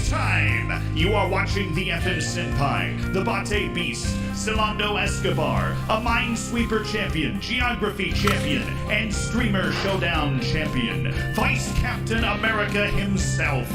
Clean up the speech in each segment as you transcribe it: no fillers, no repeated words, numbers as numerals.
time. You are watching the FM Senpai, the Bate Beast, Celando Escobar, a Minesweeper champion, Geography champion, and Streamer Showdown champion, Vice Captain America himself,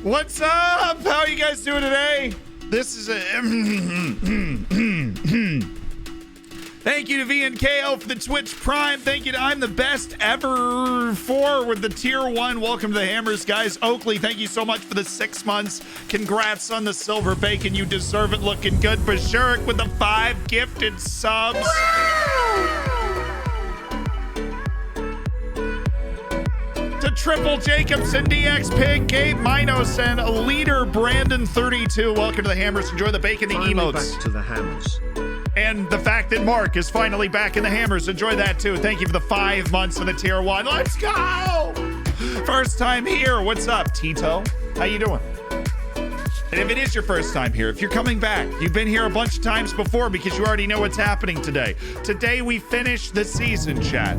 What's up? How are you guys doing today? This is a thank you to VNKO for the Twitch Prime. Thank you to I'm the Best Ever 4 with the tier 1. Welcome to the Hammers, guys. Oakley, thank you so much for the 6 months. Congrats on the silver bacon. You deserve it. Looking good. Bashurik with the 5 gifted subs. To Triple Jacobson, DX Pig, Gabe Minos, and Leader Brandon 32. Welcome to the Hammers. Enjoy the bacon, the emotes. Back to the Hammers. And the fact that Mark is finally back in the Hammers. Enjoy that too. Thank you for the 5 months in the tier 1. Let's go! First time here. What's up, Tito? How you doing? And if it is your first time here, if you're coming back, you've been here a bunch of times before because you already know what's happening today. Today we finish the season, chat.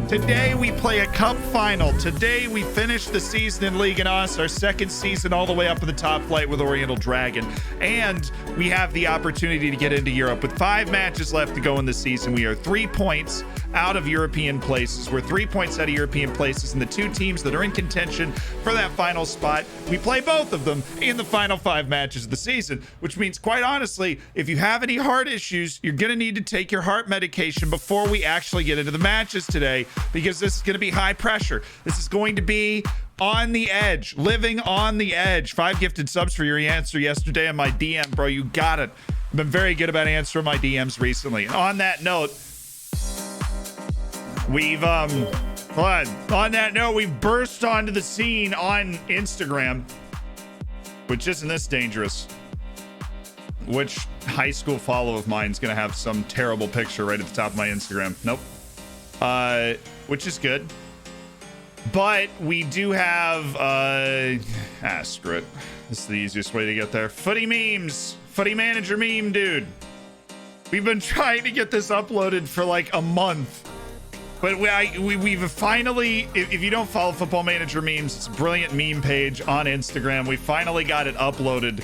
Today we play a cup final. Today we finish the season in League and Us, our second season all the way up to the top flight with Oriental Dragon. And we have the opportunity to get into Europe. With 5 matches left to go in the season, we are 3 points out of European places. We're 3 points out of European places, and the 2 teams that are in contention for that final spot, we play both of them in the final 5 matches of the season, which means, quite honestly, if you have any heart issues, you're going to need to take your heart medication before we actually get into the matches today, because this is going to be high pressure. This is going to be on the edge, living on the edge. 5 gifted subs for your answer yesterday on my DM, bro. You got it. I've been very good about answering my DMs recently. And on that note, we've burst onto the scene on Instagram, which isn't this dangerous. Which high school follow of mine is going to have some terrible picture right at the top of my Instagram? Nope. Which is good. But we do have, screw it. This is the easiest way to get there. Footy memes. Footy manager meme, dude. We've been trying to get this uploaded for like a month. But we've finally, if you don't follow Football Manager Memes, it's a brilliant meme page on Instagram. We finally got it uploaded.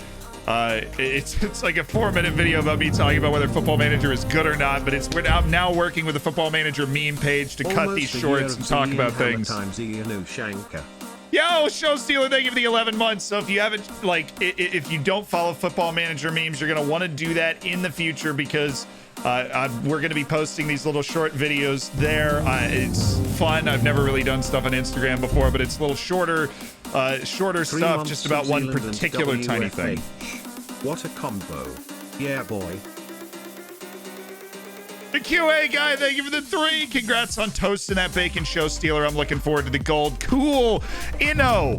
It's like a 4-minute video about me talking about whether Football Manager is good or not, but we're now working with the Football Manager meme page to cut these shorts and talk about things. Yo, Show Stealer, thank you for the 11 months. So if you haven't, if you don't follow Football Manager Memes, you're going to want to do that in the future, because we're going to be posting these little short videos there. It's fun. I've never really done stuff on Instagram before, but it's a little shorter stuff, just about one particular tiny thing. What a combo. Yeah, boy. The QA guy, thank you for the 3. Congrats on toasting that bacon, Show Stealer. I'm looking forward to the gold. Cool. Inno.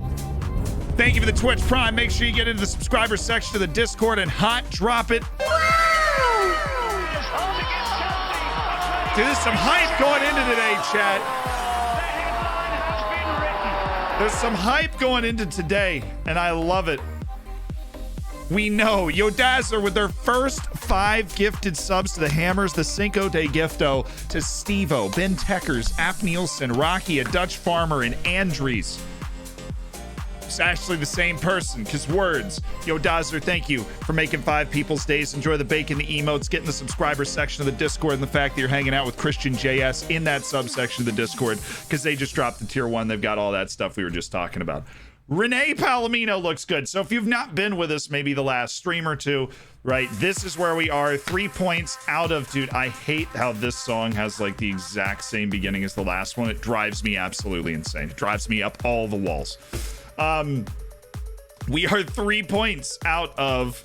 Thank you for the Twitch Prime. Make sure you get into the subscriber section of the Discord and hot drop it. Dude, there's some hype going into today, chat. There's some hype going into today, and I love it. We know Yodazzler with their first 5 gifted subs to the Hammers, the Cinco de Gifto to Stevo, Ben Teckers, App Nielsen, Rocky, a Dutch Farmer, and Andries. It's actually the same person, because words. Yo, Dazzer, thank you for making 5 people's days. Enjoy the bacon, the emotes, get in the subscriber section of the Discord, and the fact that you're hanging out with Christian JS in that subsection of the Discord, because they just dropped the tier 1. They've got all that stuff we were just talking about. Renee Palomino looks good. So if you've not been with us maybe the last stream or two, right, this is where we are. 3 points out of, dude, I hate how this song has like the exact same beginning as the last one. It drives me absolutely insane. It drives me up all the walls. We are 3 points out of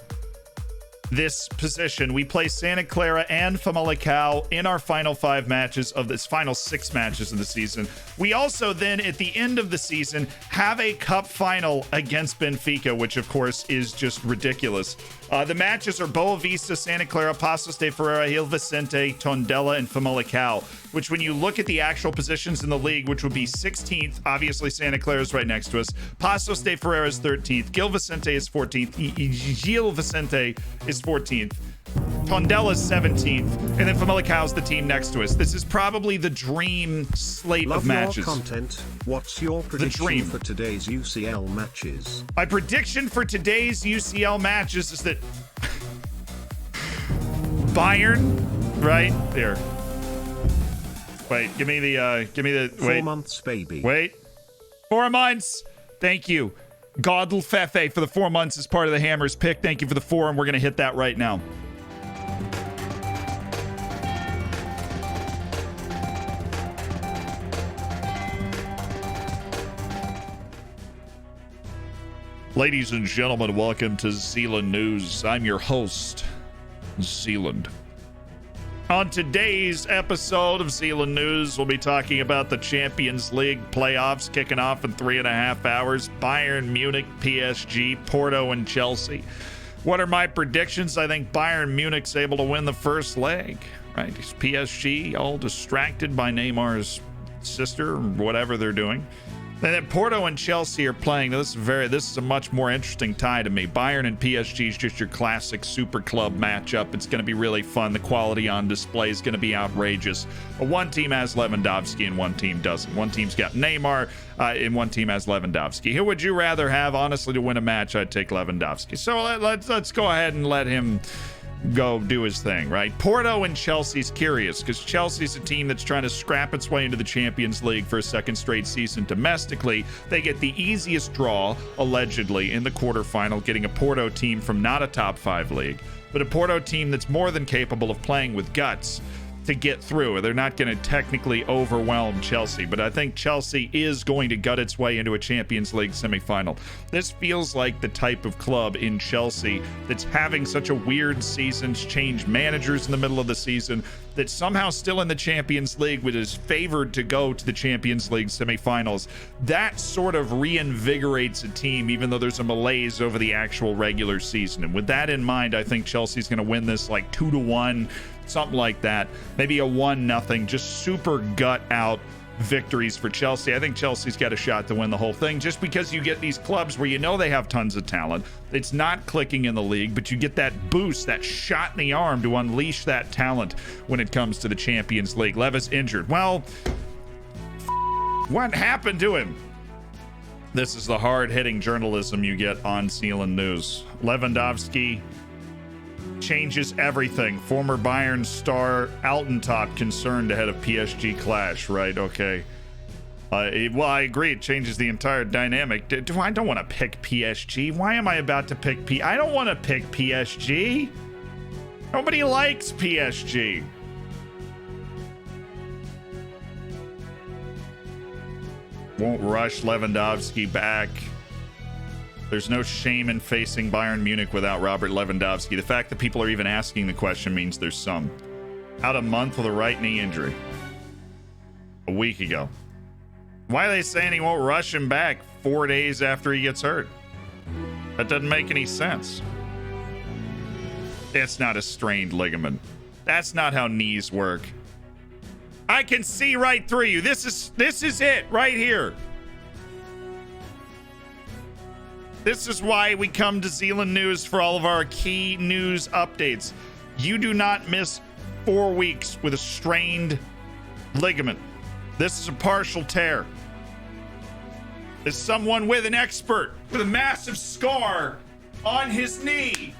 this position. We play Santa Clara and Famalicão in our final 5 matches of this final 6 matches of the season. We also then at the end of the season have a cup final against Benfica, which of course is just ridiculous. The matches are Boa Vista, Santa Clara, Paços de Ferreira, Gil Vicente, Tondela, and Famalicão, which when you look at the actual positions in the league, which would be 16th, obviously Santa Clara is right next to us, Paços de Ferreira is 13th, Gil Vicente is 14th, Gil Vicente is 14th, Tondela is 17th, and then Famalicão is the team next to us. This is probably the dream slate of matches. Love your content. What's your prediction for today's UCL matches? My prediction for today's UCL matches is that Bayern, right there. Wait, give me the 4 months, baby. Wait. 4 months. Thank you. Godl Fefe for the 4 months as part of the Hammers pick. Thank you for the 4, and we're going to hit that right now. Ladies and gentlemen, welcome to Zealand News. I'm your host, Zealand. On today's episode of Zealand News, we'll be talking about the Champions League playoffs kicking off in 3.5 hours. Bayern Munich, PSG, Porto, and Chelsea. What are my predictions? I think Bayern Munich's able to win the first leg, right? PSG all distracted by Neymar's sister or whatever they're doing. And then Porto and Chelsea are playing. This is a much more interesting tie to me. Bayern and PSG is just your classic super club matchup. It's going to be really fun. The quality on display is going to be outrageous. But one team has Lewandowski and one team doesn't. One team's got Neymar and one team has Lewandowski. Who would you rather have? Honestly, to win a match, I'd take Lewandowski. So let's go ahead and let him go do his thing, right? Porto and Chelsea's curious because Chelsea's a team that's trying to scrap its way into the Champions League for a second straight season domestically. They get the easiest draw, allegedly, in the quarterfinal, getting a Porto team from not a top 5 league, but a Porto team that's more than capable of playing with guts to get through. They're not going to technically overwhelm Chelsea, but I think Chelsea is going to gut its way into a Champions League semifinal. This feels like the type of club in Chelsea that's having such a weird season, changed managers in the middle of the season, that's somehow still in the Champions League, but is favored to go to the Champions League semifinals. That sort of reinvigorates a team, even though there's a malaise over the actual regular season. And with that in mind, I think Chelsea's going to win this like 2-1, something like that. Maybe a 1-0, just super gut out victories for Chelsea. I think Chelsea's got a shot to win the whole thing, just because you get these clubs where you know they have tons of talent. It's not clicking in the league, but you get that boost, that shot in the arm to unleash that talent when it comes to the Champions League. Levis injured. Well, what happened to him? This is the hard-hitting journalism you get on Zealand News. Lewandowski changes everything. Former Bayern star Altentop concerned ahead of PSG clash, right? Okay. Well, I agree. It changes the entire dynamic. I don't want to pick PSG. Why am I about to pick I don't want to pick PSG. Nobody likes PSG. Won't rush Lewandowski back. There's no shame in facing Bayern Munich without Robert Lewandowski. The fact that people are even asking the question means there's some. Out a month with a right knee injury. A week ago. Why are they saying he won't rush him back 4 days after he gets hurt? That doesn't make any sense. It's not a strained ligament. That's not how knees work. I can see right through you. This is it right here. This is why we come to Zealand News for all of our key news updates. You do not miss 4 weeks with a strained ligament. This is a partial tear. is someone with an expert with a massive scar on his knee.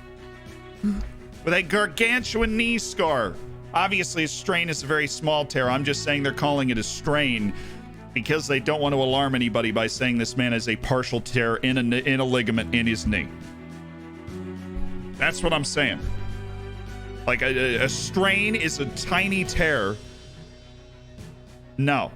With a gargantuan knee scar. Obviously, a strain is a very small tear. I'm just saying they're calling it a strain because they don't want to alarm anybody by saying this man has a partial tear in a ligament in his knee. That's what I'm saying. Like a strain is a tiny tear. No,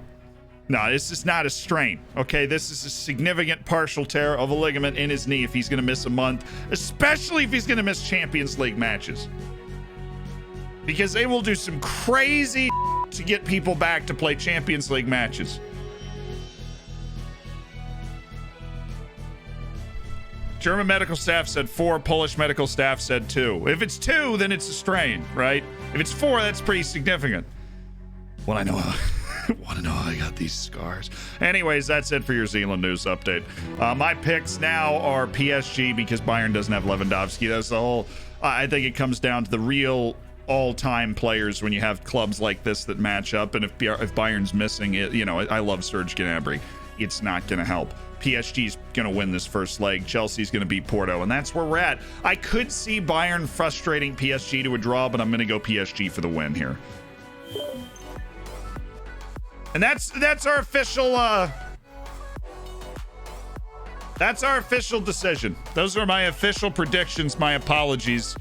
this is not a strain. Okay, this is a significant partial tear of a ligament in his knee if he's going to miss a month, especially if he's going to miss Champions League matches. Because they will do some crazy to get people back to play Champions League matches. German medical staff said 4, Polish medical staff said 2. If it's 2, then it's a strain, right? If it's 4, that's pretty significant. Well, I know want to know how I got these scars. Anyways, that's it for your Zealand news update. My picks now are PSG because Bayern doesn't have Lewandowski. That's the whole... I think it comes down to the real all-time players when you have clubs like this that match up. And if Bayern's missing it, you know, I love Serge Gnabry. It's not going to help. PSG's going to win this first leg. Chelsea's going to beat Porto, and that's where we're at. I could see Bayern frustrating PSG to a draw, but I'm going to go PSG for the win here. And that's our official decision. Those are my official predictions. My apologies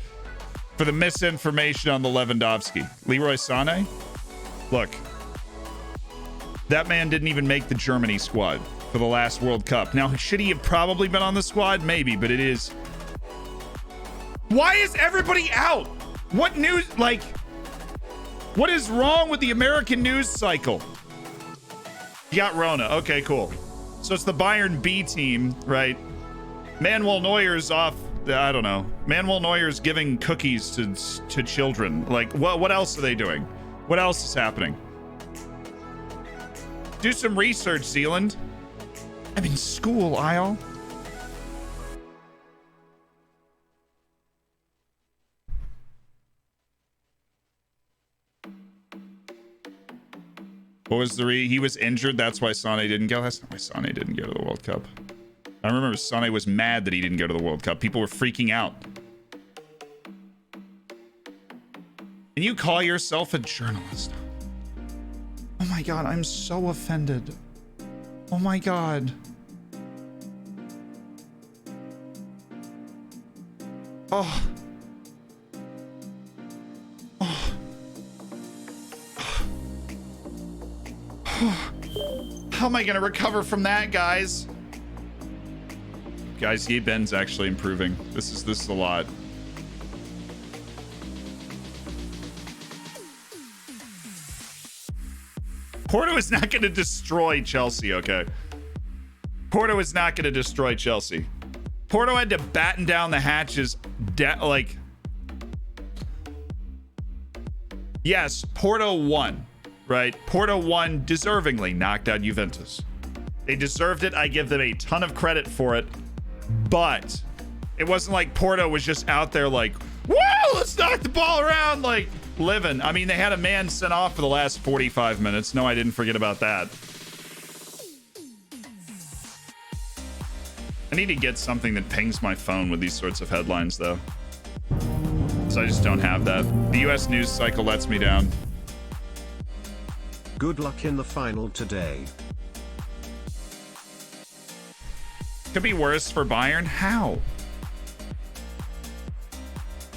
for the misinformation on the Lewandowski. Leroy Sané? Look, that man didn't even make the Germany squad for the last World Cup. Now, should he have probably been on the squad? Maybe, but it is... Why is everybody out? What news... Like, what is wrong with the American news cycle? You got Rona. Okay, cool. So it's the Bayern B team, right? Manuel Neuer's off... I don't know. Manuel Neuer's giving cookies to children. Like, what else are they doing? What else is happening? Do some research, Zealand. I'm in school, Isle. What was he was injured, that's why Sané didn't go. That's not why Sané didn't go to the World Cup. I remember Sané was mad that he didn't go to the World Cup. People were freaking out. And you call yourself a journalist? Oh my god, I'm so offended. Oh my god. Oh. Oh. How am I gonna recover from that, guys? Guys, Yi Ben's actually improving. This is a lot. Porto is not going to destroy Chelsea, okay? Porto is not going to destroy Chelsea. Porto had to batten down the hatches, like... Yes, Porto won, right? Porto won deservingly, knocked out Juventus. They deserved it. I give them a ton of credit for it. But it wasn't like Porto was just out there like, woo, let's knock the ball around, like living. I mean, they had a man sent off for the last 45 minutes. No, I didn't forget about that. I need to get something that pings my phone with these sorts of headlines, though. So I just don't have that. The US news cycle lets me down. Good luck in the final today. Could be worse for Bayern. How?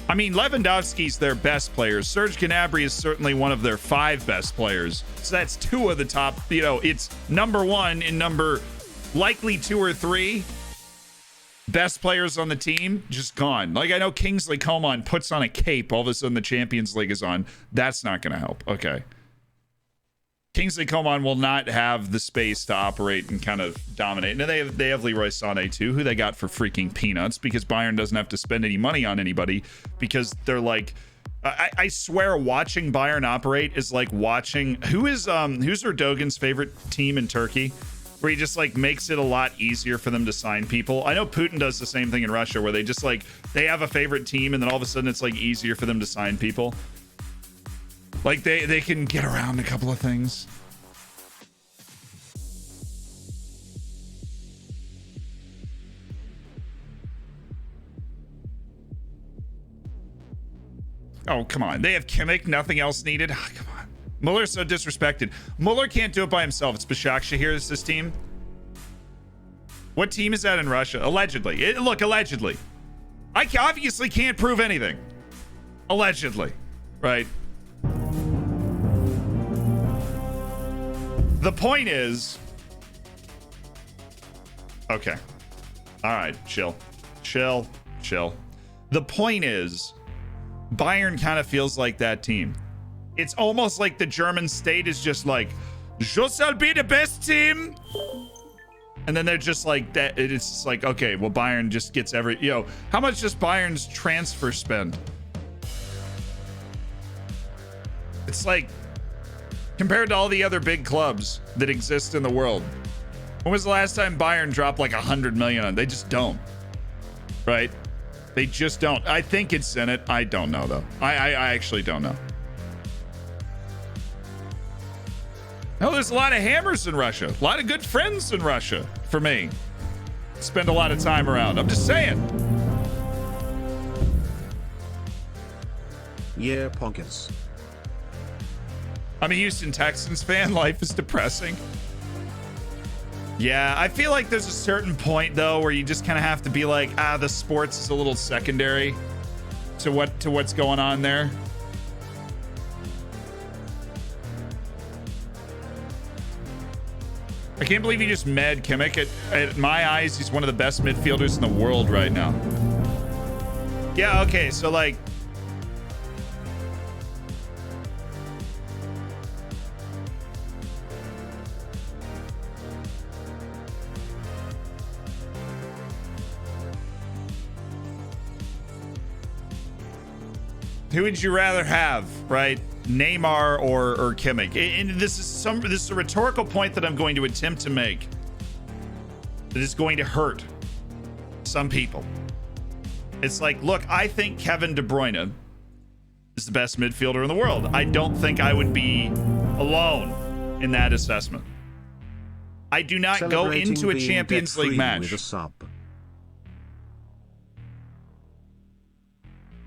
I mean, Lewandowski's their best player. Serge Gnabry is certainly one of their 5 best players. So that's 2 of the top, you know, it's number 1 and number likely 2 or 3 best players on the team just gone. Like, I know Kingsley Coman puts on a cape, all of a sudden the Champions League is on. That's not going to help. Okay. Kingsley Coman will not have the space to operate and kind of dominate. Now they have Leroy Sané too, who they got for freaking peanuts because Bayern doesn't have to spend any money on anybody because they're like, I swear watching Bayern operate is like watching, who's Erdogan's favorite team in Turkey, where he just like makes it a lot easier for them to sign people. I know Putin does the same thing in Russia where they just like, they have a favorite team and then all of a sudden it's like easier for them to sign people. Like they can get around a couple of things. Oh, come on. They have Kimmich, nothing else needed. Oh, come on. Muller's so disrespected. Muller can't do it by himself. It's Bashak here's this team. What team is that in Russia? Allegedly. Look, allegedly. I obviously can't prove anything. Allegedly. Right? The point is... Okay. All right. Chill. Chill. Chill. The point is, Bayern kind of feels like that team. It's almost like the German state is just like, "Je shall be the best team." And then they're just like that. It's just like, okay, well, Bayern just gets every, how much does Bayern's transfer spend? It's like, compared to all the other big clubs that exist in the world, when was the last time Bayern dropped like 100 million on? They just don't. Right? They just don't. I think it's in it. I don't know, though. I actually don't know. Oh, there's a lot of hammers in Russia. A lot of good friends in Russia for me. Spend a lot of time around. I'm just saying. Yeah, Poggers. I'm a Houston Texans fan. Life is depressing. Yeah, I feel like there's a certain point, though, where you just kind of have to be like, the sports is a little secondary to what's going on there. I can't believe you just med Kimmich. At my eyes, he's one of the best midfielders in the world right now. Yeah, okay, so like... Who would you rather have, right? Neymar or Kimmich? And this is a rhetorical point that I'm going to attempt to make that is going to hurt some people. It's like, look, I think Kevin De Bruyne is the best midfielder in the world. I don't think I would be alone in that assessment. I do not go into a Champions League match.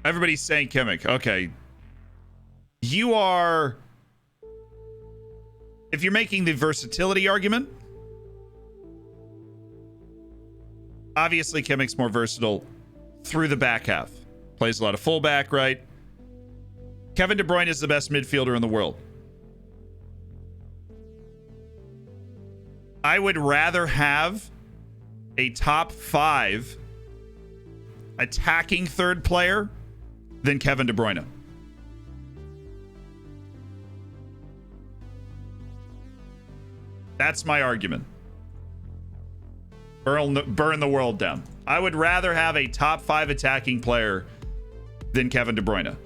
Everybody's saying Kimmich. Okay. You are... If you're making the versatility argument, obviously Kimmich's more versatile through the back half. Plays a lot of fullback, right? Kevin De Bruyne is the best midfielder in the world. I would rather have a top 5 attacking third player than Kevin De Bruyne. That's my argument. Burn the world down. I would rather have a top 5 attacking player than Kevin De Bruyne.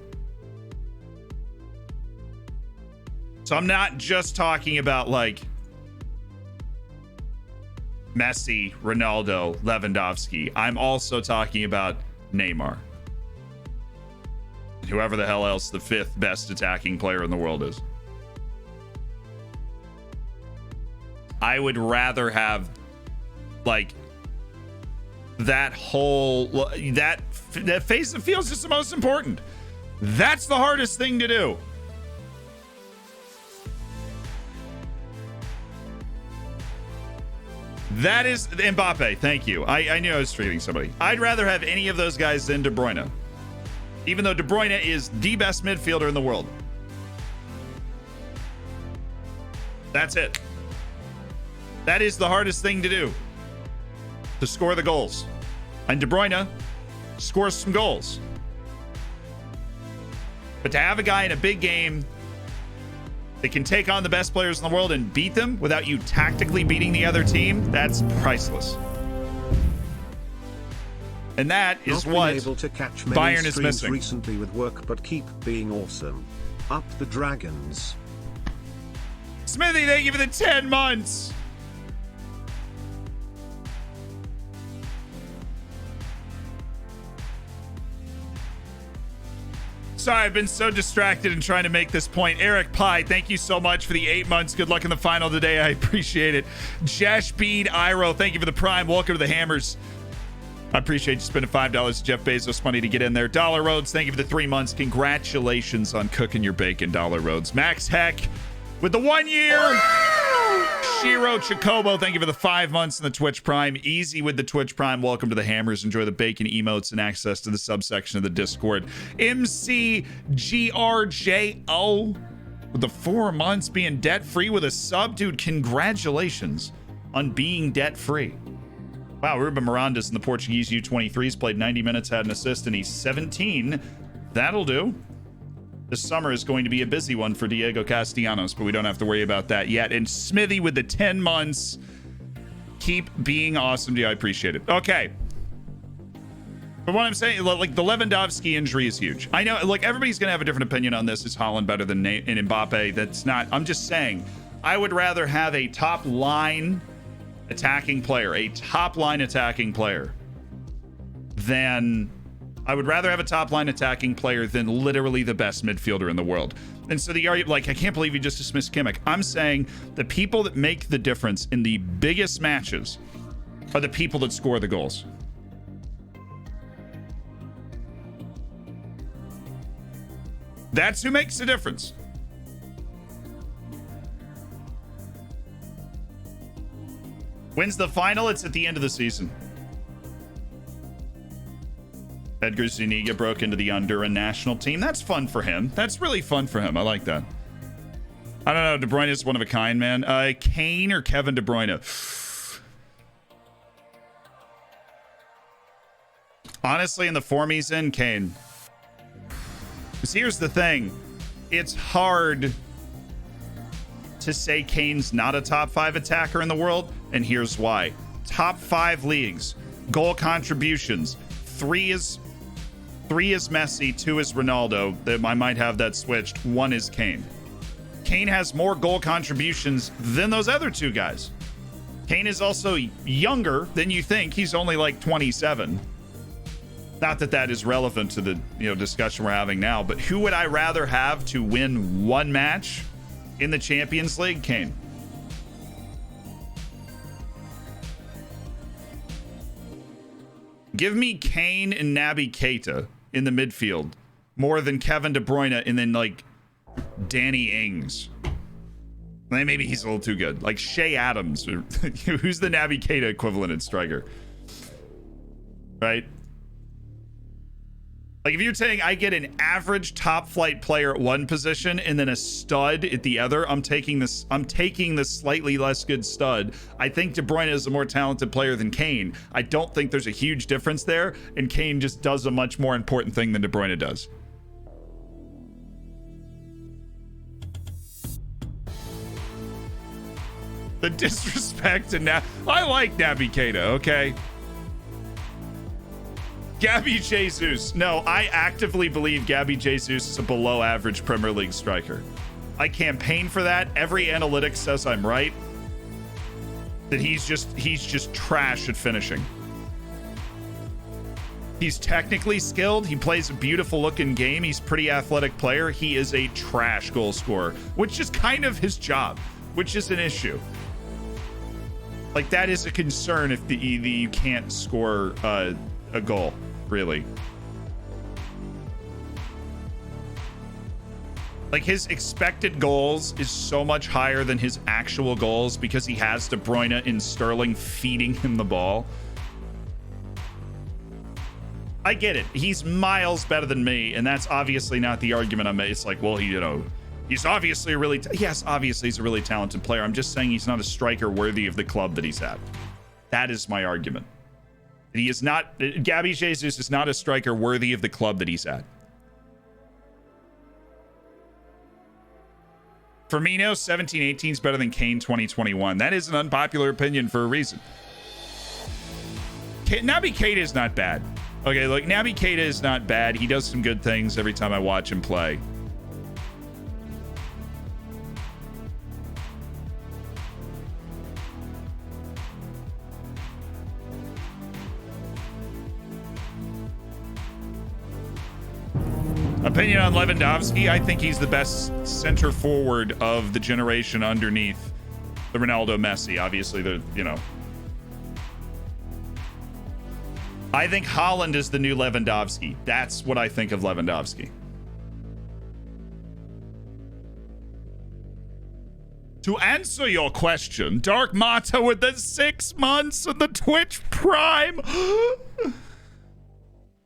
So I'm not just talking about like Messi, Ronaldo, Lewandowski. I'm also talking about Neymar. Whoever the hell else the 5th best attacking player in the world is. I would rather have like that whole that face of feels just the most important. That's the hardest thing to do. That is Mbappe. Thank you. I knew I was treating somebody. I'd rather have any of those guys than De Bruyne. Even though De Bruyne is the best midfielder in the world. That's it. That is the hardest thing to do. To score the goals. And De Bruyne scores some goals. But to have a guy in a big game that can take on the best players in the world and beat them without you tactically beating the other team, that's priceless. And that is what able to catch Bayern is missing. Recently with work, but keep being awesome. Up the Dragons. Smithy, thank you for the 10 months. Sorry, I've been so distracted in trying to make this point. Eric Pye, thank you so much for the 8 months. Good luck in the final today. I appreciate it. Jesh Bead Iro, thank you for the prime. Welcome to the Hammers. I appreciate you spending $5 to Jeff Bezos money to get in there. Dollar Roads, thank you for the 3 months. Congratulations on cooking your bacon, Dollar Roads. Max Heck with the 1 year. Shiro Chocobo, thank you for the 5 months in the Twitch Prime. Easy with the Twitch Prime. Welcome to the Hammers. Enjoy the bacon emotes and access to the subsection of the Discord. MCGRJO with the 4 months being debt-free with a sub. Dude, congratulations on being debt-free. Wow, Ruben Miranda's in the Portuguese U23s, played 90 minutes, had an assist, and he's 17. That'll do. This summer is going to be a busy one for Diego Castellanos, but we don't have to worry about that yet. And Smithy with the 10 months. Keep being awesome, dude. I appreciate it. Okay. But what I'm saying, like, the Lewandowski injury is huge. I know, like, everybody's going to have a different opinion on this. Is Haaland better than Mbappe? That's not, I'm just saying, I would rather have a top-line attacking player, than I would rather have a top-line attacking player than literally the best midfielder in the world. And so the argument, like, I can't believe you just dismissed Kimmich. I'm saying the people that make the difference in the biggest matches are the people that score the goals. That's who makes the difference. Wins the final, it's at the end of the season. Edgar Zuniga broke into the Honduran national team. That's fun for him. That's really fun for him. I like that. I don't know. De Bruyne is one of a kind, man. Kane or Kevin De Bruyne? Honestly, in the form he's in, Kane. Because here's the thing. It's hard to say Kane's not a top 5 attacker in the world, and here's why. Top 5 leagues, goal contributions. 3 is Messi, 2 is Ronaldo. I might have that switched. 1 is Kane. Kane has more goal contributions than those other 2 guys. Kane is also younger than you think. He's only like 27. Not that that is relevant to the discussion we're having now, but who would I rather have to win one match in the Champions League? Kane. Give me Kane and Naby Keita in the midfield more than Kevin De Bruyne and then like Danny Ings. Maybe he's a little too good. Like Shea Adams. Who's the Naby Keita equivalent at striker? Right? Like if you're saying I get an average top flight player at one position and then a stud at the other, I'm taking the slightly less good stud. I think De Bruyne is a more talented player than Kane. I don't think there's a huge difference there, and Kane just does a much more important thing than De Bruyne does. The disrespect and I like Naby Keita, okay? Gabby Jesus. No, I actively believe Gabby Jesus is a below average Premier League striker. I campaign for that. Every analytics says I'm right. That he's just trash at finishing. He's technically skilled. He plays a beautiful looking game. He's a pretty athletic player. He is a trash goal scorer, which is kind of his job, which is an issue. Like that is a concern if you can't score a goal. Really, like his expected goals is so much higher than his actual goals because he has De Bruyne and Sterling feeding him the ball. I get it. He's miles better than me, and that's obviously not the argument I'm making. It's like, well, he's obviously a really yes, obviously he's a really talented player. I'm just saying he's not a striker worthy of the club that he's at. That is my argument. He is not. Gabby Jesus is not a striker worthy of the club that he's at. Firmino 17-18 is better than Kane 2021. That is an unpopular opinion for a reason. Naby Keita is not bad. Okay, look, Naby Keita is not bad. He does some good things every time I watch him play. Opinion on Lewandowski, I think he's the best center forward of the generation underneath the Ronaldo, Messi. Obviously, I think Haaland is the new Lewandowski. That's what I think of Lewandowski. To answer your question, Dark Mata with the 6 months of the Twitch Prime.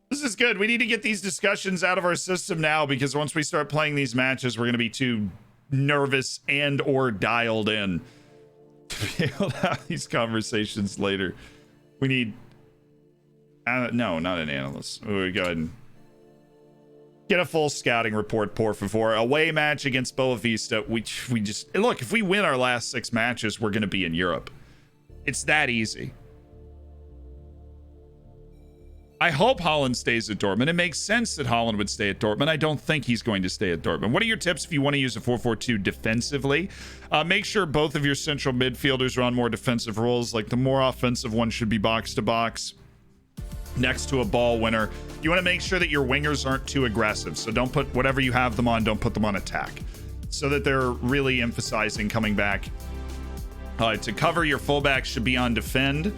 This is good. We need to get these discussions out of our system now, because once we start playing these matches, we're going to be too nervous and or dialed in to be able to have these conversations later. We need... no, not an analyst. We go ahead and get a full scouting report, por favor. Away match against Boa Vista. We just... Look, if we win our last 6 matches, we're going to be in Europe. It's that easy. I hope Haaland stays at Dortmund. It makes sense that Haaland would stay at Dortmund. I don't think he's going to stay at Dortmund. What are your tips if you want to use a 4-4-2 defensively? Make sure both of your central midfielders are on more defensive roles. Like, the more offensive one should be box to box next to a ball winner. You want to make sure that your wingers aren't too aggressive. So don't put whatever you have them on, don't put them on attack. So that they're really emphasizing coming back. To cover, your fullbacks should be on defend.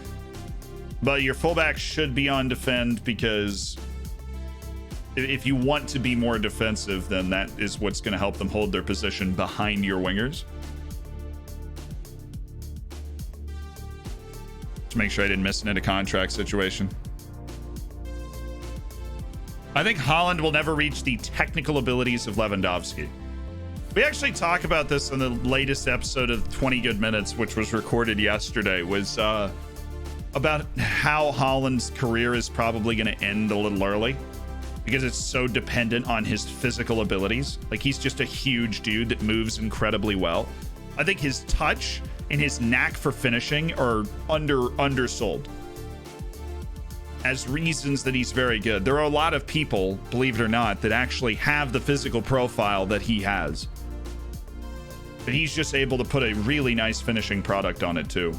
But your fullbacks should be on defend, because if you want to be more defensive, then that is what's going to help them hold their position behind your wingers. To make sure I didn't miss it in a contract situation. I think Haaland will never reach the technical abilities of Lewandowski. We actually talk about this in the latest episode of 20 Good Minutes, which was recorded yesterday, was about how Haaland's career is probably going to end a little early because it's so dependent on his physical abilities. Like, he's just a huge dude that moves incredibly well. I think his touch and his knack for finishing are undersold as reasons that he's very good. There are a lot of people, believe it or not, that actually have the physical profile that he has. But he's just able to put a really nice finishing product on it too.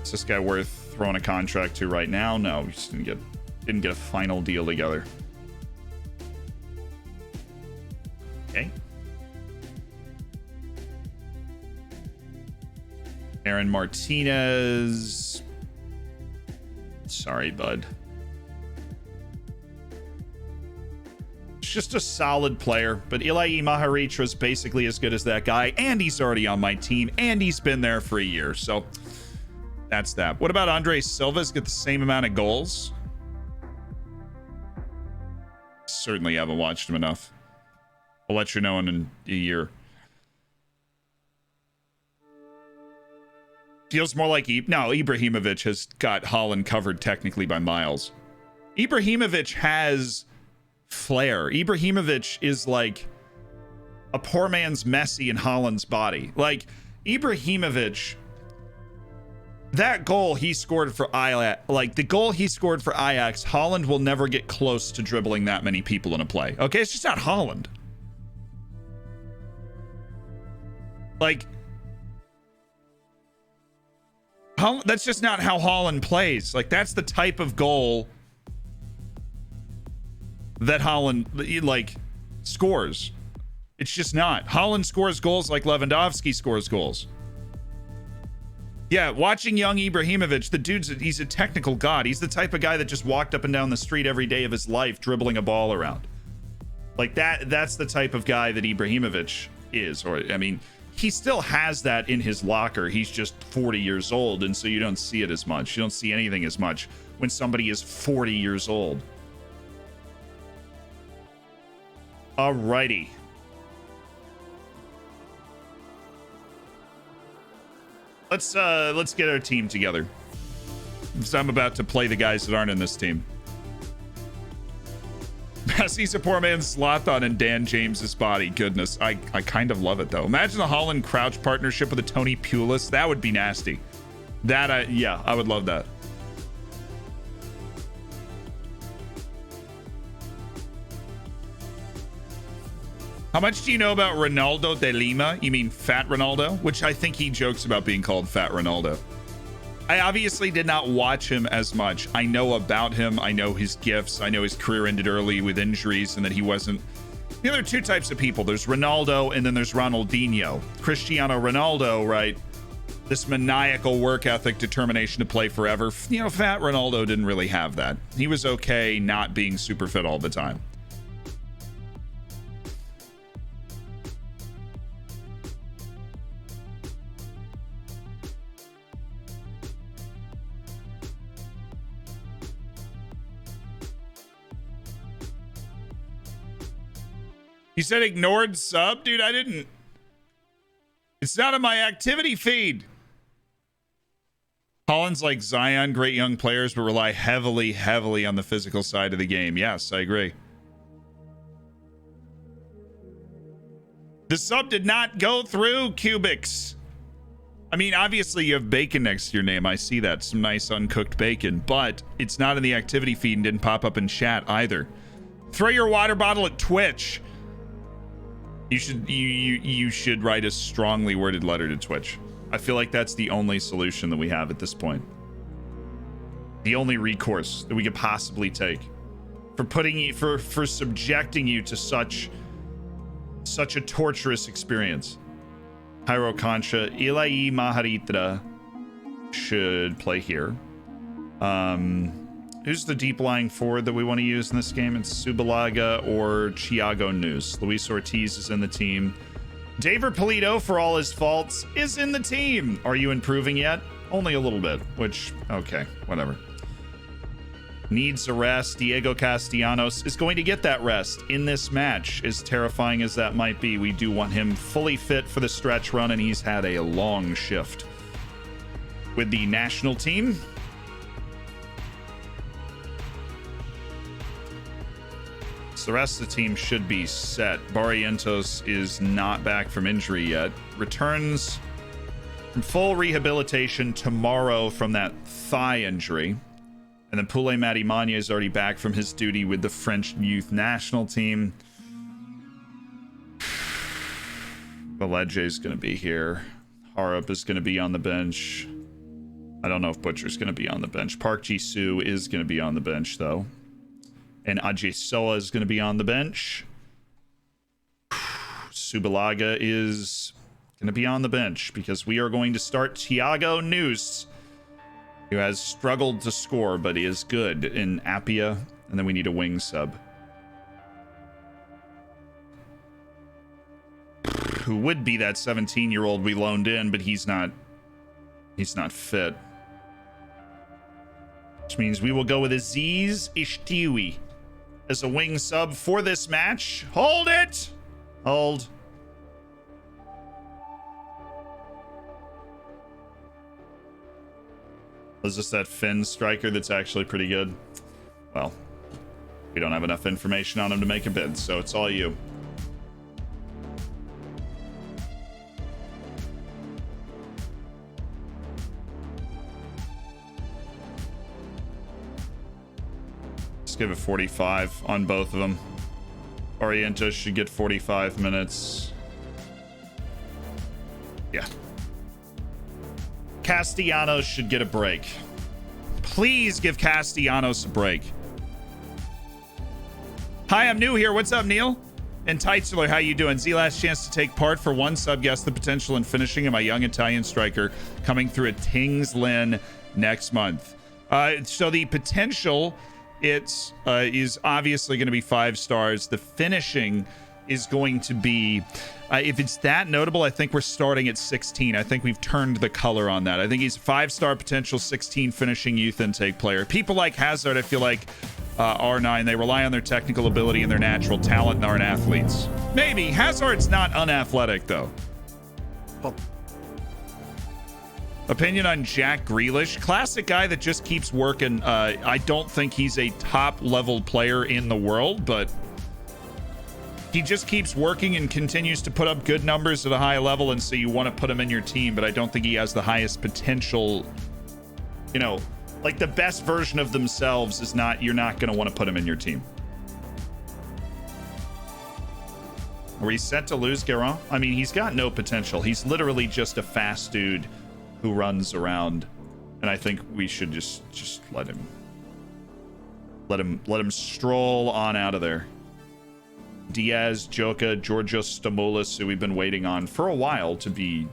Is this guy worth throwing a contract to right now? No, we just didn't get a final deal together. Okay. Aaron Martinez. Sorry, bud. It's just a solid player, but Ilayi Maharitra is basically as good as that guy, and he's already on my team, and he's been there for a year, so that's that. What about Andre Silva's get the same amount of goals? Certainly haven't watched him enough. I'll let you know in a year. Feels more like Ibrahimovic has got Haaland covered technically by miles. Ibrahimovic has flair. Ibrahimovic is like a poor man's Messi in Haaland's body. Like, Ibrahimovic, that goal he scored for Ajax, like the goal he scored for Ajax, Haaland will never get close to dribbling that many people in a play. Okay, it's just not Haaland. Like, that's just not how Haaland plays. Like, that's the type of goal that Haaland, like, scores. It's just not. Haaland scores goals like Lewandowski scores goals. Yeah, watching young Ibrahimovic, he's a technical god. He's the type of guy that just walked up and down the street every day of his life dribbling a ball around. Like, that's the type of guy that Ibrahimovic is. Or, I mean, he still has that in his locker. He's just 40 years old, and so you don't see it as much. You don't see anything as much when somebody is 40 years old. Alrighty. Let's get our team together. So I'm about to play the guys that aren't in this team. Messi's a poor man's Zlatan and Dan James's body. Goodness, I kind of love it though. Imagine the Haaland Crouch partnership with a Tony Pulis. That would be nasty. Yeah, I would love that. How much do you know about Ronaldo de Lima? You mean Fat Ronaldo? Which I think he jokes about being called Fat Ronaldo. I obviously did not watch him as much. I know about him. I know his gifts. I know his career ended early with injuries and that he wasn't... You know, there are two types of people. There's Ronaldo and then there's Ronaldinho. Cristiano Ronaldo, right, this maniacal work ethic, determination to play forever. You know, Fat Ronaldo didn't really have that. He was okay not being super fit all the time. You said ignored sub? Dude, I didn't. It's not on my activity feed. Holland's like Zion, great young players, but rely heavily on the physical side of the game. Yes, I agree. The sub did not go through Cubics. I mean, obviously you have bacon next to your name. I see that. Some nice uncooked bacon, but it's not in the activity feed and didn't pop up in chat either. Throw your water bottle at Twitch. You should write a strongly worded letter to Twitch. I feel like that's the only solution that we have at this point. The only recourse that we could possibly take for putting you for subjecting you to such a torturous experience. Hyro Concha, Ilai Maharitra should play here. Who's the deep lying forward that we want to use in this game? It's Subalaga or Thiago News. Luis Ortiz is in the team. David Polito, for all his faults, is in the team. Are you improving yet? Only a little bit, which, okay, whatever. Needs a rest. Diego Castellanos is going to get that rest in this match. As terrifying as that might be, we do want him fully fit for the stretch run, and he's had a long shift with the national team. So the rest of the team should be set. Barrientos is not back from injury yet. Returns from full rehabilitation tomorrow from that thigh injury. And then Poulay Matimania is already back from his duty with the French youth national team. Valege is going to be here. Harup is going to be on the bench. I don't know if Butcher's going to be on the bench. Park Ji-soo is going to be on the bench, though. And Ajay Soa is going to be on the bench. Subalaga is going to be on the bench because we are going to start Thiago News, who has struggled to score, but he is good in Appia. And then we need a wing sub, who would be that 17-year-old we loaned in, but he's not fit. Which means we will go with Aziz Ishtiwi as a wing sub for this match. Hold it! Hold. Is this that Finn striker that's actually pretty good? Well, we don't have enough information on him to make a bid, so it's all you. Let's give it 45 on both of them. Orientos should get 45 minutes. Yeah. Castellanos should get a break. Please give Castellanos a break. Hi, I'm new here. What's up, Neil? And Titler, how you doing? Z, last chance to take part for one sub. Guess the potential in finishing of my young Italian striker coming through at Tings Lin next month. So the potential, is obviously going to be 5 stars. The finishing is going to be, if it's that notable, I think we're starting at 16. I think we've turned the color on that. I think he's 5-star potential, 16 finishing youth intake player. People like Hazard, I feel like, R9, they rely on their technical ability and their natural talent and aren't athletes. Maybe. Hazard's not unathletic, though. Oh. Opinion on Jack Grealish. Classic guy that just keeps working. I don't think he's a top-level player in the world, but he just keeps working and continues to put up good numbers at a high level, and so you want to put him in your team, but I don't think he has the highest potential. You know, like the best version of themselves is not, you're not going to want to put him in your team. Are we set to lose Guerin? I mean, he's got no potential. He's literally just a fast dude who runs around, and I think we should just let him stroll on out of there. Diaz, Joka, Georgios Stamoulis, who we've been waiting on for a while to be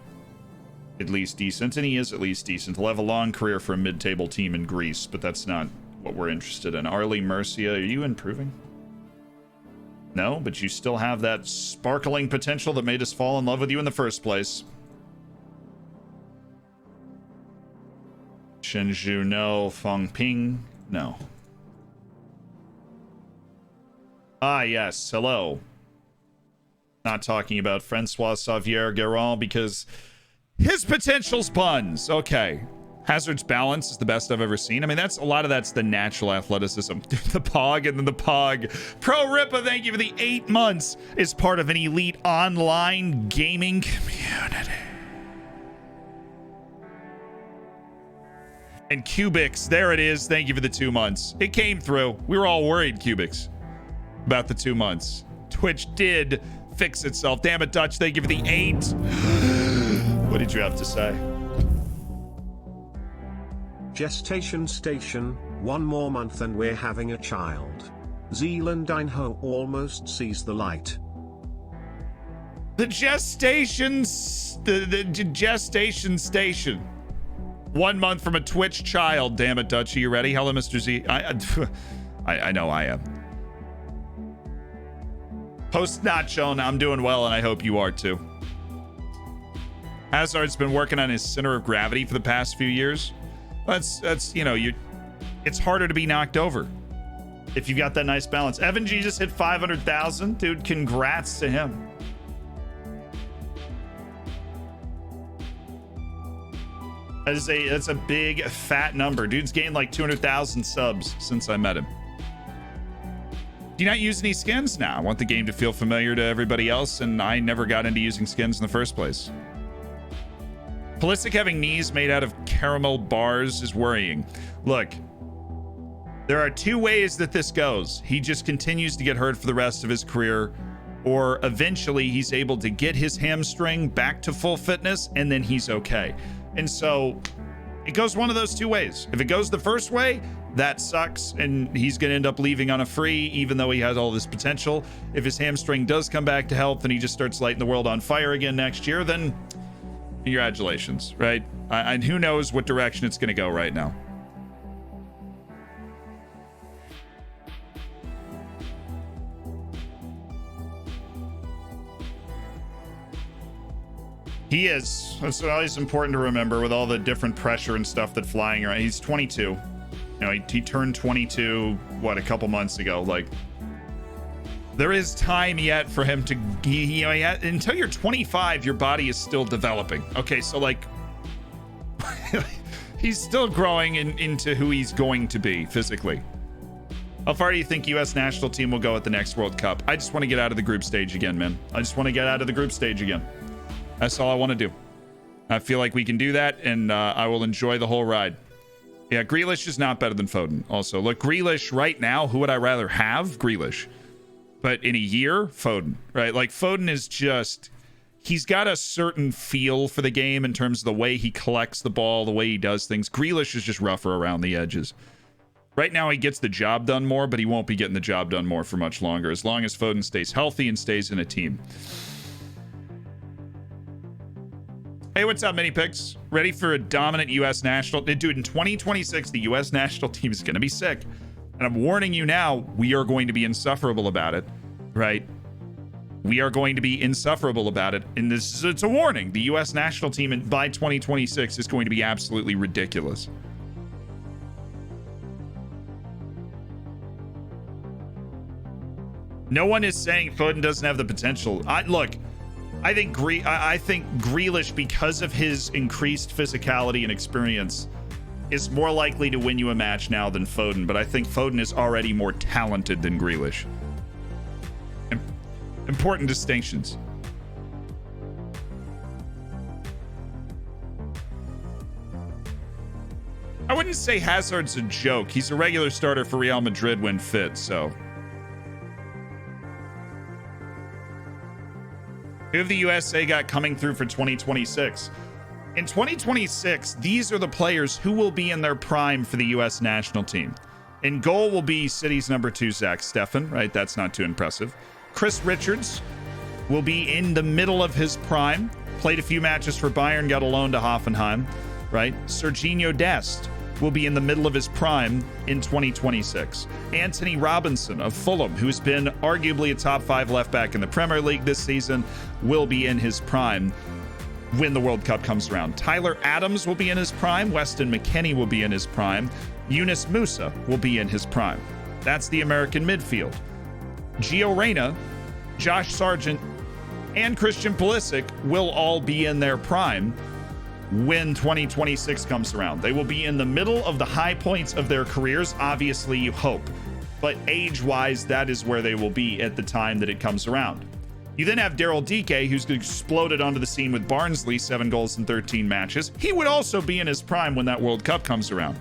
at least decent, and he is at least decent. He'll have a long career for a mid-table team in Greece, but that's not what we're interested in. Arlie Murcia, are you improving? No, but you still have that sparkling potential that made us fall in love with you in the first place. Shenju, no. Feng Ping, no. Ah, yes, hello. Not talking about Francois Xavier Guérin because his potential's buns. Okay. Hazard's balance is the best I've ever seen. I mean, that's a lot of that's the natural athleticism. The Pog and then the Pog. Pro Ripa, thank you for the 8 months. Is part of an elite online gaming community. And Cubics, there it is. Thank you for the 2 months. It came through. We were all worried, Cubics, about the 2 months. Twitch did fix itself. Damn it, Dutch. Thank you for the 8. What did you have to say? Gestation station, 1 more month and we're having a child. Zealandine-ho almost sees the light. The gestations, the gestation station. 1 month from a Twitch child. Damn it, Dutch. Are you ready? Hello, Mr. Z. I know I am. Post not shown. I'm doing well, and I hope you are too. Hazard's been working on his center of gravity for the past few years. That's you know, it's harder to be knocked over if you've got that nice balance. Evan G just hit 500,000. Dude, congrats to him. That's a big fat number. Dude's gained like 200,000 subs since I met him. Do you not use any skins? Now I want the game to feel familiar to everybody else, and I never got into using skins in the first place. Pulisic having knees made out of caramel bars is worrying. Look, there are 2 ways that this goes. He just continues to get hurt for the rest of his career, or eventually he's able to get his hamstring back to full fitness, and then he's okay. And so it goes one of those 2 ways. If it goes the first way, that sucks, and he's going to end up leaving on a free, even though he has all this potential. If his hamstring does come back to health and he just starts lighting the world on fire again next year, then congratulations, right? And who knows what direction it's going to go right now. He is. That's always important to remember with all the different pressure and stuff that's flying around. He's 22. You know, he turned 22, what, a couple months ago. Like, there is time yet for him to, until you're 25, your body is still developing. Okay, so like, he's still growing into who he's going to be physically. How far do you think U.S. national team will go at the next World Cup? I just want to get out of the group stage again, man. I just want to get out of the group stage again. That's all I want to do. I feel like we can do that, and I will enjoy the whole ride. Yeah, Grealish is not better than Foden. Also, look, Grealish right now, who would I rather have? Grealish. But in a year, Foden, right? Like, Foden is just, he's got a certain feel for the game in terms of the way he collects the ball, the way he does things. Grealish is just rougher around the edges. Right now, he gets the job done more, but he won't be getting the job done more for much longer, as long as Foden stays healthy and stays in a team. Hey, what's up, Mini Picks? Ready for a dominant U.S. national? Dude, in 2026, the U.S. national team is going to be sick. And I'm warning you now, we are going to be insufferable about it, right? We are going to be insufferable about it. And it's a warning. The U.S. national team by 2026 is going to be absolutely ridiculous. No one is saying Foden doesn't have the potential. I think Grealish, because of his increased physicality and experience, is more likely to win you a match now than Foden. But I think Foden is already more talented than Grealish. Important distinctions. I wouldn't say Hazard's a joke. He's a regular starter for Real Madrid when fit, so. Who have the USA got coming through for 2026? In 2026, these are the players who will be in their prime for the U.S. national team. In goal will be City's number 2, Zach Steffen, right? That's not too impressive. Chris Richards will be in the middle of his prime. Played a few matches for Bayern, got a loan to Hoffenheim, right? Serginho Dest will be in the middle of his prime in 2026. Anthony Robinson of Fulham, who's been arguably a top 5 left back in the Premier League this season, will be in his prime when the World Cup comes around. Tyler Adams will be in his prime. Weston McKennie will be in his prime. Yunus Musa will be in his prime. That's the American midfield. Gio Reyna, Josh Sargent, and Christian Pulisic will all be in their prime when 2026 comes around. They will be in the middle of the high points of their careers, obviously you hope. But age-wise, that is where they will be at the time that it comes around. You then have Daryl Dike, who's exploded onto the scene with Barnsley, 7 goals in 13 matches. He would also be in his prime when that World Cup comes around.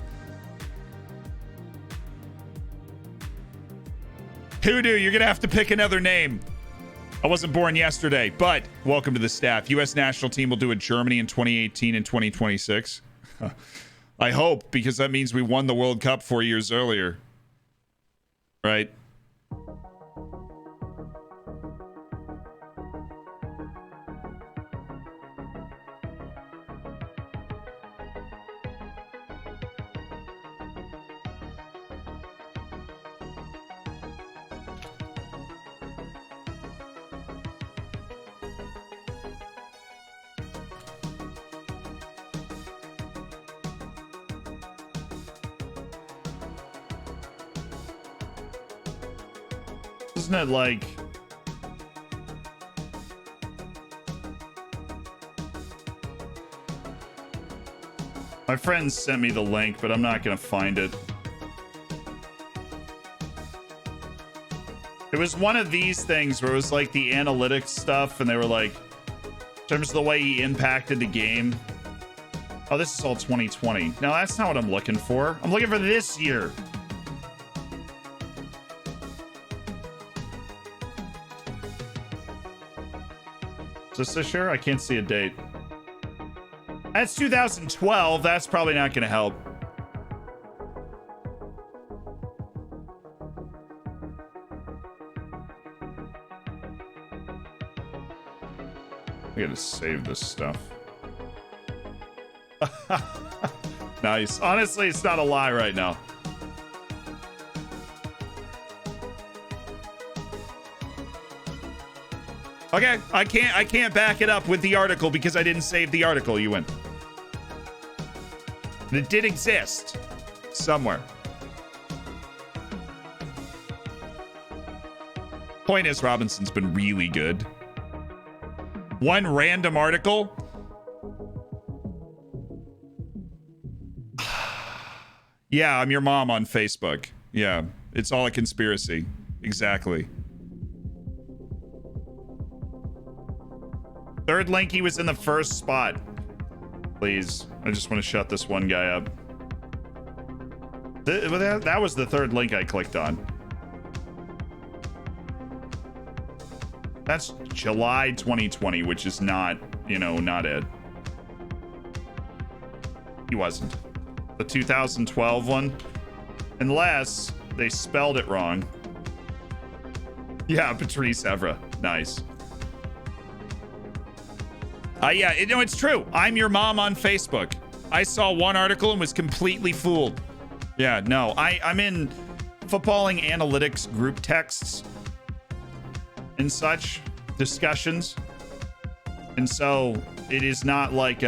Hoodoo, you're going to have to pick another name. I wasn't born yesterday, but welcome to the staff. U.S. national team will do it Germany in 2018 and 2026. I hope, because that means we won the World Cup 4 years earlier. Right? Isn't it like... My friend sent me the link, but I'm not going to find it. It was one of these things where it was like the analytics stuff, and they were like, in terms of the way he impacted the game. Oh, this is all 2020. No, that's not what I'm looking for. I'm looking for this year. Is this year? I can't see a date. That's 2012. That's probably not going to help. I gotta save this stuff. Nice. Honestly, it's not a lie right now. Okay, I can't back it up with the article because I didn't save the article. You win. It did exist somewhere. Point is, Robinson's been really good. One random article. Yeah, I'm your mom on Facebook. Yeah, it's all a conspiracy. Exactly. Third link, he was in the first spot. Please, I just want to shut this one guy up. That was the third link I clicked on. That's July 2020, which is not, you know, not it. He wasn't. The 2012 one. Unless they spelled it wrong. Yeah, Patrice Evra. Nice. Yeah, it's true. I'm your mom on Facebook. I saw one article and was completely fooled. Yeah, no, I'm in footballing analytics group texts and such discussions. And so it is not like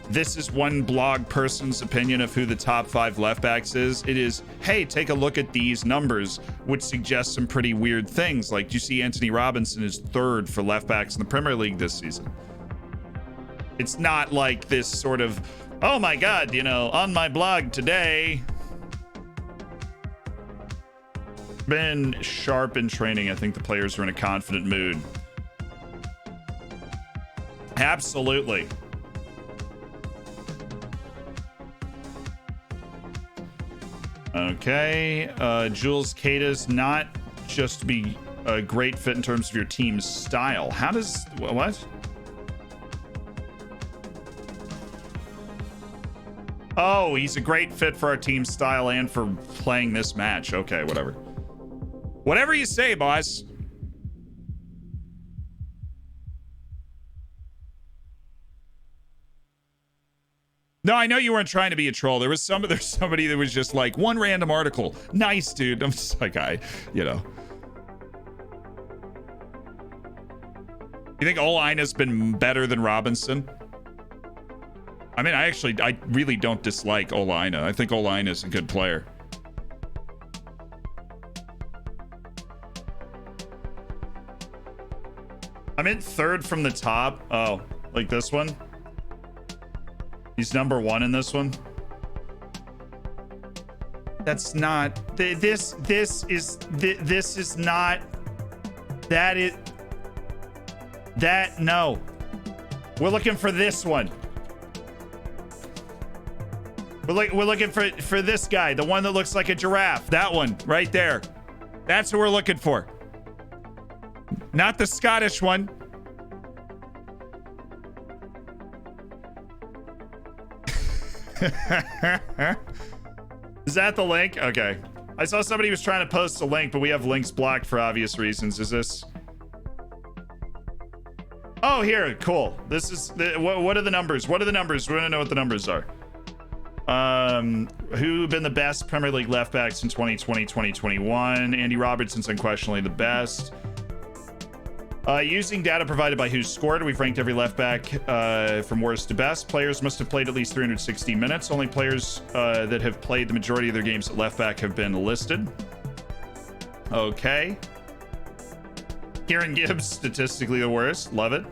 this is one blog person's opinion of who the top 5 left backs is. It is, hey, take a look at these numbers, which suggest some pretty weird things. Like, you see Anthony Robinson is 3rd for left backs in the Premier League this season. It's not like this sort of, oh my God, you know, on my blog today. Been sharp in training. I think the players are in a confident mood. Absolutely. Okay. Jules Cada's not just be a great fit in terms of your team's style. How does, what? Oh, he's a great fit for our team's style and for playing this match. Okay, whatever. Whatever you say, boss. No, I know you weren't trying to be a troll. There's somebody that was just like, one random article. Nice, dude. I'm just like, you know. You think Olaina's been better than Robinson? I mean, I really don't dislike Olaina. I think Olaina's a good player. I'm in third from the top. Oh, like this one? He's number one in this one. That's not. This is not. That is. That, no. We're looking for this one. We're looking for this guy, the one that looks like a giraffe. That one right there. That's who we're looking for. Not the Scottish one. Is that the link? Okay. I saw somebody was trying to post a link, but we have links blocked for obvious reasons. Is this? Oh, here. Cool. This is what are the numbers? What are the numbers? We want to know what the numbers are. Who been the best Premier League left backs in 2020, 2021? Andy Robertson's unquestionably the best. Using data provided by Who's Scored, we've ranked every left back from worst to best. Players must have played at least 360 minutes. Only players that have played the majority of their games at left back have been listed. Okay. Kieran Gibbs, statistically the worst. Love it.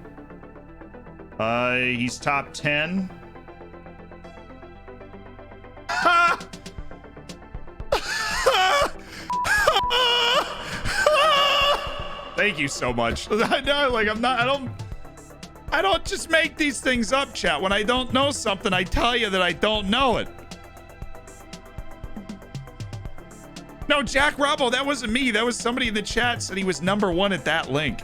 He's top 10. Thank you so much. I know, like, I don't just make these things up, chat. When I don't know something, I tell you that I don't know it. No, Jack Robbo, that wasn't me. That was somebody in the chat said he was number one at that link.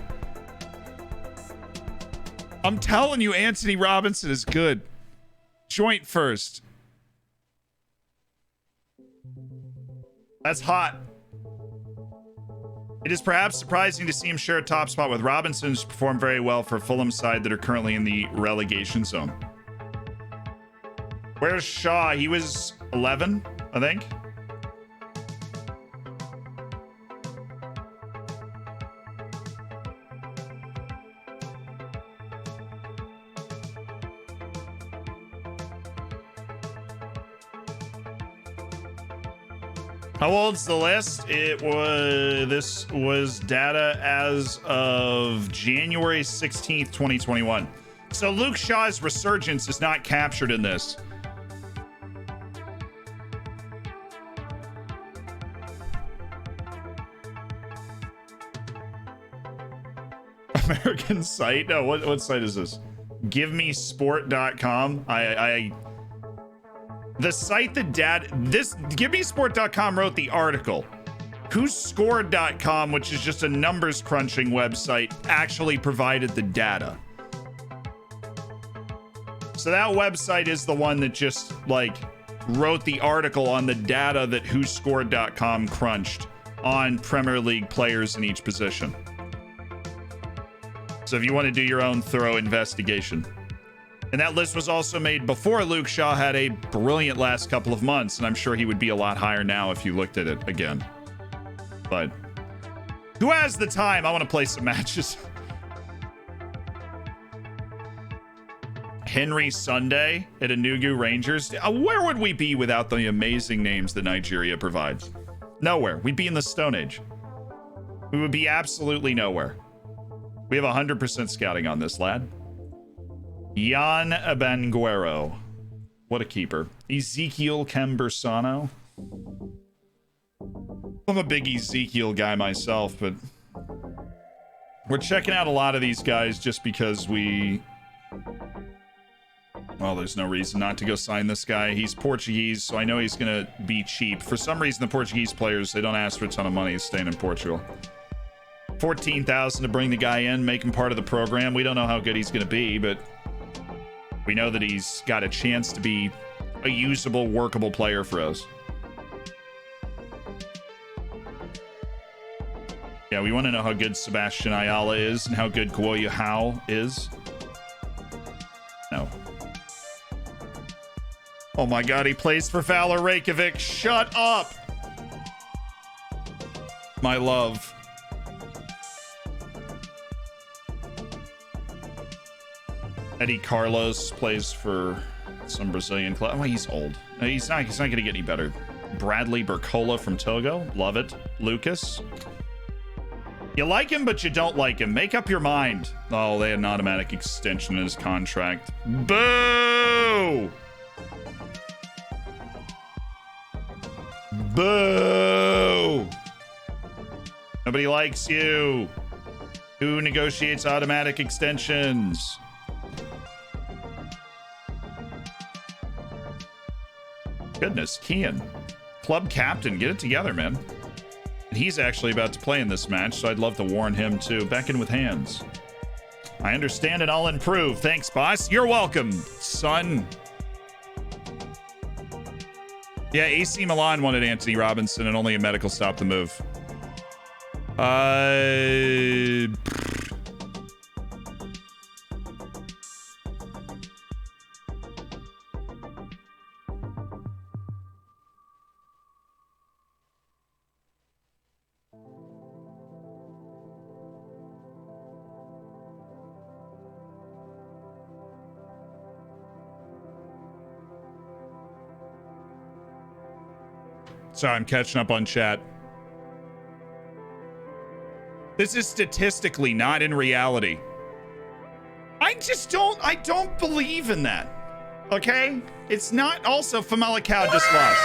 I'm telling you, Anthony Robinson is good. Joint first. That's hot. It is perhaps surprising to see him share a top spot with Robinson, who's performed very well for Fulham's side that are currently in the relegation zone. Where's Shaw? He was 11, I think. How old's the list? This was data as of January 16th, 2021. So Luke Shaw's resurgence is not captured in this. American site? No, what site is this? GiveMeSport.com. The site that GiveMeSport.com wrote the article. WhoScored.com, which is just a numbers crunching website, actually provided the data. So that website is the one that just like wrote the article on the data that WhoScored.com crunched on Premier League players in each position. So if you want to do your own thorough investigation. And that list was also made before Luke Shaw had a brilliant last couple of months, and I'm sure he would be a lot higher now if you looked at it again. But who has the time? I want to play some matches. Henry Sunday at Enugu Rangers. Where would we be without the amazing names that Nigeria provides? Nowhere. We'd be in the Stone Age. We would be absolutely nowhere. We have 100% scouting on this lad. Jan Abanguero. What a keeper. Ezekiel Cambersano. I'm a big Ezekiel guy myself, but we're checking out a lot of these guys just because well, there's no reason not to go sign this guy. He's Portuguese, so I know he's going to be cheap. For some reason, the Portuguese players, they don't ask for a ton of money staying in Portugal. 14,000 to bring the guy in, make him part of the program. We don't know how good he's going to be, but we know that he's got a chance to be a usable, workable player for us. Yeah, we want to know how good Sebastian Ayala is and how good Kwoyo Hao is. No. Oh my god, he plays for Fowler Reykjavik. Shut up. My love. Eddie Carlos plays for some Brazilian club. Oh, he's old. No, he's not going to get any better. Bradley Bercola from Togo. Love it. Lucas. You like him, but you don't like him. Make up your mind. Oh, they had an automatic extension in his contract. Boo! Boo! Nobody likes you. Who negotiates automatic extensions? Goodness, Kian. Club captain, get it together, man. And he's actually about to play in this match, so I'd love to warn him to beckon with hands. I understand and I'll improve. Thanks, boss. You're welcome, son. Yeah, AC Milan wanted Anthony Robinson and only a medical stopped the move. Sorry, I'm catching up on chat. This is statistically, not in reality. I don't believe in that. Okay? It's not also Famalicão just lost.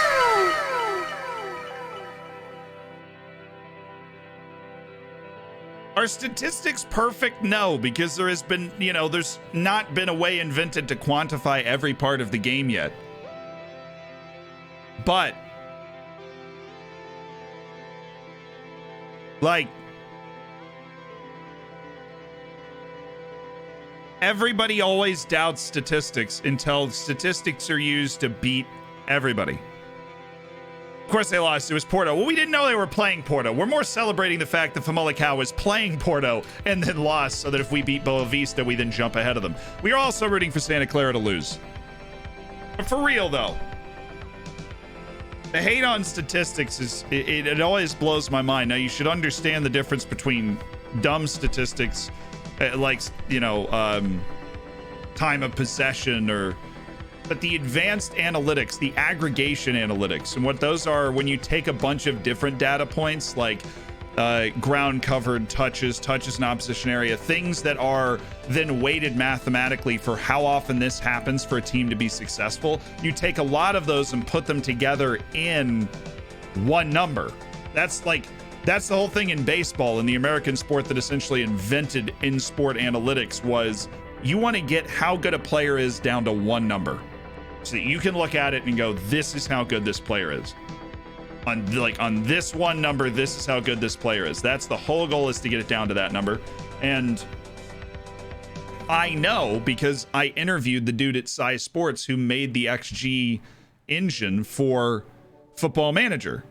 Are statistics perfect? No, because there has been, there's not been a way invented to quantify every part of the game yet. But like, everybody always doubts statistics until statistics are used to beat everybody. Of course they lost. It was Porto. Well, we didn't know they were playing Porto. We're more celebrating the fact that Famalicão was playing Porto and then lost, so that if we beat Boa Vista, we then jump ahead of them. We are also rooting for Santa Clara to lose. But for real, though, the hate on statistics is, it always blows my mind. Now, you should understand the difference between dumb statistics, like, time of possession, but the advanced analytics, the aggregation analytics, and what those are when you take a bunch of different data points, like ground covered, touches in opposition area, things that are then weighted mathematically for how often this happens for a team to be successful. You take a lot of those and put them together in one number. That's the whole thing in baseball, and the American sport that essentially invented in-sport analytics was, you want to get how good a player is down to one number, so that you can look at it and go, this is how good this player is. On this one number, this is how good this player is. That's the whole goal, is to get it down to that number. And I know because I interviewed the dude at Sci Sports who made the XG engine for Football Manager,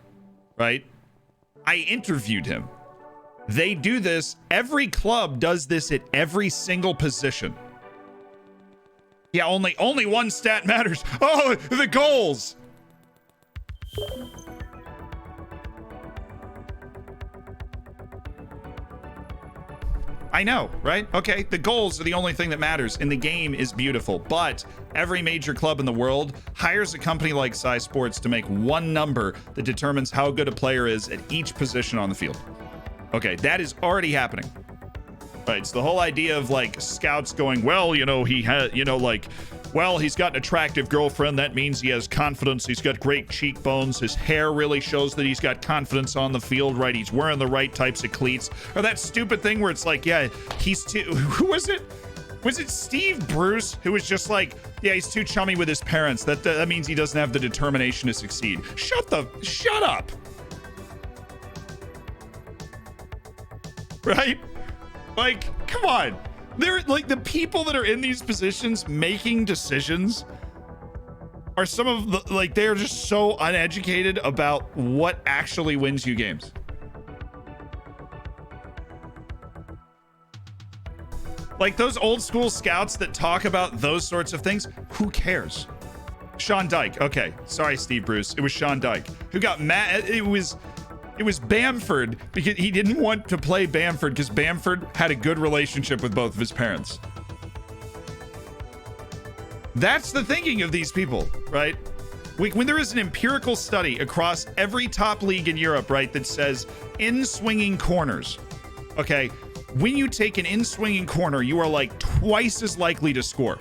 right? I interviewed him. They do this. Every club does this at every single position. Yeah, only one stat matters. Oh, the goals. I know, right? Okay, the goals are the only thing that matters, and the game is beautiful. But every major club in the world hires a company like Sci Sports to make one number that determines how good a player is at each position on the field. Okay, that is already happening. Right, it's the whole idea of like scouts going, well, he has, well, he's got an attractive girlfriend. That means he has confidence. He's got great cheekbones. His hair really shows that he's got confidence on the field, right? He's wearing the right types of cleats. Or that stupid thing where it's like, yeah, who was it? Was it Steve Bruce who was just like, yeah, he's too chummy with his parents. That means he doesn't have the determination to succeed. Shut up. Right? Like, come on. They're like, the people that are in these positions making decisions are some of the, like, they're just so uneducated about what actually wins you games. Like those old school scouts that talk about those sorts of things, who cares? Sean Dyke. Okay. Sorry, Steve Bruce. It was Sean Dyke who got mad. It was Bamford because he didn't want to play Bamford because Bamford had a good relationship with both of his parents. That's the thinking of these people, right? When there is an empirical study across every top league in Europe, right, that says in-swinging corners, okay, when you take an in-swinging corner, you are like twice as likely to score.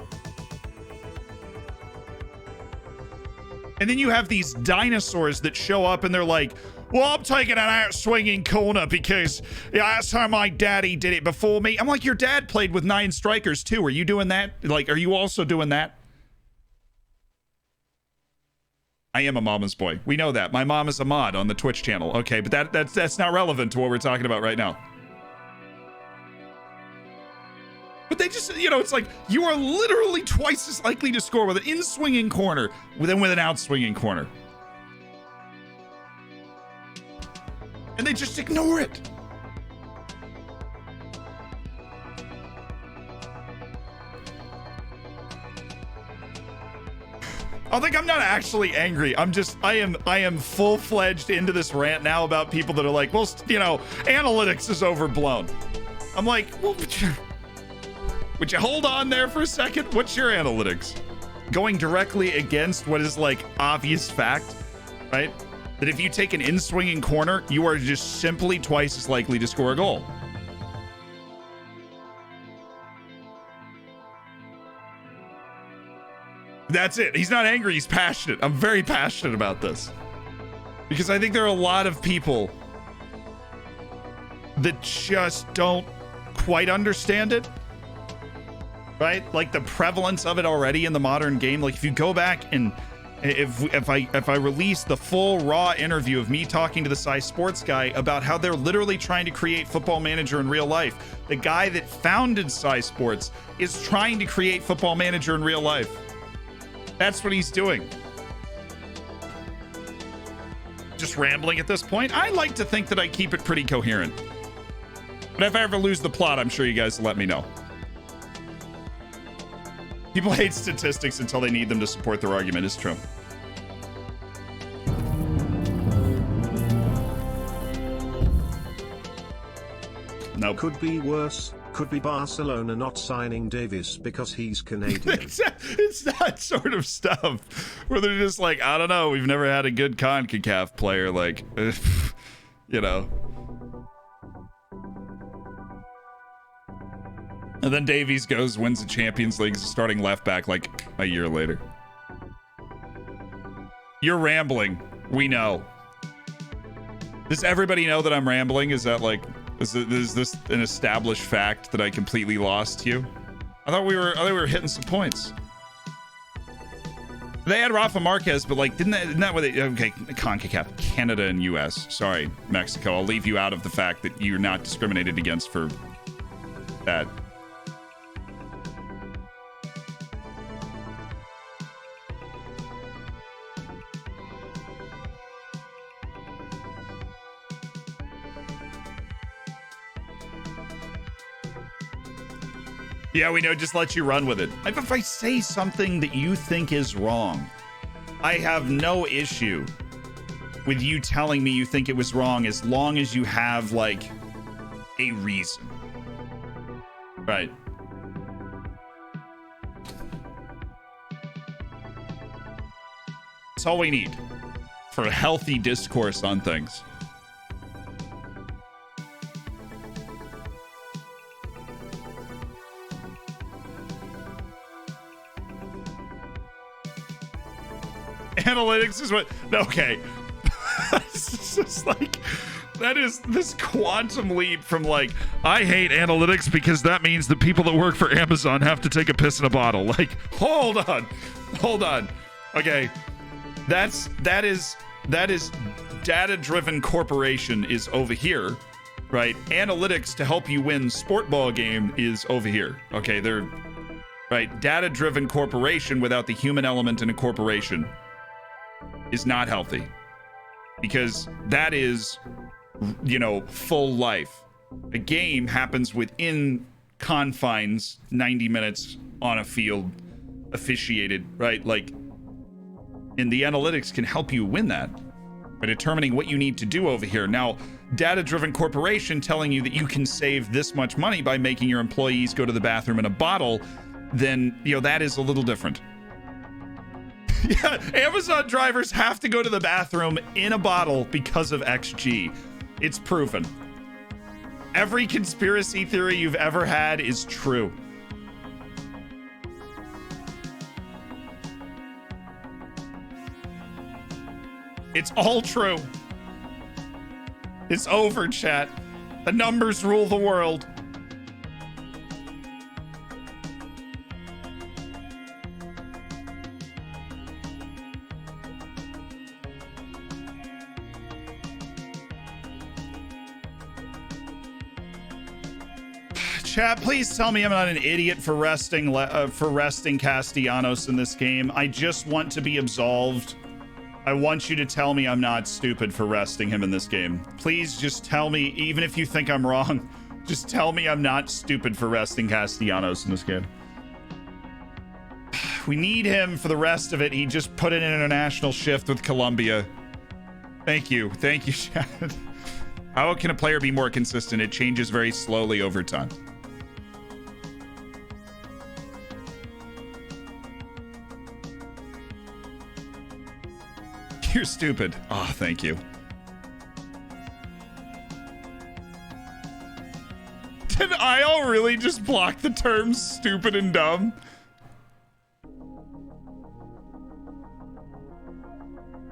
And then you have these dinosaurs that show up and they're like, well, I'm taking an out-swinging corner because that's how my daddy did it before me. I'm like, your dad played with 9 strikers too. Are you doing that? Like, are you also doing that? I am a mama's boy. We know that. My mom is a mod on the Twitch channel. Okay, but that's not relevant to what we're talking about right now. But they just, you know, it's like you are literally twice as likely to score with an in-swinging corner than with an out-swinging corner. And they just ignore it. I think I'm not actually angry. I am full-fledged into this rant now about people that are like, well, you know, analytics is overblown. I'm like, well, would you hold on there for a second? What's your analytics? Going directly against what is like obvious fact, right? That if you take an in-swinging corner, you are just simply twice as likely to score a goal. That's it. He's not angry. He's passionate. I'm very passionate about this. Because I think there are a lot of people that just don't quite understand it. Right? Like the prevalence of it already in the modern game. Like if you go back and if I release the full raw interview of me talking to the Sci Sports guy about how they're literally trying to create Football Manager in real life. The guy that founded Sci Sports is trying to create Football Manager in real life. That's what he's doing. Just rambling at this point. I like to think that I keep it pretty coherent. But if I ever lose the plot, I'm sure you guys will let me know. People hate statistics until they need them to support their argument. It's true. No. Could be worse. Could be Barcelona not signing Davies because he's Canadian. It's that sort of stuff where they're just like, I don't know, we've never had a good CONCACAF player, like, you know. And then Davies goes, wins the Champions League, starting left back like a year later. You're rambling. We know. Does everybody know that I'm rambling? Is that like... Is this an established fact that I completely lost you? I thought we were hitting some points. They had Rafa Marquez, but like, isn't that what they... Okay, CONCACAF, Canada and US. Sorry, Mexico. I'll leave you out of the fact that you're not discriminated against for that. Yeah, we know, just let you run with it. If I say something that you think is wrong, I have no issue with you telling me you think it was wrong as long as you have, like, a reason. Right. That's all we need for a healthy discourse on things. Analytics is what... Okay. It's just like... That is this quantum leap from like, I hate analytics because that means the people that work for Amazon have to take a piss in a bottle. Like, hold on. Okay. That is data-driven corporation is over here, right? Analytics to help you win sport ball game is over here. Okay, they're... Right, data-driven corporation without the human element in a corporation is not healthy, because that is, you know, full life. A game happens within confines, 90 minutes on a field, officiated, right? Like, And the analytics can help you win that by determining what you need to do over here. Now, data-driven corporation telling you that you can save this much money by making your employees go to the bathroom in a bottle, then, that is a little different. Yeah, Amazon drivers have to go to the bathroom in a bottle because of XG. It's proven. Every conspiracy theory you've ever had is true. It's all true. It's over, chat. The numbers rule the world. Chat, please tell me I'm not an idiot for resting Castellanos in this game. I just want to be absolved. I want you to tell me I'm not stupid for resting him in this game. Please just tell me, even if you think I'm wrong, just tell me I'm not stupid for resting Castellanos in this game. We need him for the rest of it. He just put in an international shift with Colombia. Thank you, chat. How can a player be more consistent? It changes very slowly over time. You're stupid. Oh, thank you. Did IL really just block the terms stupid and dumb?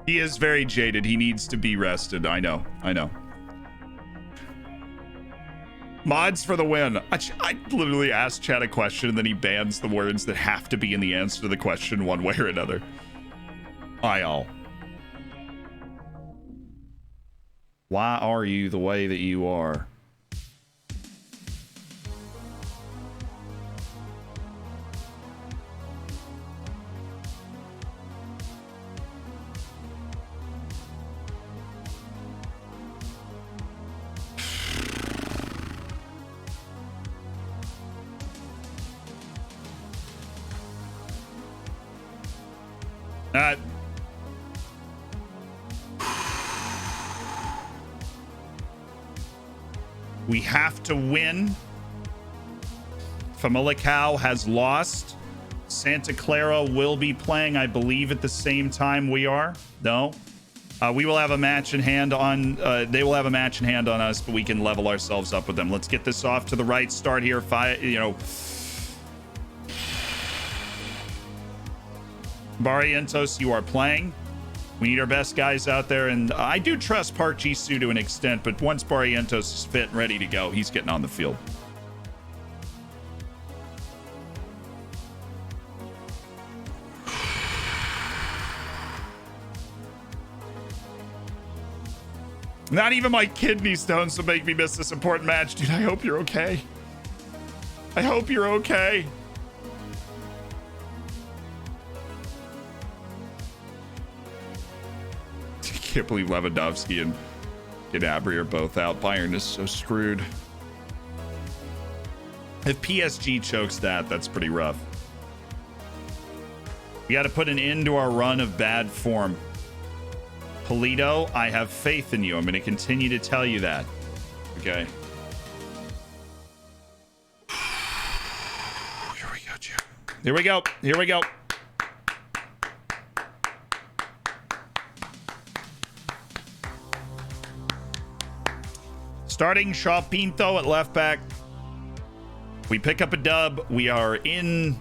He is very jaded. He needs to be rested. I know. Mods for the win. I literally asked Chad a question and then he bans the words that have to be in the answer to the question one way or another. IL. Why are you the way that you are? We have to win. Famalicão has lost. Santa Clara will be playing, I believe, at the same time we are. No. We will have a match in hand on... they will have a match in hand on us, but we can level ourselves up with them. Let's get this off to the right start here. Barrientos, you are playing. We need our best guys out there, and I do trust Park Ji-soo to an extent, but once Barrientos is fit and ready to go, he's getting on the field. Not even my kidney stones will make me miss this important match. Dude, I hope you're okay. I hope you're okay. I can't believe Lewandowski and Gnabry are both out. Bayern is so screwed. If PSG chokes that's pretty rough. We got to put an end to our run of bad form. Polito, I have faith in you. I'm going to continue to tell you that. Okay. Here we go, Jim. Here we go. Here we go. Starting Shaw Pinto at left back. We pick up a dub. We are in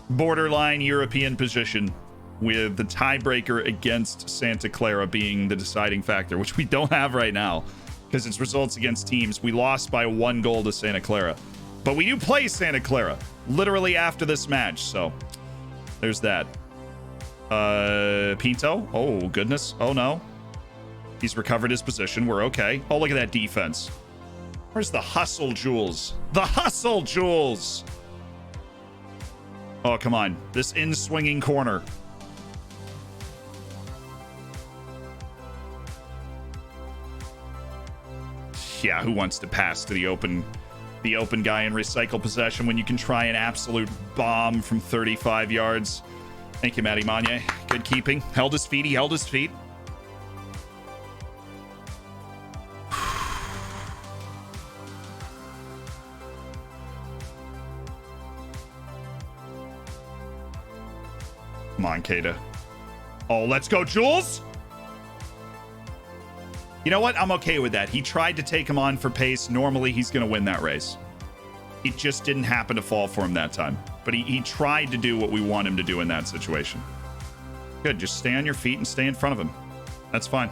borderline European position with the tiebreaker against Santa Clara being the deciding factor, which we don't have right now because it's results against teams. We lost by 1 goal to Santa Clara, but we do play Santa Clara literally after this match. So there's that. Pinto. Oh, goodness. Oh, no. He's recovered his position. We're okay. Oh, look at that defense. Where's the hustle, Jules? The hustle, Jules! Oh, come on. This in-swinging corner. Yeah, who wants to pass to the open guy and recycle possession when you can try an absolute bomb from 35 yards? Thank you, Matty Manye. Good keeping. Held his feet. He held his feet. Come on, Kata. Oh, let's go, Jules. You know what? I'm okay with that. He tried to take him on for pace. Normally, he's going to win that race. It just didn't happen to fall for him that time. But he tried to do what we want him to do in that situation. Good. Just stay on your feet and stay in front of him. That's fine.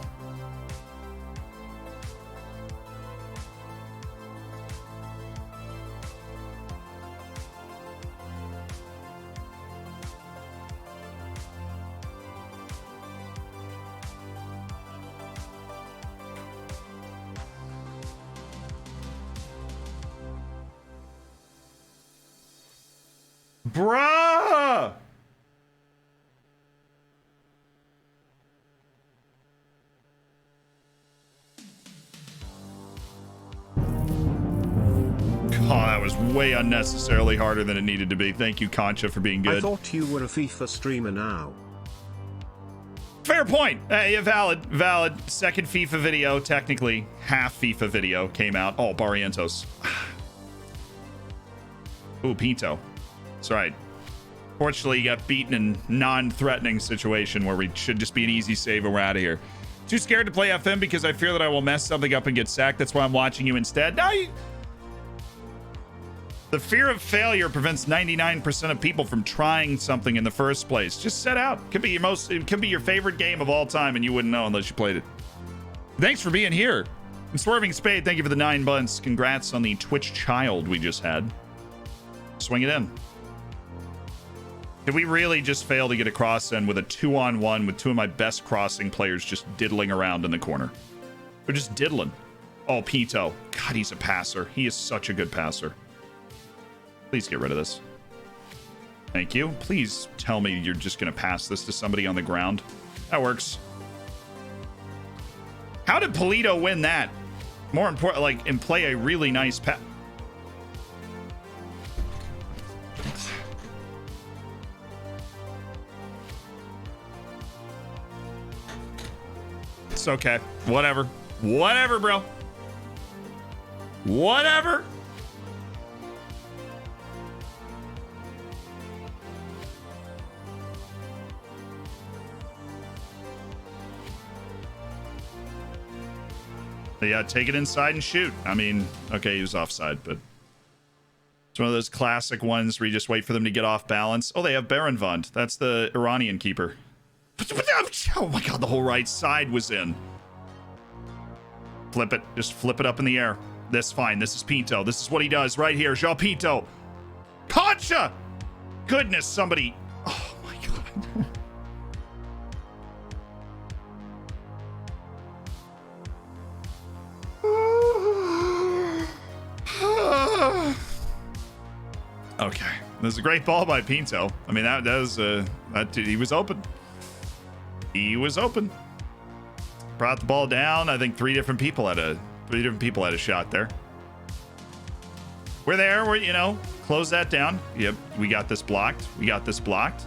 Bruh! Oh, that was way unnecessarily harder than it needed to be. Thank you, Concha, for being good. I thought you were a FIFA streamer now. Fair point. Yeah, valid. Valid. Second FIFA video, technically. Half FIFA video came out. Oh, Barrientos. Ooh, Pinto. That's right. Fortunately, you got beaten in non-threatening situation where we should just be an easy save and we're out of here. Too scared to play FM because I fear that I will mess something up and get sacked. That's why I'm watching you instead. No, the fear of failure prevents 99% of people from trying something in the first place. Just set out. It could be your favorite game of all time and you wouldn't know unless you played it. Thanks for being here. And Swerving Spade, thank you for the 9 buns. Congrats on the Twitch child we just had. Swing it in. Did we really just fail to get a cross in with a 2-on-1 with two of my best crossing players just diddling around in the corner? They're just diddling. Oh, Pinto. God, he's a passer. He is such a good passer. Please get rid of this. Thank you. Please tell me you're just going to pass this to somebody on the ground. That works. How did Polito win that? More important, like, and play a really nice pass. It's okay. Whatever. Whatever, bro. Whatever. Yeah, take it inside and shoot. I mean, okay, he was offside, but it's one of those classic ones where you just wait for them to get off balance. Oh, they have Baronvond. That's the Iranian keeper. Oh my god, the whole right side was in. Flip it. Just flip it up in the air. That's fine. This is Pinto. This is what he does right here. João Pinto. Concha! Goodness, somebody. Oh my god. Okay. That was a great ball by Pinto. I mean, that was he was open. He was open. Brought the ball down. I think three different people had a shot there. We're there. We're, you know, close that down. Yep, we got this blocked. We got this blocked.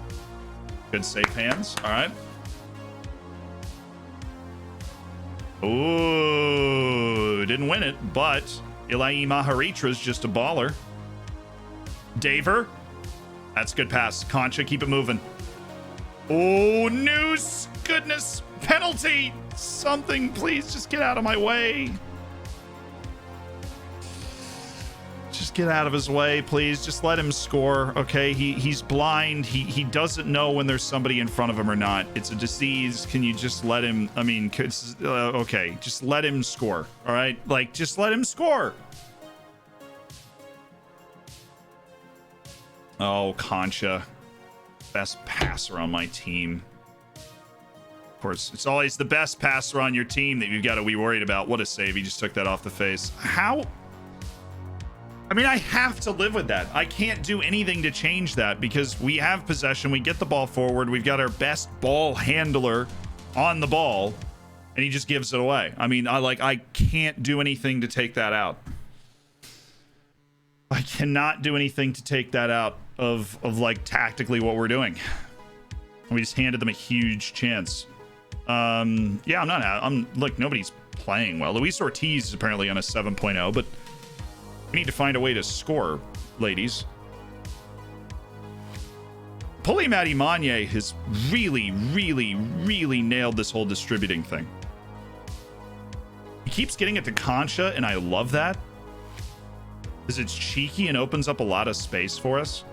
Good safe hands. All right. Ooh, didn't win it, but Ilai Maharitra's just a baller. Daver. That's good pass. Concha, keep it moving. Oh, noose. Goodness. Penalty. Something, please. Just get out of my way. Just get out of his way, please. Just let him score, okay? He's blind. He doesn't know when there's somebody in front of him or not. It's a disease. Can you just let him? I mean, okay. Just let him score, all right? Like, just let him score. Oh, Concha. Best passer on my team. Of course, it's always the best passer on your team that you've got to be worried about. What a save. He just took that off the face. How? I mean, I have to live with that. I can't do anything to change that because we have possession. We get the ball forward. We've got our best ball handler on the ball, and he just gives it away. I mean, I can't do anything to take that out. I cannot do anything to take that out of like tactically what we're doing. We just handed them a huge chance. Yeah, look, nobody's playing well. Luis Ortiz is apparently on a 7.0, but we need to find a way to score, ladies. Pulimati Manye has really, really, really nailed this whole distributing thing. He keeps getting it to Concha, and I love that, because it's cheeky and opens up a lot of space for us.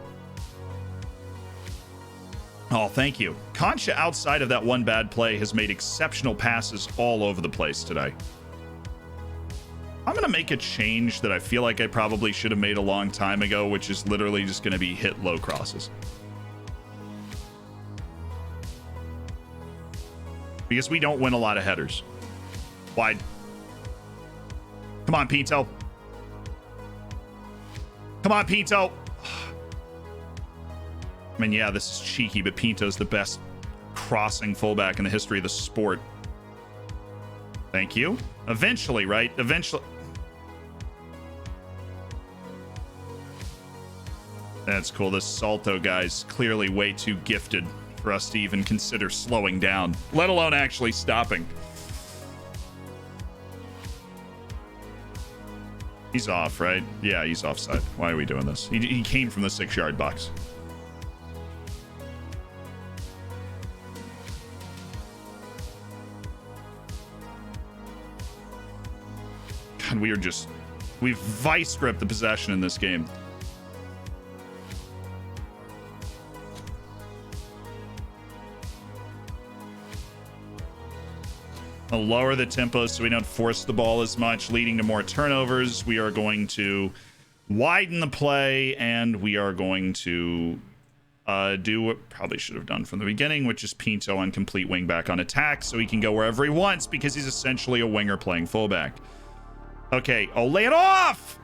Oh, thank you. Concha, outside of that one bad play, has made exceptional passes all over the place today. I'm going to make a change that I feel like I probably should have made a long time ago, which is literally just going to be hit low crosses. Because we don't win a lot of headers. Wide. Come on, Pinto. Come on, Pinto. I mean, yeah, this is cheeky, but Pinto's the best crossing fullback in the history of the sport. Thank you. Eventually, right? Eventually. That's cool. This Salto guy's clearly way too gifted for us to even consider slowing down, let alone actually stopping. He's off, right? Yeah, he's offside. Why are we doing this? He came from the 6-yard box. God, we've vice gripped the possession in this game. I'll lower the tempo so we don't force the ball as much, leading to more turnovers. We are going to widen the play, and we are going to do what probably should have done from the beginning, which is Pinto on complete wingback on attack, so he can go wherever he wants because he's essentially a winger playing fullback. Okay, oh, lay it off!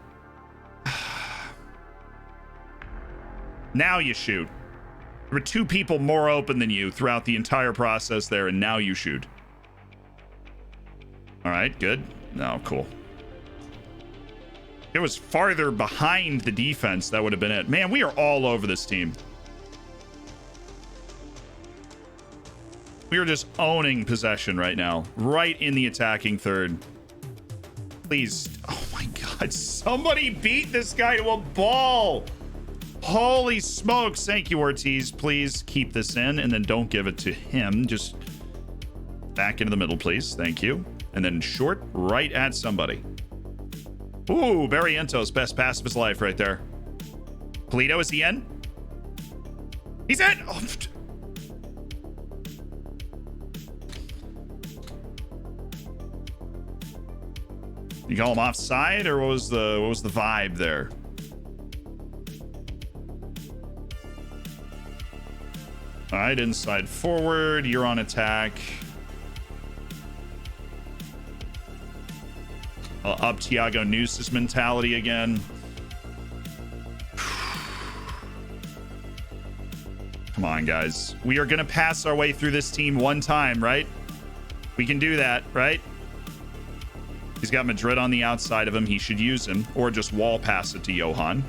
Now you shoot. There were 2 people more open than you throughout the entire process there, and now you shoot. All right, good. No, cool. If it was farther behind the defense, that would have been it. Man, we are all over this team. We are just owning possession right now, right in the attacking third. Please. Oh my God, somebody beat this guy to a ball. Holy smokes. Thank you, Ortiz. Please keep this in and then don't give it to him. Just back into the middle, please. Thank you. And then short right at somebody. Ooh, Barrientos, best pass of his life right there. Polito, is he in? He's in! Oh. You call him offside, or what was the vibe there? All right, inside forward, you're on attack. Up Thiago Noosa's mentality again. Come on, guys. We are going to pass our way through this team one time, right? We can do that, right? He's got Madrid on the outside of him. He should use him, or just wall pass it to Johan.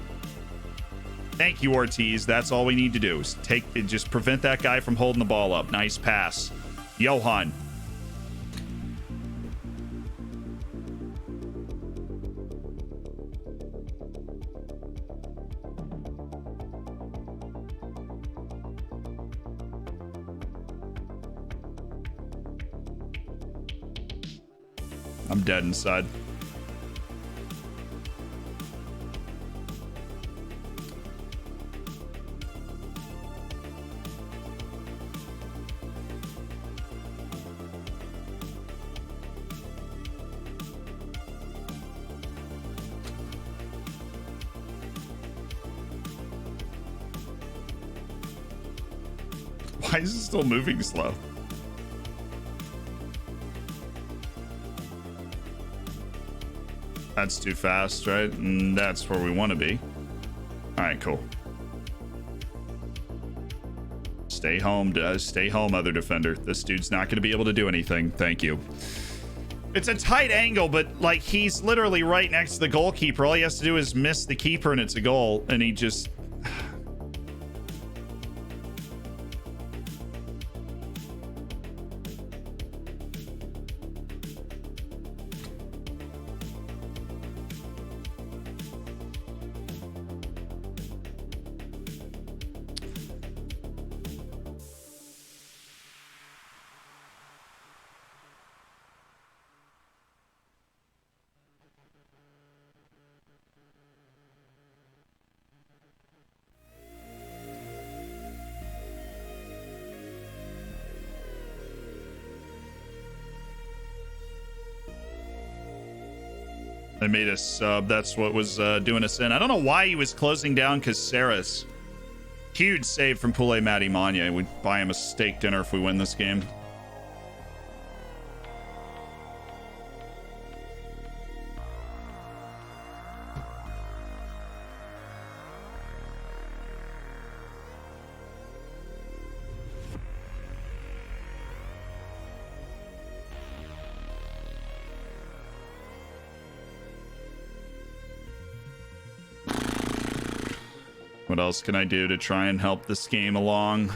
Thank you, Ortiz. That's all we need to do. Is just prevent that guy from holding the ball up. Nice pass. Johan. I'm dead inside. Why is it still moving slow? That's too fast, right? And that's where we want to be. All right, cool. Stay home, other defender. This dude's not going to be able to do anything. Thank you. It's a tight angle, but like he's literally right next to the goalkeeper. All he has to do is miss the keeper and it's a goal. And he just... They made us sub. That's what was doing us in. I don't know why he was closing down Caceres. Huge save from Poulet Matty Manya. We'd buy him a steak dinner if we win this game. What else can I do to try and help this game along?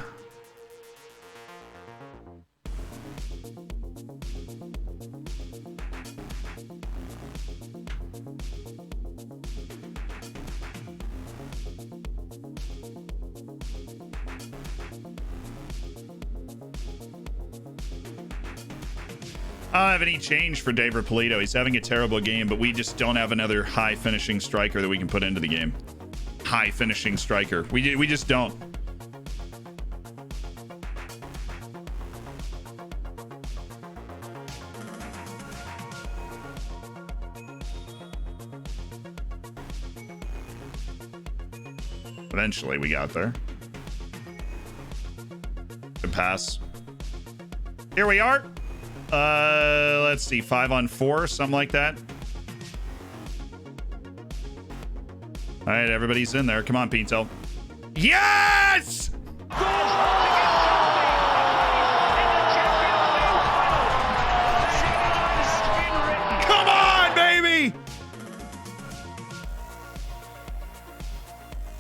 I don't have any change for David Polito. He's having a terrible game, but we just don't have another high finishing striker that we can put into the game. High finishing striker. We just don't. Eventually we got there. Good pass. Here we are. Let's see, 5-on-4, something like that. All right, everybody's in there. Come on, Pinto. Yes! Come on, baby!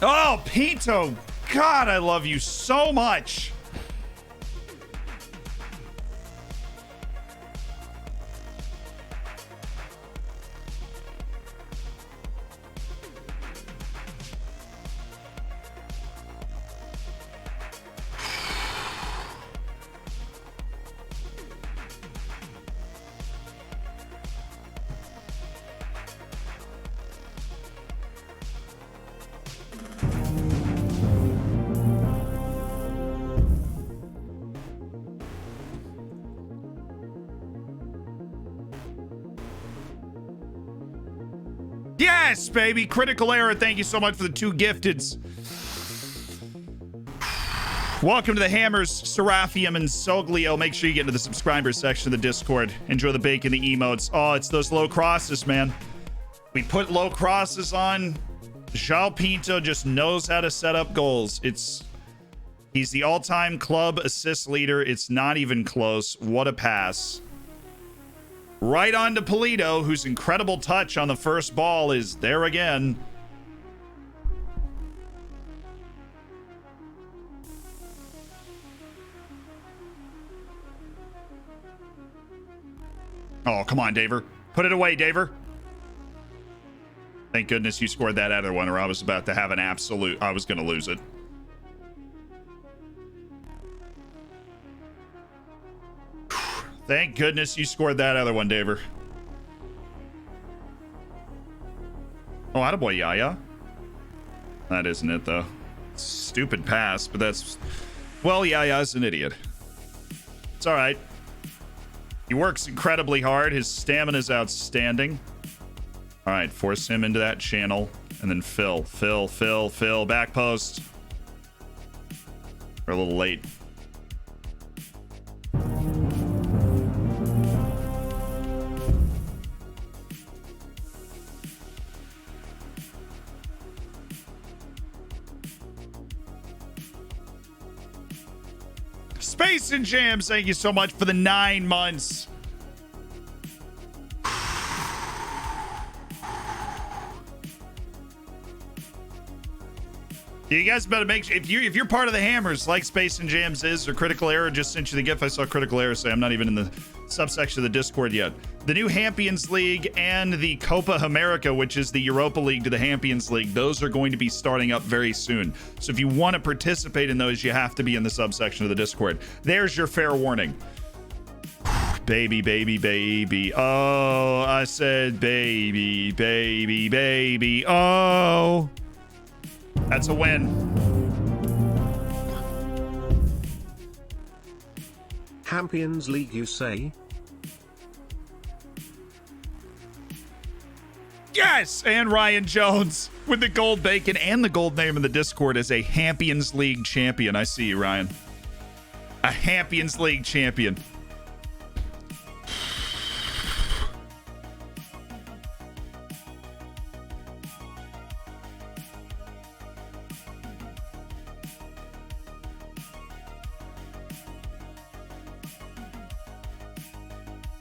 Oh, Pinto. God, I love you so much. Yes, baby. Critical error. Thank you so much for the 2 gifteds. Welcome to the Hammers, Seraphium, and Soglio. Make sure you get into the subscribers section of the Discord. Enjoy the bacon, the emotes. Oh, it's those low crosses, man. We put low crosses on. João Pinto just knows how to set up goals. He's the all-time club assist leader. It's not even close. What a pass. Right on to Polito, whose incredible touch on the first ball is there again. Oh, come on, Daver. Put it away, Daver. Thank goodness you scored that other one, or I was about to have an absolute... I was going to lose it. Thank goodness you scored that other one, Daver. Oh, attaboy, Yaya. That isn't it, though. Stupid pass, but that's... Well, Yaya's an idiot. It's all right. He works incredibly hard. His stamina's outstanding. All right, force him into that channel. And then Phil. Back post. We're a little late. Space and Jams, thank you so much for the 9 months. You guys better make sure, if you're part of the Hammers, like Space and Jams is, or Critical Error just sent you the gift. I saw Critical Error say I'm not even in the subsection of the Discord yet. The new Hampions League and the Copa America, which is the Europa League to the Hampions League, those are going to be starting up very soon. So if you want to participate in those, you have to be in the subsection of the Discord. There's your fair warning. Baby. Oh, I said baby. Oh. That's a win. Hampions League, you say? Yes! And Ryan Jones with the gold bacon and the gold name in the Discord as a Champions League champion. I see you, Ryan. A Champions League champion.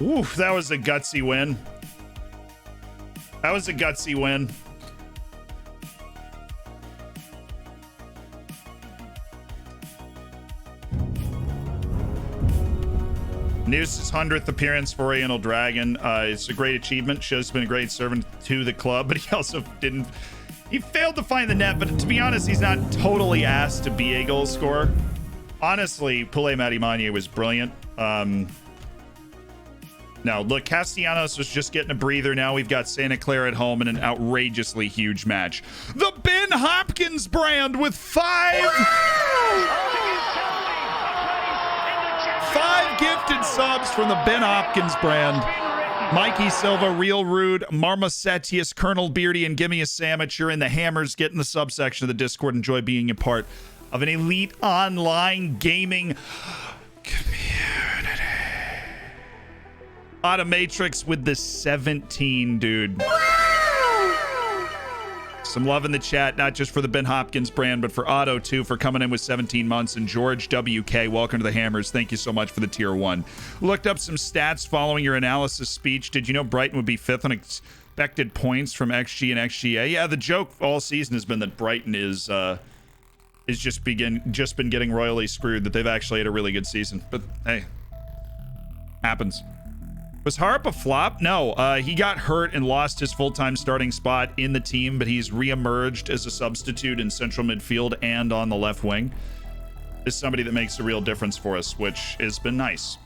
Oof, that was a gutsy win. That was a gutsy win. Noose's 100th appearance for Oriental Dragon. It's a great achievement. Shows been a great servant to the club, but he also didn't. He failed to find the net, but to be honest, he's not totally asked to be a goal scorer. Honestly, Pule Matimanye was brilliant. No, look, Castellanos was just getting a breather. Now we've got Santa Clara at home in an outrageously huge match. The Ben Hopkins brand with five gifted subs from the Ben Hopkins brand. Mikey Silva, Real Rude, Marmosetius, Colonel Beardy, and Gimme a Sandwich. You're in the Hammers. Get in the subsection of the Discord. Enjoy being a part of an elite online gaming community. Automatrix with the 17, dude. Some love in the chat, not just for the Ben Hopkins brand, but for Otto, too, for coming in with 17 months. And George WK, welcome to the Hammers. Thank you so much for the tier 1. Looked up some stats following your analysis speech. Did you know Brighton would be 5th on expected points from XG and XGA? Yeah, the joke all season has been that Brighton is just been getting royally screwed, that they've actually had a really good season. But, hey, happens. Was Harp a flop? No, he got hurt and lost his full-time starting spot in the team, but he's re-emerged as a substitute in central midfield and on the left wing. Is somebody that makes a real difference for us, which has been nice.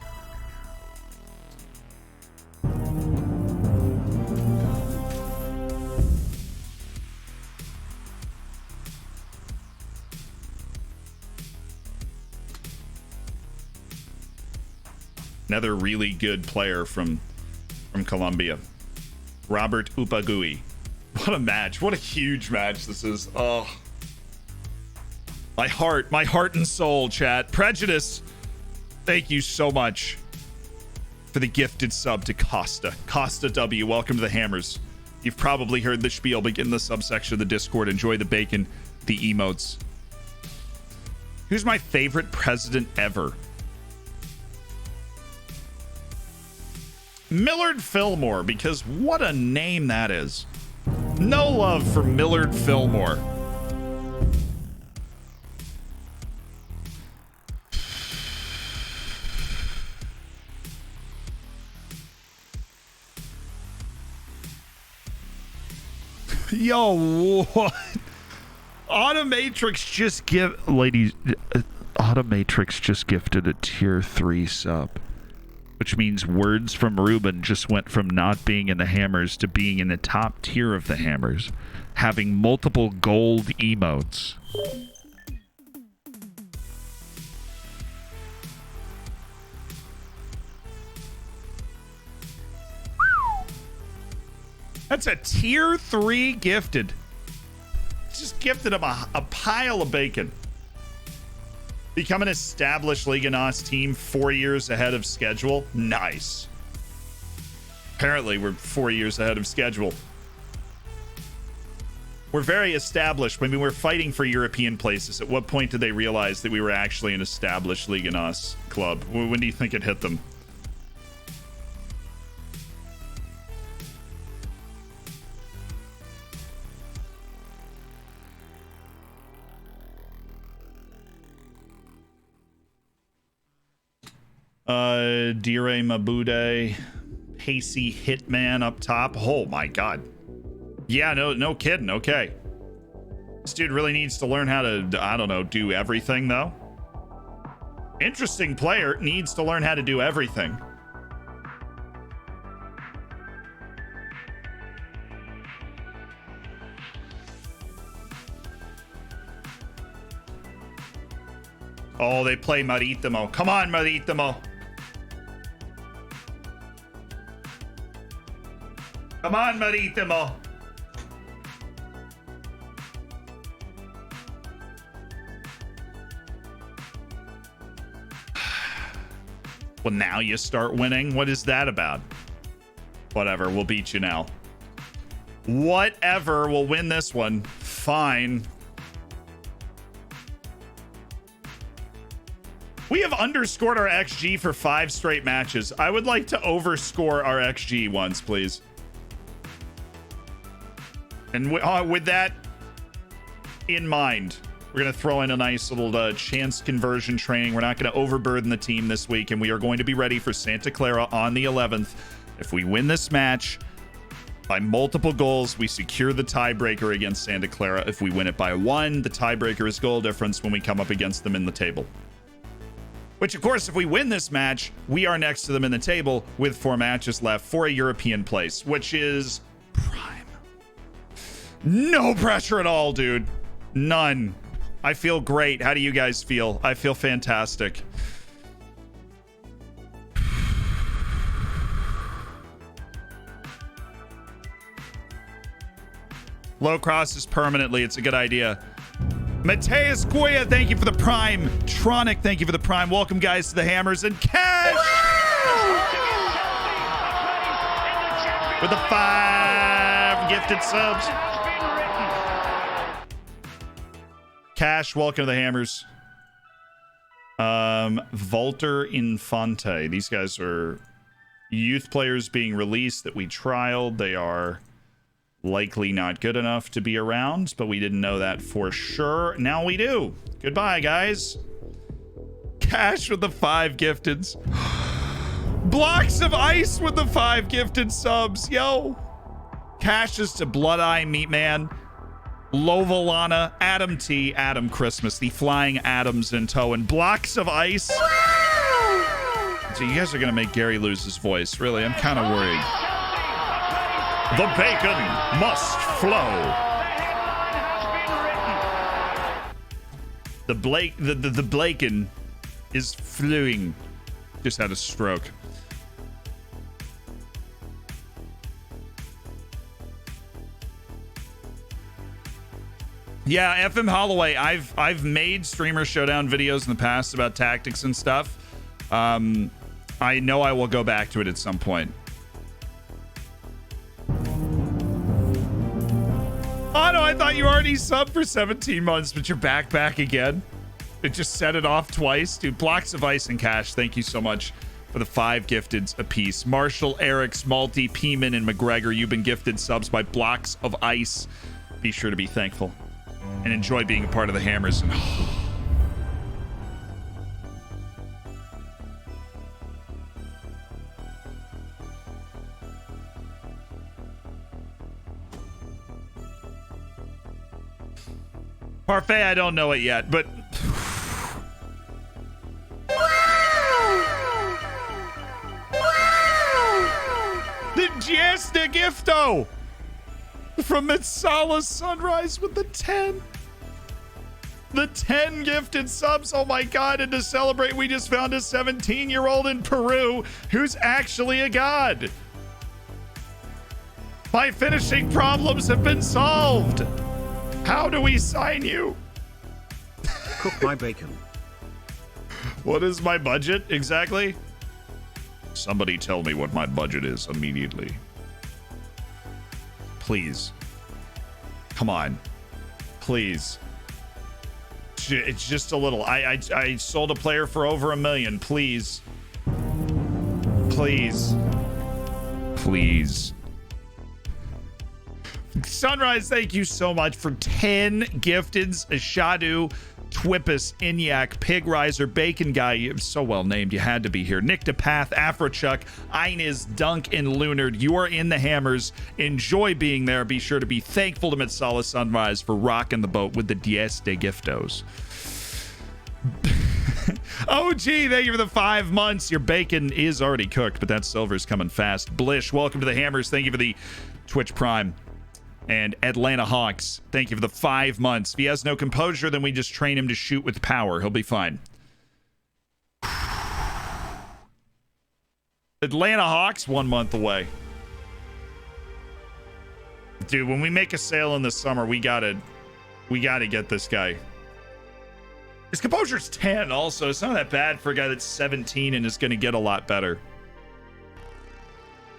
Another really good player from Colombia, Robert Upagui. What a match. What a huge match this is. Oh, my heart and soul, chat. Prejudice, thank you so much for the gifted sub to Costa W. Welcome to the Hammers. You've probably heard the spiel, but get in the subsection of the Discord. Enjoy the bacon, the emotes. Who's my favorite president ever? Millard Fillmore, because what a name that is. No love for Millard Fillmore. Yo, what? Automatrix just Automatrix just gifted a tier 3 sub. Which means Words from Ruben just went from not being in the Hammers to being in the top tier of the Hammers, having multiple gold emotes. That's a tier 3 gifted. Just gifted him a pile of bacon. Become an established Liga NOS team 4 years ahead of schedule. Nice. Apparently, we're 4 years ahead of schedule. We're very established. I mean, we're fighting for European places. At what point did they realize that we were actually an established Liga NOS club? When do you think it hit them? Dire Mabude, Pacey Hitman up top. Oh my god. Yeah, no kidding. Okay. This dude really needs to learn how to, I don't know, do everything though. Interesting player, needs to learn how to do everything. Oh, they play Maritimo. Come on, Maritimo. Come on, Maritimo. Well, now you start winning. What is that about? Whatever, we'll beat you now. Whatever, we'll win this one. Fine. We have underscored our XG for 5 straight matches. I would like to overscore our XG once, please. And with that in mind, we're going to throw in a nice little chance conversion training. We're not going to overburden the team this week, and we are going to be ready for Santa Clara on the 11th. If we win this match by multiple goals, we secure the tiebreaker against Santa Clara. If we win it by 1, the tiebreaker is goal difference when we come up against them in the table. Which, of course, if we win this match, we are next to them in the table with 4 matches left for a European place, which is prime. No pressure at all, dude. None. I feel great. How do you guys feel? I feel fantastic. Low crosses permanently. It's a good idea. Mateus Goya, thank you for the prime. Tronic, thank you for the prime. Welcome, guys, to the Hammers and Cash with the 5 gifted subs. Cash, welcome to the Hammers. Volter Infante. These guys are youth players being released that we trialed. They are likely not good enough to be around, but we didn't know that for sure. Now we do. Goodbye, guys. Cash with the 5 gifteds. Blocks of Ice with the 5 gifted subs. Yo. Cash is to Blood Eye Meat Man, Lovalana, Adam T, Adam Christmas, the Flying Adams in tow, and Blocks of Ice. So you guys are going to make Gary lose his voice. Really, I'm kind of worried. The bacon must flow. The bacon is flowing. Just had a stroke. Yeah, FM Holloway. I've made Streamer Showdown videos in the past about tactics and stuff. I know I will go back to it at some point. Oh no, I thought you already subbed for 17 months, but you're back again. It just set it off twice. Dude, Blocks of Ice and Cash, thank you so much for the 5 gifteds apiece. Marshall, Eric, Smalty, Peeman, and McGregor, you've been gifted subs by Blocks of Ice. Be sure to be thankful and enjoy being a part of the Hammers. Parfait, I don't know it yet, but the Jess de Gifto from Mitsala Sunrise with the 10. The 10 gifted subs. Oh my god, and to celebrate, we just found a 17-year-old in Peru who's actually a god. My finishing problems have been solved. How do we sign you? Cook my bacon. What is my budget exactly? Somebody tell me what my budget is immediately. Please. Come on. Please. It's just a little. I sold a player for over $1 million. Please. Please. Please. Sunrise, thank you so much for 10 gifteds. Shadu, Twippus, Inyak, Pig Riser, Bacon Guy. You're so well named. You had to be here. Nick DePath, Afrochuck, Ines, Dunk, and Lunard. You are in the Hammers. Enjoy being there. Be sure to be thankful to Mitsala Sunrise for rocking the boat with the 10 de Giftos. OG, thank you for the 5 months. Your bacon is already cooked, but that silver's coming fast. Blish, welcome to the Hammers. Thank you for the Twitch Prime. And Atlanta Hawks, thank you for the 5 months. If he has no composure, then we just train him to shoot with power. He'll be fine. Atlanta Hawks, 1 month away. Dude, when we make a sale in the summer, we gotta get this guy. His composure's 10 also. It's not that bad for a guy that's 17 and is going to get a lot better.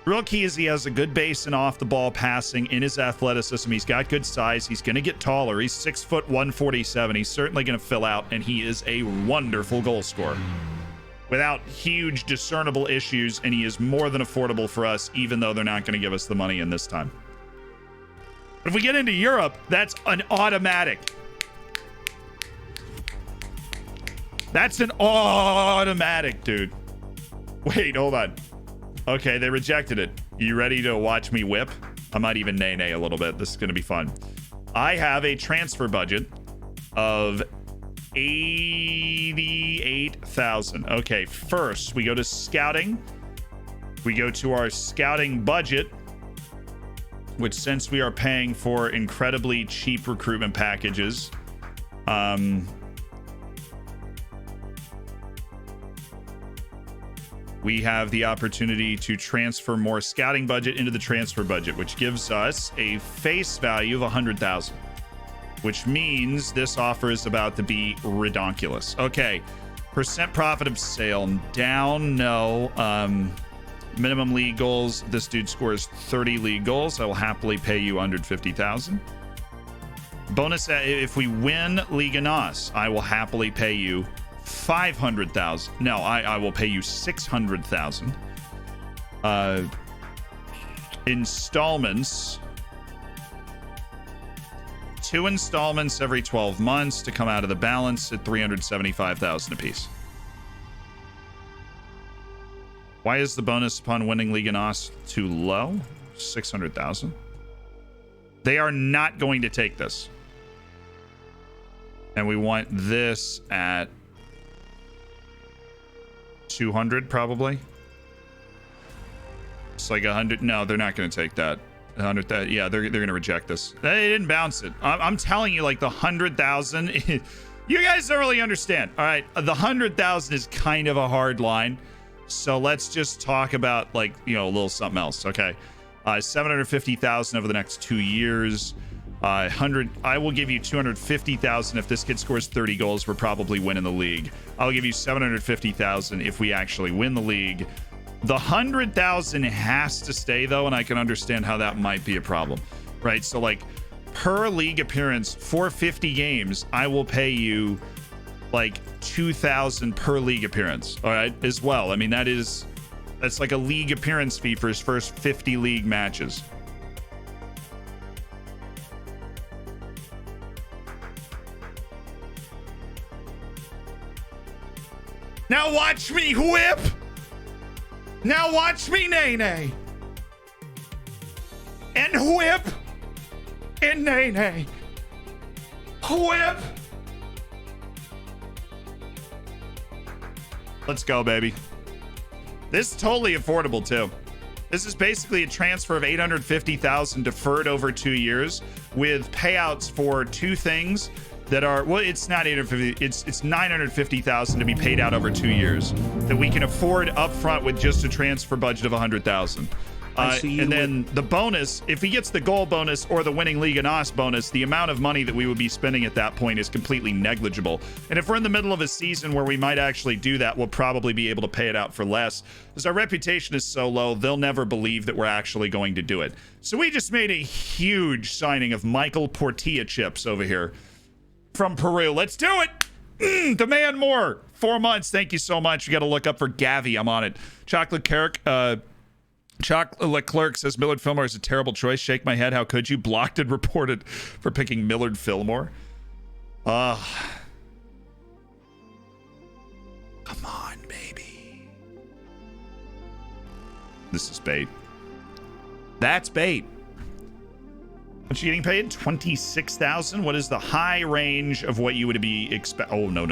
Real key is he has a good base and off the ball passing in his athleticism. He's got good size. He's going to get taller. He's 6 foot 147. He's certainly going to fill out, and he is a wonderful goal scorer without huge discernible issues, and he is more than affordable for us, even though they're not going to give us the money in this time. But if we get into Europe, that's an automatic. That's an automatic, dude. Wait, hold on. Okay, they rejected it. You ready to watch me whip? I might even nay a little bit. This is going to be fun. I have a transfer budget of 88,000. Okay, first we go to scouting. We go to our scouting budget, which, since we are paying for incredibly cheap recruitment packages, we have the opportunity to transfer more scouting budget into the transfer budget, which gives us a face value of 100,000, which means this offer is about to be redonkulous. Okay, percent profit of sale down. No. Minimum league goals. This dude scores 30 league goals. I will happily pay you 150,000. Bonus, if we win Liga NOS, I will happily pay you 500,000. No, I will pay you 600,000. Installments. 2 installments every 12 months to come out of the balance at 375,000 apiece. Why is the bonus upon winning Liga NOS too low? 600,000. They are not going to take this. And we want this at 200 probably. It's like 100. No, they're not going to take that. 100. Yeah, they're going to reject this. They didn't bounce it. I'm telling you, like the 100,000. You guys don't really understand. All right, the 100,000 is kind of a hard line. So let's just talk about, like, you know, a little something else. Okay, 750,000 over the next 2 years. 100. I will give you 250,000 if this kid scores 30 goals. We're probably winning the league. I'll give you 750,000 if we actually win the league. The 100,000 has to stay though, and I can understand how that might be a problem, right? So like per league appearance for 50 games, I will pay you like 2,000 per league appearance. All right, as well. I mean, that's like a league appearance fee for his first 50 league matches. Now watch me whip. Now watch me nay. And whip. And nay. Whip. Let's go, baby. This is totally affordable too. This is basically a transfer of 850,000 deferred over 2 years with payouts for 2 things that are, well, it's not 850, it's 950,000 to be paid out over 2 years that we can afford up front with just a transfer budget of 100,000. And then the bonus, if he gets the goal bonus or the winning Liga NOS bonus, the amount of money that we would be spending at that point is completely negligible. And if we're in the middle of a season where we might actually do that, we'll probably be able to pay it out for less. Because our reputation is so low, they'll never believe that we're actually going to do it. So we just made a huge signing of Michael Portilla chips over here from Peru. Let's do it. Demand more. 4 months. Thank you so much. You got to look up for Gavi. I'm on it. Chocolate Leclerc says Millard Fillmore is a terrible choice. Shake my head. How could you? Blocked and reported for picking Millard Fillmore. Come on, baby. This is bait. That's bait. What you getting paid? 26,000. What is the high range of what you would be expect? Oh no.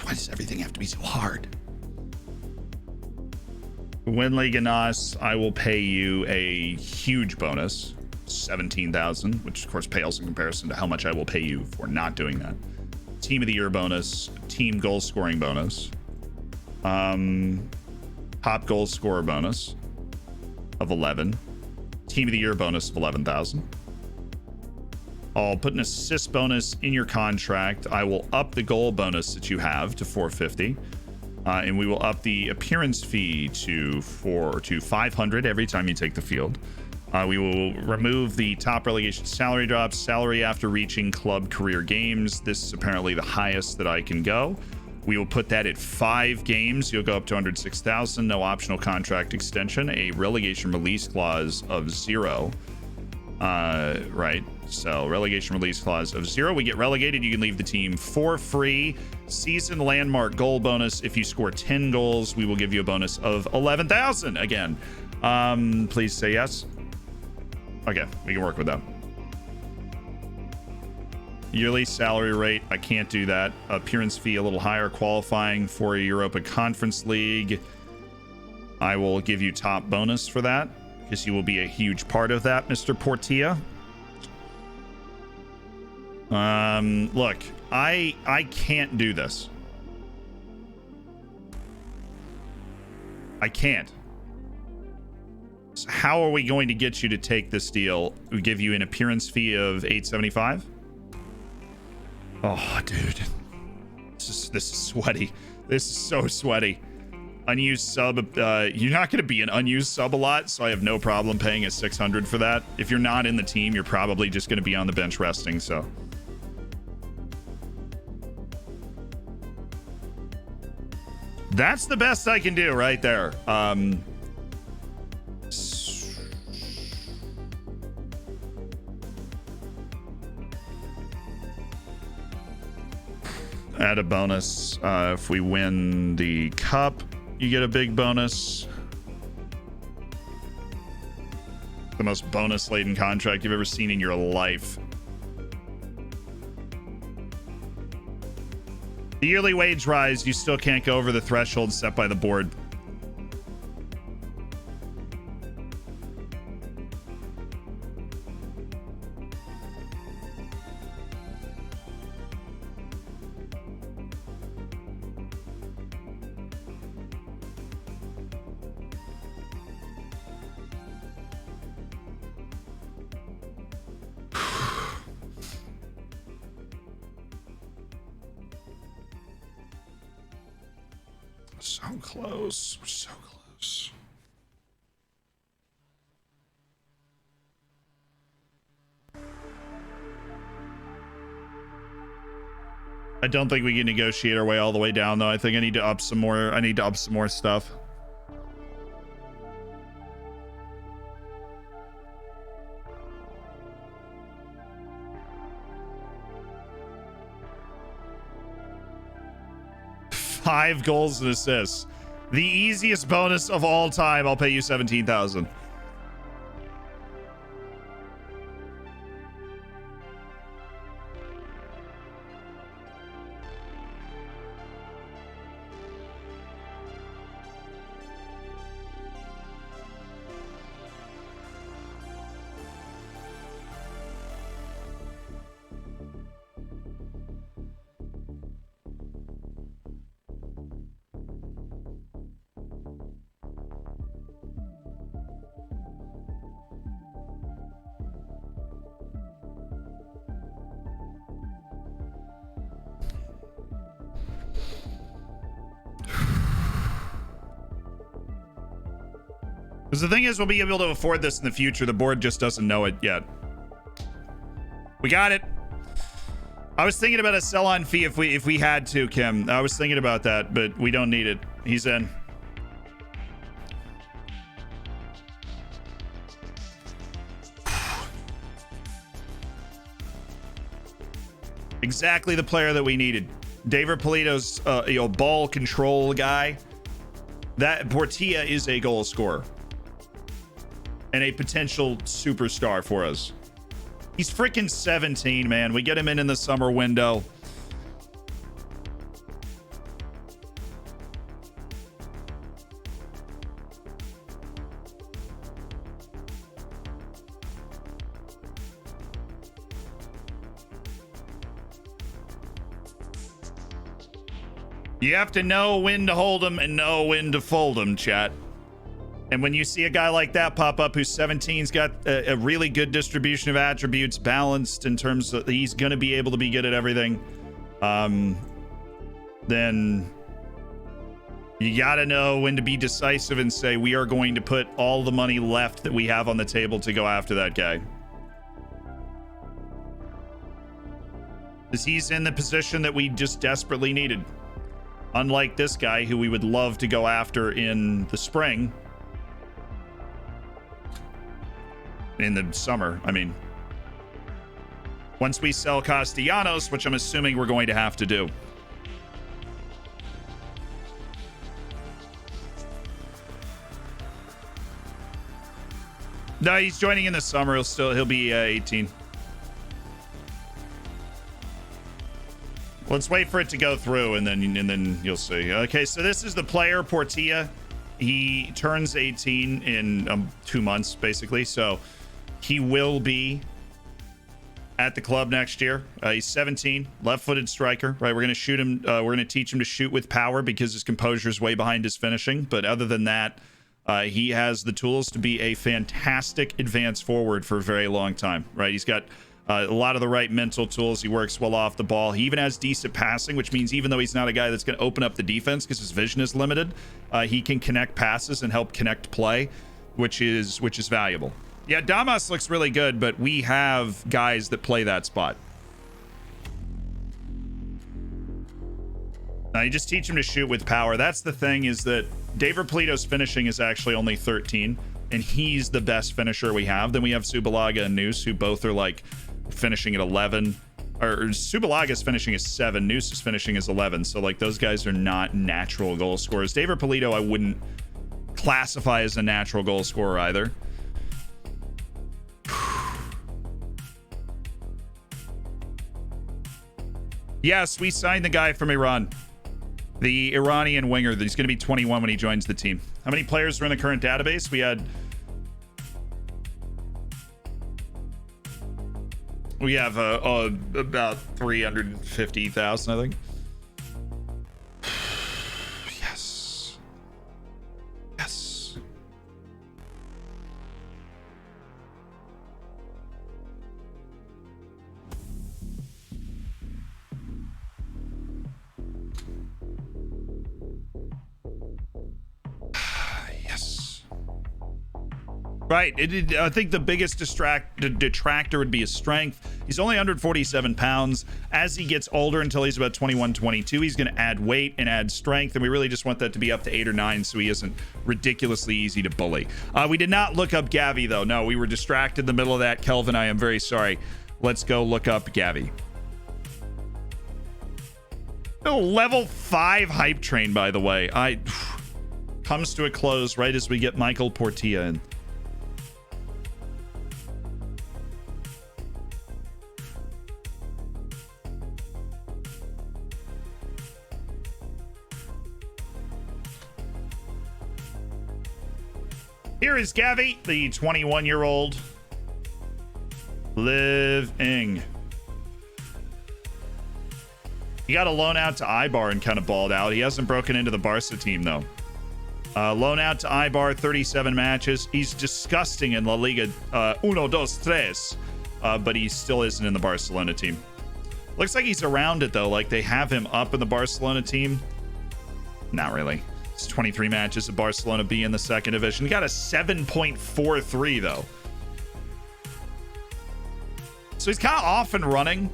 Why does everything have to be so hard? Win Liga Nos, I will pay you a huge bonus, 17,000, which of course pales in comparison to how much I will pay you for not doing that. Team of the Year bonus, team goal scoring bonus, top goal scorer bonus of 11, team of the year bonus of 11,000. I'll put an assist bonus in your contract. I will up the goal bonus that you have to 450, and we will up the appearance fee to 500 every time you take the field. We will remove the top relegation salary drops, salary after reaching club career games. This is apparently the highest that I can go. We will put that at 5 games. You'll go up to 106,000. No optional contract extension. A relegation release clause of 0. Right. So relegation release clause of 0. We get relegated. You can leave the team for free. Season landmark goal bonus. If you score 10 goals, we will give you a bonus of 11,000 again. Please say yes. Okay, we can work with that. Yearly salary rate, I can't do that. Appearance fee a little higher. Qualifying for a Europa Conference League, I will give you top bonus for that because you will be a huge part of that, Mr. Portilla. Look, I can't do this. I can't. So how are we going to get you to take this deal? We give you an appearance fee of 875. Oh, dude, this is sweaty. This is so sweaty. Unused sub. You're not going to be an unused sub a lot, so I have no problem paying a 600 for that. If you're not in the team, you're probably just going to be on the bench resting. So that's the best I can do right there. Add a bonus. If we win the cup, you get a big bonus. The most bonus-laden contract you've ever seen in your life. The yearly wage rise, you still can't go over the threshold set by the board. So close. We're so close. I don't think we can negotiate our way all the way down, though. I think I need to up some more. I need to up some more stuff. Five goals and assists. The easiest bonus of all time. I'll pay you 17,000. Because the thing is, we'll be able to afford this in the future. The board just doesn't know it yet. We got it. I was thinking about a sell-on fee if we had to, Kim. I was thinking about that, but we don't need it. He's in. Exactly the player that we needed. David Polito's ball control guy. That Portilla is a goal scorer and a potential superstar for us. He's freaking 17, man. We get him in the summer window. You have to know when to hold them and know when to fold them, chat. And when you see a guy like that pop up who's 17's got a really good distribution of attributes, balanced in terms of he's going to be able to be good at everything, then you got to know when to be decisive and say, we are going to put all the money left that we have on the table to go after that guy. Because he's in the position that we just desperately needed. Unlike this guy who we would love to go after in the spring. In the summer, I mean. Once we sell Castellanos, which I'm assuming we're going to have to do. No, he's joining in the summer. He'll be 18. Let's wait for it to go through, and then you'll see. Okay, so this is the player, Portilla. He turns 18 in 2 months, basically. So he will be at the club next year. He's 17, left-footed striker. Right, we're gonna shoot him. We're gonna teach him to shoot with power because his composure is way behind his finishing. But other than that, he has the tools to be a fantastic advanced forward for a very long time. Right, he's got a lot of the right mental tools. He works well off the ball. He even has decent passing, which means even though he's not a guy that's going to open up the defense because his vision is limited, he can connect passes and help connect play, which is valuable. Yeah, Damas looks really good, but we have guys that play that spot. Now you just teach him to shoot with power. That's the thing, is that David Polito's finishing is actually only 13, and he's the best finisher we have. Then we have Subalaga and Noose, who both are like finishing at 11, or Subalaga's finishing is 7, Noose is finishing is 11. So like those guys are not natural goal scorers. David Polito I wouldn't classify as a natural goal scorer either. Yes, we signed the guy from Iran, the Iranian winger. He's going to be 21 when he joins the team. How many players are in the current database? We have about 350,000, I think. Yes. Yes. Yes. Right. I think the biggest detractor would be his strength. He's only 147 pounds. As he gets older, until he's about 21, 22, he's going to add weight and add strength, and we really just want that to be up to 8 or 9 so he isn't ridiculously easy to bully. We did not look up Gavi, though. No, we were distracted in the middle of that. Kelvin, I am very sorry. Let's go look up Gavi. Oh, level 5 hype train, by the way. Comes to a close right as we get Michael Portilla in. Here is Gavi, the 21-year-old living. He got a loan out to Ibar and kind of balled out. He hasn't broken into the Barca team, though. Loan out to Ibar, 37 matches. He's disgusting in La Liga 1, 2, 3, but he still isn't in the Barcelona team. Looks like he's around it, though. Like, they have him up in the Barcelona team. Not really. It's 23 matches at Barcelona B in the second division. He got a 7.43, though. So he's kind of off and running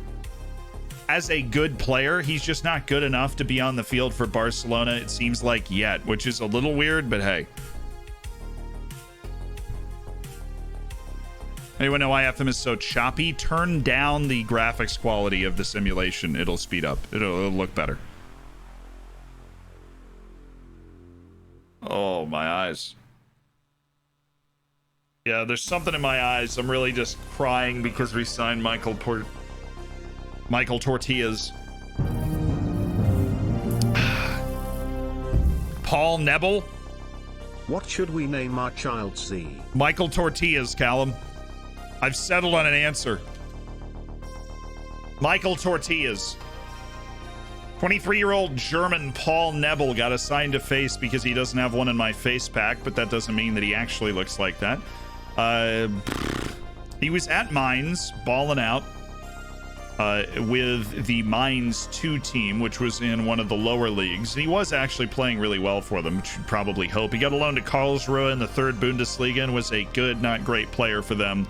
as a good player. He's just not good enough to be on the field for Barcelona, it seems like, yet, which is a little weird, but hey. Anyone know why FM is so choppy? Turn down the graphics quality of the simulation. It'll speed up. It'll look better. Oh, my eyes. Yeah, there's something in my eyes. I'm really just crying because we signed Michael Tortillas. Paul Nebel. What should we name our child Z? Michael Tortillas, Callum. I've settled on an answer. Michael Tortillas. 23-year-old German Paul Nebel got assigned a face because he doesn't have one in my face pack, but that doesn't mean that he actually looks like that. He was at Mines, balling out with the Mines 2 team, which was in one of the lower leagues. He was actually playing really well for them, which you'd probably hope. He got a loan to Karlsruhe in the 3rd Bundesliga and was a good, not great player for them.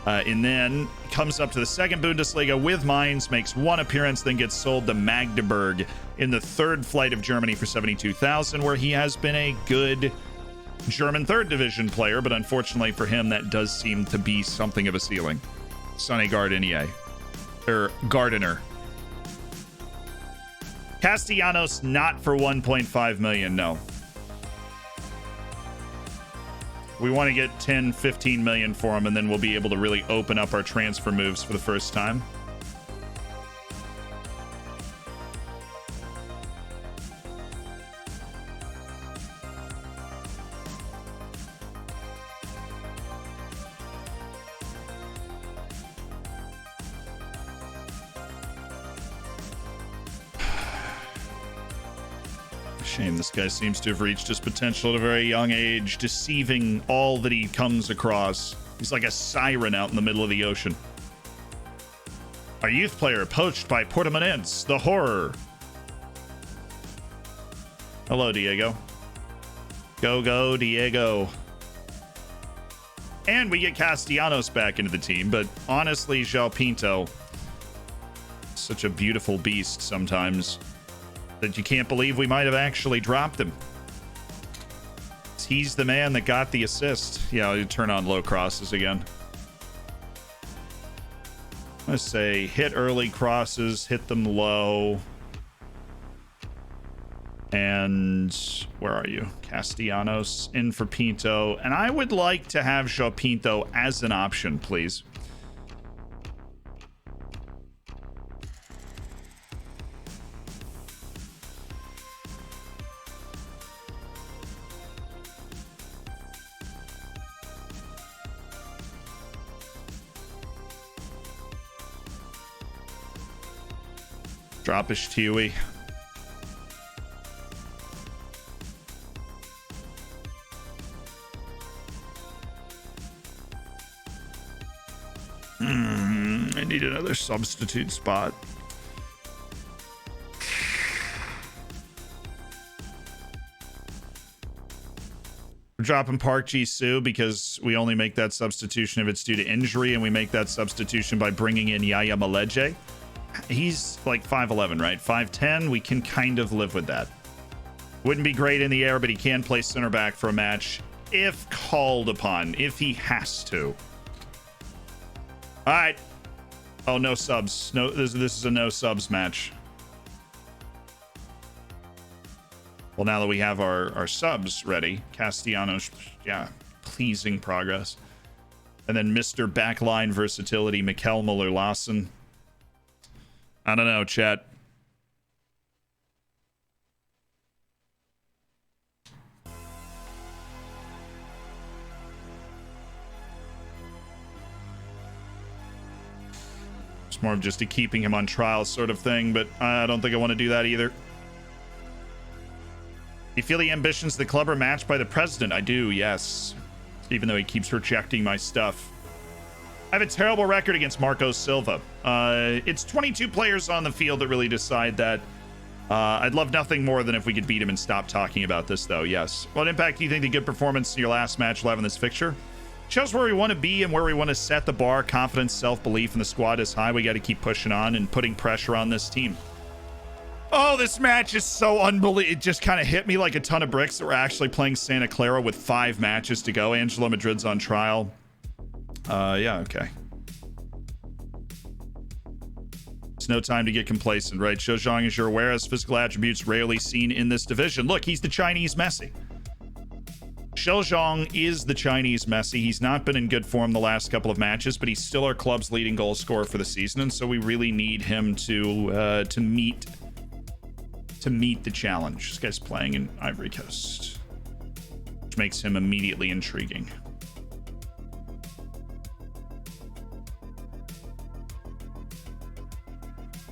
And then comes up to the 2nd Bundesliga with Mainz, makes 1 appearance, then gets sold to Magdeburg in the 3rd flight of Germany for 72,000, where he has been a good German 3rd division player, but unfortunately for him, that does seem to be something of a ceiling. Sonny Gardinier. Gardiner. Castellanos not for 1.5 million, no. We want to get 10, 15 million for him, and then we'll be able to really open up our transfer moves for the first time. Shame this guy seems to have reached his potential at a very young age, deceiving all that he comes across. He's like a siren out in the middle of the ocean. Our youth player poached by Portimonense, the horror. Hello, Diego. Go, Diego. And we get Castellanos back into the team, but honestly, João Pinto, such a beautiful beast sometimes, that you can't believe we might have actually dropped him. He's the man that got the assist. Yeah, you turn on low crosses again. Let's say hit early crosses, hit them low. And where are you? Castellanos in for Pinto. And I would like to have João Pinto as an option, please. Dropish Tiwi. I need another substitute spot. We're dropping Park Ji-soo because we only make that substitution if it's due to injury, and we make that substitution by bringing in Yaya Maleje. He's like 5'11", right? 5'10". We can kind of live with that. Wouldn't be great in the air, but he can play center back for a match if called upon, if he has to. All right. Oh, no subs. No, this is a no subs match. Well, now that we have our subs ready, Castellanos, yeah, pleasing progress. And then Mr. Backline Versatility, Mikkel Muller-Lassen. I don't know, chat. It's more of just a keeping him on trial sort of thing, but I don't think I want to do that either. You feel the ambitions of the club are matched by the president? I do, yes. Even though he keeps rejecting my stuff. I have a terrible record against Marco Silva. It's 22 players on the field that really decide that. I'd love nothing more than if we could beat him and stop talking about this, though, yes. What impact do you think the good performance in your last match will have in this fixture? Shows where we want to be and where we want to set the bar. Confidence, self-belief in the squad is high. We got to keep pushing on and putting pressure on this team. Oh, this match is so unbelievable. It just kind of hit me like a ton of bricks that we're actually playing Santa Clara with 5 matches to go. Angelo Madrid's on trial. Yeah, okay. It's no time to get complacent, right? Shou Zhang, as you're aware, has physical attributes rarely seen in this division. Look, he's the Chinese Messi. Shou Zhang is the Chinese Messi. He's not been in good form the last couple of matches, but he's still our club's leading goal scorer for the season, and so we really need him to meet the challenge. This guy's playing in Ivory Coast, which makes him immediately intriguing.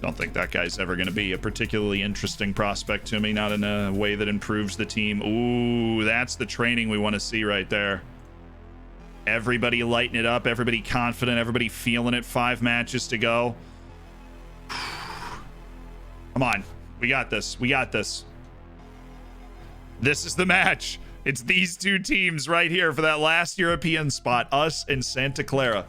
Don't think that guy's ever going to be a particularly interesting prospect to me, not in a way that improves the team. Ooh, that's the training we want to see right there. Everybody lighting it up, everybody confident, everybody feeling it. 5 matches to go. Come on, we got this. We got this. This is the match. It's these two teams right here for that last European spot, us and Santa Clara.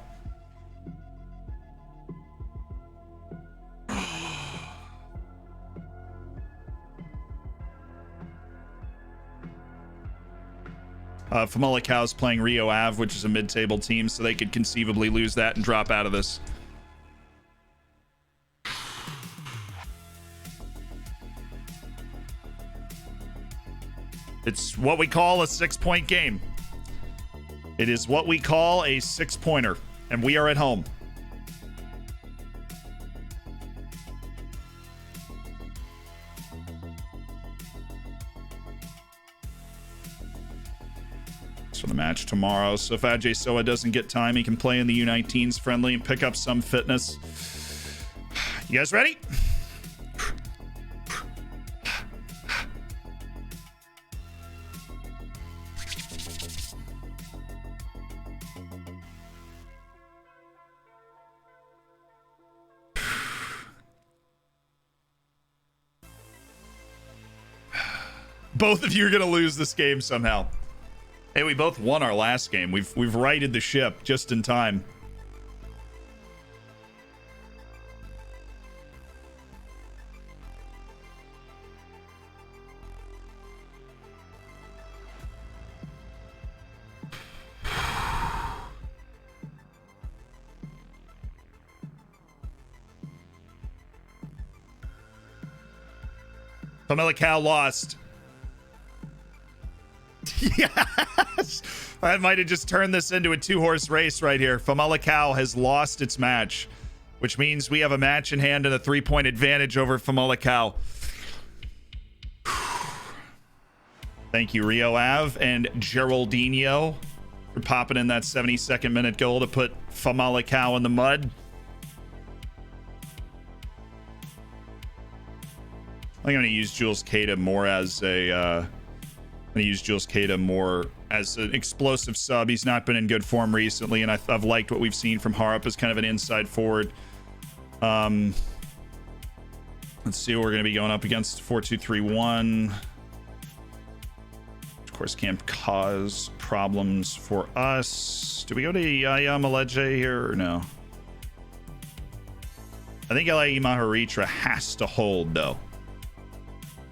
Famalicão's playing Rio Ave, which is a mid-table team, so they could conceivably lose that and drop out of this. It's what we call a 6-point game. It is what we call a 6-pointer, and we are at home. For the match tomorrow. So if Ajay Soa doesn't get time, he can play in the U19s friendly and pick up some fitness. You guys ready? Both of you are going to lose this game somehow. Hey, we both won our last game. We've righted the ship just in time. Famalicão lost. Yes! I might have just turned this into a 2-horse race right here. Famalicão has lost its match, which means we have a match in hand and a 3-point advantage over Famalicão. Thank you, Rio Ave and Geraldinho, for popping in that 72nd minute goal to put Famalicão in the mud. I think I'm going to use Jules Keita more as a... I'm going to use Jules Keita more as an explosive sub. He's not been in good form recently, and I've liked what we've seen from Harp as kind of an inside forward. Let's see what we're going to be going up against. 4-2-3-1. Of course, can't cause problems for us. Do we go to Yaya Maleje here or no? I think Lai Maharitra has to hold, though.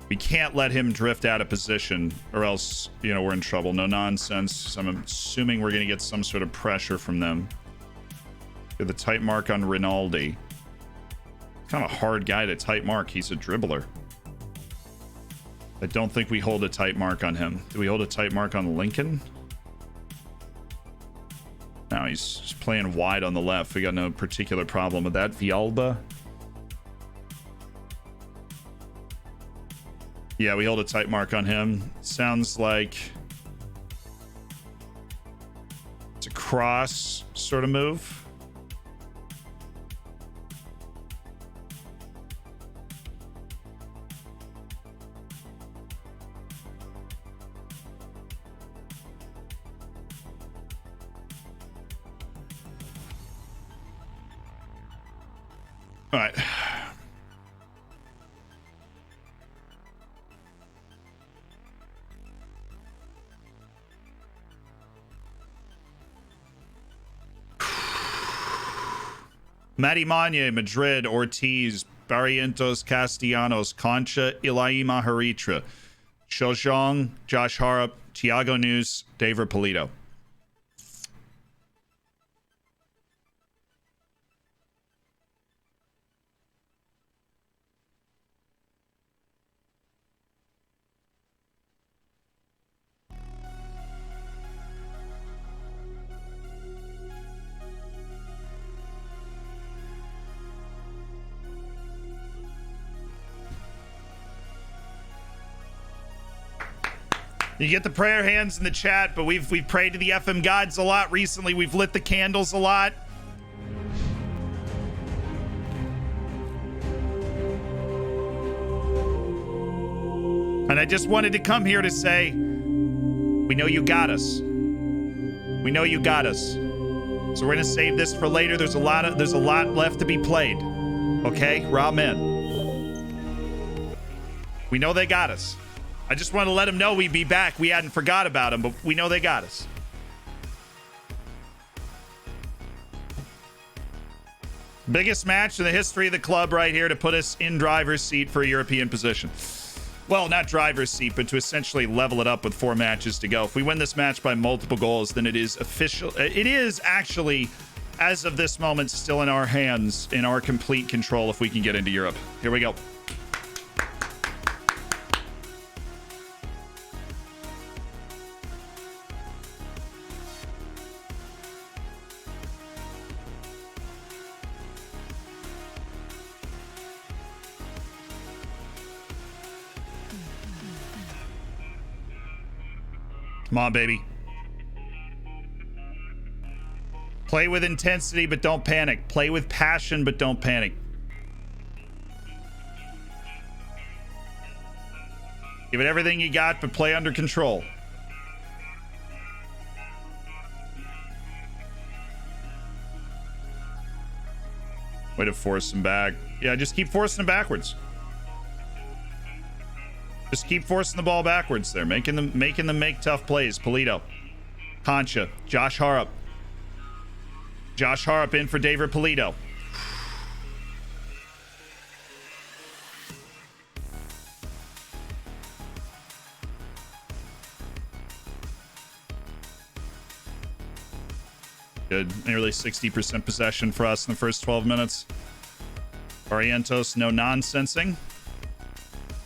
We can't let him drift out of position or else, you know, we're in trouble. No nonsense. So I'm assuming we're going to get some sort of pressure from them. Get the tight mark on Rinaldi. Kind of a hard guy to tight mark. He's a dribbler. I don't think we hold a tight mark on him. Do we hold a tight mark on Lincoln? No, he's just playing wide on the left. We got no particular problem with that. Vialba. Yeah, we hold a tight mark on him. Sounds like it's a cross sort of move. All right. Marimane, Madrid, Ortiz, Barrientos, Castellanos, Concha, Ilaima Haritra, Shojong, Josh Harp, Thiago News, Dave Polito. You get the prayer hands in the chat, but we've prayed to the FM gods a lot recently. We've lit the candles a lot. And I just wanted to come here to say, we know you got us. We know you got us. So we're gonna save this for later. There's a lot left to be played. Okay, raw men. We know they got us. I just want to let them know we'd be back. We hadn't forgot about them, but we know they got us. Biggest match in the history of the club right here to put us in driver's seat for a European position. Well, not driver's seat, but to essentially level it up with 4 matches to go. If we win this match by multiple goals, then it is official. It is actually, as of this moment, still in our hands, in our complete control if we can get into Europe. Here we go. Come on, baby. Play with intensity, but don't panic. Play with passion, but don't panic. Give it everything you got, but play under control. Way to force them back. Yeah, just keep forcing them backwards. Just keep forcing the ball backwards there, making them make tough plays. Polito, Concha, Josh Harrop. Josh Harrop in for David Polito. Good, nearly 60% possession for us in the first 12 minutes. Barrientos, no nonsensing.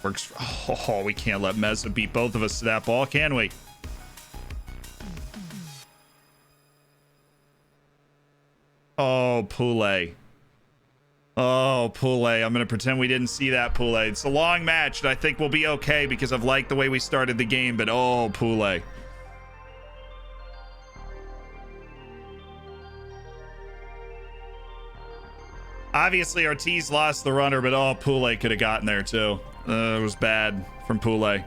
Works. Oh, we can't let Meza beat both of us to that ball, can we? Oh, Poulet. Oh, Poulet. I'm going to pretend we didn't see that, Poulet. It's a long match, and I think we'll be okay because I've liked the way we started the game, but oh, Poulet. Obviously, Ortiz lost the runner, but oh, Poulet could have gotten there, too. It was bad from Poulet.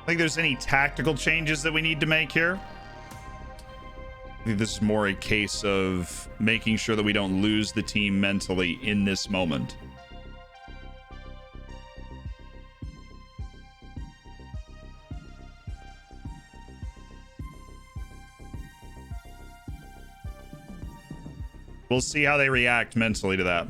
I think there's any tactical changes that we need to make here. I think this is more a case of making sure that we don't lose the team mentally in this moment. We'll see how they react mentally to that.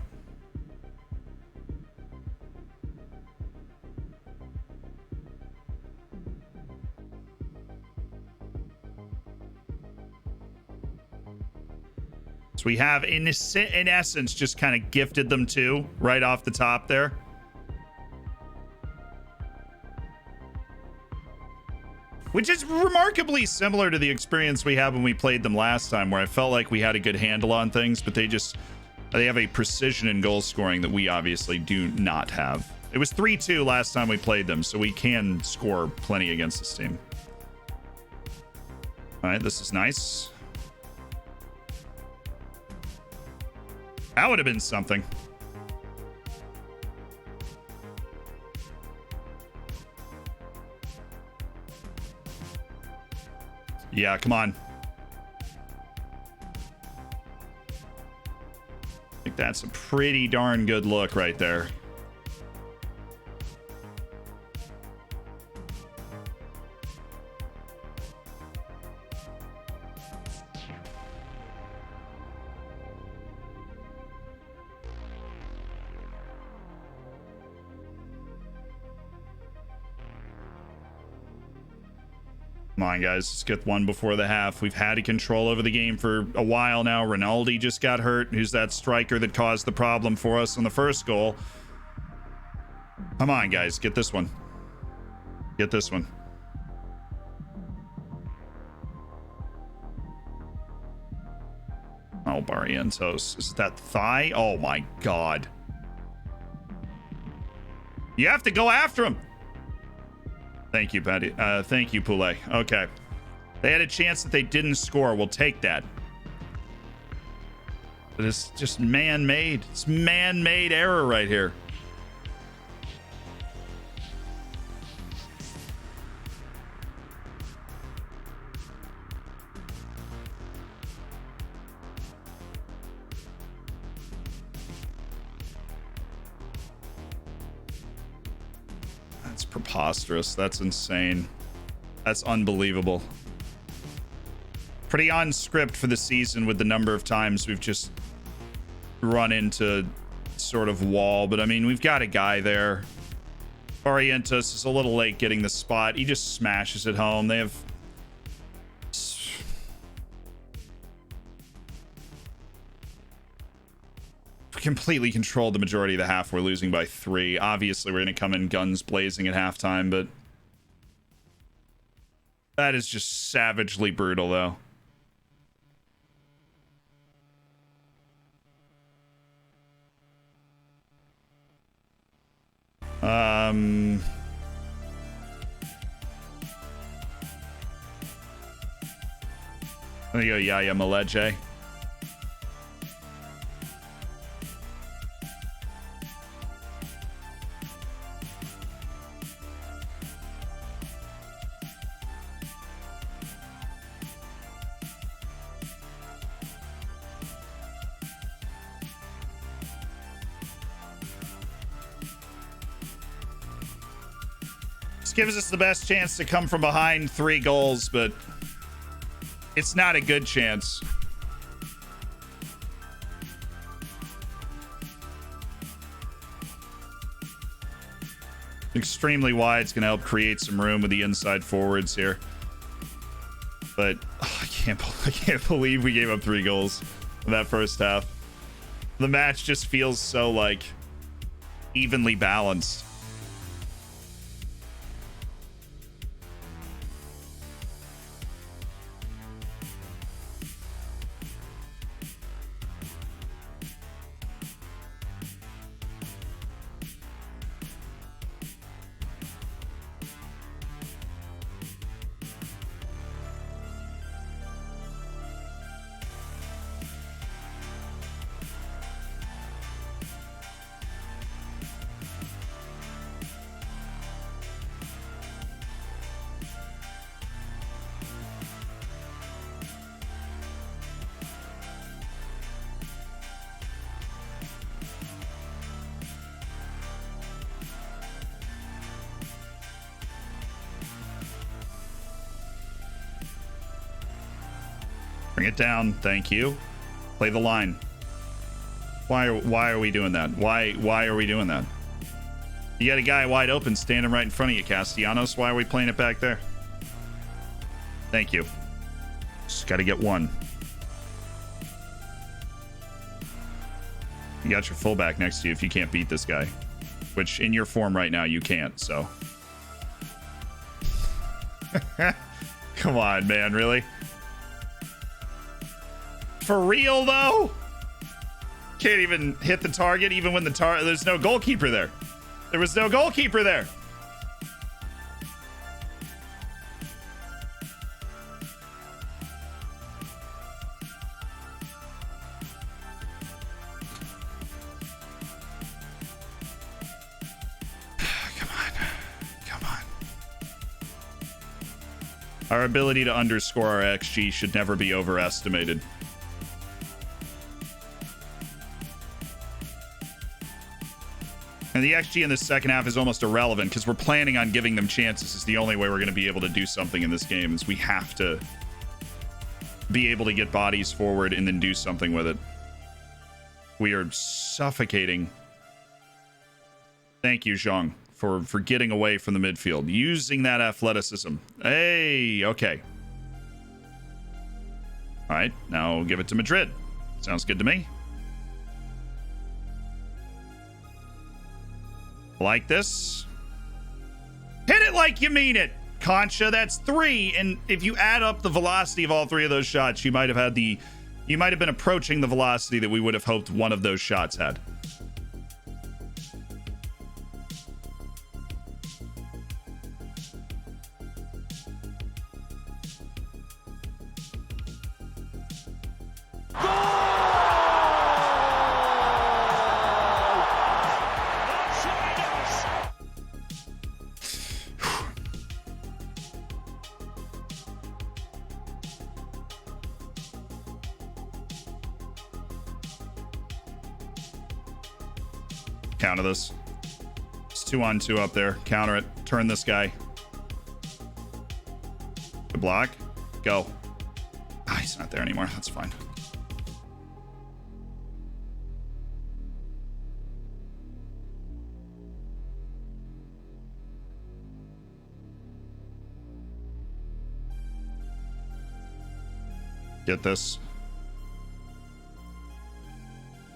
So we have, in essence, just kind of gifted them two right off the top there. Which is remarkably similar to the experience we had when we played them last time, where I felt like we had a good handle on things, but they have a precision in goal scoring that we obviously do not have. It was 3-2 last time we played them, so we can score plenty against this team. All right, this is nice. That would have been something. Yeah, come on. I think that's a pretty darn good look right there. Come on, guys. Let's get one before the half. We've had control over the game for a while now. Rinaldi just got hurt. Who's that striker that caused the problem for us on the first goal? Come on, guys. Get this one. Get this one. Oh, Barrientos. Is that thigh? Oh, my God. You have to go after him. Thank you, Patty. Thank you, Poulet. Okay. They had a chance that they didn't score. We'll take that. But it's just man-made. It's man-made error right here. That's preposterous. That's insane. That's unbelievable. Pretty on script for the season with the number of times we've just run into sort of wall. But I mean, we've got a guy there. Orientus is a little late getting the spot. He just smashes it home. They have completely controlled the majority of the half. We're losing by 3. Obviously, we're going to come in guns blazing at halftime, but that is just savagely brutal, though. There you go, Yaya Maleje. Gives us the best chance to come from behind 3 goals, but it's not a good chance. Extremely wide. It's going to help create some room with the inside forwards here. But I can't believe we gave up 3 goals in that first half. The match just feels so like evenly balanced. Bring it down. Thank you. Play the line. Why are we doing that? Why are we doing that? You got a guy wide open standing right in front of you, Castellanos. Why are we playing it back there? Thank you. Just got to get one. You got your fullback next to you if you can't beat this guy. Which, in your form right now, you can't, so. Come on, man, really? For real, though? Can't even hit the target even when there's no goalkeeper there. There was no goalkeeper there. Come on. Our ability to underscore our XG should never be overestimated. And the XG in the second half is almost irrelevant because we're planning on giving them chances. It's the only way we're going to be able to do something in this game is we have to be able to get bodies forward and then do something with it. We are suffocating. Thank you, Zhang, for getting away from the midfield. Using that athleticism. Hey, okay. All right, now give it to Madrid. Sounds good to me. Like this. Hit it like you mean it, Concha. That's 3, and if you add up the velocity of all 3 of those shots, you might have been approaching the velocity that we would have hoped one of those shots had. Counter this. It's 2-on-2 up there. Counter it. Turn this guy. Good block. Go. Ah, he's not there anymore. That's fine. Get this.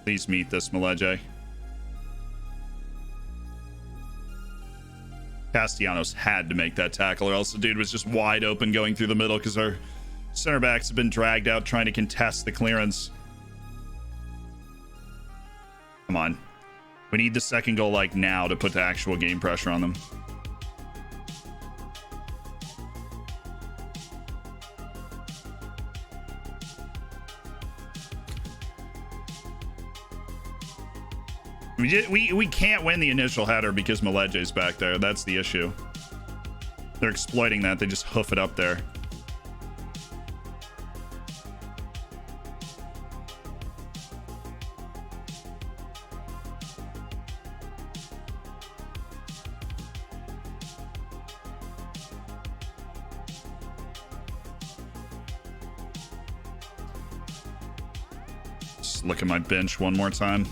Please meet this, Meleje. Castellanos had to make that tackle, or else the dude was just wide open going through the middle because our center backs have been dragged out trying to contest the clearance. Come on. We need the second goal like now to put the actual game pressure on them. We can't win the initial header because Meleje's back there. That's the issue. They're exploiting that. They just hoof it up there. Just look at my bench one more time.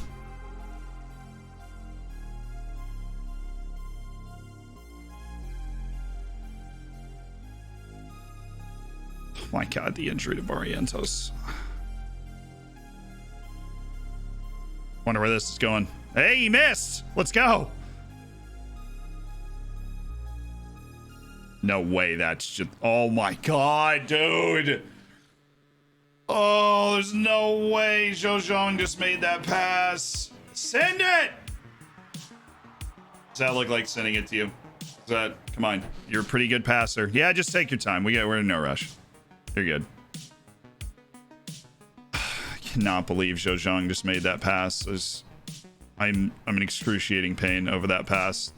My God, the injury to Barrientos. Wonder where this is going. Hey, he missed. Let's go. No way. That's just. Oh my God, dude. Oh, there's no way Zhou just made that pass. Send it. Does that look like sending it to you? Is that? Come on. You're a pretty good passer. Yeah, just take your time. We're in no rush. You're good. I cannot believe Zhou just made that pass. I'm in excruciating pain over that pass.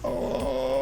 Oh.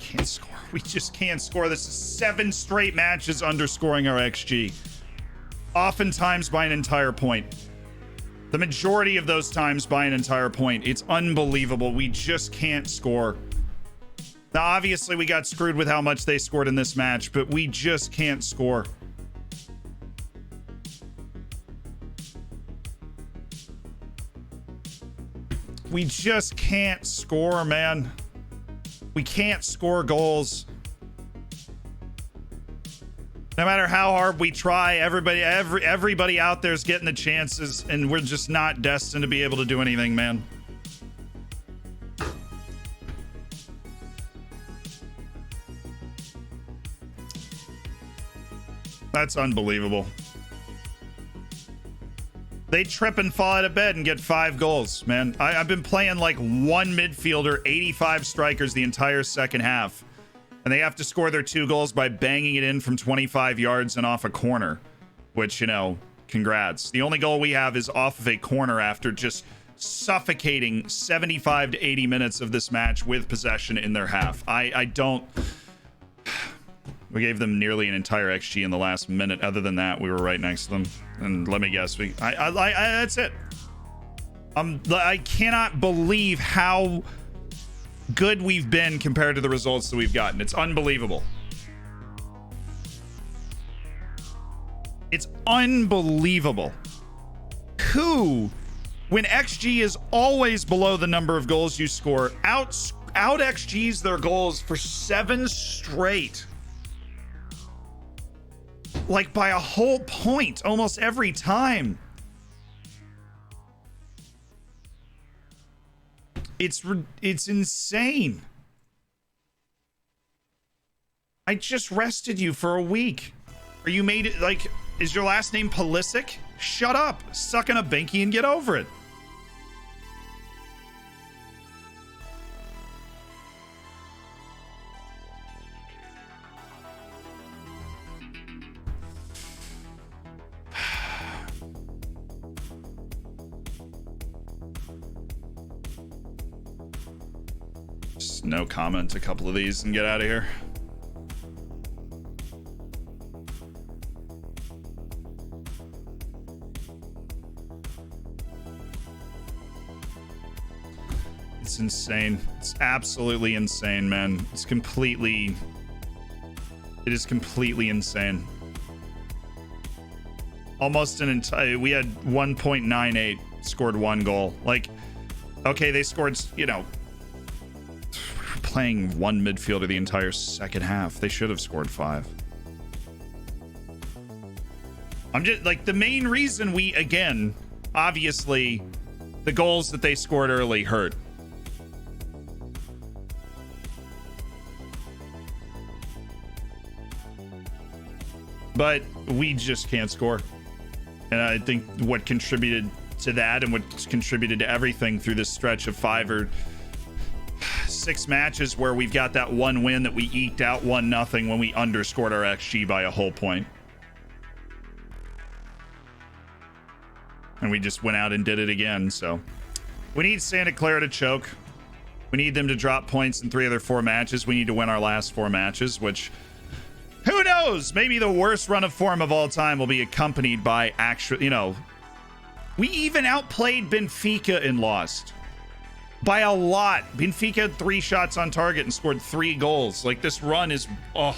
Can't score. We just can't score. This is 7 straight matches underscoring our XG. Oftentimes by an entire point. The majority of those times by an entire point. It's unbelievable. We just can't score. Now, obviously, we got screwed with how much they scored in this match, but we just can't score. We just can't score, man. We can't score goals. No matter how hard we try, everybody out there's getting the chances, and we're just not destined to be able to do anything, man. That's unbelievable. They trip and fall out of bed and get 5 goals, man. I've been playing like one midfielder, 85 strikers the entire second half. And they have to score their 2 goals by banging it in from 25 yards and off a corner. Which, you know, congrats. The only goal we have is off of a corner after just suffocating 75 to 80 minutes of this match with possession in their half. I don't... We gave them nearly an entire XG in the last minute. Other than that, we were right next to them. And let me guess, that's it. I cannot believe how good we've been compared to the results that we've gotten. It's unbelievable. It's unbelievable. Who, when XG is always below the number of goals you score, out XGs their goals for 7 straight. Like by a whole point almost every time. It's insane. I just rested you for a week. Are you made it like, is your last name Pulisic? Shut up, suck in a binky and get over it. Just no comment, a couple of these and get out of here. It's insane. It's absolutely insane, man. It is completely insane. Almost an entire, we had 1.98, scored 1 goal. Like, okay, they scored, you know, playing 1 midfielder the entire second half. They should have scored 5. I'm just like, the main reason we, again, obviously, the goals that they scored early hurt. But we just can't score. And I think what contributed to that and what contributed to everything through this stretch of 5 or 6 matches where we've got that one win that we eked out 1-0 when we underscored our XG by a whole point. And we just went out and did it again. So we need Santa Clara to choke. We need them to drop points in 3 of their 4 matches. We need to win our last 4 matches, which, who knows? Maybe the worst run of form of all time will be accompanied by actual, you know, we even outplayed Benfica and lost by a lot. Benfica had 3 shots on target and scored 3 goals. Like, this run is, oh.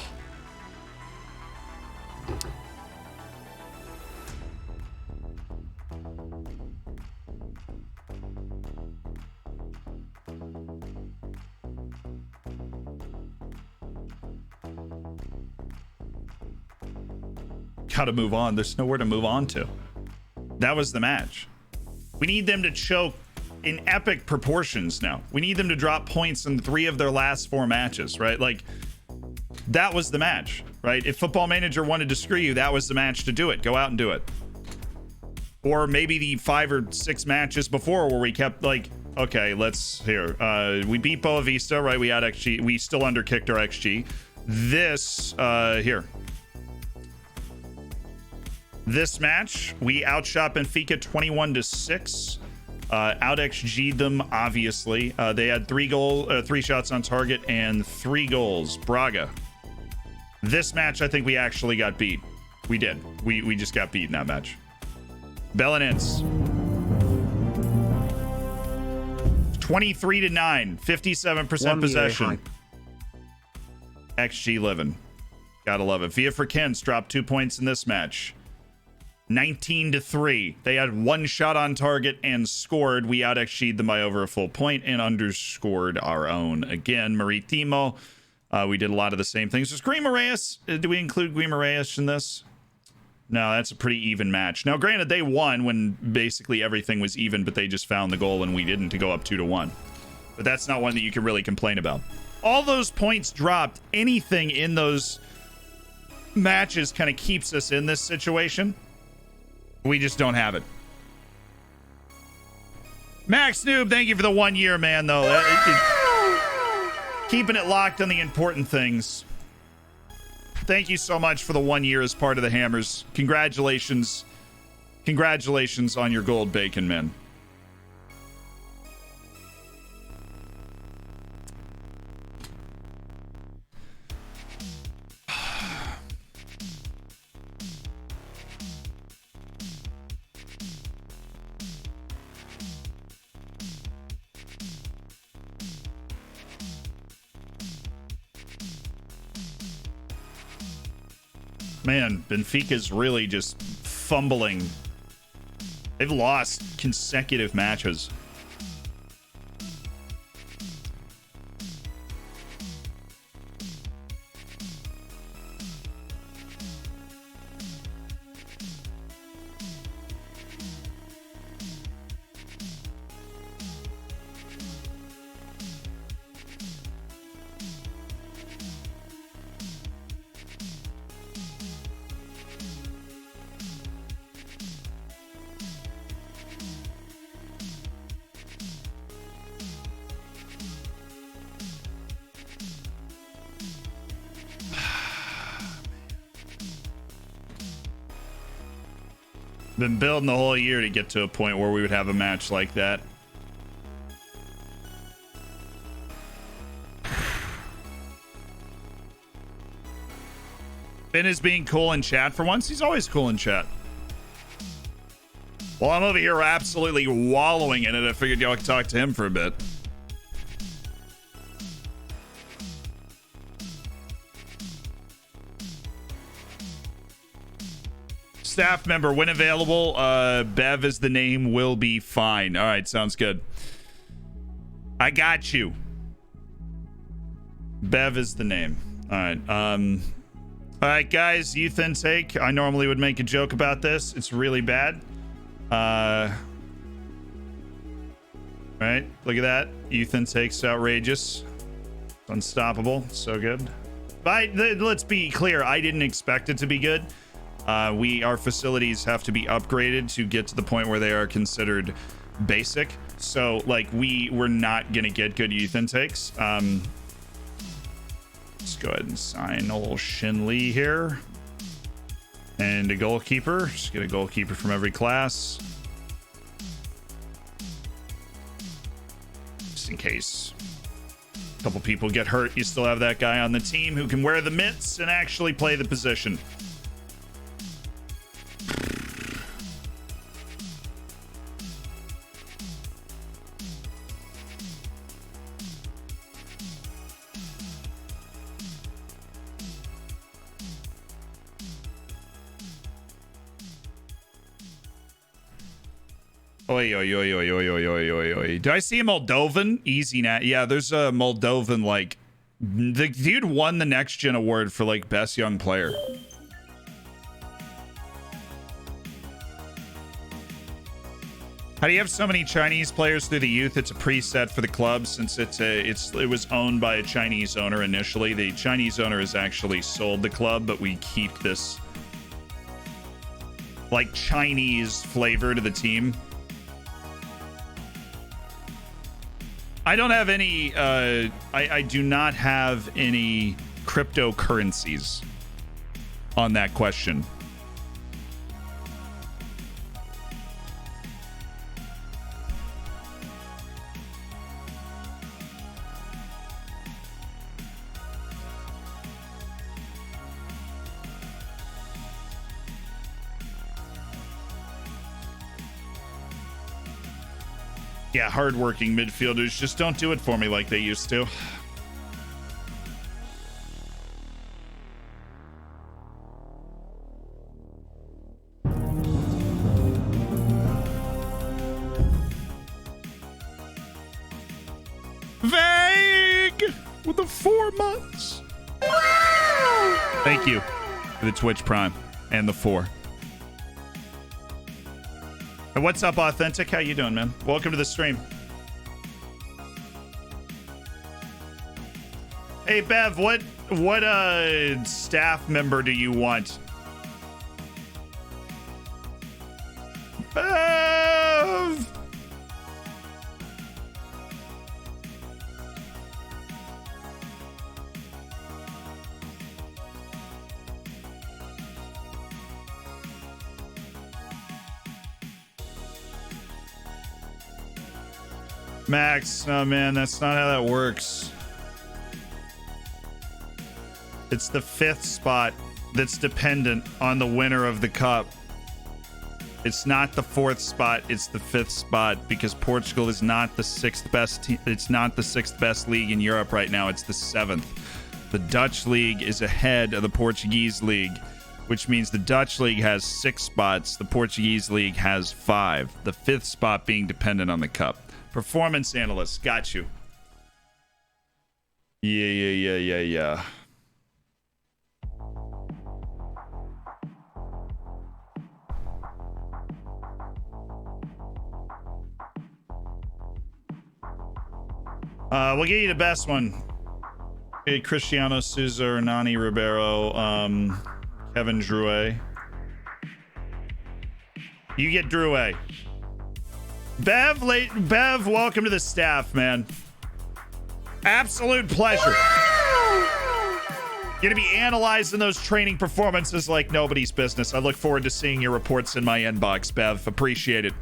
Gotta move on. There's nowhere to move on to. That was the match. We need them to choke in epic proportions now. We need them to drop points in 3 of their last 4 matches, right? Like, that was the match, right? If Football Manager wanted to screw you, that was the match to do it. Go out and do it. Or maybe the 5 or 6 matches before where we kept like, okay, let's here. We beat Boa Vista, right? We had XG. We still underkicked our XG. This here. This match, we outshot Benfica 21-6. Out XG'd them, obviously. They had 3 shots on target and 3 goals. Braga. This match, I think we actually got beat. We did. We just got beat in that match. Belenenses. 23-9, 57% possession. XG living. Gotta love it. Via Frequenz dropped 2 points in this match. 19-3. They had 1 shot on target and scored. We out XG'd them by over a full point and underscored our own. Again, Maritimo. We did a lot of the same things. Was Guimaraes? Do we include Guimaraes in this? No, that's a pretty even match. Now, granted, they won when basically everything was even, but they just found the goal and we didn't to go up 2-1. But that's not one that you can really complain about. All those points dropped. Anything in those matches kind of keeps us in this situation. We just don't have it. Max Noob, thank you for the 1 year, man, though. Keeping it locked on the important things. Thank you so much for the 1 year as part of the Hammers. Congratulations. Congratulations on your gold bacon, man. Man, Benfica's really just fumbling. They've lost consecutive matches. Been building the whole year to get to a point where we would have a match like that. Finn is being cool in chat for once. He's always cool in chat. Well, I'm over here absolutely wallowing in it. I figured y'all could talk to him for a bit. Staff member, when available, Bev is the name, will be fine. All right, sounds good. I got you. Bev is the name. All right. All right, guys, youth intake. I normally would make a joke about this. It's really bad. Right, look at that. Youth intake's outrageous. It's unstoppable. So good. But let's be clear. I didn't expect it to be good. Our facilities have to be upgraded to get to the point where they are considered basic. So, like, we're not gonna get good youth intakes. Let's go ahead and sign old Shin Lee here. And a goalkeeper. Just get a goalkeeper from every class. Just in case a couple people get hurt, you still have that guy on the team who can wear the mitts and actually play the position. Oi, oi, oi, oi, oi, oi, oi, oi, oi. Do I see a Moldovan? Easy now. Yeah, there's a Moldovan, like, the dude won the Next Gen award for, like, best young player. How do you have so many Chinese players through the youth? It's a preset for the club since it was owned by a Chinese owner initially. The Chinese owner has actually sold the club, but we keep this, like, Chinese flavor to the team. I don't have any, I do not have any cryptocurrencies on that question. Yeah, hardworking midfielders just don't do it for me like they used to. Vague with the 4 months. Wow. Thank you for the Twitch Prime and the 4. Hey, what's up, Authentic? How you doing, man? Welcome to the stream. Hey, Bev, what staff member do you want? Bev! Max, oh man, that's not how that works. It's the 5th spot that's dependent on the winner of the cup. It's not the 4th spot, it's the 5th spot, because Portugal is not the 6th best it's not the 6th best league in Europe right now, it's the 7th. The Dutch league is ahead of the Portuguese league, which means the Dutch league has 6 spots, the Portuguese league has 5, the 5th spot being dependent on the cup. Performance analyst, got you. Yeah. We'll get you the best one. Okay, Cristiano Souza, Hernani Ribeiro, Kevin Drouet. You get Drouet. Bev, welcome to the staff, man. Absolute pleasure. You're going to be analyzing those training performances like nobody's business. I look forward to seeing your reports in my inbox, Bev. Appreciate it.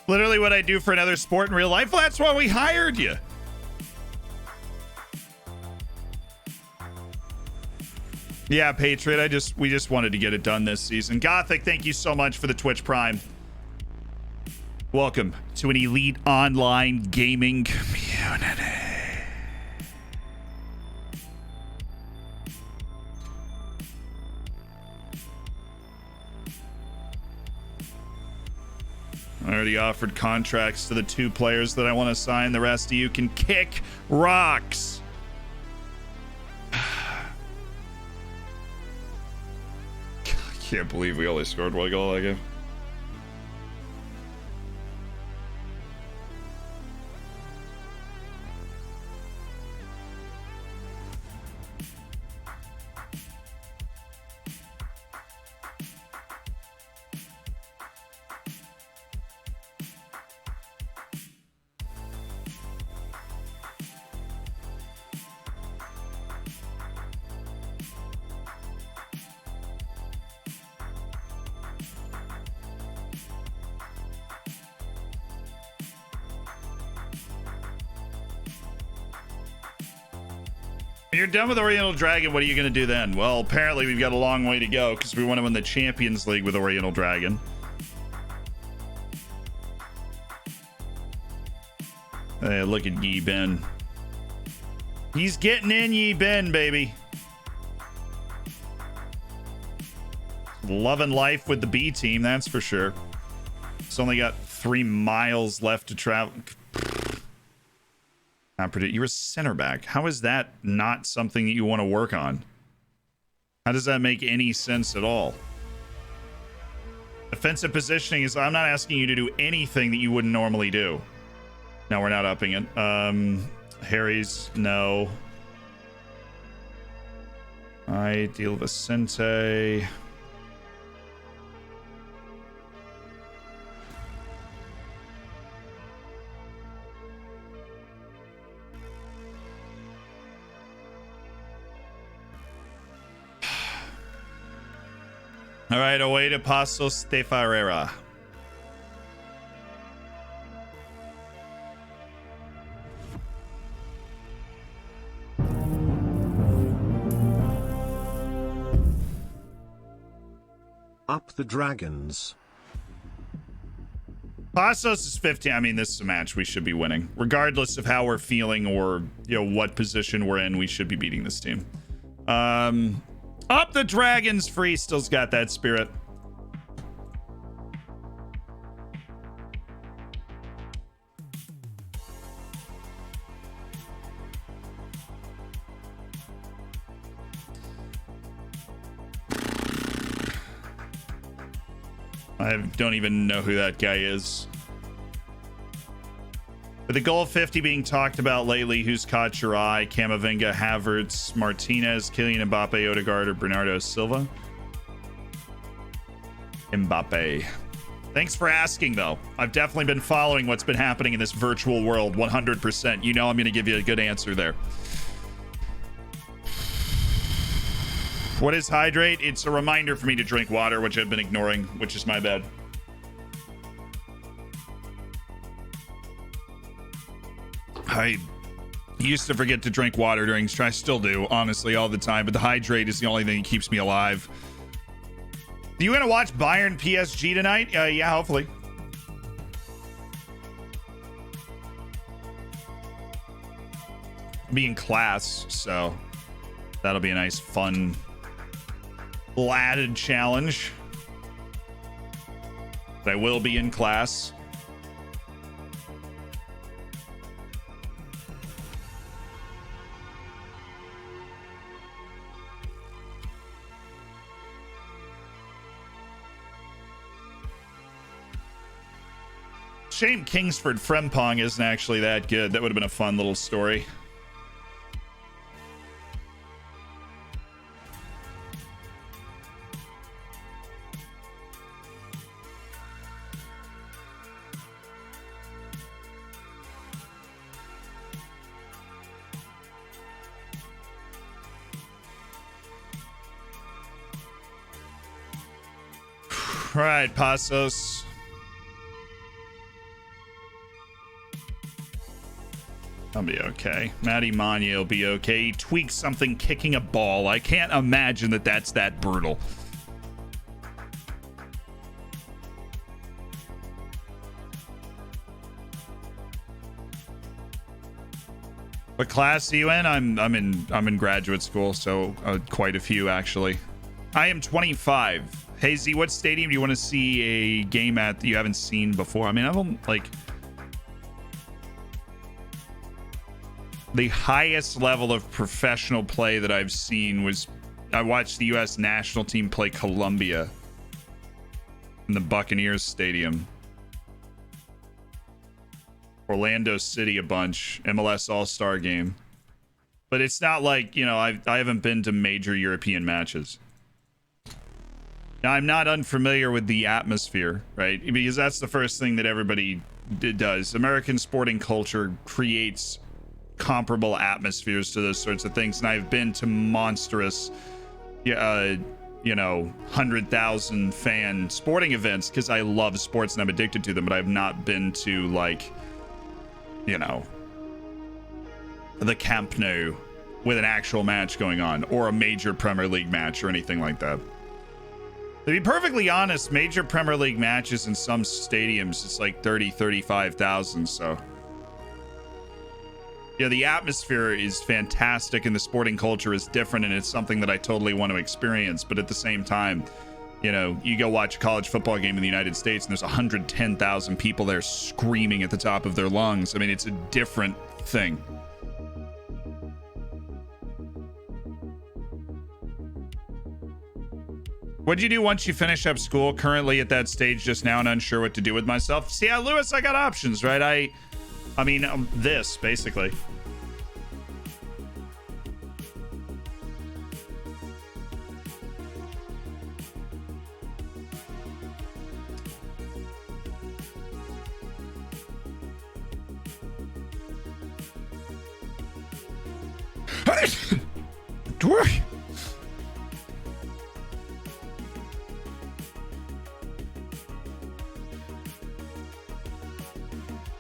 Literally what I do for another sport in real life. Well, that's why we hired you. Yeah, Patriot. We just wanted to get it done this season. Gothic, thank you so much for the Twitch Prime. Welcome to an elite online gaming community. I already offered contracts to the 2 players that I want to sign. The rest of you can kick rocks. I can't believe we only scored 1 goal that game. When you're done with Oriental Dragon, what are you going to do then? Well, apparently we've got a long way to go because we want to win the Champions League with Oriental Dragon. Hey, look at Yi Ben. He's getting in, Yi Ben, baby. Loving life with the B team, that's for sure. It's only got 3 miles left to travel. You're a center back. How is that not something that you want to work on? How does that make any sense at all? Defensive positioning is, I'm not asking you to do anything that you wouldn't normally do. No, we're not upping it. Harry's, no. Ideal Vicente. All right, away to Pasos de Ferreira. Up the Dragons. Pasos is 15. I mean, this is a match we should be winning. Regardless of how we're feeling or, you know, what position we're in, we should be beating this team. Up the Dragons. Free still's got that spirit. I don't even know who that guy is. With the goal 50 being talked about lately, who's caught your eye? Camavinga, Havertz, Martinez, Kylian Mbappe, Odegaard, or Bernardo Silva? Mbappe. Thanks for asking, though. I've definitely been following what's been happening in this virtual world 100%. You know I'm going to give you a good answer there. What is hydrate? It's a reminder for me to drink water, which I've been ignoring, which is my bad. I used to forget to drink water during stream. I still do, honestly, all the time. But the hydrate is the only thing that keeps me alive. Do you want to watch Bayern PSG tonight? Yeah, hopefully. Be in class, so that'll be a nice, fun, added challenge. But I will be in class. Shame Kingsford Frempong isn't actually that good. That would have been a fun little story. All right, Pasos. I'll be okay. Matty Mania will be okay. He tweaked something kicking a ball. I can't imagine that that's that brutal. What class are you in? I'm in graduate school, so quite a few actually. I am 25. Hey Z, what stadium do you want to see a game at that you haven't seen before? I mean, I don't like the highest level of professional play that I've seen was I watched the US national team play Colombia in the Buccaneers Stadium. Orlando City a bunch, MLS All-Star game. But it's not like, you know, I haven't been to major European matches. Now, I'm not unfamiliar with the atmosphere, right? Because that's the first thing that everybody does. American sporting culture creates comparable atmospheres to those sorts of things. And I've been to monstrous, you know, 100,000 fan sporting events because I love sports and I'm addicted to them. But I've not been to, like, you know, the Camp Nou with an actual match going on or a major Premier League match or anything like that. To be perfectly honest, major Premier League matches in some stadiums, it's like 30, 35,000. So, yeah, the atmosphere is fantastic and the sporting culture is different and it's something that I totally want to experience. But at the same time, you know, you go watch a college football game in the United States and there's 110,000 people there screaming at the top of their lungs. I mean, it's a different thing. What'd you do once you finish up school? Currently at that stage just now and unsure what to do with myself. See, yeah, Lewis, I got options, right? I mean, this, basically.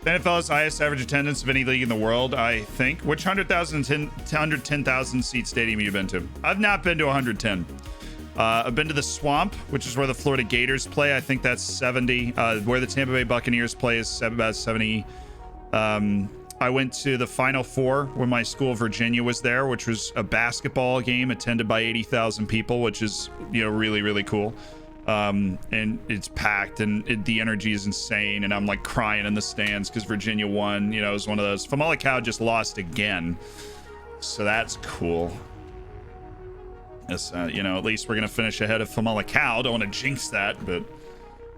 NFL's highest average attendance of any league in the world, I think. Which 110,000 seat stadium have you been to? I've not been to 110. I've been to the Swamp, which is where the Florida Gators play. I think that's 70. Where the Tampa Bay Buccaneers play is about 70. I went to the Final Four when my school, Virginia, was there, which was a basketball game attended by 80,000 people, which is, you know, really, really cool. And it's packed and the energy is insane and I'm like crying in the stands because Virginia won. You know, it was one of those. Famalicão just lost again, so that's cool. Yes, you know, at least we're gonna finish ahead of Famalicão. Don't want to jinx that, but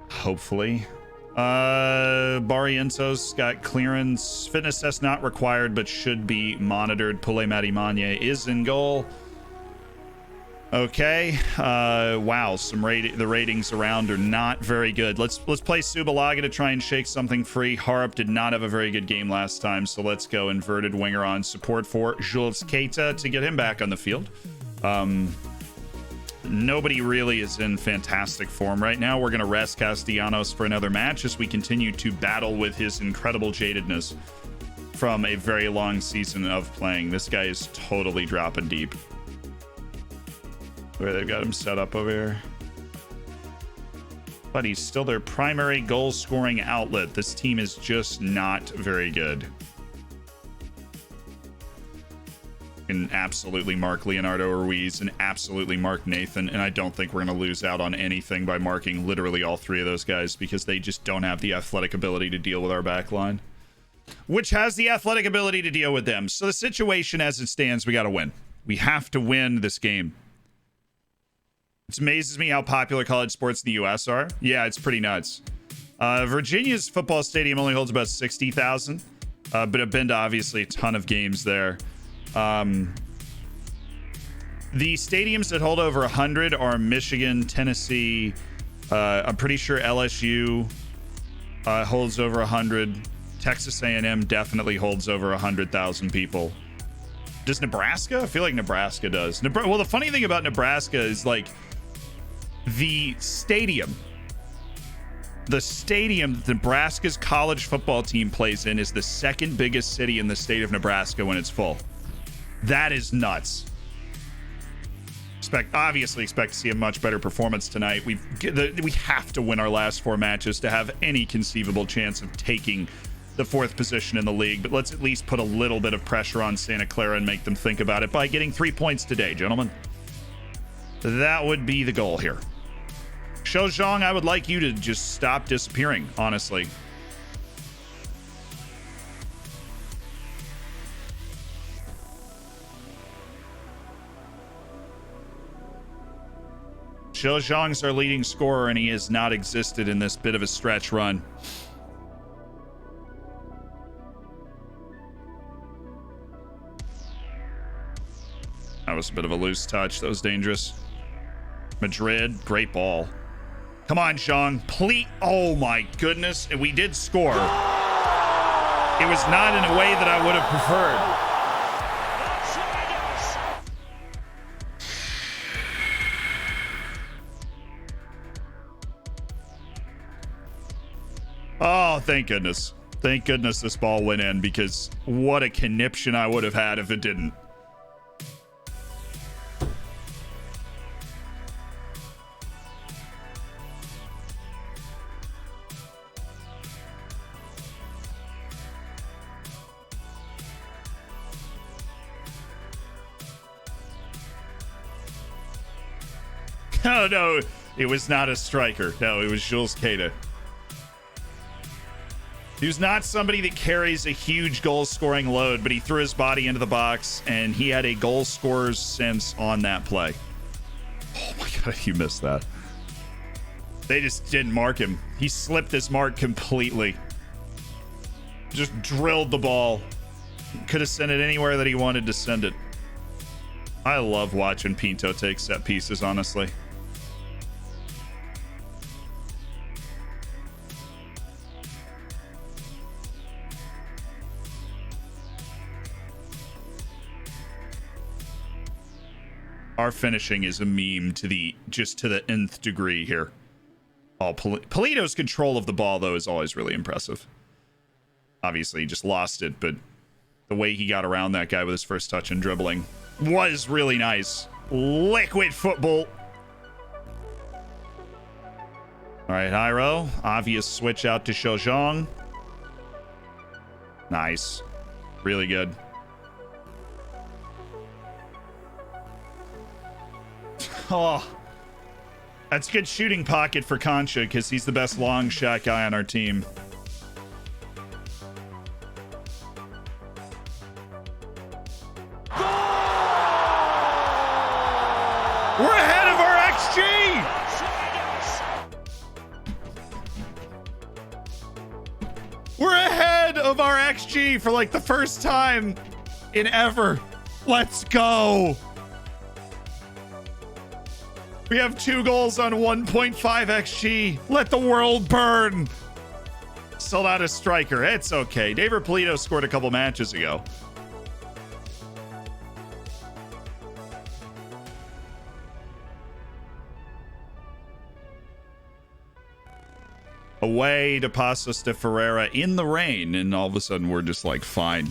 hopefully. Barrientos got clearance. Fitness test not required but should be monitored. Pule Marimanya is in goal. Okay, wow, the ratings around are not very good. Let's play Subalaga to try and shake something free. Harp did not have a very good game last time, so let's go inverted winger on support for Jules Keita to get him back on the field. Nobody really is in fantastic form right now. We're going to rest Castellanos for another match as we continue to battle with his incredible jadedness from a very long season of playing. This guy is totally dropping deep. Where they've got him set up over here. But he's still their primary goal scoring outlet. This team is just not very good. And absolutely mark Leonardo Ruiz and absolutely mark Nathan. And I don't think we're going to lose out on anything by marking literally all three of those guys because they just don't have the athletic ability to deal with our back line, which has the athletic ability to deal with them. So the situation as it stands, we got to win. We have to win this game. It amazes me how popular college sports in the US are. Yeah, it's pretty nuts. Virginia's football stadium only holds about 60,000, but I've been to obviously a ton of games there. The stadiums that hold over 100 are Michigan, Tennessee. I'm pretty sure LSU holds over 100. Texas A&M definitely holds over 100,000 people. Does Nebraska? I feel like Nebraska does. Well, the funny thing about Nebraska is like the stadium that Nebraska's college football team plays in is the second biggest city in the state of Nebraska when it's full. That is nuts. Obviously expect to see a much better performance tonight. We have to win our last 4 matches to have any conceivable chance of taking the 4th position in the league, but let's at least put a little bit of pressure on Santa Clara and make them think about it by getting 3 points today, gentlemen. That would be the goal here. Shozhong, I would like you to just stop disappearing, honestly. Shozhong's our leading scorer, and he has not existed in this bit of a stretch run. That was a bit of a loose touch. That was dangerous. Madrid, great ball. Come on, Zhang. Please. Oh, my goodness. We did score. It was not in a way that I would have preferred. Oh, thank goodness. Thank goodness this ball went in, because what a conniption I would have had if it didn't. Oh, no, it was not a striker. No, it was Jules Keita. He was not somebody that carries a huge goal-scoring load, but he threw his body into the box, and he had a goal scorer's sense on that play. Oh my God, you missed that. They just didn't mark him. He slipped his mark completely. Just drilled the ball. Could have sent it anywhere that he wanted to send it. I love watching Pinto take set pieces, honestly. Our finishing is a meme to the nth degree here. Oh, Polito's control of the ball, though, is always really impressive. Obviously, he just lost it, but the way he got around that guy with his first touch and dribbling was really nice. Liquid football. All right, Hyro. Obvious switch out to Shozhong. Nice. Really good. Oh, that's good shooting pocket for Concha, because he's the best long shot guy on our team. We're ahead of our XG! We're ahead of our XG for like the first time in ever. Let's go. We have 2 goals on 1.5 XG. Let the world burn. Still not a striker. It's okay. David Polito scored a couple matches ago. Away to Passos de Ferreira in the rain, and all of a sudden we're just like, fine.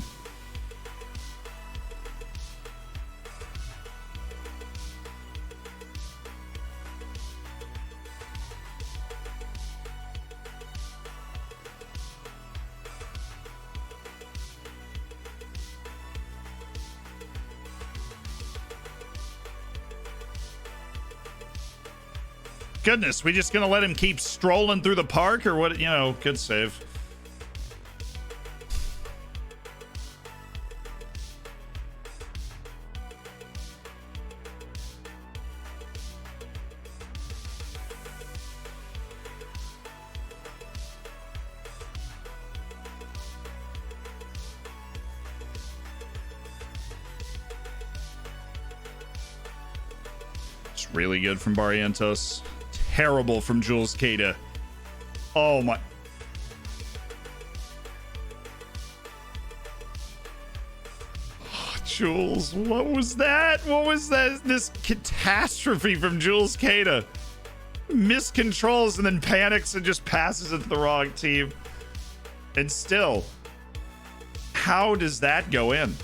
Goodness, we just gonna let him keep strolling through the park, or what? You know, good save. It's really good from Barrientos. Terrible from Jules Cada. Oh my. Oh, Jules, what was that? What was that? This catastrophe from Jules Cada. Miscontrols and then panics and just passes it to the wrong team. And still, how does that go in?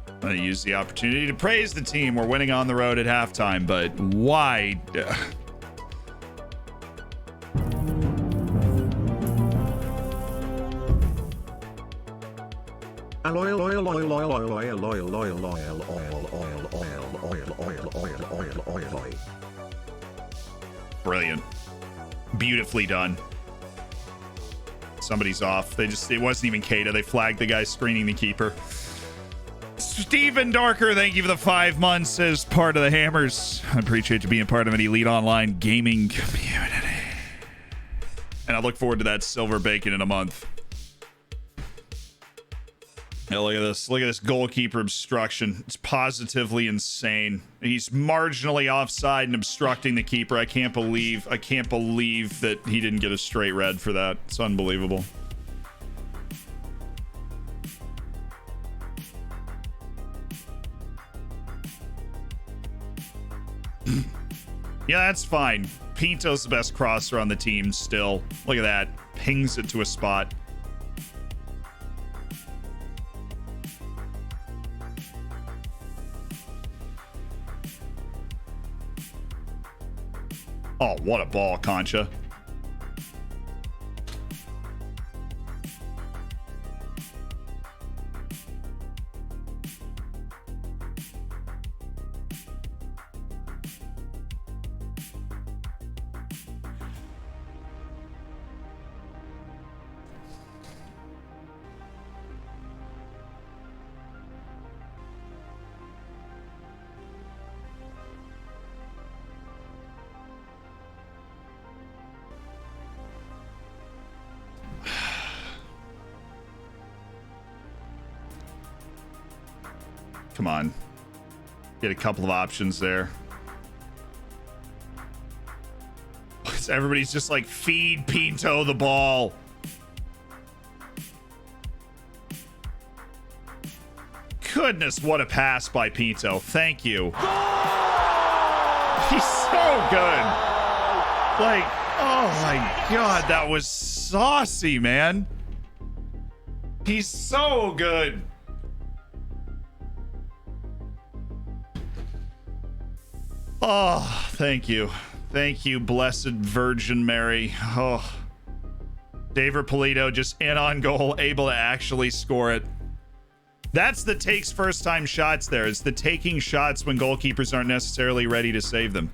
I'm going to use the opportunity to praise the team. We're winning on the road at halftime, but why? Brilliant. Beautifully done. Somebody's off. It wasn't even Kada. They flagged the guy screening the keeper. Steven Darker, thank you for the 5 months as part of the Hammers. I appreciate you being part of an elite online gaming community. And I look forward to that silver bacon in a month. Yeah, look at this. Look at this goalkeeper obstruction. It's positively insane. He's marginally offside and obstructing the keeper. I can't believe that he didn't get a straight red for that. It's unbelievable. Yeah, that's fine. Pinto's the best crosser on the team still. Look at that. Pings it to a spot. Oh, what a ball, Concha. Come on. Get a couple of options there. Everybody's just like, feed Pinto the ball. Goodness, what a pass by Pinto. Thank you. He's so good. Like, oh my God, that was saucy, man. He's so good. Oh, thank you. Thank you, Blessed Virgin Mary. Oh. David Polito just in on goal, able to actually score it. That's the takes first time shots there. It's the taking shots when goalkeepers aren't necessarily ready to save them.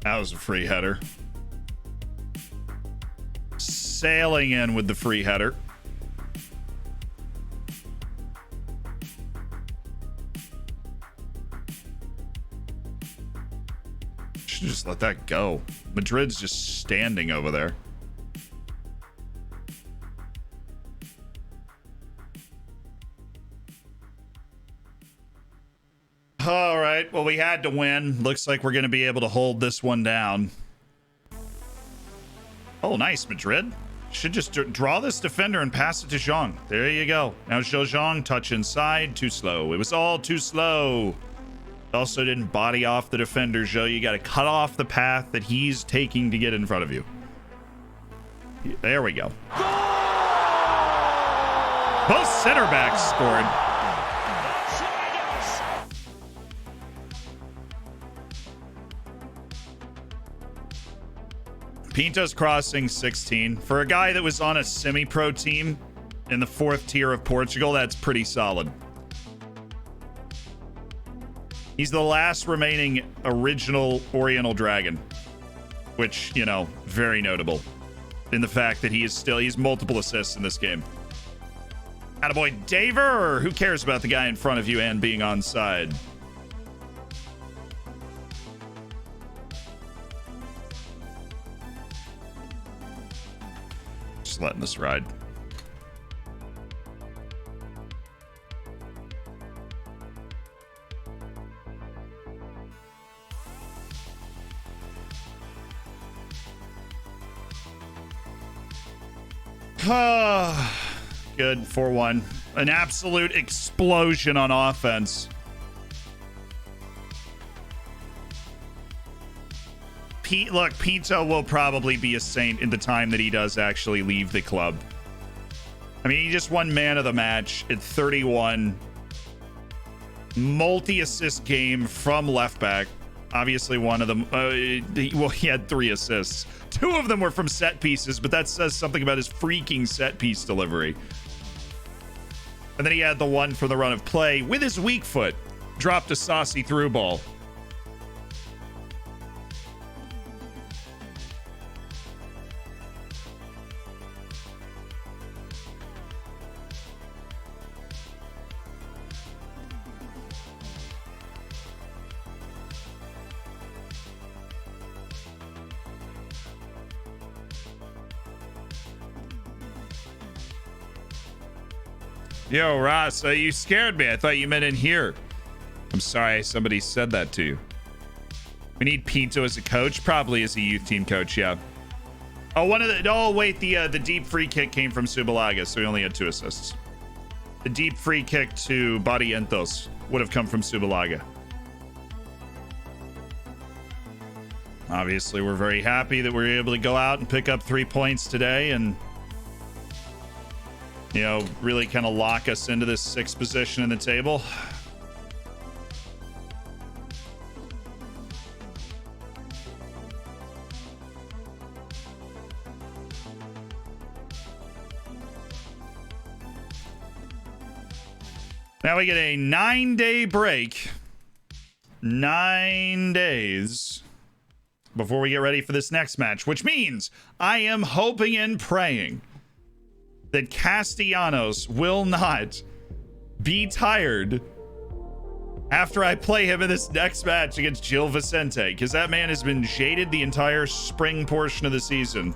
That was a free header. Sailing in with the free header. Should just let that go. Madrid's just standing over there. All right, well, we had to win. Looks like we're going to be able to hold this one down. Oh, nice, Madrid. Should just draw this defender and pass it to Zhang. There you go. Now Zhang, touch inside. Too slow. It was all too slow. Also didn't body off the defender, Zhou. You got to cut off the path that he's taking to get in front of you. There we go. Both center backs scored. Pinto's crossing 16. For a guy that was on a semi-pro team in the 4th tier of Portugal, that's pretty solid. He's the last remaining original Oriental Dragon, which, you know, very notable in the fact that he's multiple assists in this game. Attaboy Daver, or who cares about the guy in front of you and being onside? just letting this ride. Good, 4-1. An absolute explosion on offense. Look, Pinto will probably be a saint in the time that he does actually leave the club. I mean, he just won man of the match at 31. Multi-assist game from left back. Obviously, one of them, he had 3 assists. 2 of them were from set pieces, but that says something about his freaking set piece delivery. And then he had the one for the run of play with his weak foot. Dropped a saucy through ball. Yo, Ross, you scared me. I thought you meant in here. I'm sorry somebody said that to you. We need Pinto as a coach, probably as a youth team coach, yeah. Oh, wait, the deep free kick came from Subalaga, so he only had 2 assists. The deep free kick to Barrientos would have come from Subalaga. Obviously, we're very happy that we were able to go out and pick up 3 points today and, you know, really kind of lock us into this 6th position in the table. Now we get a 9-day break. 9 days before we get ready for this next match, which means I am hoping and praying that Castellanos will not be tired after I play him in this next match against Gil Vicente, because that man has been jaded the entire spring portion of the season.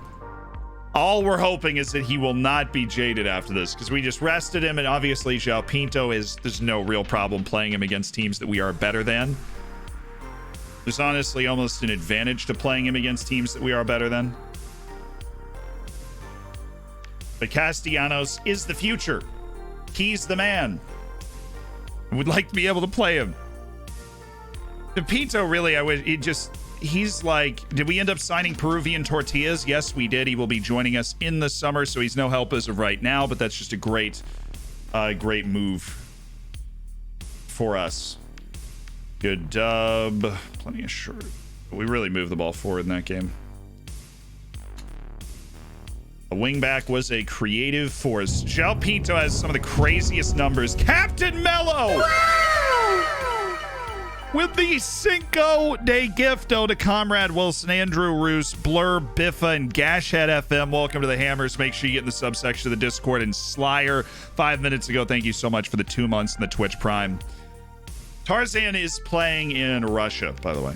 All we're hoping is that he will not be jaded after this, because we just rested him, and obviously João Pinto there's no real problem playing him against teams that we are better than. There's honestly almost an advantage to playing him against teams that we are better than. But Castellanos is the future. He's the man. I would like to be able to play him. The Pinto, really, he's like, did we end up signing Peruvian Tortillas? Yes, we did. He will be joining us in the summer, so he's no help as of right now, but that's just a great move for us. Good dub. Plenty of short. We really moved the ball forward in that game. A wingback was a creative force. João Pinto has some of the craziest numbers. Captain Mello! With the Cinco de Gifto to Comrade Wilson, Andrew Roos, Blur, Biffa, and Gashhead FM. Welcome to the Hammers. Make sure you get in the subsection of the Discord. And Slyer, 5 minutes ago, thank you so much for the 2 months in the Twitch Prime. Tarzan is playing in Russia, by the way.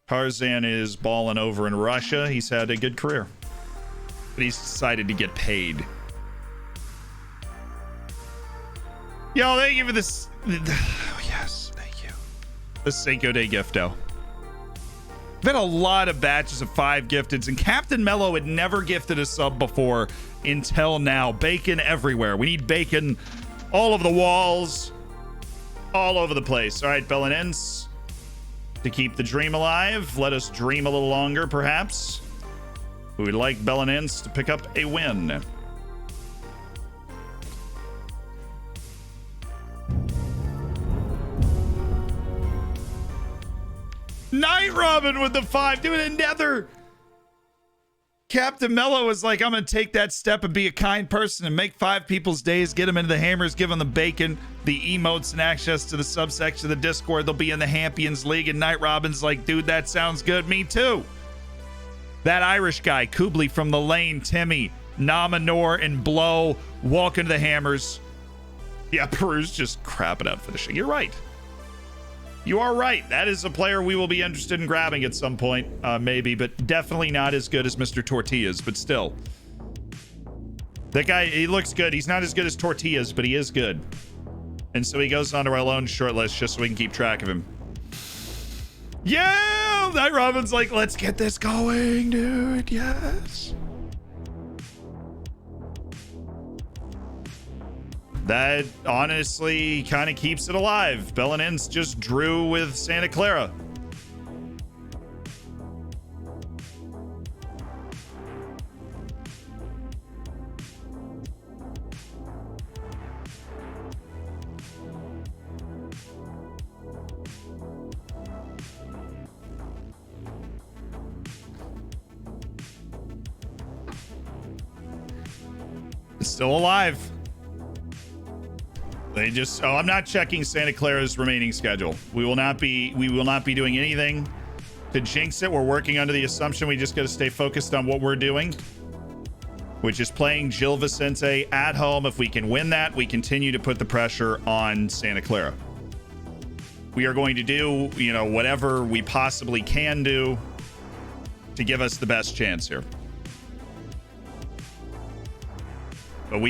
Tarzan is balling over in Russia. He's had a good career, but he's decided to get paid. Yo, thank you for this. Yes, thank you. The Cinco de Gifto. I've had a lot of batches of 5 gifteds, and Captain Mello had never gifted a sub before until now. Bacon everywhere. We need bacon all over the walls, all over the place. All right, Bellinense. To keep the dream alive, let us dream a little longer, perhaps. We would like Bellinense to pick up a win. Night Robin with the 5, doing another. Captain Mello was like, I'm going to take that step and be a kind person and make 5 people's days, get them into the Hammers, give them the bacon, the emotes, and access to the subsection of the Discord. They'll be in the Hampions League. And Night Robin's like, dude, that sounds good. Me too. That Irish guy, Kubli from the lane, Timmy, Namanor, and Blow, welcome to the Hammers. Yeah, Peru's just crapping out finishing. You're right. You are right. That is a player we will be interested in grabbing at some point, maybe, but definitely not as good as Mr. Tortillas, but still. That guy, he looks good. He's not as good as Tortillas, but he is good. And so he goes onto our loan short list just so we can keep track of him. Yeah! That Robin's like, let's get this going, dude. Yes. That honestly kind of keeps it alive. Bellinens just drew with Santa Clara. It's still alive. They just, I'm not checking Santa Clara's remaining schedule. We will not be doing anything to jinx it. We're working under the assumption we just got to stay focused on what we're doing, which is playing Gil Vicente at home. If we can win that, we continue to put the pressure on Santa Clara. We are going to do, whatever we possibly can do to give us the best chance here. But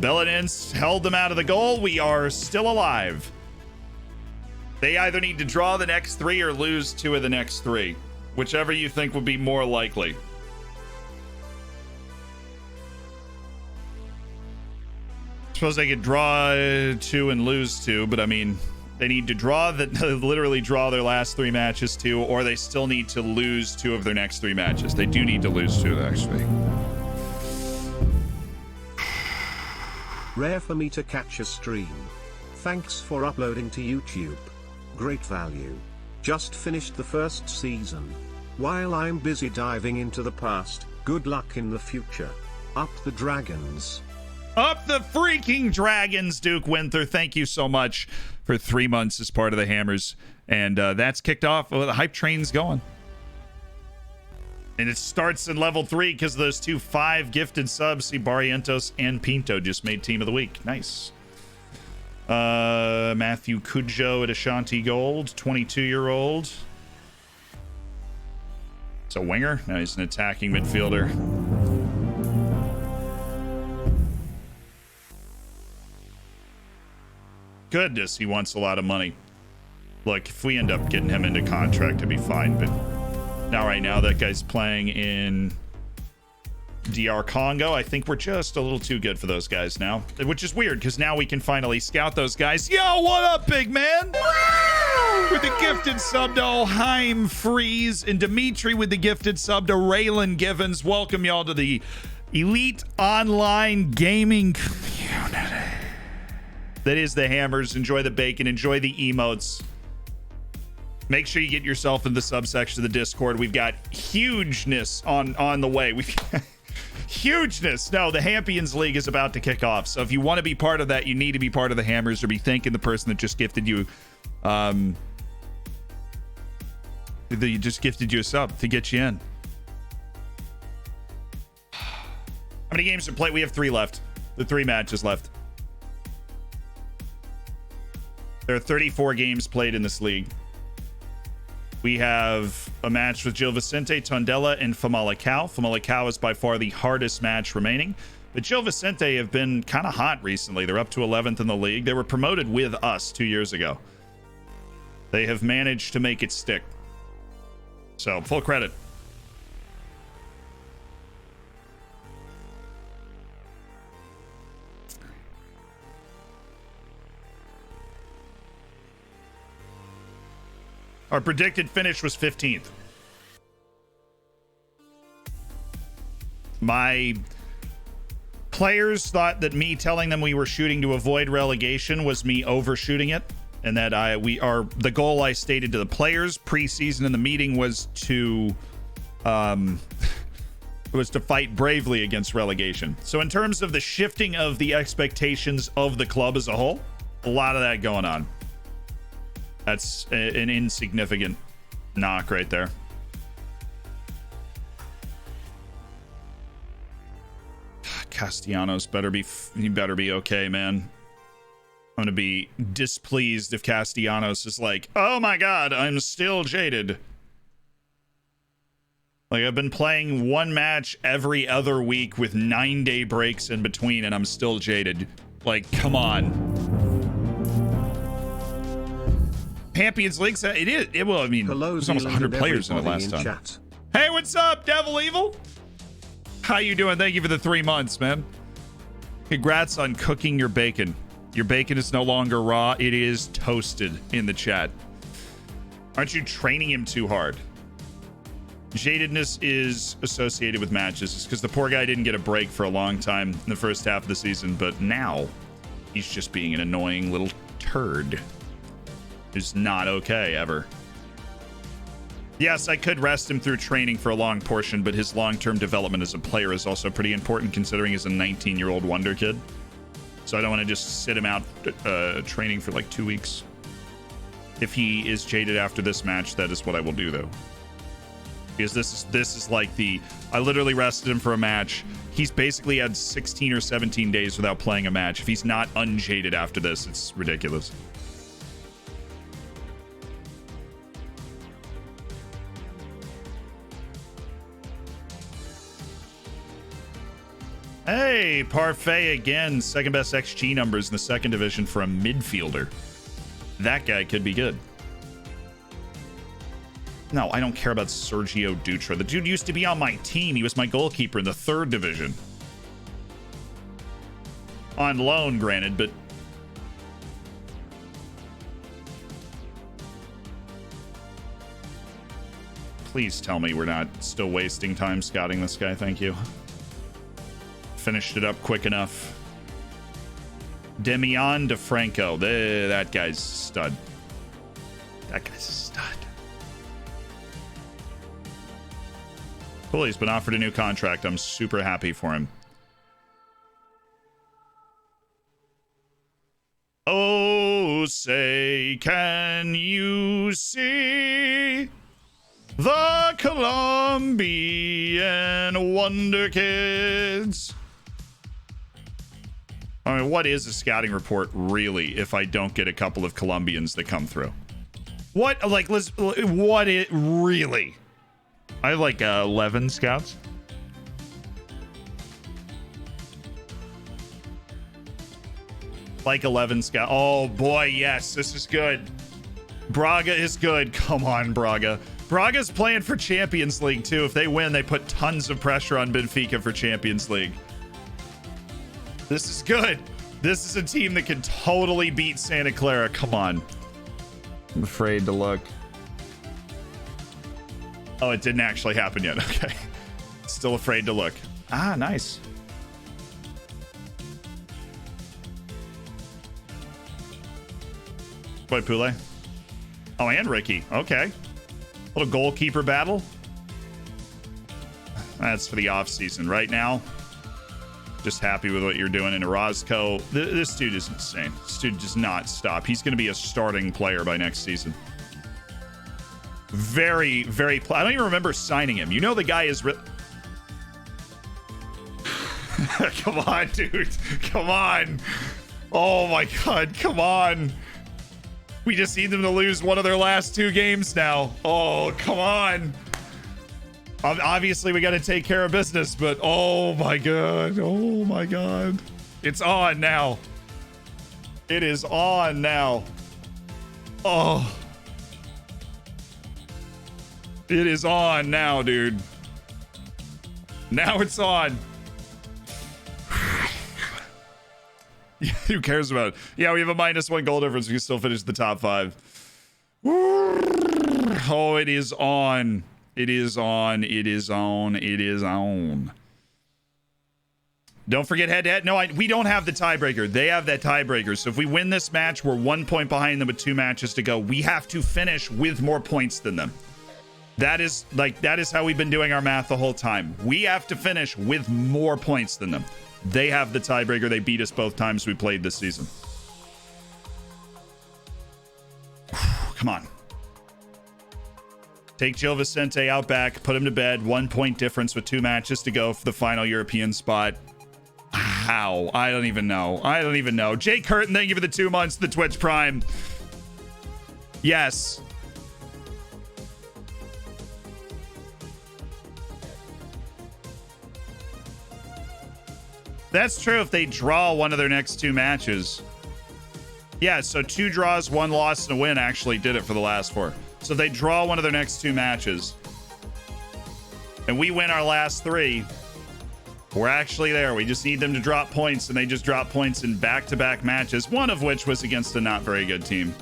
Bellinens held them out of the goal. We are still alive. They either need to draw the next 3 or lose 2 of the next 3. Whichever you think would be more likely. I suppose they could draw 2 and lose 2, but I mean, they need to literally draw their last 3 matches 2, or they still need to lose 2 of their next 3 matches. They do need to lose 2, actually. Rare for me to catch a stream. Thanks for uploading to YouTube. Great value. Just finished the first season. While I'm busy diving into the past, good luck in the future. Up the dragons. Up the freaking dragons, Duke Winther. Thank you so much for 3 months as part of the Hammers. And that's kicked off. Well, the hype train's going. And it starts in level 3 because those 2 5 gifted subs. See, Barrientos and Pinto just made Team of the Week. Nice. Matthew Cujo at Ashanti Gold, 22-year-old. It's a winger. No, he's an attacking midfielder. Goodness, he wants a lot of money. Look, if we end up getting him into contract, it'd be fine, but not right now. That guy's playing in DR Congo. I think we're just a little too good for those guys now, which is weird because now we can finally scout those guys. Yo, what up, big man? With the gifted sub to Oheim Freeze, and Dimitri with the gifted sub to Raylan Givens. Welcome y'all to the elite online gaming community that is the Hammers. Enjoy the bacon, enjoy the emotes. Make sure you get yourself in the subsection of the Discord. We've got hugeness on the way. We've hugeness. No, the Hampions League is about to kick off. So if you want to be part of that, you need to be part of the Hammers or be thanking the person that just gifted you a sub to get you in. How many games to play? We have 3 left. The 3 matches left. There are 34 games played in this league. We have a match with Gil Vicente, Tondela, and Famalicão. Famalicão is by far the hardest match remaining. But Gil Vicente have been kind of hot recently. They're up to 11th in the league. They were promoted with us 2 years ago. They have managed to make it stick. So, full credit. Our predicted finish was 15th. My players thought that me telling them we were shooting to avoid relegation was me overshooting it, and that the goal I stated to the players preseason in the meeting was to fight bravely against relegation. So in terms of the shifting of the expectations of the club as a whole, a lot of that going on. That's an insignificant knock right there. Castellanos better be okay, man. I'm gonna be displeased if Castellanos is like, oh my god, I'm still jaded. Like, I've been playing one match every other week with 9-day breaks in between, and I'm still jaded. Like, come on. Champions League, it is. Well, I mean, there's almost 100 players in it last time. Chat. Hey, what's up, Devil Evil? How you doing? Thank you for the 3 months, man. Congrats on cooking your bacon. Your bacon is no longer raw. It is toasted in the chat. Aren't you training him too hard? Jadedness is associated with matches. It's because the poor guy didn't get a break for a long time in the first half of the season, but now he's just being an annoying little turd. It's not okay, ever. Yes, I could rest him through training for a long portion, but his long-term development as a player is also pretty important considering he's a 19-year-old wonder kid. So I don't want to just sit him out training for like 2 weeks. If he is jaded after this match, that is what I will do, though. Because this is like I literally rested him for a match. He's basically had 16 or 17 days without playing a match. If he's not unjaded after this, it's ridiculous. Hey, Parfait again. Second best XG numbers in the second division for a midfielder. That guy could be good. No, I don't care about Sergio Dutra. The dude used to be on my team. He was my goalkeeper in the third division. On loan, granted, but... Please tell me we're not still wasting time scouting this guy. Thank you. Finished it up quick enough. Demian DeFranco. That guy's a stud. That guy's a stud. Cool, he's been offered a new contract. I'm super happy for him. Oh, say, can you see the Colombian Wonder Kids? I mean, what is a scouting report, really, if I don't get a couple of Colombians that come through? What, like, what it really? I have like 11 scouts. Like 11 scouts. Oh boy, yes, this is good. Braga is good. Come on, Braga. Braga's playing for Champions League too. If they win, they put tons of pressure on Benfica for Champions League. This is good. This is a team that can totally beat Santa Clara. Come on. I'm afraid to look. Oh, it didn't actually happen yet. Okay. Still afraid to look. Ah, nice. Boy, Pule. Oh, and Ricky. Okay. Little goalkeeper battle. That's for the off season. Right now, just happy with what you're doing in Orozco. This dude is insane. This dude does not stop. He's going to be a starting player by next season. Very, very... I don't even remember signing him. You know the guy is... Come on, dude. Come on. Oh, my God. Come on. We just need them to lose one of their last 2 games now. Oh, come on. Obviously, we got to take care of business, but oh, my God. Oh, my God. It's on now. It is on now. Oh. It is on now, dude. Now it's on. Who cares about it? Yeah, we have a -1 goal difference. We can still finish the top 5. Oh, it is on. It is on. It is on. It is on. Don't forget head-to-head. No, we don't have the tiebreaker. They have that tiebreaker. So if we win this match, we're 1 point behind them with 2 matches to go. We have to finish with more points than them. That is how we've been doing our math the whole time. We have to finish with more points than them. They have the tiebreaker. They beat us both times we played this season. Come on. Take Gil Vicente out back, put him to bed. 1 point difference with 2 matches to go for the final European spot. How? I don't even know. I don't even know. Jay Curtin, thank you for the 2 months, the Twitch Prime. Yes. That's true if they draw one of their next 2 matches. Yeah, so 2 draws, 1 loss, and a win actually did it for the last 4. So if they draw one of their next 2 matches, and we win our last 3, we're actually there. We just need them to drop points, and they just drop points in back-to-back matches, one of which was against a not very good team.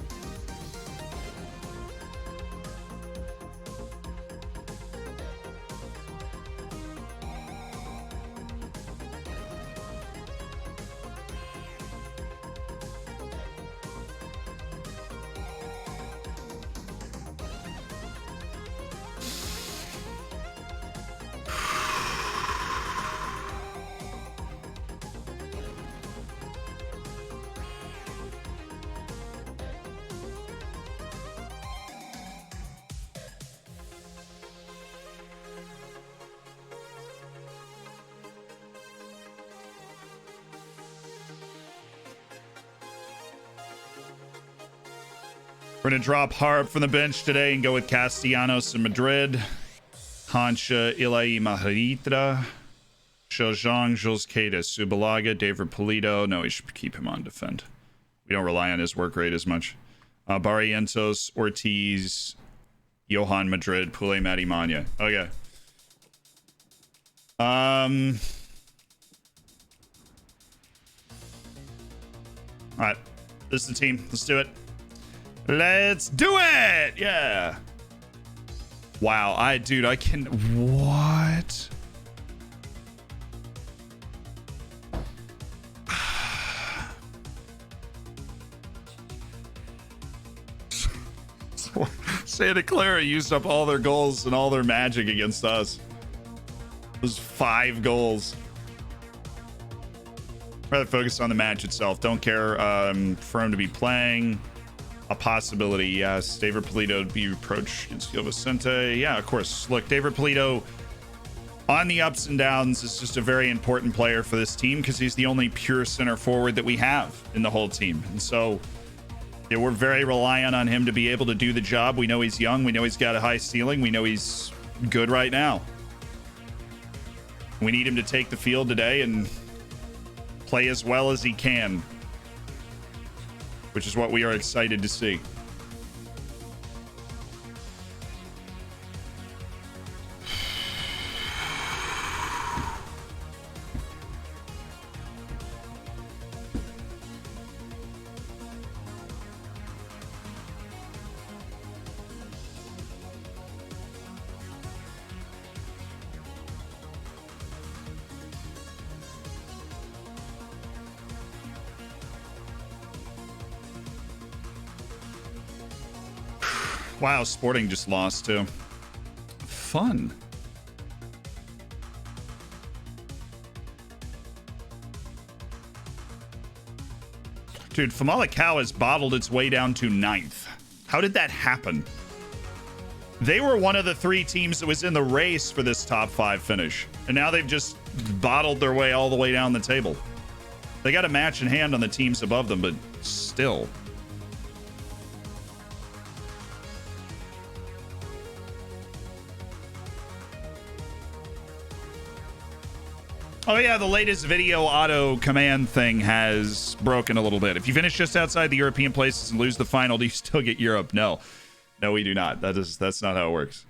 We're going to drop Harp from the bench today and go with Castellanos in Madrid. Hancha, Ilai Maharitra, Shojang, Jules Queta, Subalaga, David Polito. No, we should keep him on defend. We don't rely on his work rate as much. Barrientos, Ortiz, Johan Madrid, Pule Matimania. Okay. All right. This is the team. Let's do it. Let's do it! Yeah. Wow, dude, I can... What? Santa Clara used up all their goals and all their magic against us. It was 5 goals. Rather focus on the match itself. Don't care for him to be playing. A possibility, yes. David Polito to be approached against Gil Vicente. Yeah, of course. Look, David Polito on the ups and downs is just a very important player for this team because he's the only pure center forward that we have in the whole team. And so yeah, we're very reliant on him to be able to do the job. We know he's young. We know he's got a high ceiling. We know he's good right now. We need him to take the field today and play as well as he can, which is what we are excited to see. Wow, Sporting just lost too. Fun. Dude, Famalicão has bottled its way down to 9th. How did that happen? They were one of the 3 teams that was in the race for this top 5 finish. And now they've just bottled their way all the way down the table. They got a match in hand on the teams above them, but still. Oh yeah, the latest video auto command thing has broken a little bit. If you finish just outside the European places and lose the final, do you still get Europe? No, we do not. That's not how it works,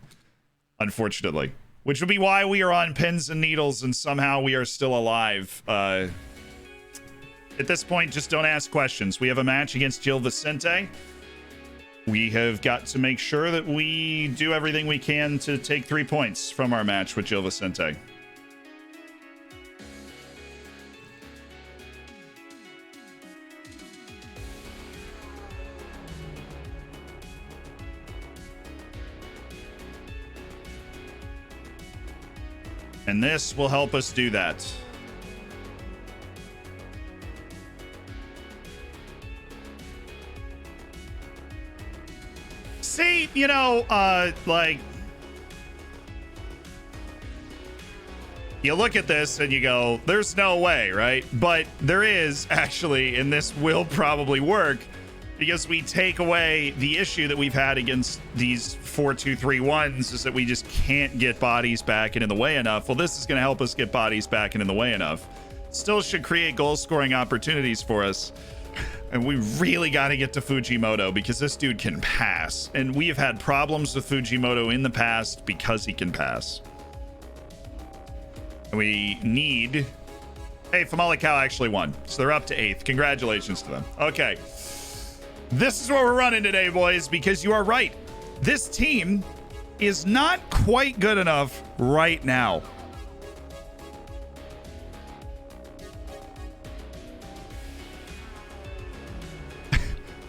unfortunately. Which would be why we are on pins and needles and somehow we are still alive. At this point, just don't ask questions. We have a match against Gil Vicente. We have got to make sure that we do everything we can to take 3 points from our match with Gil Vicente. And this will help us do that. See, you know, You look at this and you go, there's no way, right? But there is actually, and this will probably work because we take away the issue that we've had against these 4-2-3-1s is that we just can't get bodies back and in the way enough. Well, this is going to help us get bodies back and in the way enough. Still should create goal scoring opportunities for us. And we really got to get to Fujimoto because this dude can pass. And we have had problems with Fujimoto in the past because he can pass. And we need... Hey, Famalicão actually won. So they're up to 8th. Congratulations to them. Okay. This is what we're running today, boys, because you are right. This team is not quite good enough right now.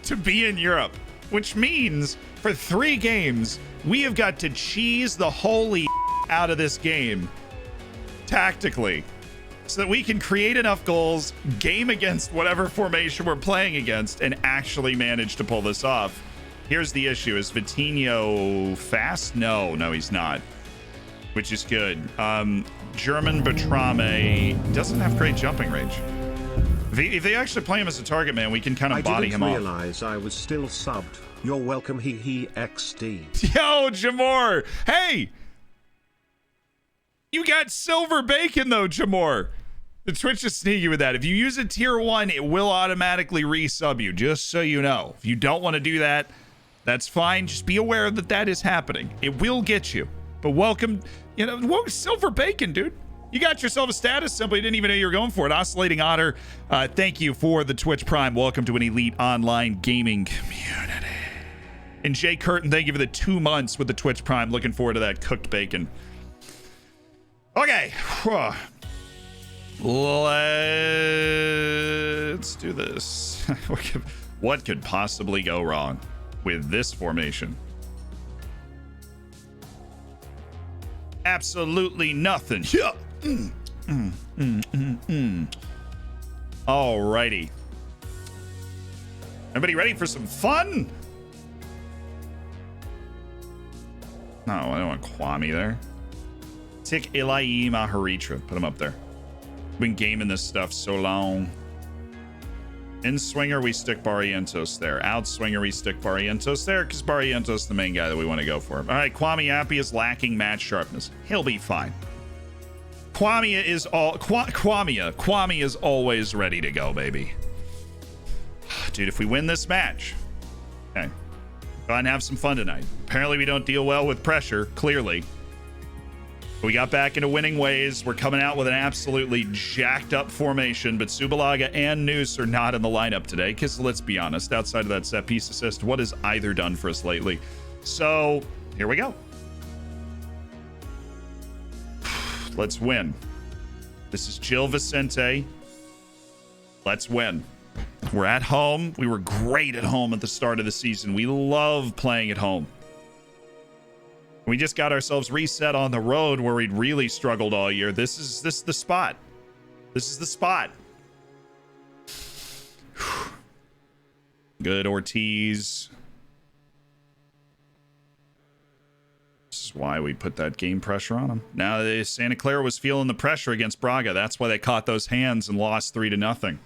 To be in Europe, which means for 3 games, we have got to cheese the holy out of this game tactically so that we can create enough goals, game against whatever formation we're playing against, and actually manage to pull this off. Here's the issue. Is Vitinho fast? No, he's not, which is good. German Bertrame doesn't have great jumping range. If they actually play him as a target man, we can kind of body him off. I didn't realize I was still subbed. You're welcome, he XD. Yo, Jamor. Hey! You got silver bacon, though, Jamor. The Twitch is sneaky with that. If you use a tier 1, it will automatically resub you, just so you know. If you don't want to do that, that's fine. Just be aware that that is happening. It will get you. But welcome, silver bacon, dude. You got yourself a status symbol. You didn't even know you were going for it. Oscillating Otter, thank you for the Twitch Prime. Welcome to an elite online gaming community. And Jay Curtin, thank you for the 2 months with the Twitch Prime. Looking forward to that cooked bacon. Okay. Let's do this. What could possibly go wrong with this formation? Absolutely nothing. Yeah. Alrighty. Everybody ready for some fun? No, I don't want Kwame there. Tick Ilai Maharitra. Put him up there. Been gaming this stuff so long. In swinger, we stick Barrientos there. Out swinger, we stick Barrientos there because Barrientos is the main guy that we want to go for. All right, Kwame Appy is lacking match sharpness. He'll be fine. Kwame is always ready to go, baby. Dude, if we win this match, okay, go ahead and have some fun tonight. Apparently, we don't deal well with pressure, clearly. We got back into winning ways. We're coming out with an absolutely jacked up formation, but Subalaga and Noose are not in the lineup today because, let's be honest, outside of that set piece assist, what has either done for us lately? So, here we go. Let's win. This is Gil Vicente. Let's win. We're at home. We were great at home at the start of the season. We love playing at home. We just got ourselves reset on the road where we'd really struggled all year. This is the spot. This is the spot. Good Ortiz. This is why we put that game pressure on him. Now, Santa Clara was feeling the pressure against Braga. That's why they caught those hands and lost 3-0.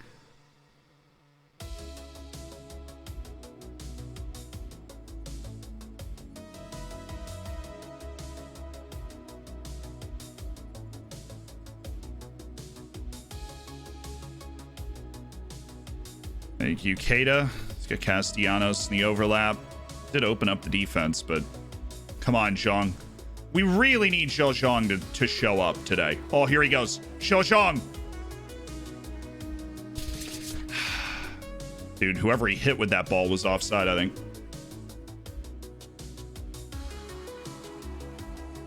Thank you, Keita. Let's get Castellanos in the overlap. Did open up the defense, but come on, Zhang. We really need Xiao Zhang to show up today. Oh, here he goes. Xiao Zhang. Dude, whoever he hit with that ball was offside, I think.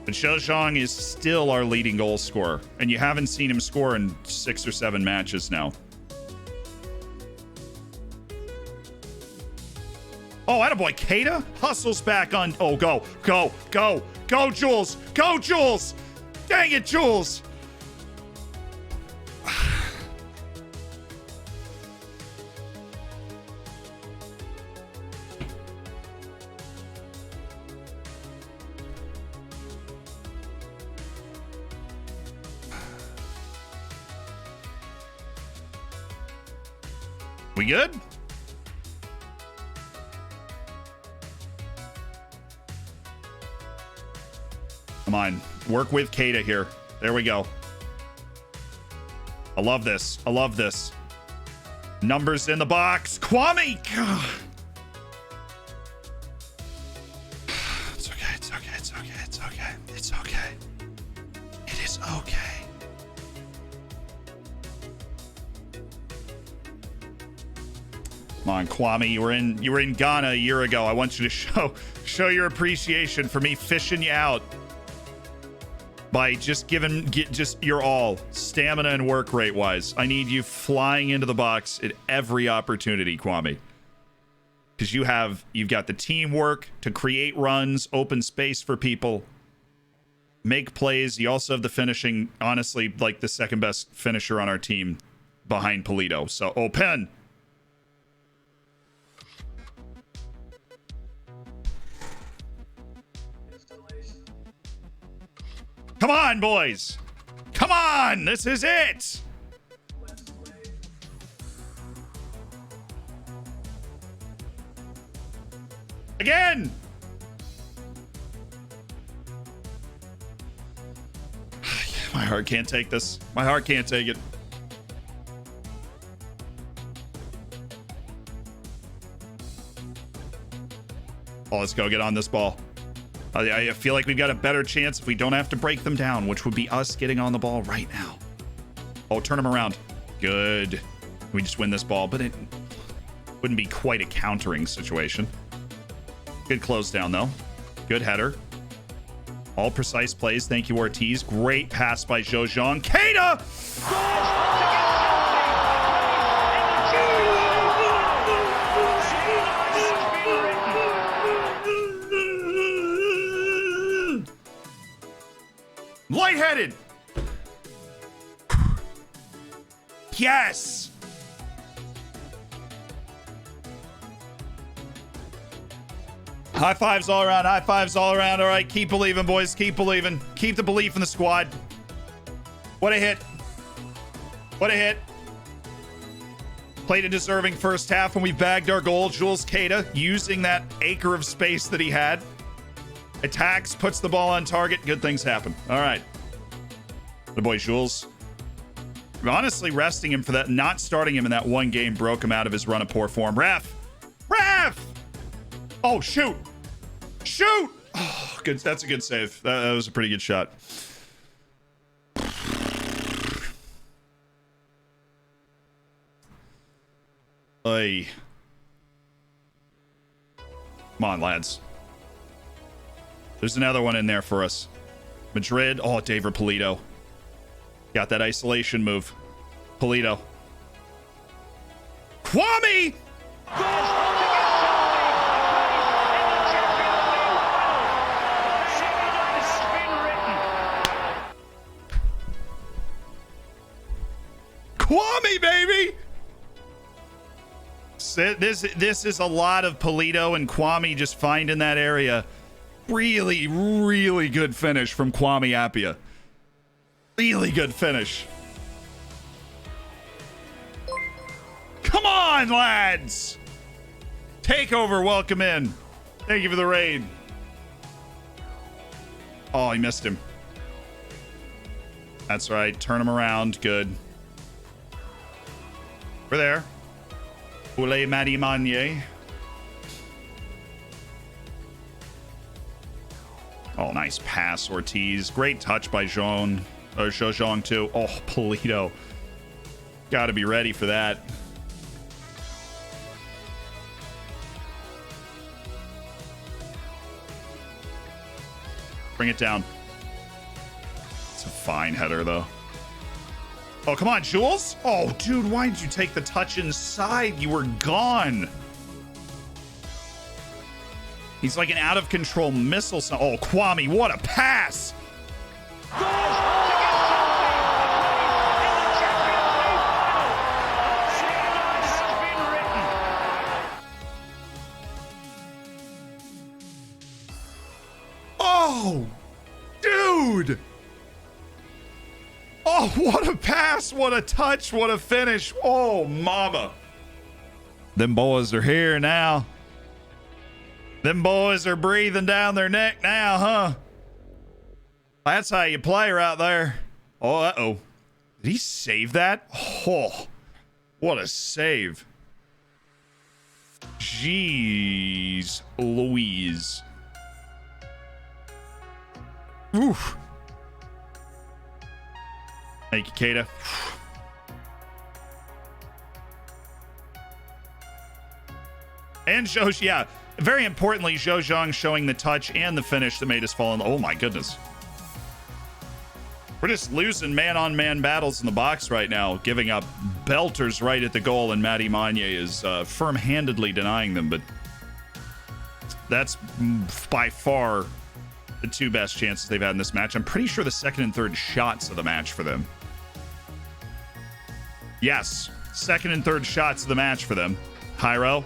But Xiao Zhang is still our leading goal scorer, and you haven't seen him score in 6 or 7 matches now. Oh, attaboy, Keita hustles back on. Oh, go, Jules. Go, Jules. Dang it, Jules. We good? Come on. Work with Kata here. There we go. I love this. I love this. Numbers in the box. Kwame! God. It's okay. It's okay. It's okay. It's okay. It's okay. It is okay. Come on, Kwame. You were in Ghana a year ago. I want you to show your appreciation for me fishing you out by just just your all, stamina and work rate wise. I need you flying into the box at every opportunity, Kwame. Because you've got the teamwork to create runs, open space for people, make plays. You also have the finishing, honestly, like the second best finisher on our team behind Polito. So open. Come on, boys. Come on. This is it. Again. My heart can't take this. My heart can't take it. Oh, let's go get on this ball. I feel like we've got a better chance if we don't have to break them down, which would be us getting on the ball right now. Oh, turn them around. Good. We just win this ball, but it wouldn't be quite a countering situation. Good close down, though. Good header. All precise plays. Thank you, Ortiz. Great pass by Zhozhong. Keita! Lightheaded. Yes. High fives all around. High fives all around. All right, keep believing, boys. Keep believing. Keep the belief in the squad. What a hit. What a hit. Played a deserving first half when we bagged our goal. Jules Keita using that acre of space that he had. Attacks, puts the ball on target. Good things happen. All right. The boy Jules. Honestly, resting him for that, not starting him in that one game broke him out of his run of poor form. Ref! Ref! Oh, shoot. Shoot! Oh, good. That's a good save. That was a pretty good shot. Ay. Come on, lads. There's another one in there for us. Madrid. Oh, David Polito. Got that isolation move. Polito. Kwame! Kwame, baby! This is a lot of Polito and Kwame just finding that area. Really, really good finish from Kwame Appiah. Really good finish. Come on, lads! Takeover, welcome in. Thank you for the raid. Oh, he missed him. That's right. Turn him around. Good. We're there. Oule Madi Manye. Oh, nice pass, Ortiz. Great touch by Zhozhong too. Oh, Polito. Got to be ready for that. Bring it down. It's a fine header, though. Oh, come on, Jules. Oh, dude, why did you take the touch inside? You were gone. He's like an out-of-control missile. Oh, Kwame, what a pass! Oh, dude! Oh, what a pass, what a touch, what a finish. Oh, mama. Them boys are here now. Them boys are breathing down their neck now, huh? That's how you play right there. Oh, uh-oh. Did he save that? Oh, what a save. Jeez Louise. Oof. Thank you, Kata. And Zhou, yeah. Very importantly, Zhou Zhang showing the touch and the finish that made us fall in. Oh my goodness. We're just losing man-on-man battles in the box right now, giving up belters right at the goal, and Matty Manye is firm-handedly denying them, but that's by far the two best chances they've had in this match. I'm pretty sure the second and third shots of the match for them. Yes, second and third shots of the match for them. Hyro.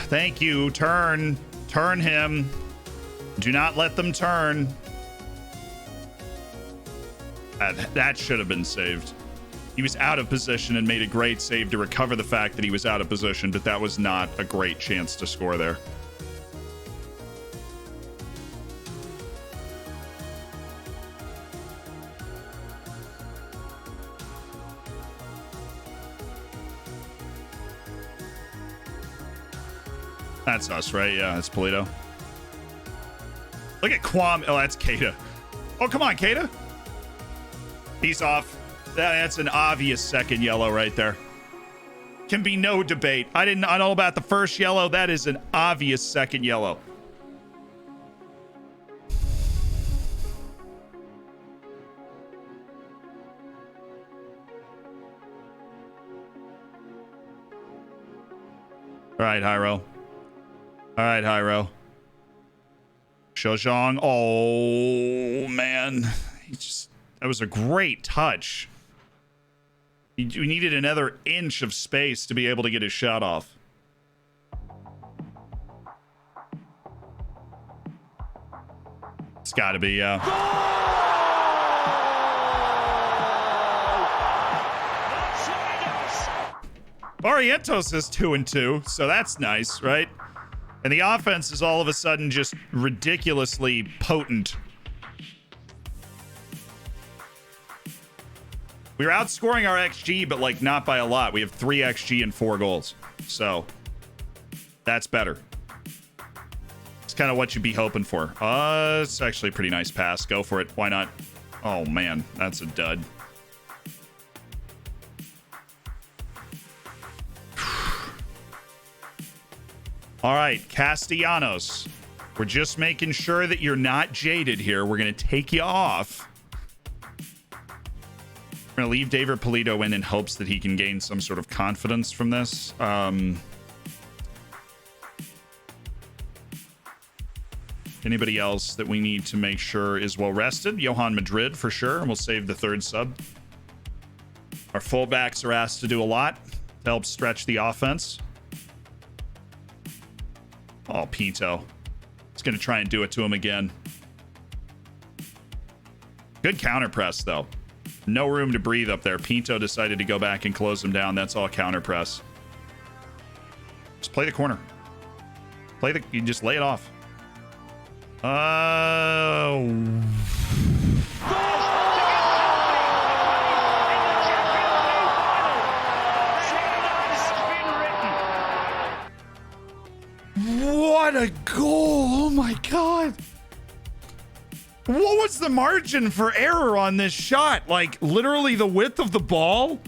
Thank you. Turn him. Do not let them turn. That should have been saved. He was out of position and made a great save to recover the fact that he was out of position, but that was not a great chance to score there. That's us, right? Yeah, that's Polito. Look at Kwame. Oh, that's Kata. Oh, come on, Kata. He's off. That's an obvious second yellow right there. Can be no debate. I know about the first yellow. That is an obvious second yellow. All right, Hyro. All right, Hyro. Shozhong. Oh, man. That was a great touch. We needed another inch of space to be able to get his shot off. It's got to be, yeah. Barrientos is 2-2, so that's nice, right? And the offense is all of a sudden just ridiculously potent. We were outscoring our XG, but like not by a lot. We have 3 XG and 4 goals. So that's better. It's kind of what you'd be hoping for. It's actually a pretty nice pass. Go for it. Why not? Oh, man. That's a dud. All right, Castellanos. We're just making sure that you're not jaded here. We're going to take you off. We're going to leave David Polito in hopes that he can gain some sort of confidence from this. Anybody else that we need to make sure is well rested? Johan Madrid for sure, and we'll save the third sub. Our fullbacks are asked to do a lot to help stretch the offense. Oh, Pinto. He's going to try and do it to him again. Good counter press, though. No room to breathe up there. Pinto decided to go back and close him down. That's all counter press. Just play the corner. You just lay it off. Oh. What a goal! Oh my god! What was the margin for error on this shot? Like literally the width of the ball?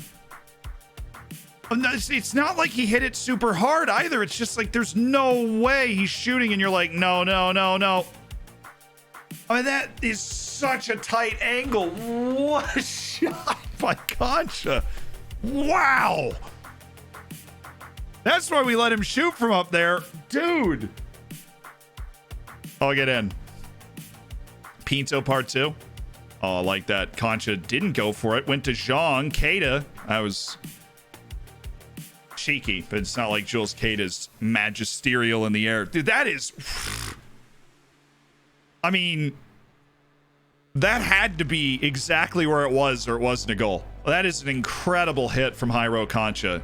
It's not like he hit it super hard either. It's just like there's no way he's shooting and you're like, no. I mean, that is such a tight angle. What a shot by Concha. Wow. That's why we let him shoot from up there. Dude. I'll get in. Pinto part 2. Oh, I like that. Concha didn't go for it. Went to Zhang. Keita. That was cheeky, but it's not like Jules Keita's magisterial in the air. Dude, that is... I mean, that had to be exactly where it was, or it wasn't a goal. That is an incredible hit from Jairo Concha.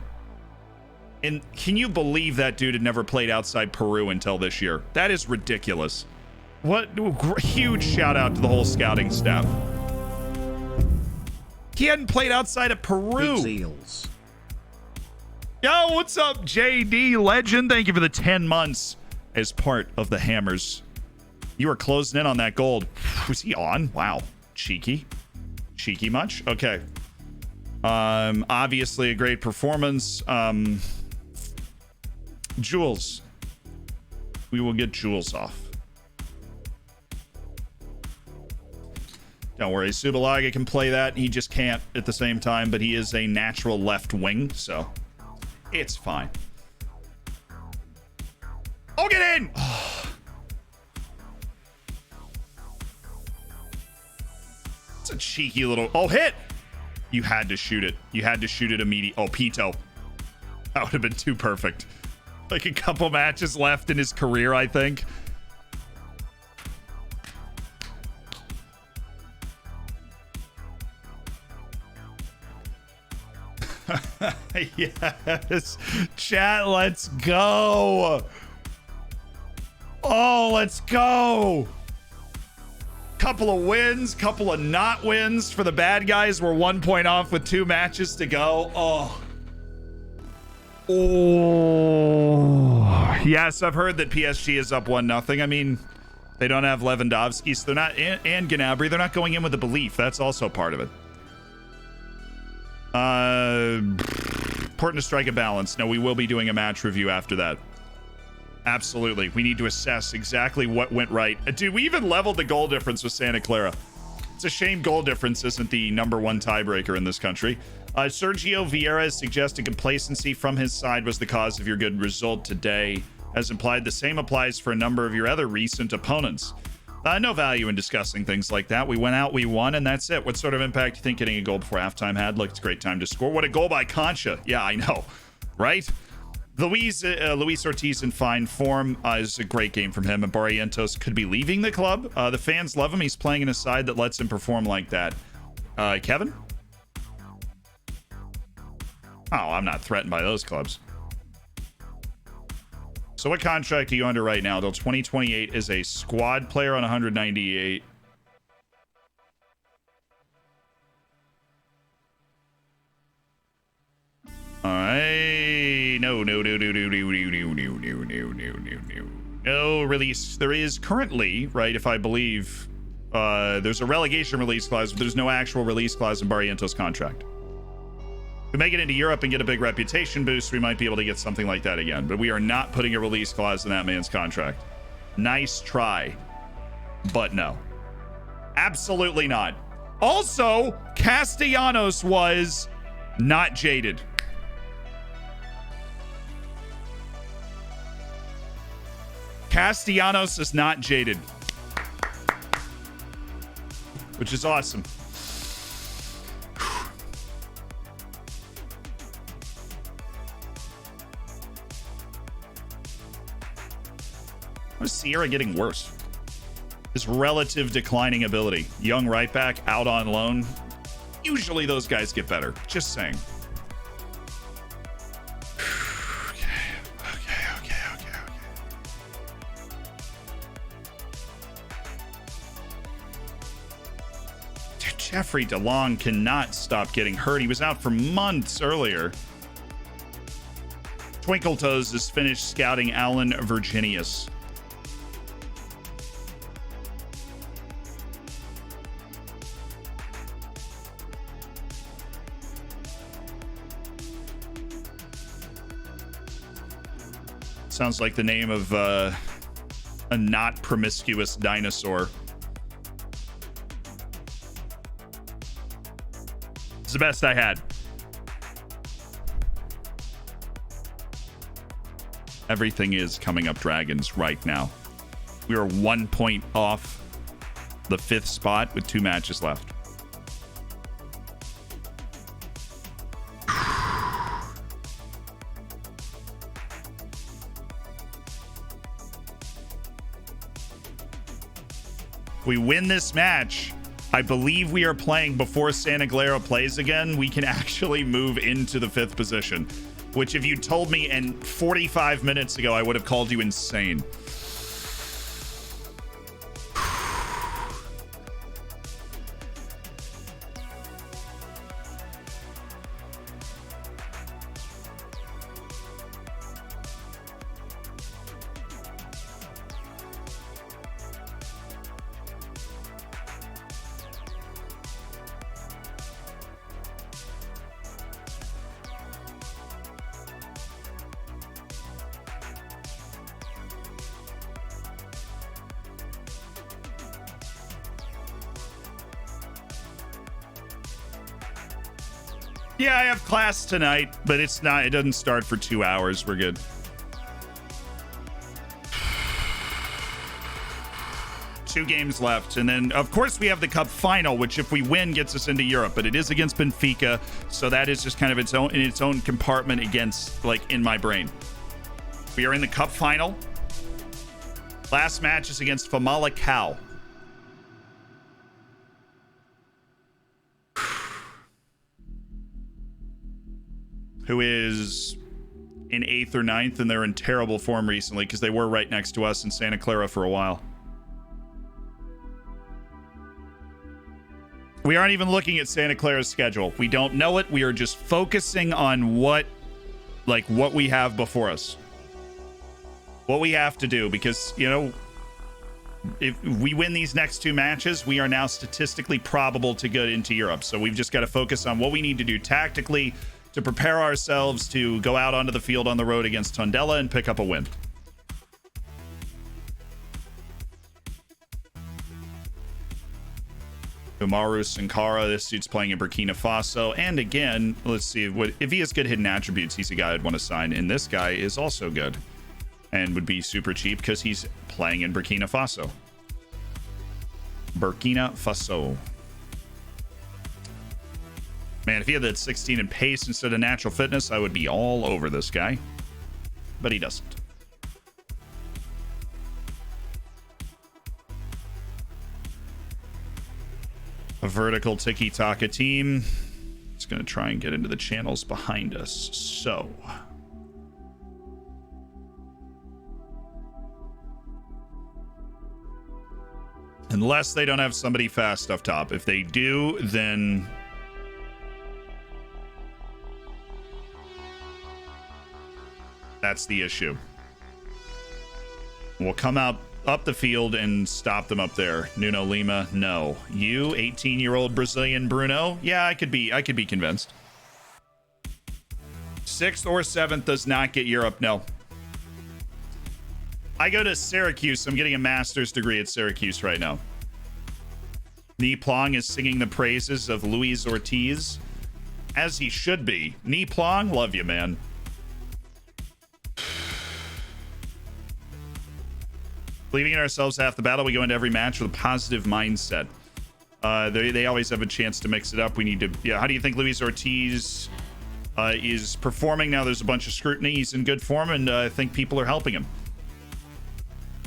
And can you believe that dude had never played outside Peru until this year? That is ridiculous. What huge shout out to the whole scouting staff. He hadn't played outside of Peru. Seals. Yo, what's up, JD Legend? Thank you for the 10 months as part of the Hammers. You are closing in on that gold. Was he on? Wow. Cheeky. Cheeky much? Okay. Obviously a great performance. Jules. We will get Jules off. Don't worry, Subalaga can play that. He just can't at the same time, but he is a natural left wing, so it's fine. Oh, get in! It's a cheeky little... Oh, hit! You had to shoot it. You had to shoot it immediately. Oh, Pito. That would have been too perfect. Like a couple matches left in his career, I think. Yes. Chat, let's go. Oh, let's go. Couple of wins, couple of not wins for the bad guys. We're 1 point off with 2 matches to go. Oh. Oh. Yes, I've heard that PSG is up 1-0. I mean, they don't have Lewandowski, so they're not, and Gnabry, they're not going in with a belief. That's also part of it. Important to strike a balance. No, we will be doing a match review after that. Absolutely. We need to assess exactly what went right. Dude, we even leveled the goal difference with Santa Clara. It's a shame goal difference isn't the #1 tiebreaker in this country. Sergio Vieira has suggested complacency from his side was the cause of your good result today. As implied, the same applies for a number of your other recent opponents. No value in discussing things like that. We went out, we won, and that's it. What sort of impact do you think getting a goal before halftime had? Look, it's a great time to score. What a goal by Concha. Yeah, I know. Right? Luis Ortiz in fine form is a great game from him. And Barrientos could be leaving the club. The fans love him. He's playing in a side that lets him perform like that. Kevin? Oh, I'm not threatened by those clubs. So what contract are you under right now? Till 2028 is a squad player on 198. All right. No release. There is currently, right, if I believe, there's a relegation release clause, but there's no actual release clause in Barrientos' contract. If we make it into Europe and get a big reputation boost, we might be able to get something like that again. But we are not putting a release clause in that man's contract. Nice try. But no. Absolutely not. Also, Castellanos was not jaded. Castellanos is not jaded. Which is awesome. How is Sierra getting worse? His relative declining ability. Young right back, out on loan. Usually those guys get better. Just saying. Okay. Dude, Jeffrey DeLong cannot stop getting hurt. He was out for months earlier. Twinkle Toes has finished scouting Alan Virginius. Sounds like the name of a not promiscuous dinosaur. It's the best I had. Everything is coming up dragons right now. We are 1 point off the 5th spot with 2 matches left. If we win this match, I believe we are playing before Santa Clara plays again. We can actually move into the 5th position, which if you told me 45 minutes ago, I would have called you insane. Yeah, I have class tonight, but it doesn't start for 2 hours. We're good. Two games left, and then of course we have the cup final, which if we win gets us into Europe, but it is against Benfica, so that is just kind of its own compartment against, like, in my brain. We are in the cup final. Last match is against Famalicão. Who is in 8th or 9th, and they're in terrible form recently because they were right next to us in Santa Clara for a while. We aren't even looking at Santa Clara's schedule. We don't know it. We are just focusing on what we have before us. What we have to do, because, you know, if we win these next 2 matches, we are now statistically probable to get into Europe. So we've just got to focus on what we need to do tactically to prepare ourselves to go out onto the field on the road against Tondela and pick up a win. Umaru Sankara, this dude's playing in Burkina Faso. And again, let's see, if he has good hidden attributes, he's a guy I'd want to sign. And this guy is also good and would be super cheap because he's playing in Burkina Faso. Burkina Faso. Man, if he had that 16 in pace instead of natural fitness, I would be all over this guy. But he doesn't. A vertical tiki-taka team. It's going to try and get into the channels behind us. So. Unless they don't have somebody fast up top. If they do, then that's the issue. We'll come out up the field and stop them up there. Nuno Lima, no. You, 18-year-old Brazilian Bruno? Yeah, I could be convinced. 6th or 7th does not get Europe, no. I go to Syracuse. I'm getting a master's degree at Syracuse right now. Ni Plong is singing the praises of Luis Ortiz, as he should be. Ni Plong, love you, man. Believing in ourselves half the battle, we go into every match with a positive mindset. They always have a chance to mix it up. We need to, yeah. How do you think Luis Ortiz is performing now? There's a bunch of scrutiny. He's in good form, and I think people are helping him.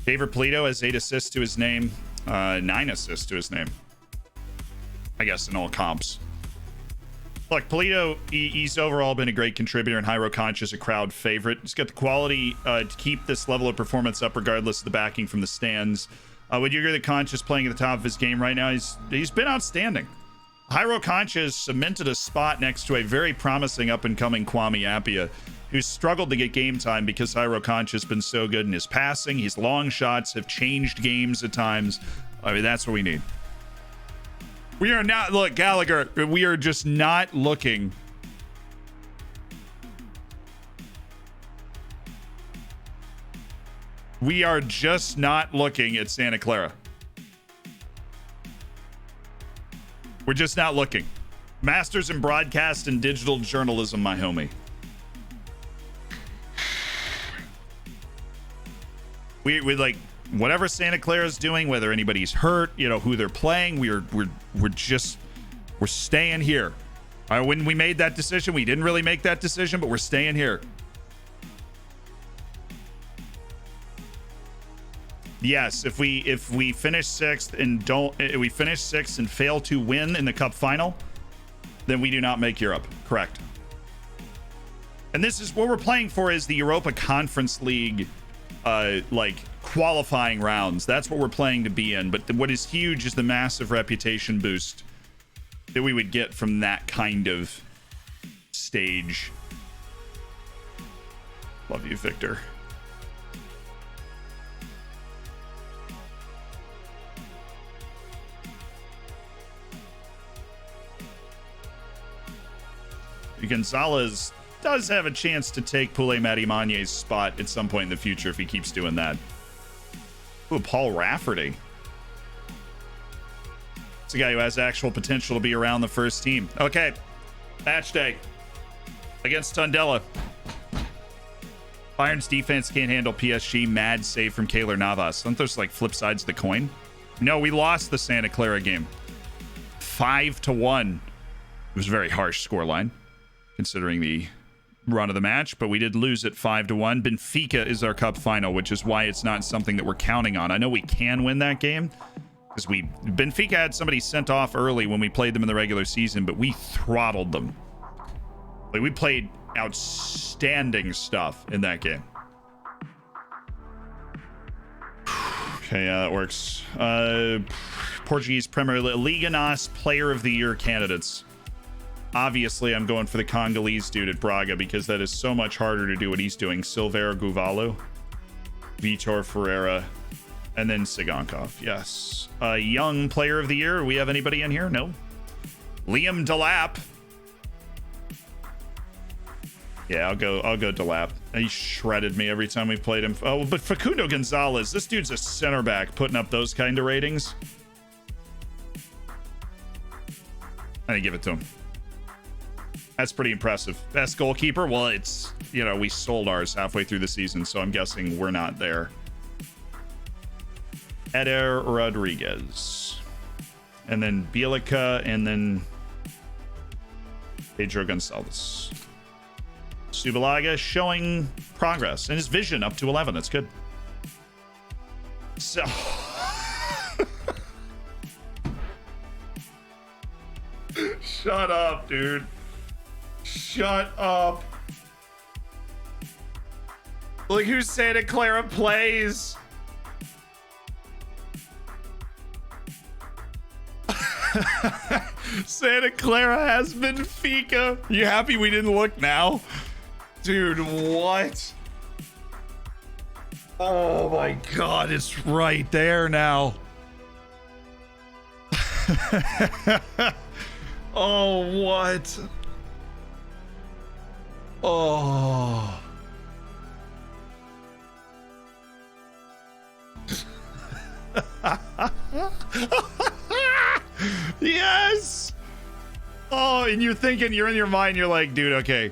David Polito has 8 assists to his name, 9 assists to his name. I guess in all comps. Look, Polito, he's overall been a great contributor, and Jairo Concha is a crowd favorite. He's got the quality to keep this level of performance up regardless of the backing from the stands. Would you agree that Concha's playing at the top of his game right now? He's been outstanding. Jairo Concha has cemented a spot next to a very promising up-and-coming Kwame Appiah, who's struggled to get game time because Jairo Concha's been so good in his passing. His long shots have changed games at times. I mean, that's what we need. We are not, look, Gallagher, we are just not looking. We are just not looking at Santa Clara. We're just not looking. Masters in broadcast and digital journalism, my homie. We like, whatever Santa Clara is doing, whether anybody's hurt, you know, who they're playing, we're staying here. When we made that decision, we didn't really make that decision, but we're staying here. Yes, if we finish sixth and fail to win in the cup final, then we do not make Europe. Correct. And this is what we're playing for, is the Europa Conference League like qualifying rounds. That's what we're playing to be in. But what is huge is the massive reputation boost that we would get from that kind of stage. Love you, Victor. Gonzalez does have a chance to take Poulet Matimagne's spot at some point in the future if he keeps doing that. Ooh, Paul Rafferty. It's a guy who has actual potential to be around the first team. Okay, match day against Tondela. Bayern's defense can't handle PSG. Mad save from Keylor Navas. Aren't those like flip sides of the coin? No, we lost the Santa Clara game 5-1. It was a very harsh scoreline considering the run of the match, but we did lose it 5-1. Benfica is our cup final, which is why it's not something that we're counting on. I know we can win that game because Benfica had somebody sent off early when we played them in the regular season, but we throttled them. Like, we played outstanding stuff in that game. Okay, that works. Portuguese Premier Liga NOS Player of the Year candidates. Obviously, I'm going for the Congolese dude at Braga because that is so much harder to do what he's doing. Silver Guvalu, Vitor Ferreira, and then Sigankov. Yes. Young Player of the Year. Do we have anybody in here? No. Liam Delap. Yeah, I'll go Delap. He shredded me every time we played him. Oh, but Facundo Gonzalez. This dude's a center back putting up those kind of ratings. I give it to him. That's pretty impressive. Best goalkeeper? Well, it's, you know, we sold ours halfway through the season, so I'm guessing we're not there. Eder Rodriguez. And then Bielica, and then Pedro Gonzalez. Subalaga showing progress and his vision up to 11. That's good. So... Shut up, dude. Shut up. Look who Santa Clara plays. Santa Clara has Benfica. You happy we didn't look now? Dude, what? Oh my God, it's right there now. Oh, what? Oh. Yes. Oh, and you're thinking, you're in your mind, you're like, dude, okay.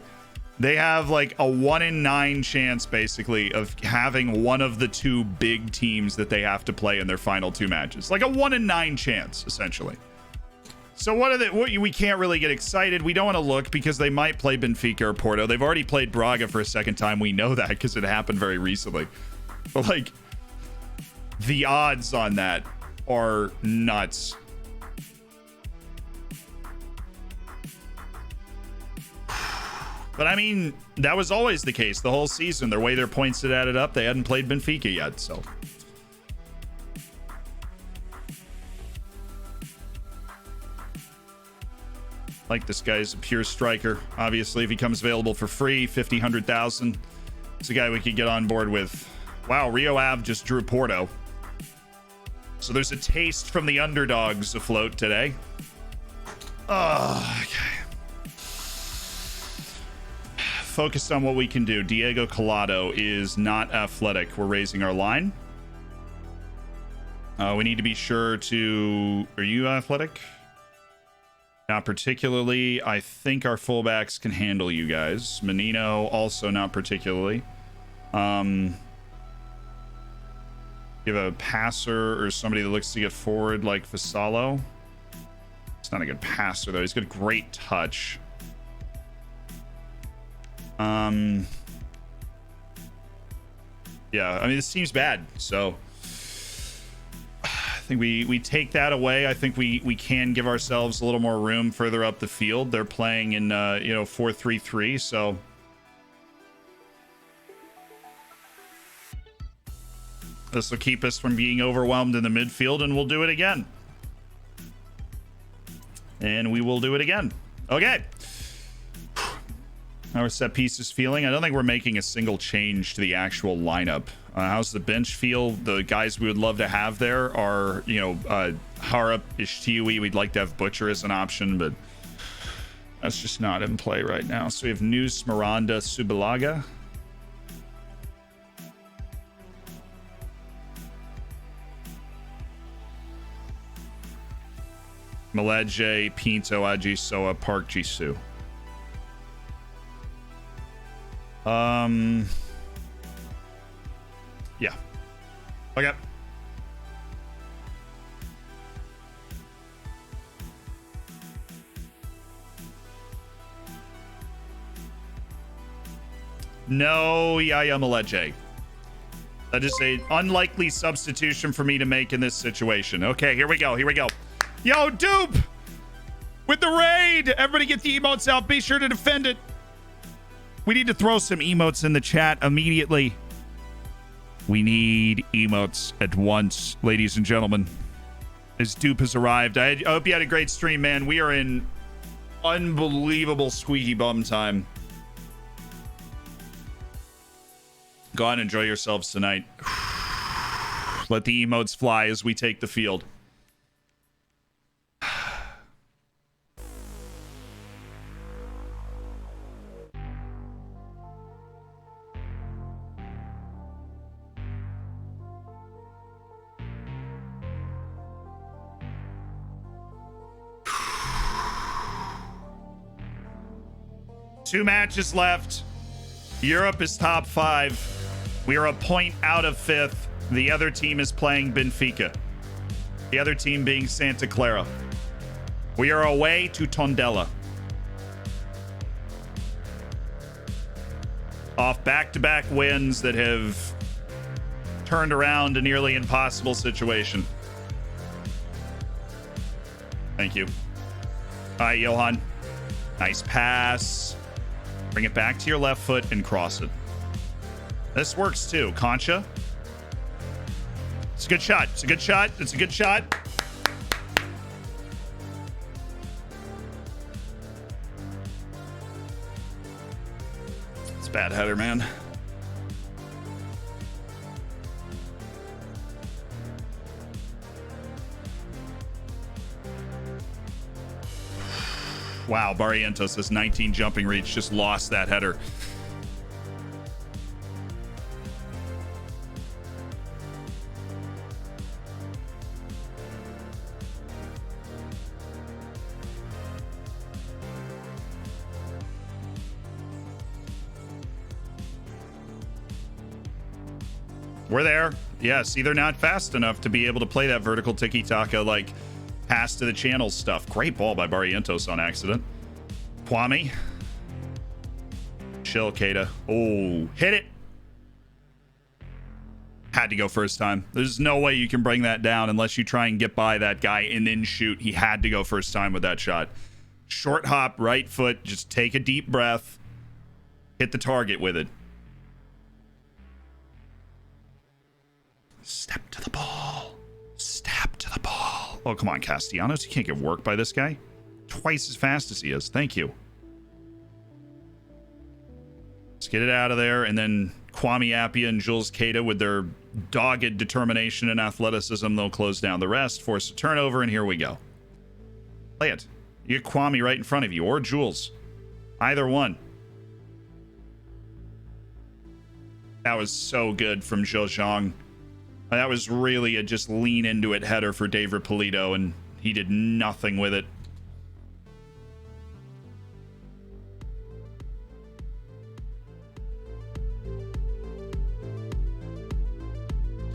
They have like a 1 in 9 chance, basically, of having one of the two big teams that they have to play in their final 2 matches. Like a 1 in 9 chance, essentially. So we can't really get excited. We don't want to look because they might play Benfica or Porto. They've already played Braga for a second time. We know that because it happened very recently. But like, the odds on that are nuts. But I mean, that was always the case the whole season. The way their points had added up, they hadn't played Benfica yet, so. Like, this guy's a pure striker. Obviously, if he comes available for free, 50, 100,000, it's a guy we could get on board with. Wow, Rio Ave just drew Porto. So there's a taste from the underdogs afloat today. Oh, okay. Focus on what we can do. Diego Collado is not athletic. We're raising our line. We need to be sure to... Are you athletic? Not particularly. I think our fullbacks can handle you guys. Menino, also not particularly. You have a passer or somebody that looks to get forward like Vassallo. He's not a good passer, though. He's got great touch. Yeah, I mean, this seems bad, so I think we take that away. I think we can give ourselves a little more room further up the field. They're playing in 4-3-3, so this will keep us from being overwhelmed in the midfield, and we'll do it again. And we will do it again. Okay. How are set pieces feeling? I don't think we're making a single change to the actual lineup. How's the bench feel? The guys we would love to have there are, Harap, Ishtiwi. We'd like to have Butcher as an option, but that's just not in play right now. So we have News, Miranda, Subalaga. Maleje, Pinto, Ajisoa, Park Jisoo. Yeah. Okay. No Yaya Maleje. That is an unlikely substitution for me to make in this situation. Okay, here we go. Here we go. Yo, Dupe! With the raid! Everybody get the emotes out. Be sure to defend it. We need to throw some emotes in the chat immediately. We need emotes at once, ladies and gentlemen. As Dupe has arrived. I hope you had a great stream, man. We are in unbelievable squeaky bum time. Go on and enjoy yourselves tonight. Let the emotes fly as we take the field. Two matches left. Europe is top 5. We are a point out of 5th. The other team is playing Benfica. The other team being Santa Clara. We are away to Tondela. Off back-to-back wins that have turned around a nearly impossible situation. Thank you. All right, Johan. Nice pass. Bring it back to your left foot and cross it. This works too. Concha. It's a good shot. It's a good shot. It's a good shot. It's a bad header, man. Wow, Barrientos, this 19 jumping reach, just lost that header. We're there. Yes, either not fast enough to be able to play that vertical tiki-taka like pass to the channel stuff. Great ball by Barrientos on accident. Kwame. Chill, Keita. Oh, hit it. Had to go first time. There's no way you can bring that down unless you try and get by that guy and then shoot. He had to go first time with that shot. Short hop, right foot. Just take a deep breath. Hit the target with it. Step to the ball. Step to the ball. Oh, come on, Castellanos. You can't get work by this guy. Twice as fast as he is. Thank you. Let's get it out of there. And then Kwame Appiah and Jules Keita with their dogged determination and athleticism, they'll close down the rest, force a turnover, and here we go. Play it. You get Kwame right in front of you, or Jules. Either one. That was so good from Zhou Zhang. That was really a just lean into it header for David Polito, and he did nothing with it.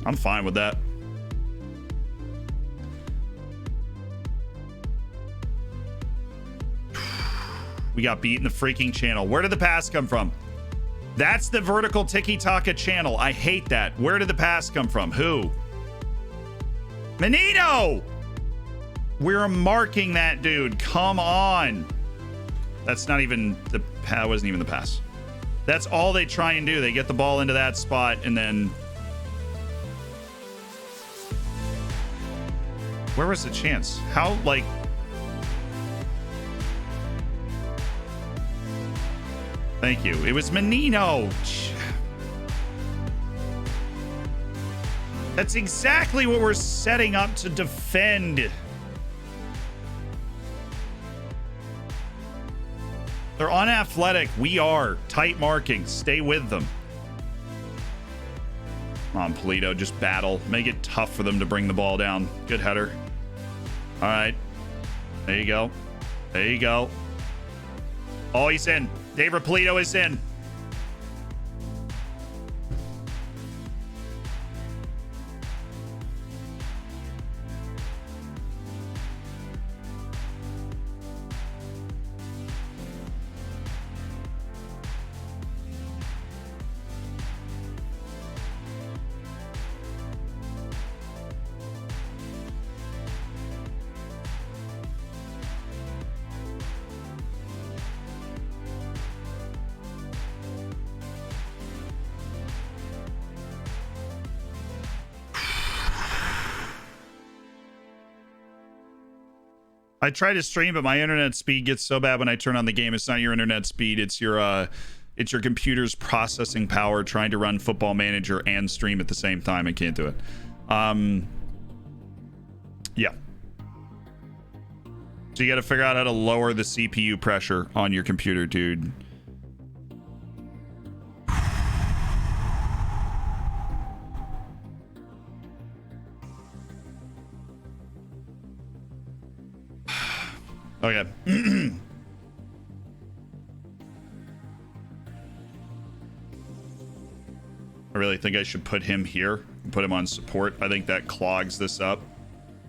I'm fine with that. We got beat in the freaking channel. Where did the pass come from? That's the vertical tiki-taka channel. I hate that. Where did the pass come from? Who? Menino! We're marking that dude. Come on. That's not even the pass. Wasn't even the pass. That's all they try and do. They get the ball into that spot and then... Where was the chance? How, like... Thank you. It was Menino. That's exactly what we're setting up to defend. They're unathletic. We are. Tight marking. Stay with them. Come on, Polito. Just battle. Make it tough for them to bring the ball down. Good header. All right. There you go. There you go. Oh, he's in. David Polito is in. I try to stream, but my internet speed gets so bad when I turn on the game. It's not your internet speed. It's your computer's processing power trying to run Football Manager and stream at the same time. I can't do it. Yeah. So you got to figure out how to lower the CPU pressure on your computer, dude. Okay. I really think I should put him here and put him on support. I think that clogs this up.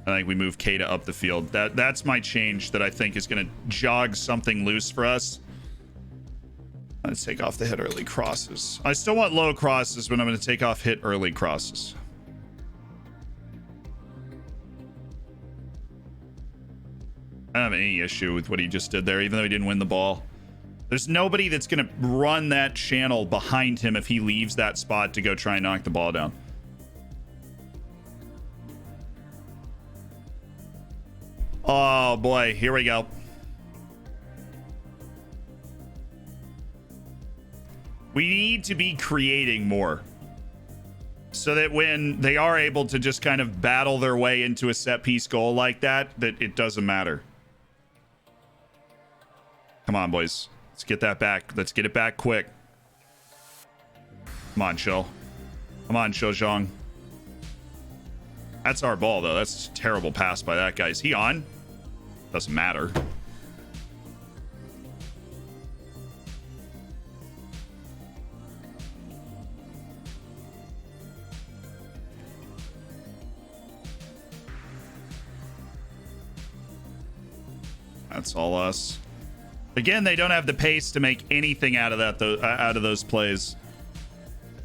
I think we move Kata up the field. That's my change that I think is going to jog something loose for us. Let's take off the hit early crosses. I still want low crosses, but I'm going to take off hit early crosses. I don't have any issue with what he just did there, even though he didn't win the ball. There's nobody that's going to run that channel behind him if he leaves that spot to go try and knock the ball down. Oh, boy. Here we go. We need to be creating more so that when they are able to just kind of battle their way into a set-piece goal like that, that it doesn't matter. Come on, boys. Let's get that back. Let's get it back quick. Come on, Shou. Come on, Shou Zhang. That's our ball, though. That's a terrible pass by that guy. Is he on? Doesn't matter. That's all us. Again, they don't have the pace to make anything out of that, though, out of those plays.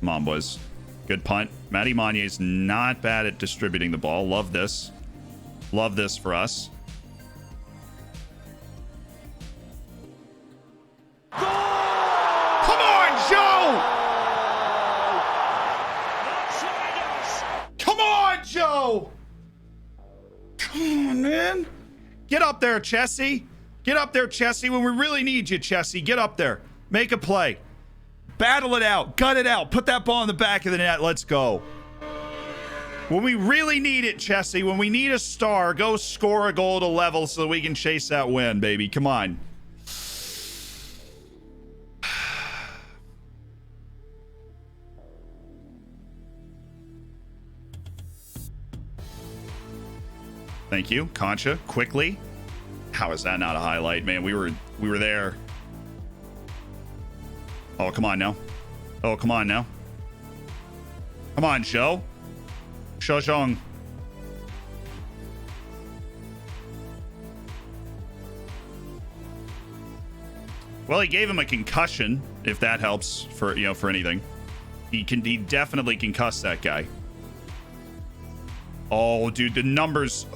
Come on, boys. Good punt. Matty Monier's not bad at distributing the ball. Love this. Love this for us. Goal! Come on, Joe! Come on, Joe! Come on, man. Get up there, Chessie. Get up there, Chessie. When we really need you, Chessie. Get up there. Make a play. Battle it out. Gut it out. Put that ball in the back of the net. Let's go. When we really need it, Chessie. When we need a star, go score a goal to level so that we can chase that win, baby. Come on. Thank you. Concha, quickly. How is that not a highlight, man? We were there. Oh, come on now. Oh, come on now. Come on, Joe. Shojong. Well, he gave him a concussion, if that helps for, you know, for anything. He definitely concussed that guy. Oh, dude, the numbers.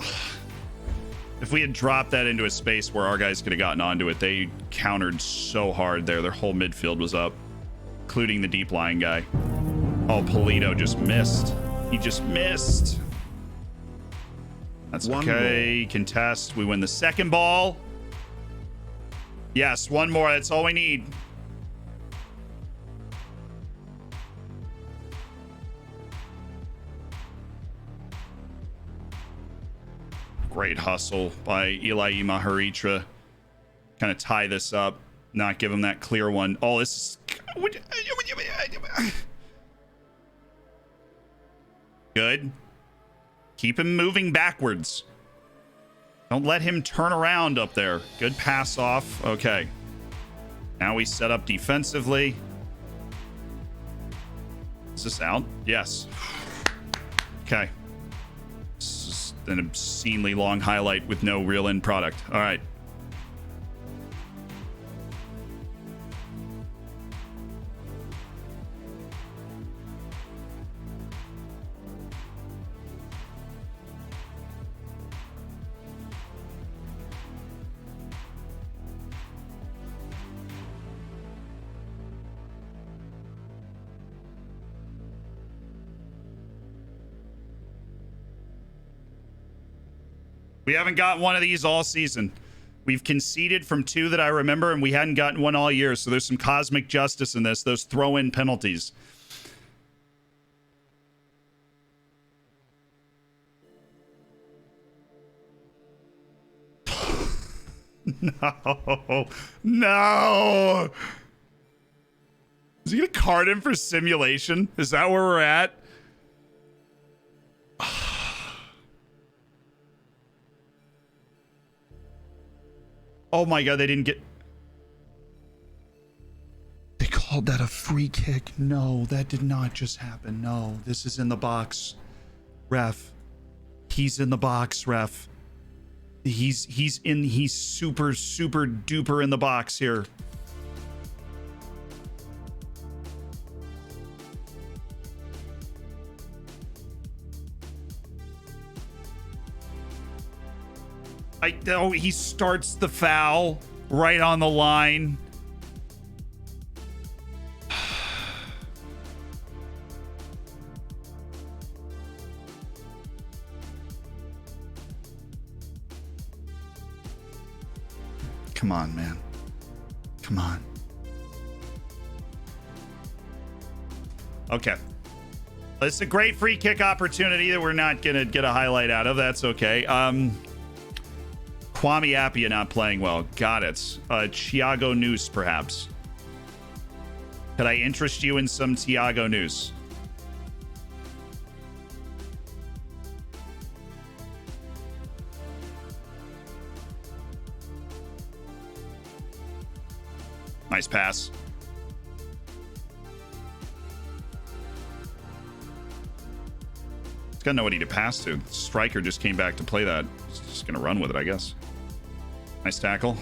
If we had dropped that into a space where our guys could have gotten onto it, they countered so hard there. Their whole midfield was up, including the deep lying guy. Oh, Polito just missed. He just missed. That's okay. Contest. We win the second ball. Yes, one more. That's all we need. Great hustle by Eli Maharitra. Kind of tie this up. Not give him that clear one. Oh, this is... Good. Keep him moving backwards. Don't let him turn around up there. Good pass off. Okay. Now we set up defensively. Is this out? Yes. Okay. This is an obscenely long highlight with no real end product. All right. We haven't got one of these all season. We've conceded from 2 that I remember, and we hadn't gotten one all year. So there's some cosmic justice in this. Those throw-in penalties. No. No. Is he going to card him for simulation? Is that where we're at? Oh my god, they didn't get... They called that a free kick. No, that did not just happen. No, this is in the box. Ref. He's in the box, ref. He's super, super duper in the box here. Oh, he starts the foul right on the line. Come on, man. Come on. Okay. It's a great free kick opportunity that we're not going to get a highlight out of. That's okay. Kwame Appiah not playing well. Got it. Thiago news, perhaps. Could I interest you in some Thiago news? Nice pass. He's got nobody to pass to. Striker just came back to play that. He's just going to run with it, I guess. Nice tackle.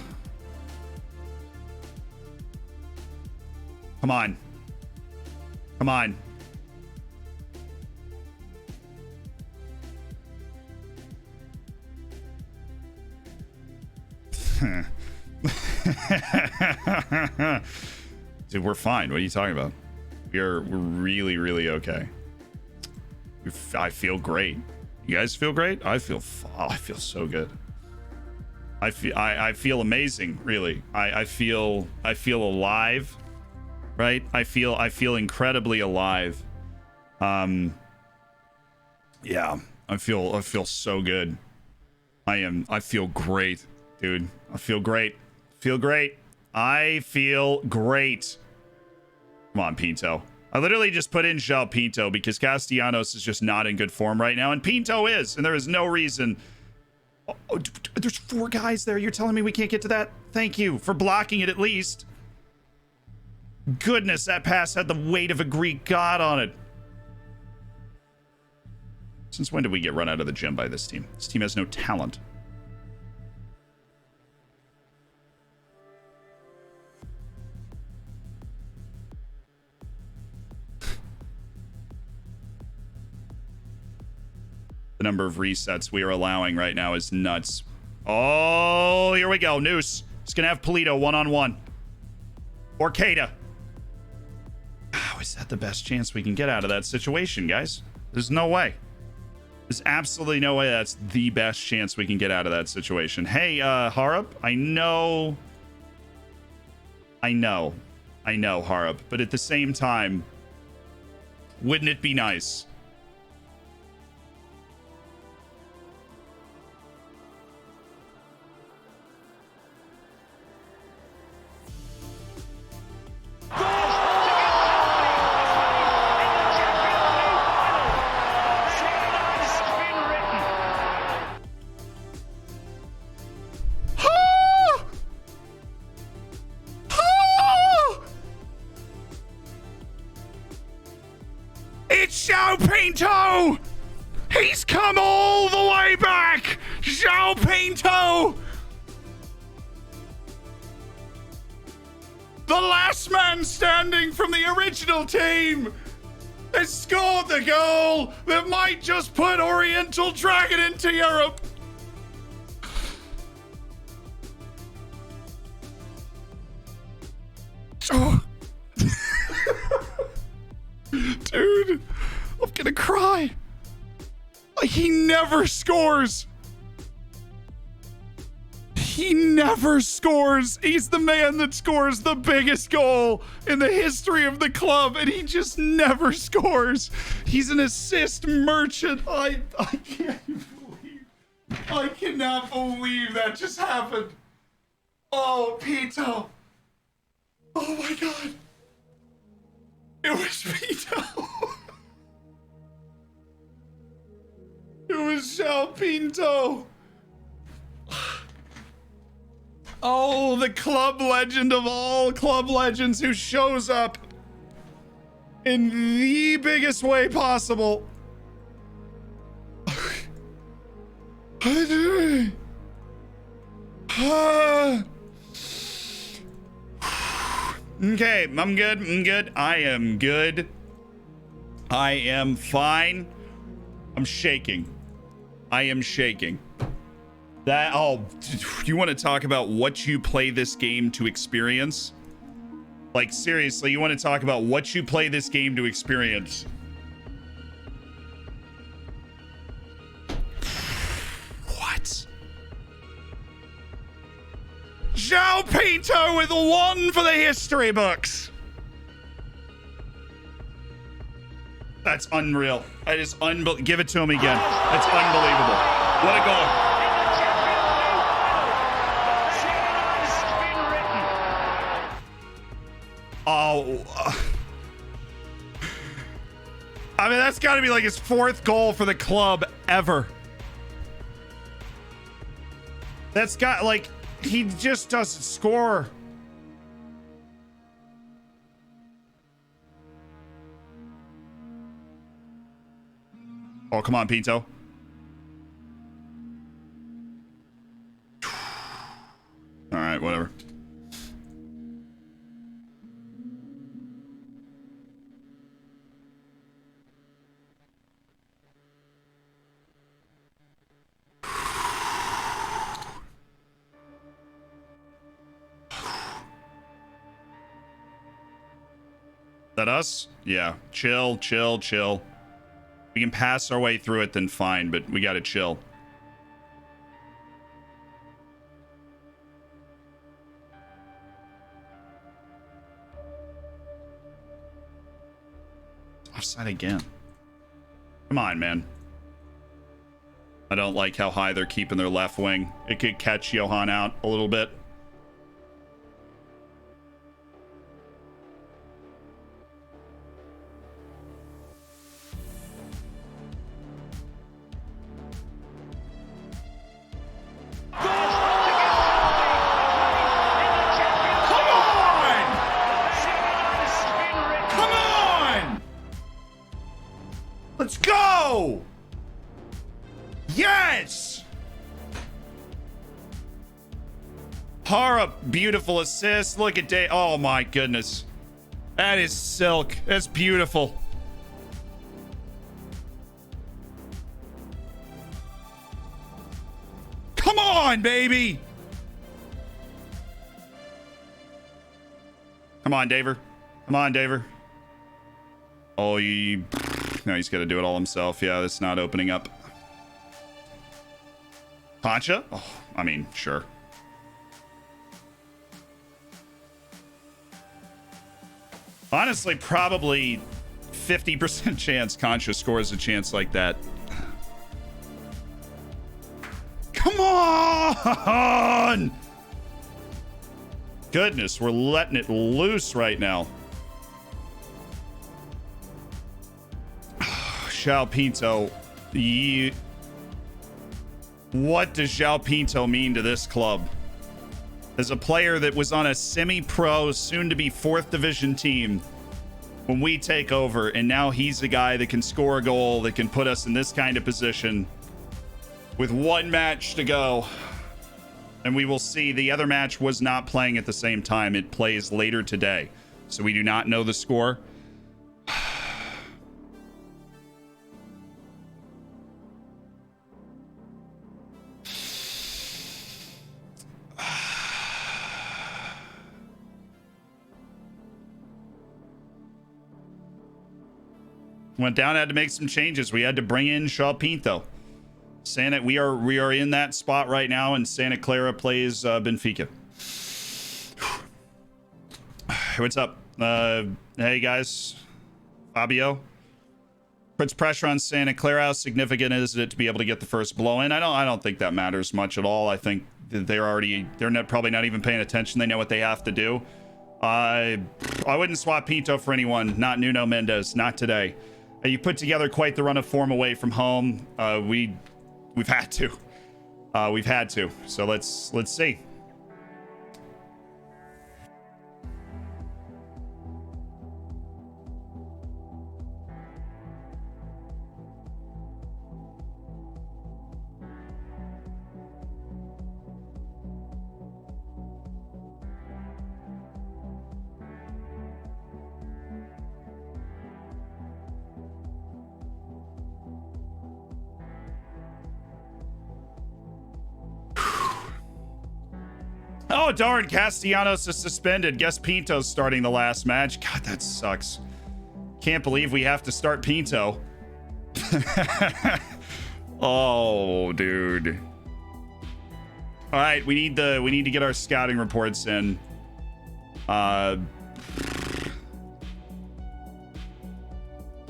Come on. Come on. Dude, we're fine. What are you talking about? We're really, really okay. I feel great. You guys feel great? I feel so good. I feel amazing, really. I feel alive, right? I feel incredibly alive. Yeah, I feel so good. I feel great, dude. I feel great. Feel great. I feel great. Come on, Pinto. I literally just put in João Pinto because Castellanos is just not in good form right now, and Pinto is, and there is no reason. Oh, there's 4 guys there. You're telling me we can't get to that? Thank you for blocking it at least. Goodness, that pass had the weight of a Greek god on it. Since when did we get run out of the gym by this team? This team has no talent. The number of resets we are allowing right now is nuts. Oh, here we go. Noose. He's going to have Polito one-on-one. Or Kata. How is that the best chance we can get out of that situation, guys? There's no way. There's absolutely no way that's the best chance we can get out of that situation. Hey, Harup, I know, Harup, but at the same time, wouldn't it be nice? It's Xiao Pinto! He's come all the way back! Xiao Pinto! The last man standing from the original team has scored the goal that might just put Oriental Dragon into Europe. Oh. Dude, I'm gonna cry. He never scores. He never scores. He's the man that scores the biggest goal in the history of the club, and he just never scores. He's an assist merchant. I can't believe. I cannot believe that just happened. Oh, Pito. Oh my God. It was Pito. It was Xiao Pinto. Oh, the club legend of all club legends who shows up in the biggest way possible. Okay, I'm good. I am good. I am fine. I'm shaking. I am shaking. You want to talk about what you play this game to experience? Like, seriously, you want to talk about what you play this game to experience? What? Xiao Pinto with 1 for the history books. That's unreal. That is unbelievable. Give it to him again. That's unbelievable. What a goal. I mean, that's got to be like his 4th goal for the club ever. That's got, like, he just doesn't score. Oh, come on, Pinto. All right, whatever. That us? Yeah. Chill. We can pass our way through it, then fine, but we gotta chill. Offside again. Come on, man. I don't like how high they're keeping their left wing. It could catch Johan out a little bit. Let's go! Hara, beautiful assist. Look at Day. Oh my goodness. That is silk. That's beautiful. Come on, baby. Come on, Daver. Come on, Daver. Oh, no, he's got to do it all himself. Yeah, that's not opening up. Pancha? Oh, I mean, sure. Honestly, probably 50% chance Concha scores a chance like that. Come on! Goodness, we're letting it loose right now. João Pinto, what does João Pinto mean to this club? As a player that was on a semi-pro, soon-to-be 4th division team when we take over, and now he's the guy that can score a goal, that can put us in this kind of position with 1 match to go. And we will see. The other match was not playing at the same time. It plays later today, so we do not know the score. Went down, had to make some changes. We had to bring in João Pinto. We are in that spot right now, and Santa Clara plays Benfica. What's up? Hey guys, Fabio. Puts pressure on Santa Clara. How significant is it to be able to get the first blow in? I don't think that matters much at all. I think that they're probably not even paying attention. They know what they have to do. I wouldn't swap Pinto for anyone. Not Nuno Mendes. Not today. You put together quite the run of form away from home. We've had to. We've had to. So let's see. Oh, darn, Castellanos is suspended. Guess Pinto's starting the last match. God, that sucks. Can't believe we have to start Pinto. Oh, dude. All right, we need to get our scouting reports in.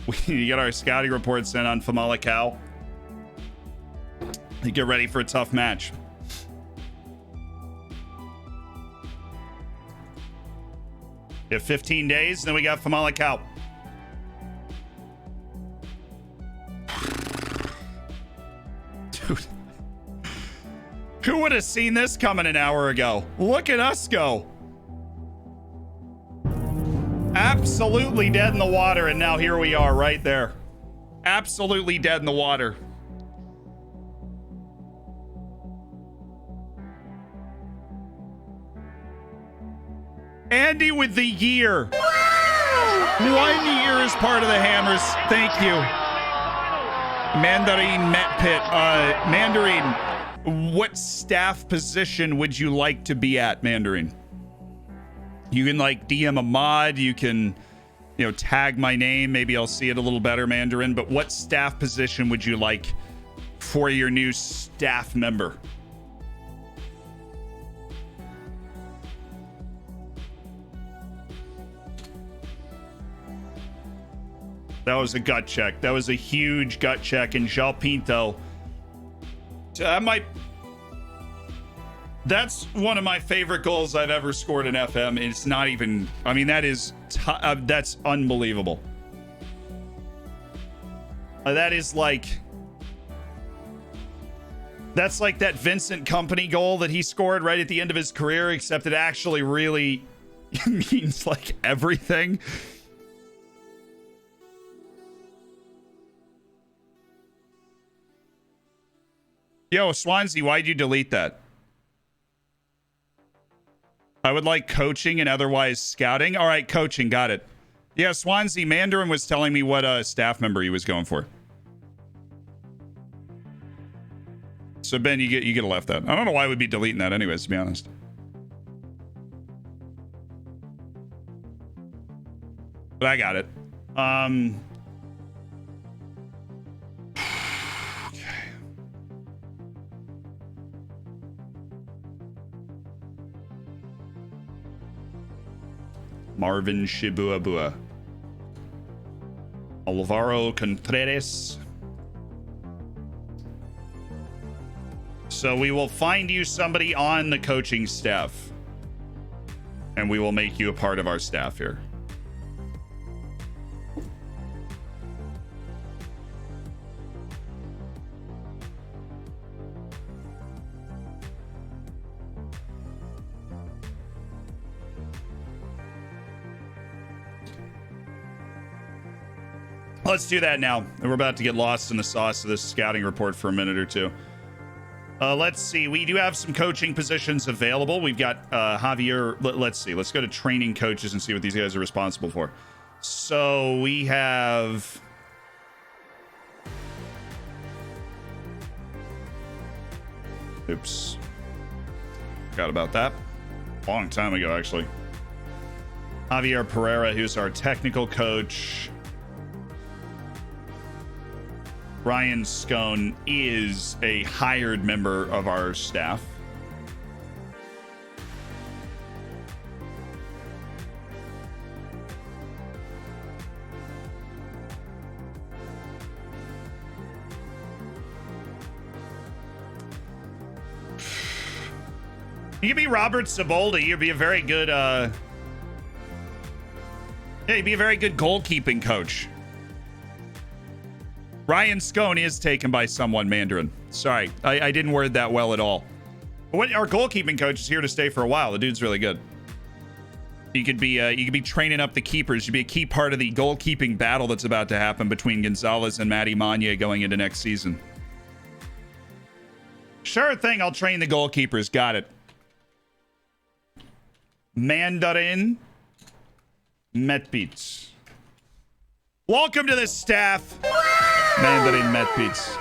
We need to get our scouting reports in on Famalicão. Get ready for a tough match. We have 15 days, then we got Famalicão. Dude. Who would have seen this coming an hour ago? Look at us go. Absolutely dead in the water, and now here we are right there. Absolutely dead in the water. Andy with the year. 1 year as part of the Hammers. Thank you. Mandarin Met Pit. Mandarin, what staff position would you like to be at, Mandarin? You can like DM a mod. You can, tag my name. Maybe I'll see it a little better, Mandarin. But what staff position would you like for your new staff member? That was a gut check. That was a huge gut check. And João Pinto, that's one of my favorite goals I've ever scored in FM. It's not even, that's unbelievable. That's like that Vincent Kompany goal that he scored right at the end of his career, except it actually really means like everything. Yo, Swansea, why'd you delete that? I would like coaching and otherwise scouting. All right, coaching. Got it. Yeah, Swansea Mandarin was telling me what staff member he was going for. So Ben, you get to left that. I don't know why we'd be deleting that anyways, to be honest. But I got it. Okay. Marvin Shibuabua. Alvaro Contreras. So we will find you somebody on the coaching staff. And we will make you a part of our staff here. Let's do that now. We're about to get lost in the sauce of this scouting report for a minute or two. Let's see. We do have some coaching positions available. We've got Javier. Let's see. Let's go to training coaches and see what these guys are responsible for. So we have... Oops. Forgot about that. Long time ago, actually. Javier Pereira, who's our technical coach. Ryan Scone is a hired member of our staff. You could be Robert Siboldi. You'd be a very good, yeah, you'd be a very good goalkeeping coach. Ryan Scone is taken by someone, Mandarin. Sorry, I didn't word that well at all. But our goalkeeping coach is here to stay for a while. The dude's really good. You could be training up the keepers. You'd be a key part of the goalkeeping battle that's about to happen between Gonzalez and Matty Manye going into next season. Sure thing, I'll train the goalkeepers. Got it. Mandarin Metbeats. Welcome to the staff. Mandarin Metbeats.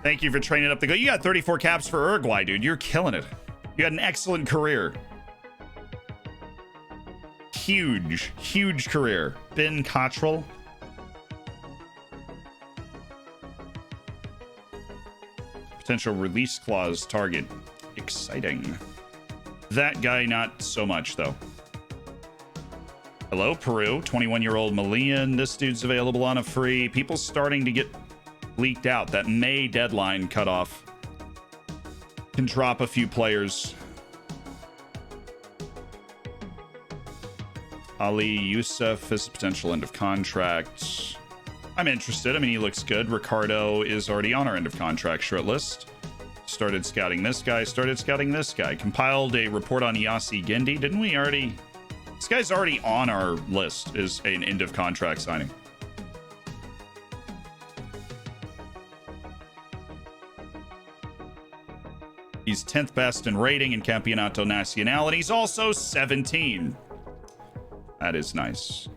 Thank you for training up the goal. You got 34 caps for Uruguay, dude. You're killing it. You had an excellent career. Huge career. Ben Cottrell. Potential release clause target. Exciting. That guy, not so much, though. Hello, Peru. 21-year-old Malian. This dude's available on a free. People starting to get leaked out. That May deadline cutoff can drop a few players. Ali Youssef is a potential end of contract. I'm interested. I mean, he looks good. Ricardo is already on our end of contract shortlist. Started scouting this guy. Started scouting this guy. Compiled a report on Yassi Gendi. Didn't we already... This guy's already on our list as an end of contract signing. He's 10th best in rating in Campeonato Nacional, and he's also 17. That is nice.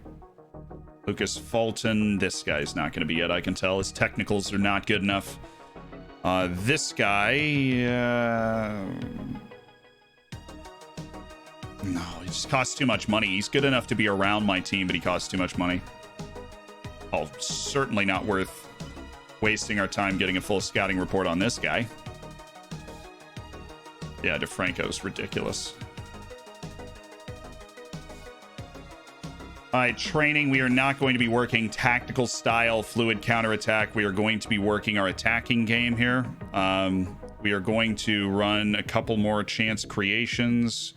Lucas Fulton. This guy's not going to be it, I can tell. His technicals are not good enough. This guy... No, he just costs too much money. He's good enough to be around my team, but he costs too much money. Oh, certainly not worth wasting our time getting a full scouting report on this guy. Yeah, DeFranco's ridiculous. All right, training. We are not going to be working tactical style fluid counterattack. We are going to be working our attacking game here. We are going to run a couple more chance creations.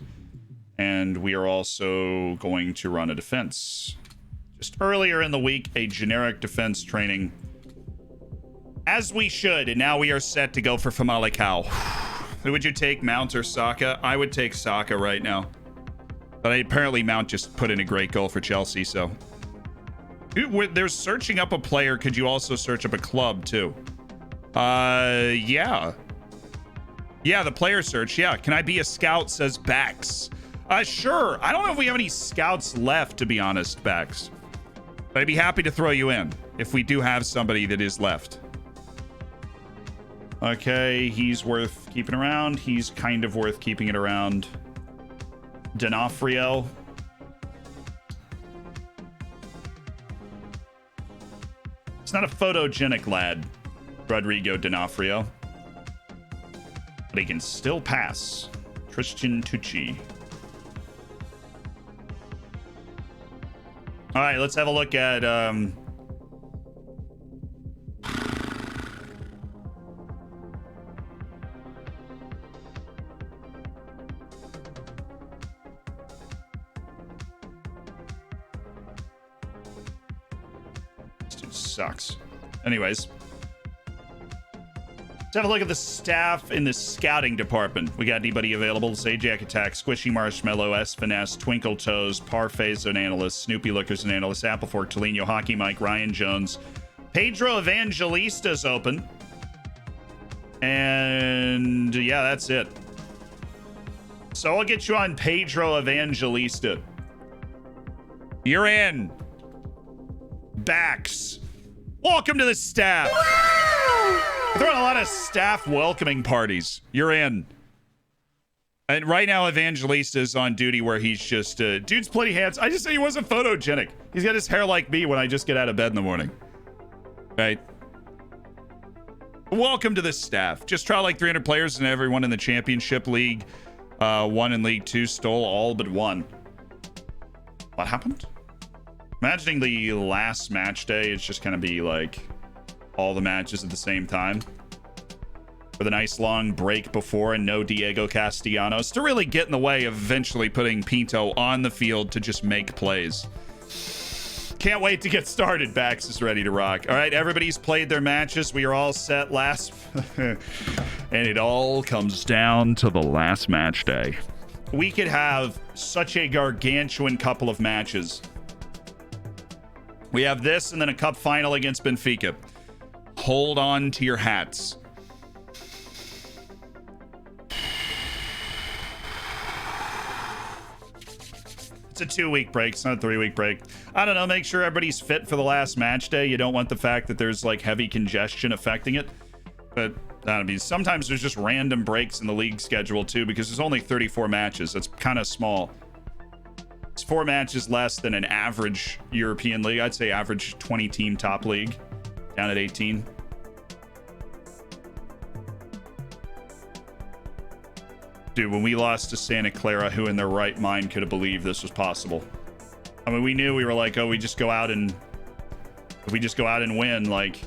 And we are also going to run a defense. Just earlier in the week, a generic defense training. As we should, and now we are set to go for Famalicão. Would you take Mount or Saka? I would take Saka right now. But apparently Mount just put in a great goal for Chelsea, so... There's searching up a player. Could you also search up a club, too? Yeah. Yeah, the player search. Yeah, can I be a scout, says Bax. Sure. I don't know if we have any scouts left, to be honest, Bax. But I'd be happy to throw you in if we do have somebody that is left. Okay, he's worth keeping around. He's kind of worth keeping it around. D'Onofrio. It's not a photogenic lad, Rodrigo D'Onofrio. But he can still pass. Christian Tucci. All right, let's have a look at this dude sucks. Anyways, let's have a look at the staff in the scouting department. We got anybody available? Zajac Attack, Squishy Marshmallow, S Finesse, Twinkle Toes, Parfait Zone Analyst, Snoopy Lookers and Analyst, Applefork, Tolino, Hockey Mike, Ryan Jones, Pedro Evangelista's open. And yeah, that's it. So I'll get you on Pedro Evangelista. You're in. Bax. Welcome to the staff. We're throwing a lot of staff welcoming parties. You're in. And right now, Evangelista is on duty where he's just, dude's plenty handsome. I just say he wasn't photogenic. He's got his hair like me when I just get out of bed in the morning. Right? Welcome to the staff. Just trial like 300 players and everyone in the championship league. One in League 2 stole all but one. What happened? Imagining the last match day, it's just gonna be like all the matches at the same time with a nice long break before and no Diego Castellanos to really get in the way of eventually putting Pinto on the field to just make plays. Can't wait to get started. Bax is ready to rock. All right, everybody's played their matches. We are all set last and it all comes down to the last match day. We could have such a gargantuan couple of matches. We have this and then a cup final against Benfica. Hold on to your hats. It's a 2-week break. It's not a 3-week break. I don't know. Make sure everybody's fit for the last match day. You don't want the fact that there's like heavy congestion affecting it. But I mean, sometimes there's just random breaks in the league schedule too, because there's only 34 matches. That's kind of small. It's 4 matches less than an average European league. I'd say average 20-team top league, down at 18. Dude, when we lost to Santa Clara, who in their right mind could have believed this was possible? I mean, we knew, we were like, oh, we just go out and if we just go out and win, like,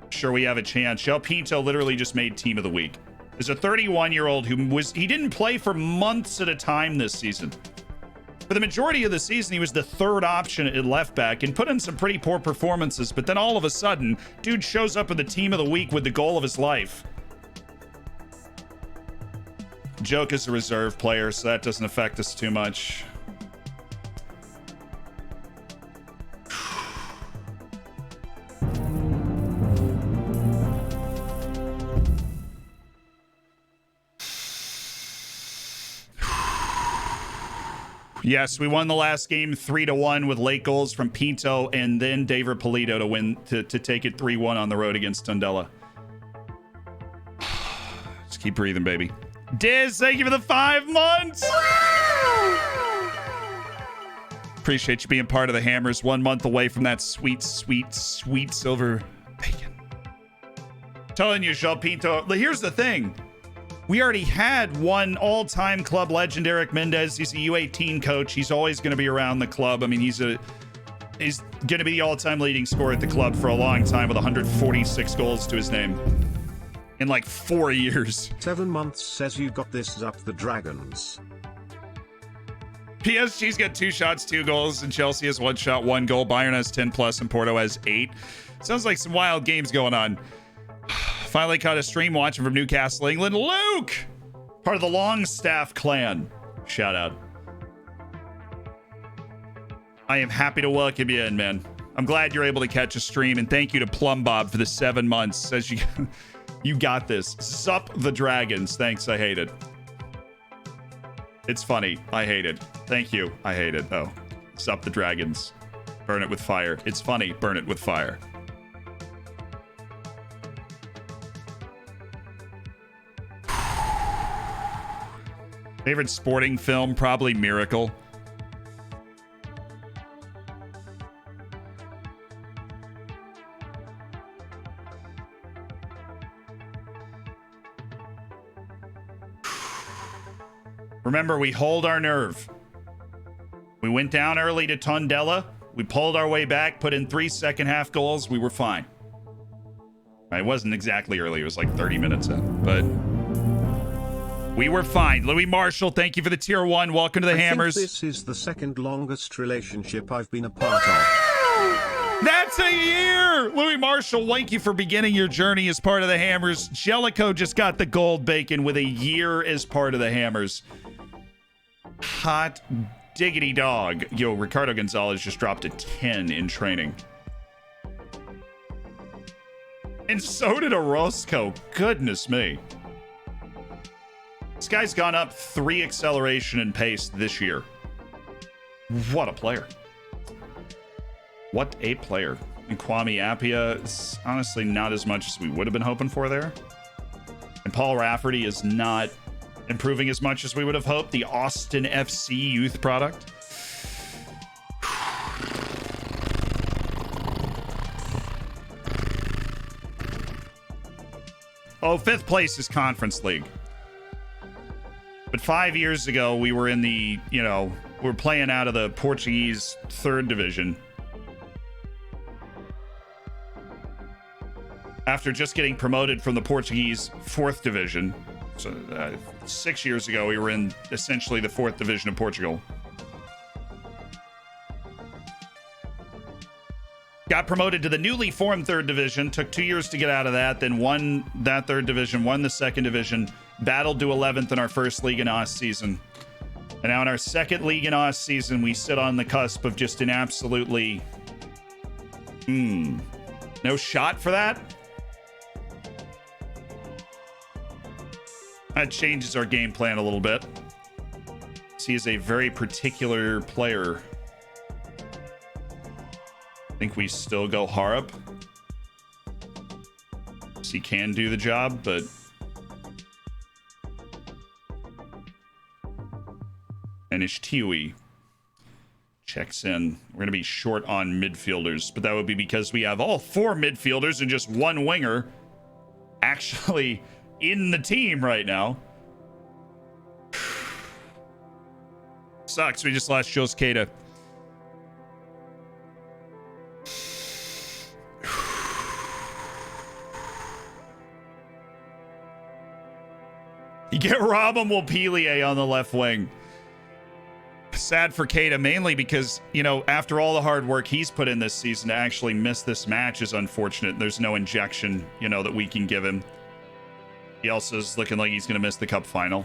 sure, we have a chance. Shell Pinto literally just made team of the week. There's a 31-year-old who he didn't play for months at a time this season. For the majority of the season, he was the third option at left back and put in some pretty poor performances, but then all of a sudden, dude shows up in the team of the week with the goal of his life. Joke is a reserve player, so that doesn't affect us too much. Yes, we won the last game 3-1 with late goals from Pinto and then David Polito to win to take it 3-1 on the road against Tondela. Just keep breathing, baby. Diz, thank you for the 5 months. Appreciate you being part of the Hammers. 1 month away from that sweet, sweet, sweet silver bacon. Telling you, João Pinto. Here's the thing. We already had one all-time club legend, Eric Mendez. He's a U18 coach. He's always going to be around the club. I mean, he's going to be the all-time leading scorer at the club for a long time with 146 goals to his name in like 4 years. 7 months says you got this up the Dragons. PSG's got 2 shots, 2 goals, and Chelsea has 1 shot, 1 goal. Bayern has 10 plus, and Porto has 8. Sounds like some wild games going on. Finally caught a stream watching from Newcastle, England. Luke! Part of the Longstaff clan. Shout out. I am happy to welcome you in, man. I'm glad you're able to catch a stream, and thank you to Plum Bob for the 7 months. As you You got this. Sup the dragons. Thanks, I hate it. It's funny. I hate it. Thank you. I hate it. Oh. Sup the dragons. Burn it with fire. It's funny. Burn it with fire. Favorite sporting film? Probably Miracle. Remember, we hold our nerve. We went down early to Tondela. We pulled our way back, put in 3 second-half goals. We were fine. It wasn't exactly early. It was like 30 minutes in, but we were fine. Louis Marshall, thank you for the tier 1. Welcome to the Hammers. This is the second longest relationship I've been a part of. That's a year! Louis Marshall, thank you for beginning your journey as part of the Hammers. Jellicoe just got the gold bacon with a year as part of the Hammers. Hot diggity dog. Yo, Ricardo Gonzalez just dropped a 10 in training. And so did Orozco. Goodness me. This guy's gone up 3 acceleration and pace this year. What a player. What a player. And Kwame Appiah is honestly not as much as we would have been hoping for there. And Paul Rafferty is not improving as much as we would have hoped. The Austin FC youth product. Oh, 5th place is Conference League. But 5 years ago, we were in the, we were playing out of the Portuguese 3rd division. After just getting promoted from the Portuguese 4th division. So 6 years ago, we were in essentially the 4th division of Portugal. Got promoted to the newly formed 3rd division. Took 2 years to get out of that. Then won that 3rd division, won the 2nd division. Battled to 11th in our first League in Oz season. And now in our 2nd League in Oz season, we sit on the cusp of just an absolutely... no shot for that? That changes our game plan a little bit. He is a very particular player. I think we still go Harp. He can do the job, but Anish Tiwi checks in. We're going to be short on midfielders, but that would be because we have all 4 midfielders and just 1 winger actually in the team right now. Sucks. We just lost Jos Keita. You get Robin Wilpelier on the left wing. Sad for Keita, mainly because, after all the hard work he's put in this season, to actually miss this match is unfortunate. There's no injection, that we can give him. He also is looking like he's going to miss the cup final.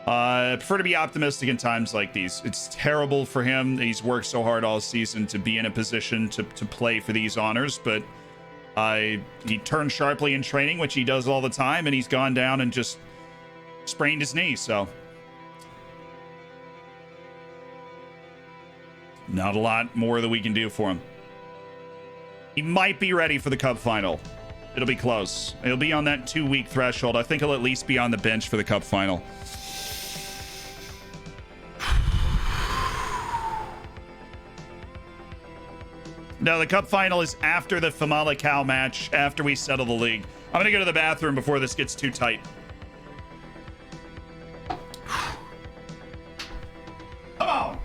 I prefer to be optimistic in times like these. It's terrible for him. He's worked so hard all season to be in a position to play for these honors, but he turned sharply in training, which he does all the time, and he's gone down and just sprained his knee, so not a lot more that we can do for him. He might be ready for the cup final. It'll be close. He'll be on that 2-week threshold. I think he'll at least be on the bench for the cup final. No, the cup final is after the Famalicão match, after we settle the league. I'm going to go to the bathroom before this gets too tight. Come on.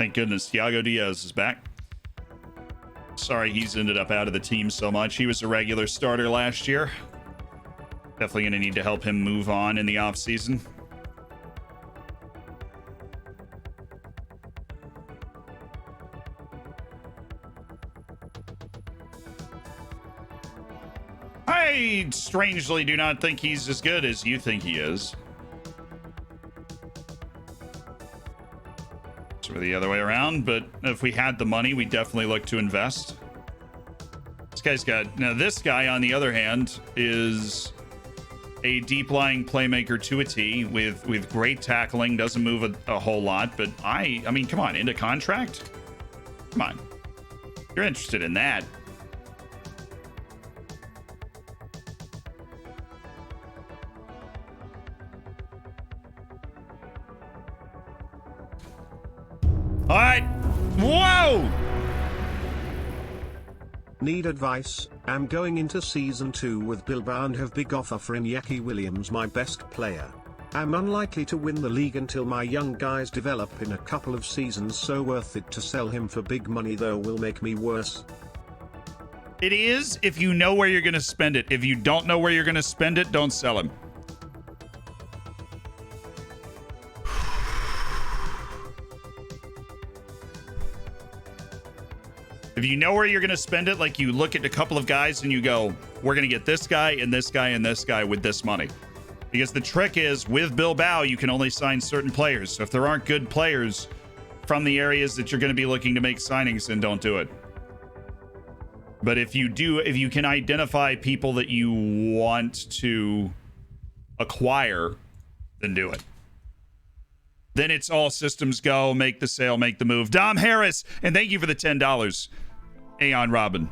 Thank goodness Thiago Diaz is back. Sorry he's ended up out of the team so much. He was a regular starter last year. Definitely going to need to help him move on in the offseason. I strangely do not think he's as good as you think he is. Or the other way around, but if we had the money, we'd definitely look to invest. This guy's got... Now, this guy, on the other hand, is a deep-lying playmaker to a T with great tackling, doesn't move a whole lot, but I mean, come on, into contract? Come on. You're interested in that. All right. Whoa! Need advice? I'm going into season 2 with Bilbao and have big offer for Iñaki Williams, my best player. I'm unlikely to win the league until my young guys develop in a couple of seasons, so worth it to sell him for big money, though will make me worse. It is if you know where you're going to spend it. If you don't know where you're going to spend it, don't sell him. If you know where you're going to spend it, like you look at a couple of guys and you go, we're going to get this guy and this guy and this guy with this money. Because the trick is, with Bilbao, you can only sign certain players. So if there aren't good players from the areas that you're going to be looking to make signings in, don't do it. But if you do, if you can identify people that you want to acquire, then do it. Then it's all systems go, make the sale, make the move. Dom Harris, and thank you for the $10. Aeon Robin.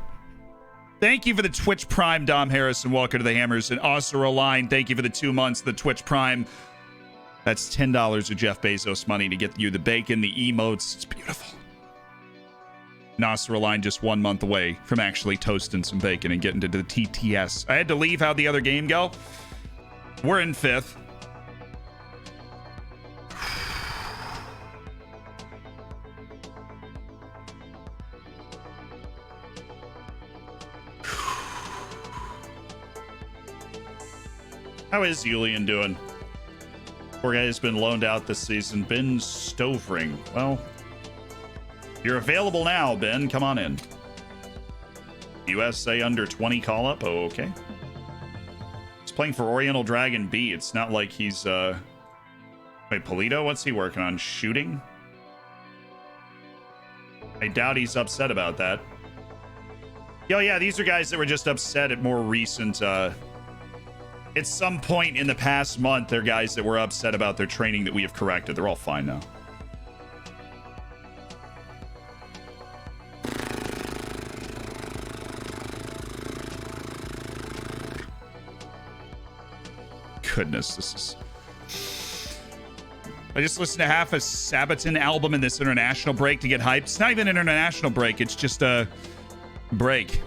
Thank you for the Twitch Prime, Dom Harris, and welcome to the Hammers. And Oscar Line, thank you for the 2 months, the Twitch Prime. That's $10 of Jeff Bezos money to get you the bacon, the emotes. It's beautiful. Oscar Line just 1 month away from actually toasting some bacon and getting to the TTS. I had to leave. How'd the other game go? We're in 5th. How is Julian doing? Poor guy's been loaned out this season. Ben Stovring. Well, you're available now, Ben. Come on in. USA under 20 call up. Oh, okay. He's playing for Oriental Dragon B. It's not like he's wait, Polito? What's he working on? Shooting? I doubt he's upset about that. Oh yeah, these are guys that were just upset at more recent at some point in the past month, they're guys that were upset about their training that we have corrected. They're all fine now. Goodness, this is... I just listened to half a Sabaton album in this international break to get hyped. It's not even an international break. It's just a break.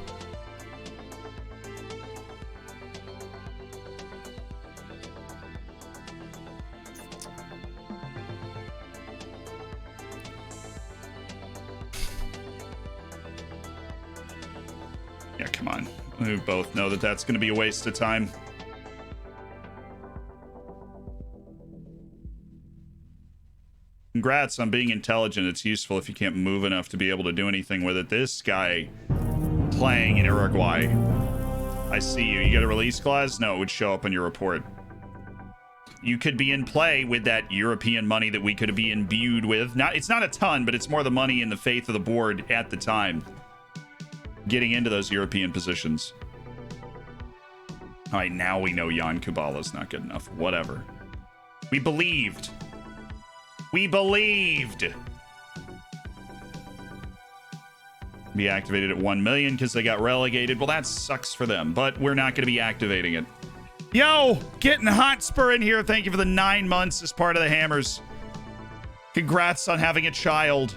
Yeah, come on. We both know that that's going to be a waste of time. Congrats on being intelligent. It's useful if you can't move enough to be able to do anything with it. This guy playing in Uruguay. I see you. You got a release clause? No, it would show up on your report. You could be in play with that European money that we could be imbued with. It's not a ton, but it's more the money and the faith of the board at the time. Getting into those European positions. All right, now we know Jan Kubala's not good enough. Whatever. We believed. We believed. Be activated at 1 million because they got relegated. Well, that sucks for them, but we're not going to be activating it. Yo, getting Hotspur in here. Thank you for the 9 months as part of the Hammers. Congrats on having a child.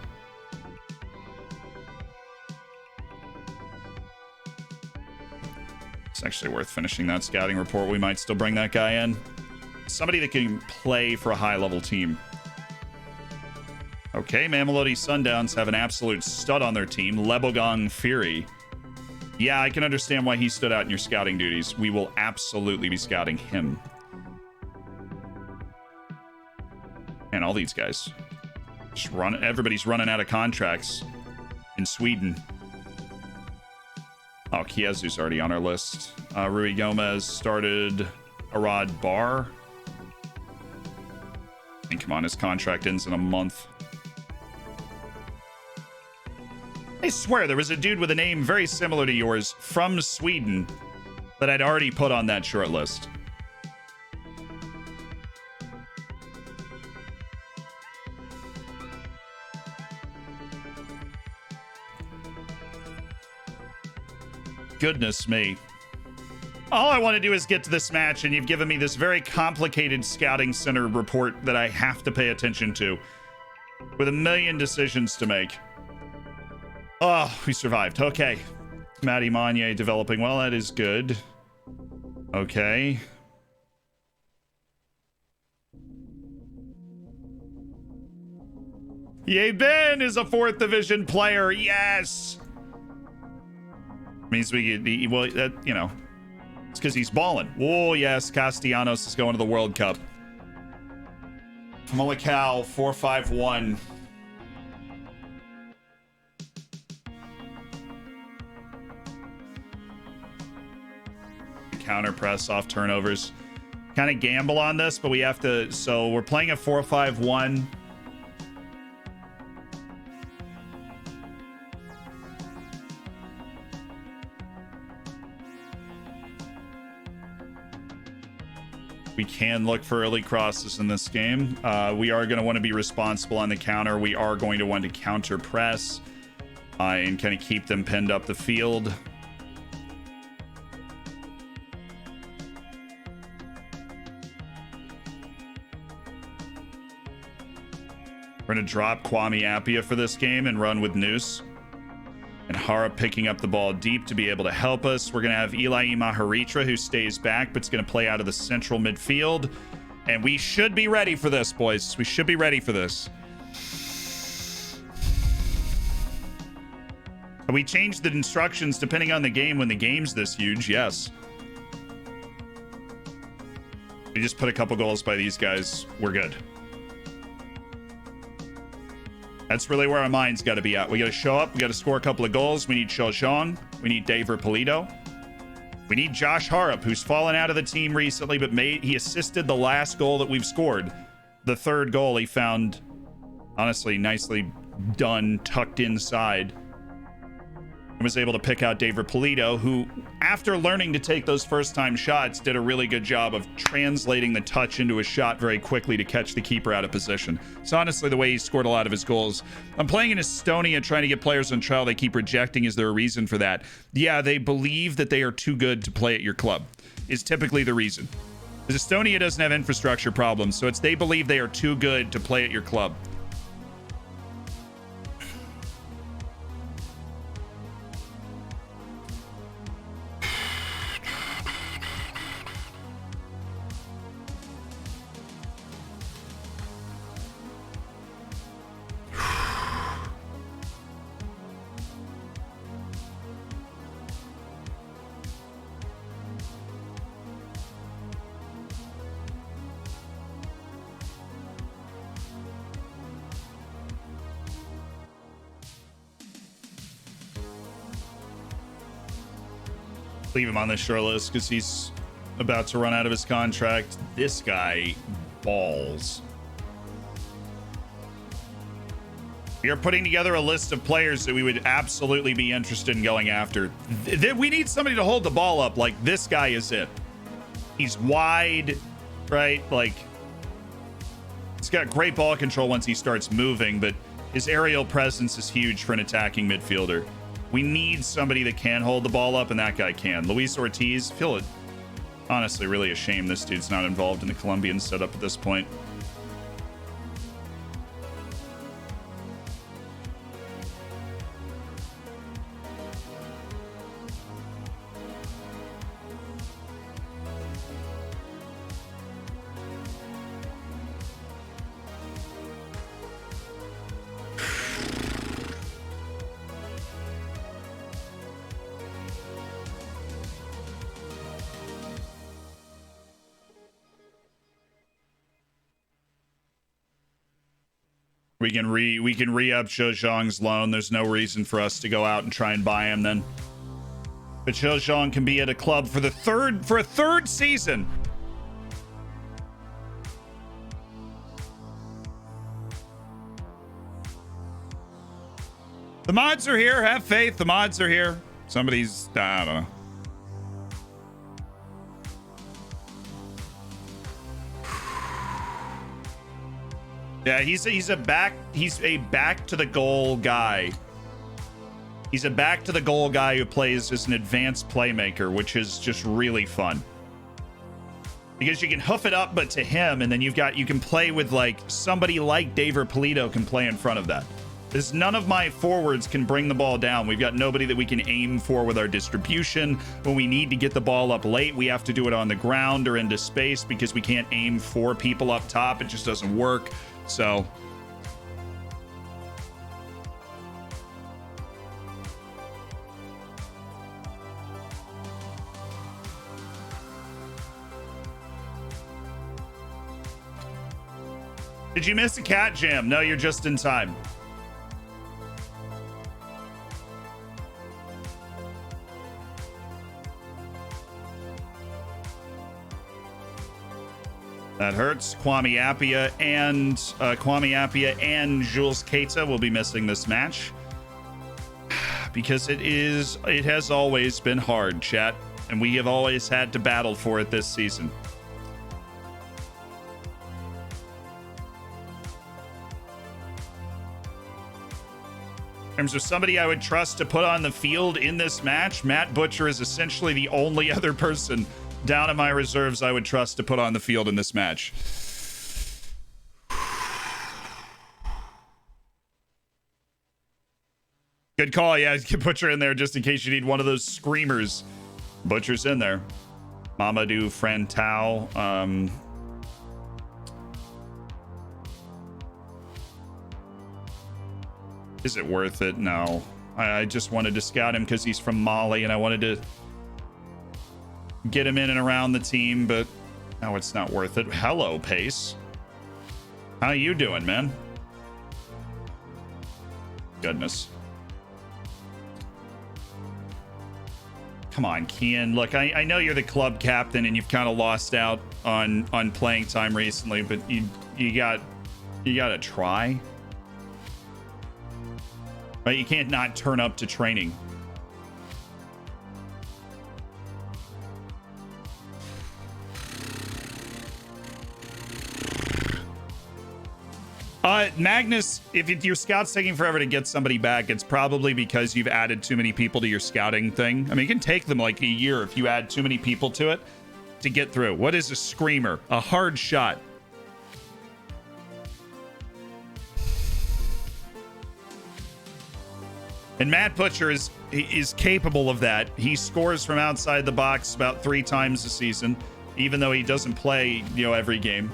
It's actually worth finishing that scouting report. We might still bring that guy in. Somebody that can play for a high-level team. Okay, Mamelodi Sundowns have an absolute stud on their team, Lebogong Fury. Yeah, I can understand why he stood out in your scouting duties. We will absolutely be scouting him. And all these guys. Just run. Everybody's running out of contracts in Sweden. Oh, Chiesu's already on our list. Rui Gomez started Arad Bar. And come on, his contract ends in a month. I swear there was a dude with a name very similar to yours from Sweden that I'd already put on that short list. Goodness me. All I want to do is get to this match, and you've given me this very complicated scouting center report that I have to pay attention to with a million decisions to make. Oh, we survived. Okay. Matty Monye developing well. That is good. Okay. Ye Ben is a 4th division player. Yes. Means we get, well, you know, it's because he's balling. Oh, yes. Castellanos is going to the World Cup. Mullicao, 451. Counter press off turnovers. Kind of gamble on this, but we have to. So we're playing a 4-5-1. We can look for early crosses in this game. We are going to want to be responsible on the counter. We are going to want to counter press and kind of keep them pinned up the field. We're going to drop Kwame Appiah for this game and run with Noose. And Hara picking up the ball deep to be able to help us. We're going to have Eli Maharitra, who stays back, but it's going to play out of the central midfield. And we should be ready for this, boys. We should be ready for this. We changed the instructions depending on the game when the game's this huge, yes. We just put a couple goals by these guys. We're good. That's really where our mind's got to be at. We got to show up. We got to score a couple of goals. We need Shoshong. We need Dave Polito. We need Josh Harrop, who's fallen out of the team recently, but he assisted the last goal that we've scored. The third goal he found, honestly, nicely done, tucked inside. And was able to pick out Dave Polito, who, after learning to take those first-time shots, did a really good job of translating the touch into a shot very quickly to catch the keeper out of position. So honestly, the way he scored a lot of his goals. I'm playing in Estonia, trying to get players on trial. They keep rejecting. Is there a reason for that? Yeah, they believe that they are too good to play at your club, is typically the reason. Because Estonia doesn't have infrastructure problems, so it's they believe they are too good to play at your club. Leave him on the short list because he's about to run out of his contract. This guy balls. We are putting together a list of players that we would absolutely be interested in going after. We need somebody to hold the ball up. Like, this guy is it. He's wide, right? Like, he's got great ball control once he starts moving, but his aerial presence is huge for an attacking midfielder. We need somebody that can hold the ball up, and that guy can. Luis Ortiz, feel it. Honestly, really a shame this dude's not involved in the Colombian setup at this point. We can re-up Zhejiang's loan. There's no reason for us to go out and try and buy him then. But Zhejiang can be at a club for a third season. The mods are here. Have faith. The mods are here. Somebody's, I don't know. Yeah, he's a back to the goal guy. He's a back to the goal guy who plays as an advanced playmaker, which is just really fun. Because you can hoof it up, but to him, and then you can play with like somebody like Dave or Polito can play in front of that. Because none of my forwards can bring the ball down. We've got nobody that we can aim for with our distribution. When we need to get the ball up late, we have to do it on the ground or into space because we can't aim for people up top. It just doesn't work. So did you miss a cat jam? No, you're just in time. That hurts. Kwame Appiah and Jules Keita will be missing this match because it has always been hard, chat, and we have always had to battle for it this season. In terms of somebody I would trust to put on the field in this match, Matt Butcher is essentially the only other person down in my reserves I would trust to put on the field in this match. Good call. Yeah, get Butcher in there just in case you need one of those screamers. Butcher's in there. Mamadou Frantau. Is it worth it? No. I just wanted to scout him because he's from Mali and I wanted to get him in and around the team, but no, it's not worth it. Hello, Pace. How you doing, man? Goodness. Come on, Kian. Look, I know you're the club captain and you've kind of lost out on playing time recently, but you gotta try. Right? You can't not turn up to training. Magnus, if your scout's taking forever to get somebody back, it's probably because you've added too many people to your scouting thing. I mean, it can take them like a year if you add too many people to it to get through. What is a screamer? A hard shot. And Matt Butcher is capable of that. He scores from outside the box about 3 times a season, even though he doesn't play, every game.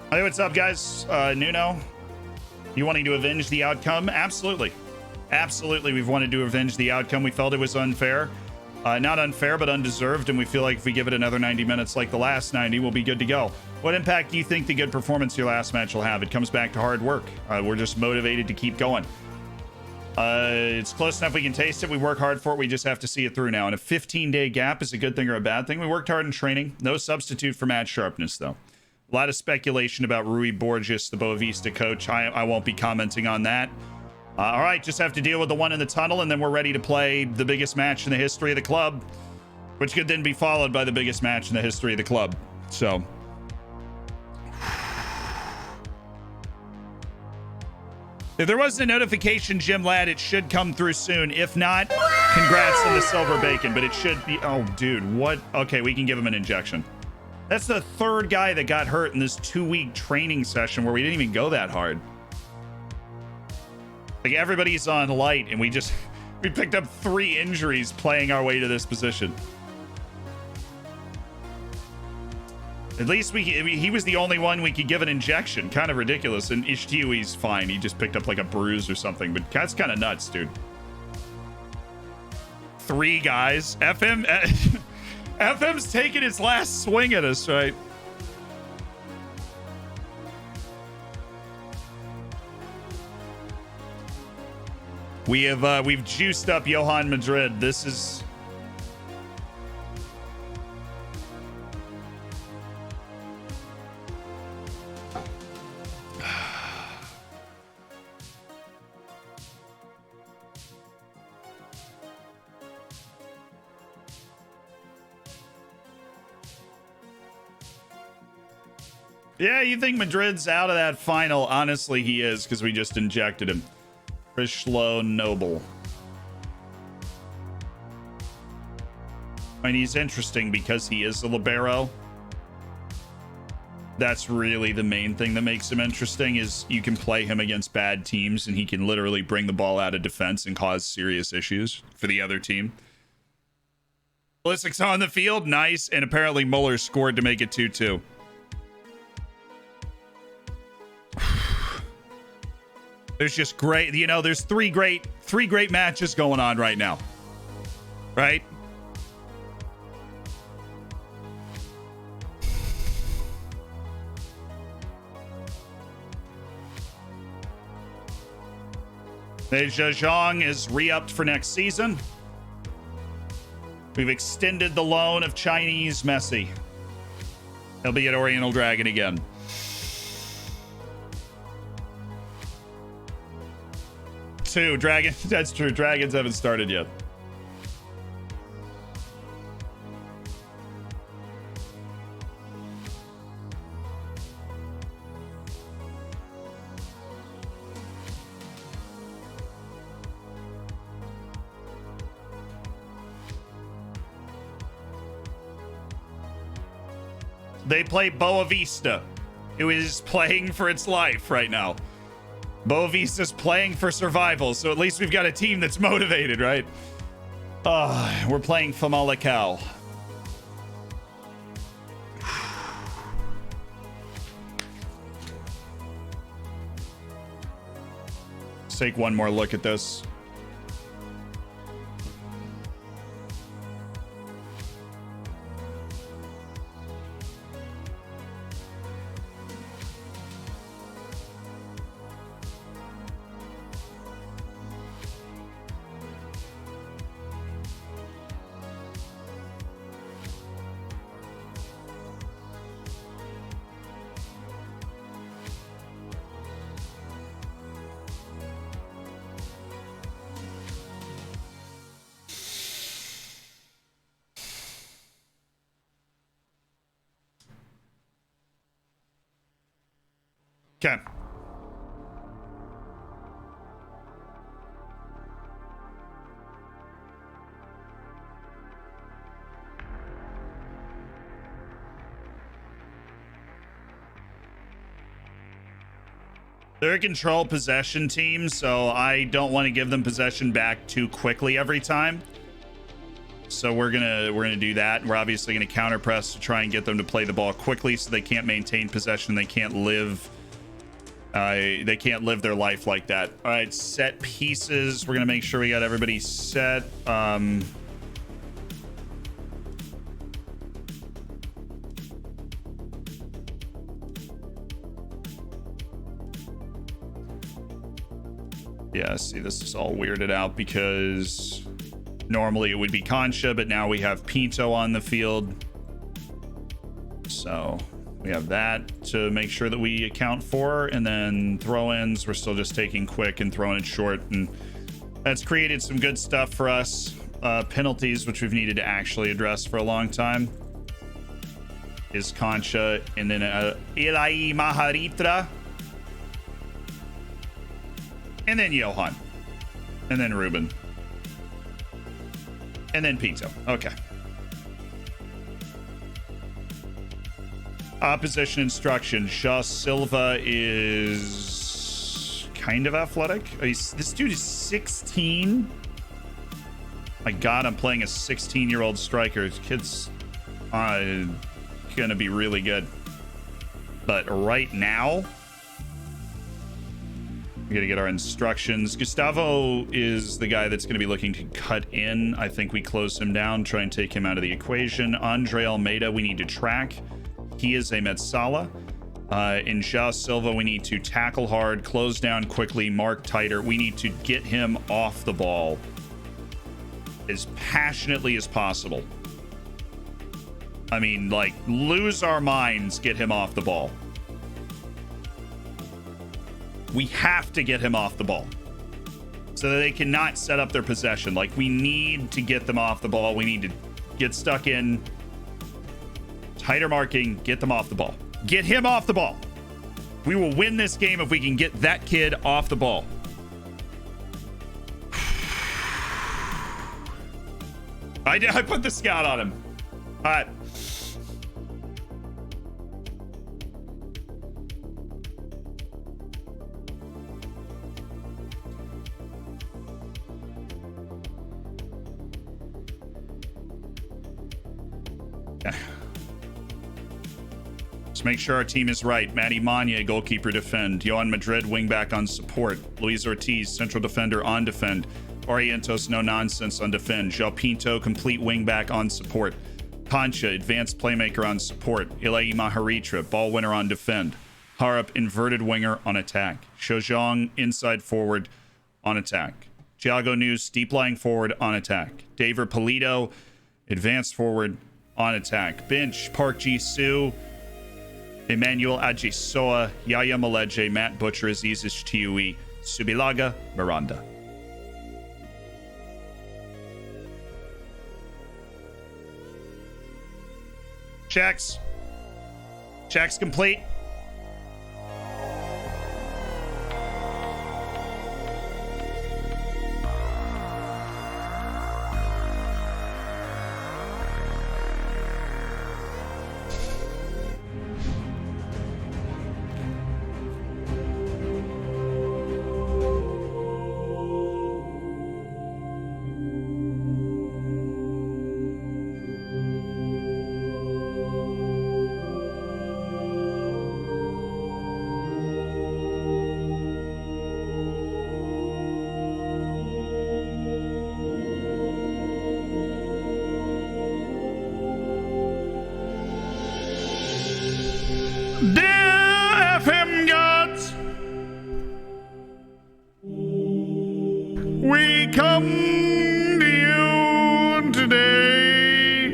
Hey, what's up, guys? Nuno, you wanting to avenge the outcome? Absolutely. Absolutely, we've wanted to avenge the outcome. We felt it was unfair. Not unfair, but undeserved, and we feel like if we give it another 90 minutes like the last 90, we'll be good to go. What impact do you think the good performance of your last match will have? It comes back to hard work. We're just motivated to keep going. It's close enough we can taste it. We work hard for it. We just have to see it through now. And a 15-day gap is a good thing or a bad thing. We worked hard in training. No substitute for match sharpness, though. A lot of speculation about Rui Borges, the Boavista coach. I won't be commenting on that. All right, just have to deal with the one in the tunnel, and then we're ready to play the biggest match in the history of the club, which could then be followed by the biggest match in the history of the club. So, if there wasn't a notification, Jim Ladd, it should come through soon. If not, congrats on the silver bacon, but it should be... Oh, dude, what? Okay, we can give him an injection. That's the third guy that got hurt in this 2-week training session where we didn't even go that hard. Like, everybody's on light, and we picked up 3 injuries playing our way to this position. At least he was the only one we could give an injection. Kind of ridiculous. And Ishtiui's fine. He just picked up like a bruise or something, but that's kind of nuts, dude. 3 guys. FM's taking his last swing at us, right? We've juiced up Johan Madrid. This is... Yeah, you think Madrid's out of that final? Honestly, he is, because we just injected him. Krishlo Noble. I mean, he's interesting because he is a libero. That's really the main thing that makes him interesting, is you can play him against bad teams and he can literally bring the ball out of defense and cause serious issues for the other team. Ballistic's on the field. Nice. And apparently Muller scored to make it 2-2. There's just great, you know, there's three great matches going on right now. Right? Zhejiang is re-upped for next season. We've extended the loan of Chinese Messi. He'll be at Oriental Dragon again. Two Dragons. That's true. Dragons haven't started yet. They play Boa Vista, who is playing for its life right now. Boa Vista's playing for survival, so at least we've got a team that's motivated, right? We're playing Famalicão. Let's take one more look at this. Okay. They're a control possession team, so I don't want to give them possession back too quickly every time. So we're gonna do that. We're obviously gonna counter press to try and get them to play the ball quickly, so they can't maintain possession. They can't live. They can't live their life like that. All right, set pieces. We're gonna make sure we got everybody set. Yeah, see, this is all weirded out because normally it would be Concha, but now we have Pinto on the field. So we have that to make sure that we account for. And then throw-ins, we're still just taking quick and throwing it short. And that's created some good stuff for us. Penalties, which we've needed to actually address for a long time, is Concha. And then Ilai Maharitra. And then Johan. And then Ruben. And then Pinto. Okay. Opposition instruction. Shaw Silva is kind of athletic. This dude is 16. My God, I'm playing a 16-year-old striker. This kid's gonna be really good. But right now, we gotta get our instructions. Gustavo is the guy that's gonna be looking to cut in. I think we close him down, try and take him out of the equation. Andre Almeida, we need to track. He is a Metsala. In Joao Silva, we need to tackle hard, close down quickly, mark tighter. We need to get him off the ball as passionately as possible. I mean, like, lose our minds, get him off the ball. We have to get him off the ball so that they cannot set up their possession. Like, we need to get them off the ball. We need to get stuck in tighter marking, get them off the ball. Get him off the ball. We will win this game if we can get that kid off the ball. I put the scout on him. All right. Let's make sure our team is right. Matty Mania, goalkeeper, defend. Johan Madrid, wingback on support. Luis Ortiz, central defender, on defend. Orientos, no nonsense, on defend. João Pinto, complete wingback on support. Concha, advanced playmaker on support. Ilai Maharitra, ball winner on defend. Harap, inverted winger on attack. Shojong, inside forward on attack. Thiago News, deep lying forward on attack. David Polito, advanced forward on attack. Bench, Park Ji-soo, Emmanuel Ajisoa, Yaya Maleje, Matt Butcher, Aziz Tiui, Subilaga, Miranda. Checks. Checks complete. Dear FM gods, we come to you today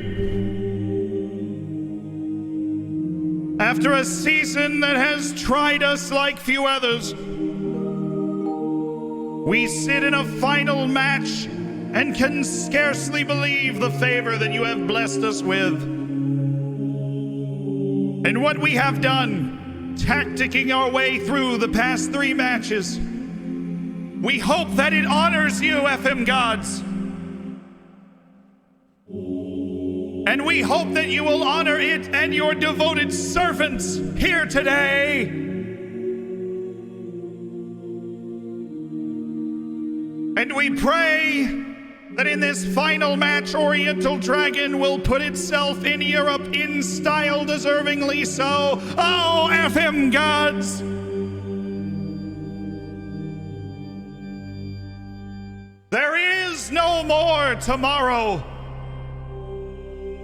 after a season that has tried us like few others. We sit in a final match and can scarcely believe the favor that you have blessed us with. And what we have done, tacticking our way through the past 3 matches, we hope that it honors you, FM gods. And we hope that you will honor it and your devoted servants here today. And we pray that in this final match, Oriental Dragon will put itself in Europe in style, deservingly so. Oh, FM gods! There is no more tomorrow.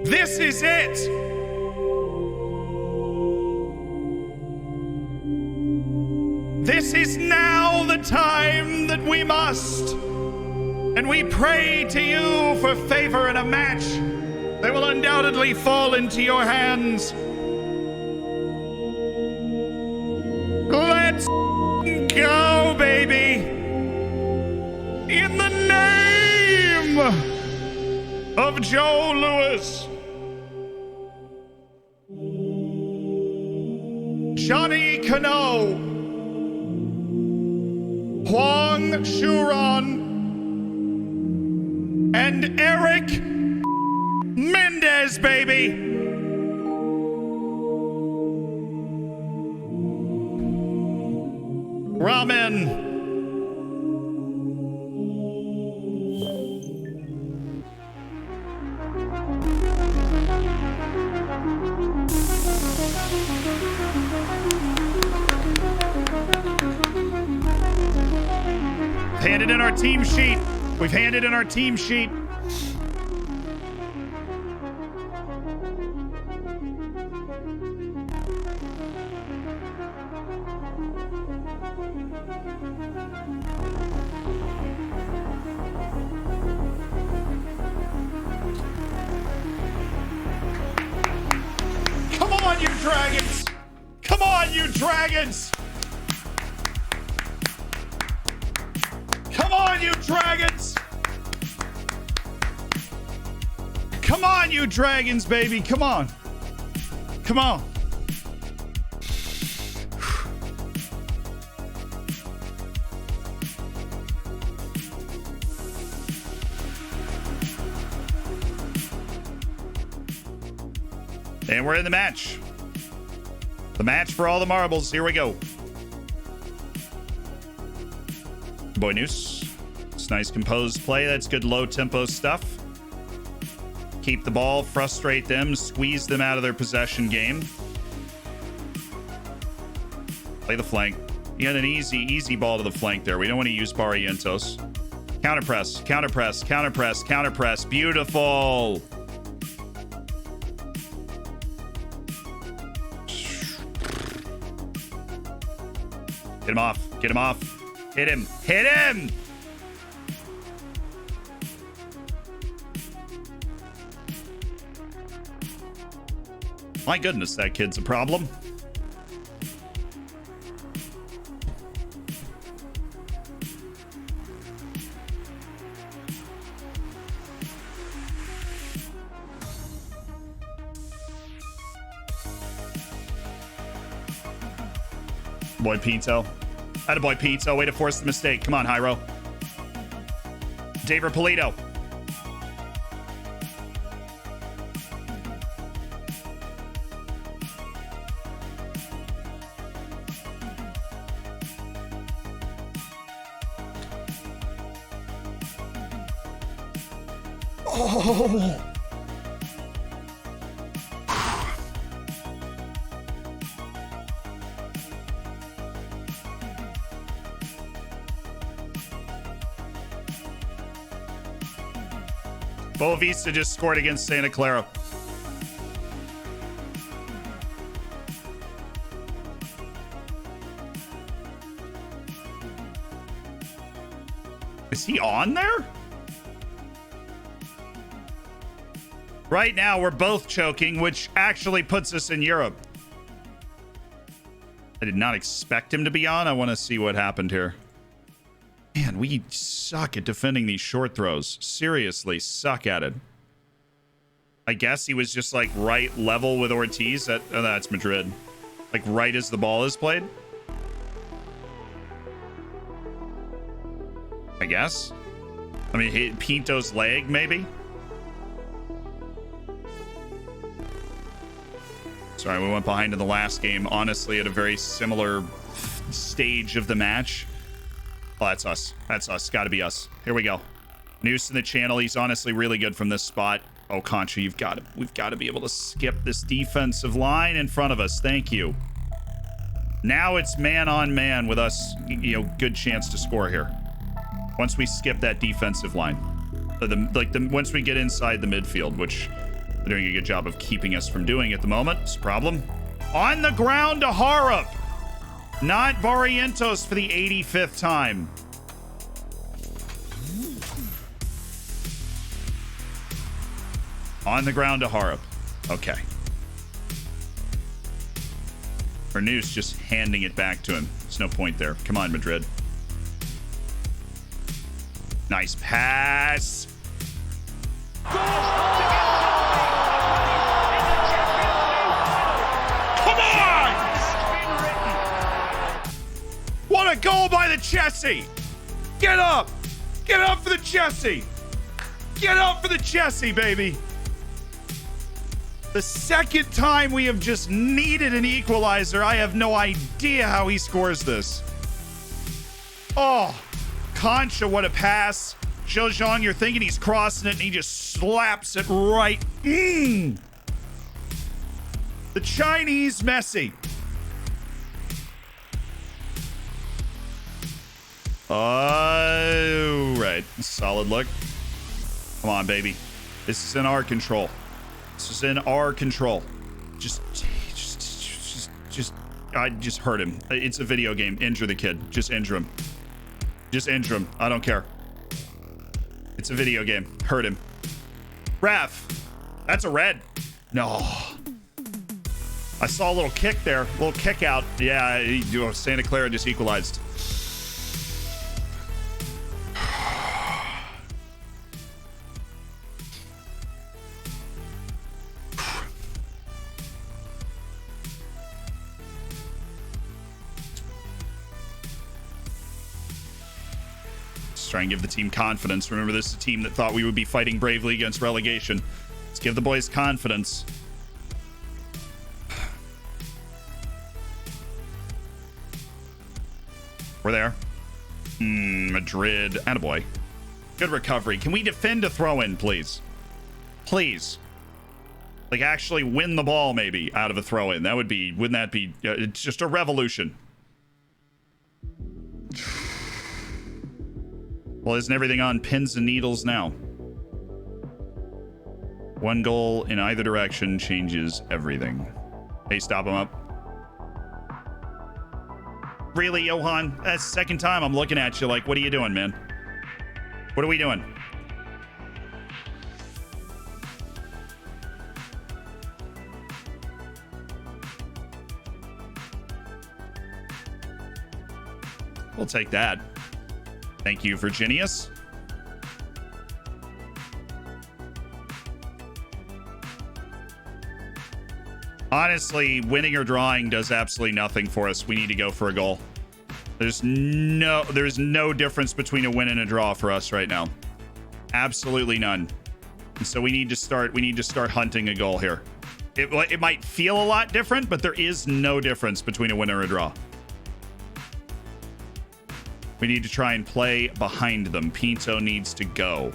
This is it. This is now the time that we must. And we pray to you for favor in a match that will undoubtedly fall into your hands. Let's go, baby. In the name of Joe Louis, Johnny Cano, Huang Shuron, and Eric Mendez, baby. Ramen. Handed in our team sheet. We've handed in our team sheet. on, you dragons! Come on, you dragons! Come on, you dragons, baby. Come on. Come on. And we're in the match. The match for all the marbles. Here we go. Boy Noose. It's nice composed play. That's good low tempo stuff. Keep the ball, frustrate them, squeeze them out of their possession game. Play the flank. You had an easy ball to the flank there. We don't want to use Barrientos. Counter press, counter press, counter press, counter press. Beautiful. Get him off. Get him off. Hit him. Hit him. My goodness, that kid's a problem. Boy Pinto. Attaboy Pinto. Way to force the mistake. Come on, Hyro. David Polito. Oh. Boavista just scored against Santa Clara. Is he on there? Right now, we're both choking, which actually puts us in Europe. I did not expect him to be on. I want to see what happened here. Man, we suck at defending these short throws. Seriously, suck at it. I guess he was just like right level with Ortiz. That's Madrid. Like right as the ball is played. I guess. I mean, hit Pinto's leg, maybe. Sorry, we went behind in the last game. Honestly, at a very similar stage of the match. Oh, that's us. That's us. Got to be us. Here we go. Noose in the channel. He's honestly really good from this spot. Oh, Concha, we've got to be able to skip this defensive line in front of us. Thank you. Now it's man on man with us. You know, good chance to score here. Once we skip that defensive line, once we get inside the midfield, which they're doing a good job of keeping us from doing at the moment. It's a problem. On the ground to Harup. Not Barrientos for the 85th time. On the ground to Harup. Okay. Noose just handing it back to him. There's no point there. Come on, Madrid. Nice pass. What a goal by the Chessie! Get up! Get up for the Chessie! Get up for the Chessie, baby! The second time we have just needed an equalizer. I have no idea how he scores this. Oh, Concha, what a pass. Zhejiang, you're thinking he's crossing it, and he just slaps it right. The Chinese Messi. Oh, right. Solid look. Come on, baby. This is in our control. This is in our control. I just hurt him. It's a video game. Injure the kid. Just injure him. Just injure him. I don't care. It's a video game. Hurt him. Ref. That's a red. No. I saw a little kick there, a little kick out. Yeah, Santa Clara just equalized. Try and give the team confidence. Remember, this is a team that thought we would be fighting bravely against relegation. Let's give the boys confidence. We're there. Madrid. Attaboy. Good recovery. Can we defend a throw-in, please? Please. Like, actually win the ball, maybe, out of a throw-in. That would be... Wouldn't that be... it's just a revolution. Well, isn't everything on pins and needles now? One goal in either direction changes everything. Hey, stop him up. Really, Johan? That's the second time I'm looking at you like, what are you doing, man? What are we doing? We'll take that. Thank you, Virginius. Honestly, winning or drawing does absolutely nothing for us. We need to go for a goal. There's no difference between a win and a draw for us right now. Absolutely none. And so we need to start hunting a goal here. It might feel a lot different, but there is no difference between a win or a draw. We need to try and play behind them. Pinto needs to go.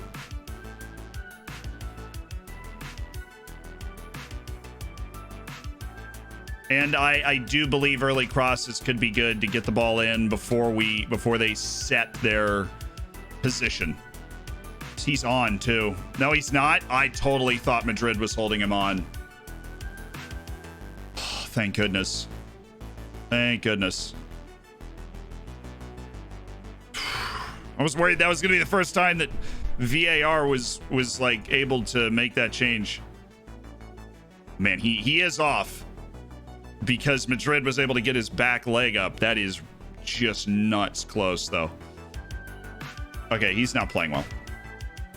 And I do believe early crosses could be good to get the ball in before they set their position. He's on too. No, he's not. I totally thought Madrid was holding him on. Oh, thank goodness. Thank goodness. I was worried that was going to be the first time that VAR was like able to make that change. Man, he is off because Madrid was able to get his back leg up. That is just nuts close, though. Okay, he's not playing well.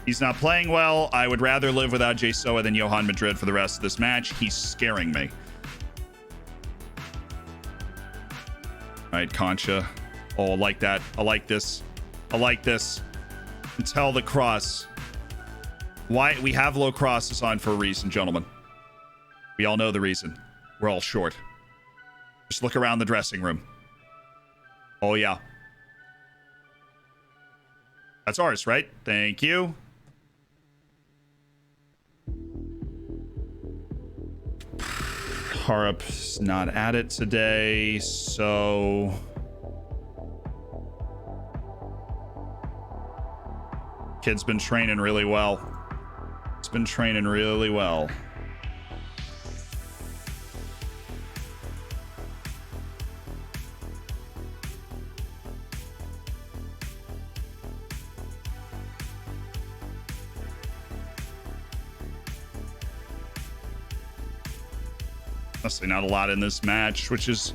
He's not playing well. I would rather live without Jay Soa than Johan Madrid for the rest of this match. He's scaring me. All right, Concha. Oh, I like that. I like this. I like this. Until the cross. Why we have low crosses on for a reason, gentlemen. We all know the reason. We're all short. Just look around the dressing room. Oh, yeah. That's ours, right? Thank you. Harup's not at it today, so... Kid's been training really well. It's been training really well. Honestly, not a lot in this match, which is...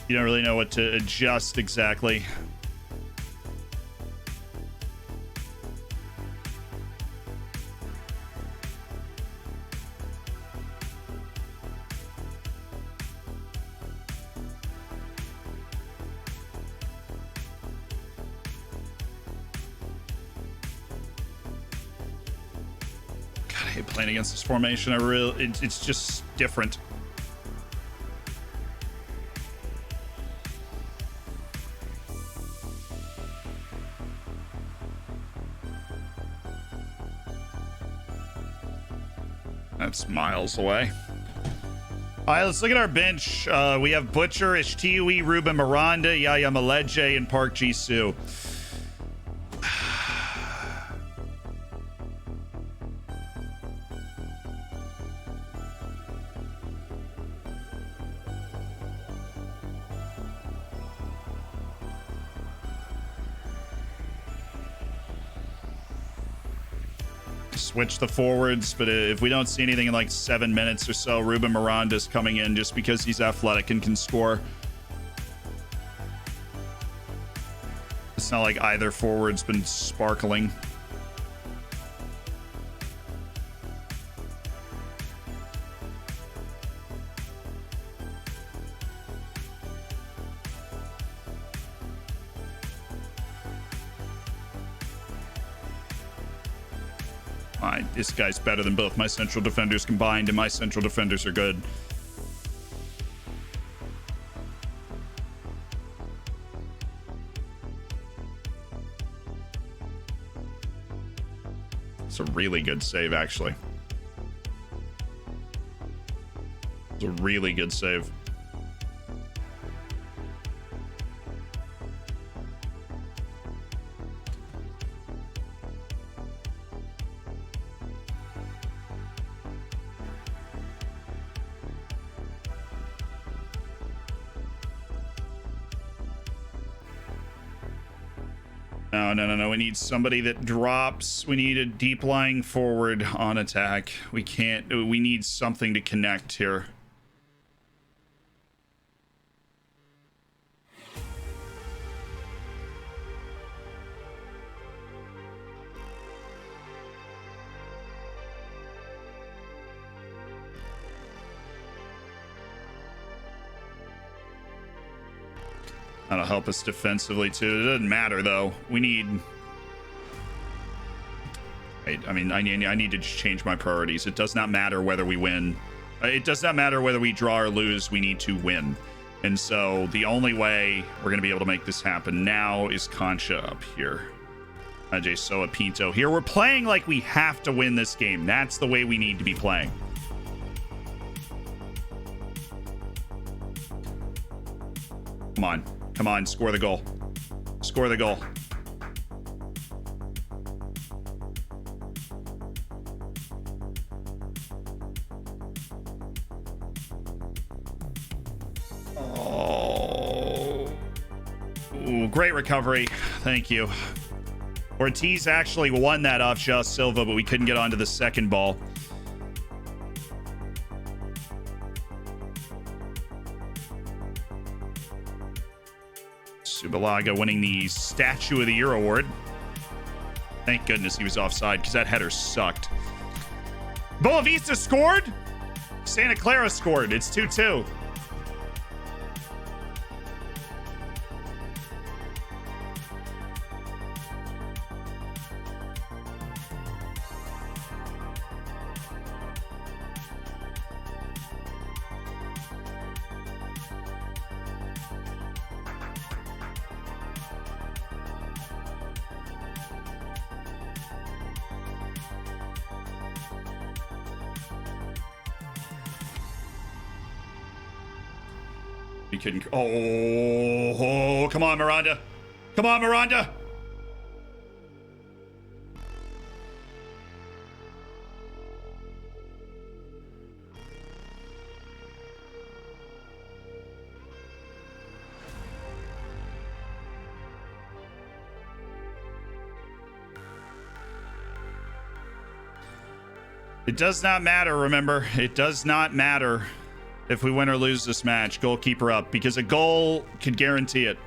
You don't really know what to adjust exactly. Playing against this formation, it's just different. That's miles away. All right, let's look at our bench. We have Butcher, Ishtiwi, Ruben Miranda, Yaya Maleje, and Park Jisoo. switch the forwards, but if we don't see anything in like 7 minutes or so, Ruben Miranda's coming in just because he's athletic and can score. It's not like either forward's been sparkling. This guy's better than both my central defenders combined, and my central defenders are good. It's a really good save, actually. It's a really good save. No. We need somebody that drops. We need a deep lying forward on attack. We need something to connect here. That'll help us defensively too. It doesn't matter though. We need. I need to just change my priorities. It does not matter whether we win. It does not matter whether we draw or lose. We need to win. And so the only way we're going to be able to make this happen now is Concha up here. Ajay Soa Pinto here. We're playing like we have to win this game. That's the way we need to be playing. Come on, score the goal. Score the goal. Oh. Ooh, great recovery. Thank you. Ortiz actually won that off Joao Silva, but we couldn't get onto the second ball. Subalaga winning the Statue of the Year award. Thank goodness he was offside because that header sucked. Boavista scored. Santa Clara scored. It's 2-2. We couldn't. Oh, come on, Miranda. Come on, Miranda. It does not matter, remember. It does not matter if we win or lose this match. Goalkeeper up, because a goal could guarantee it.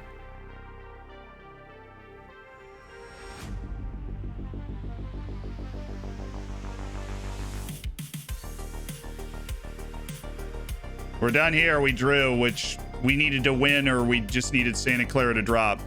We're done here. We drew, which we needed to win, or we just needed Santa Clara to drop.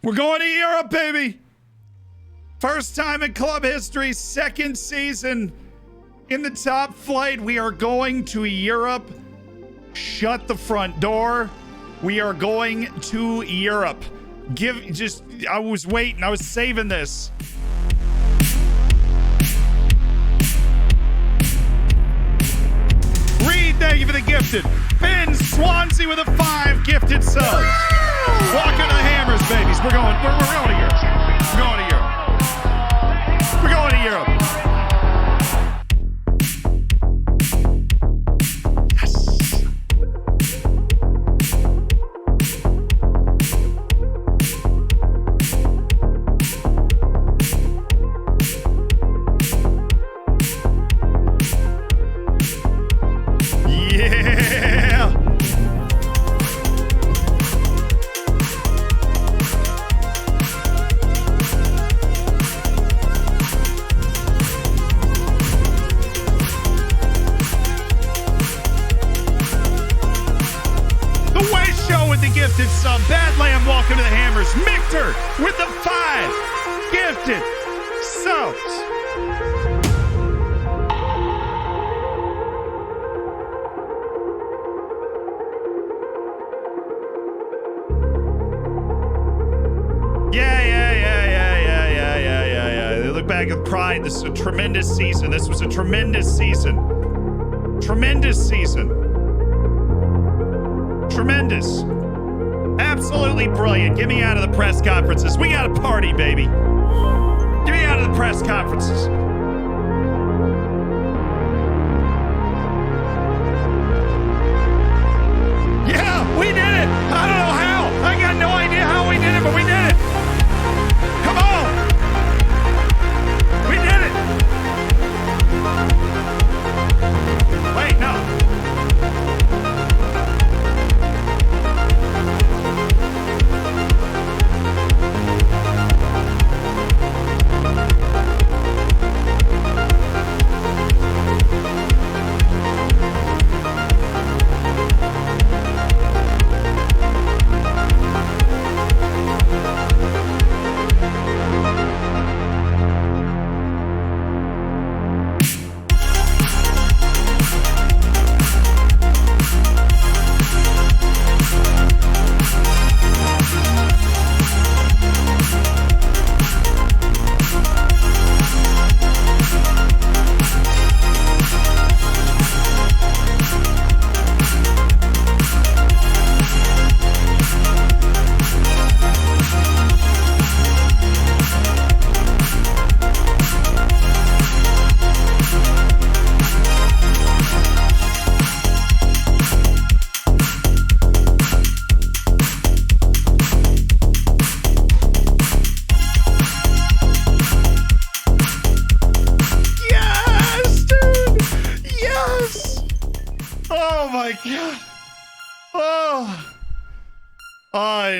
We're going to Europe, baby. First time in club history, second season in the top flight. We are going to Europe. Shut the front door. We are going to Europe. I was waiting. I was saving this. Reed, thank you for the gifted. Ben Swansea with a 5 gifted subs. Walking the hammers, babies. We're going to Europe. We're going to Europe. We're going to Europe. Gifted sub. Badlam, welcome to the Hammers. Michter with the 5 gifted subs. Yeah. They look back with pride. This is a tremendous season. This was a tremendous season. Tremendous season. Tremendous. Absolutely brilliant. Get me out of the press conferences. We got a party, baby. Get me out of the press conferences. Yeah, we did it. I don't know how. I got no idea how we did it, but we did it. Come on. We did it. Wait, no.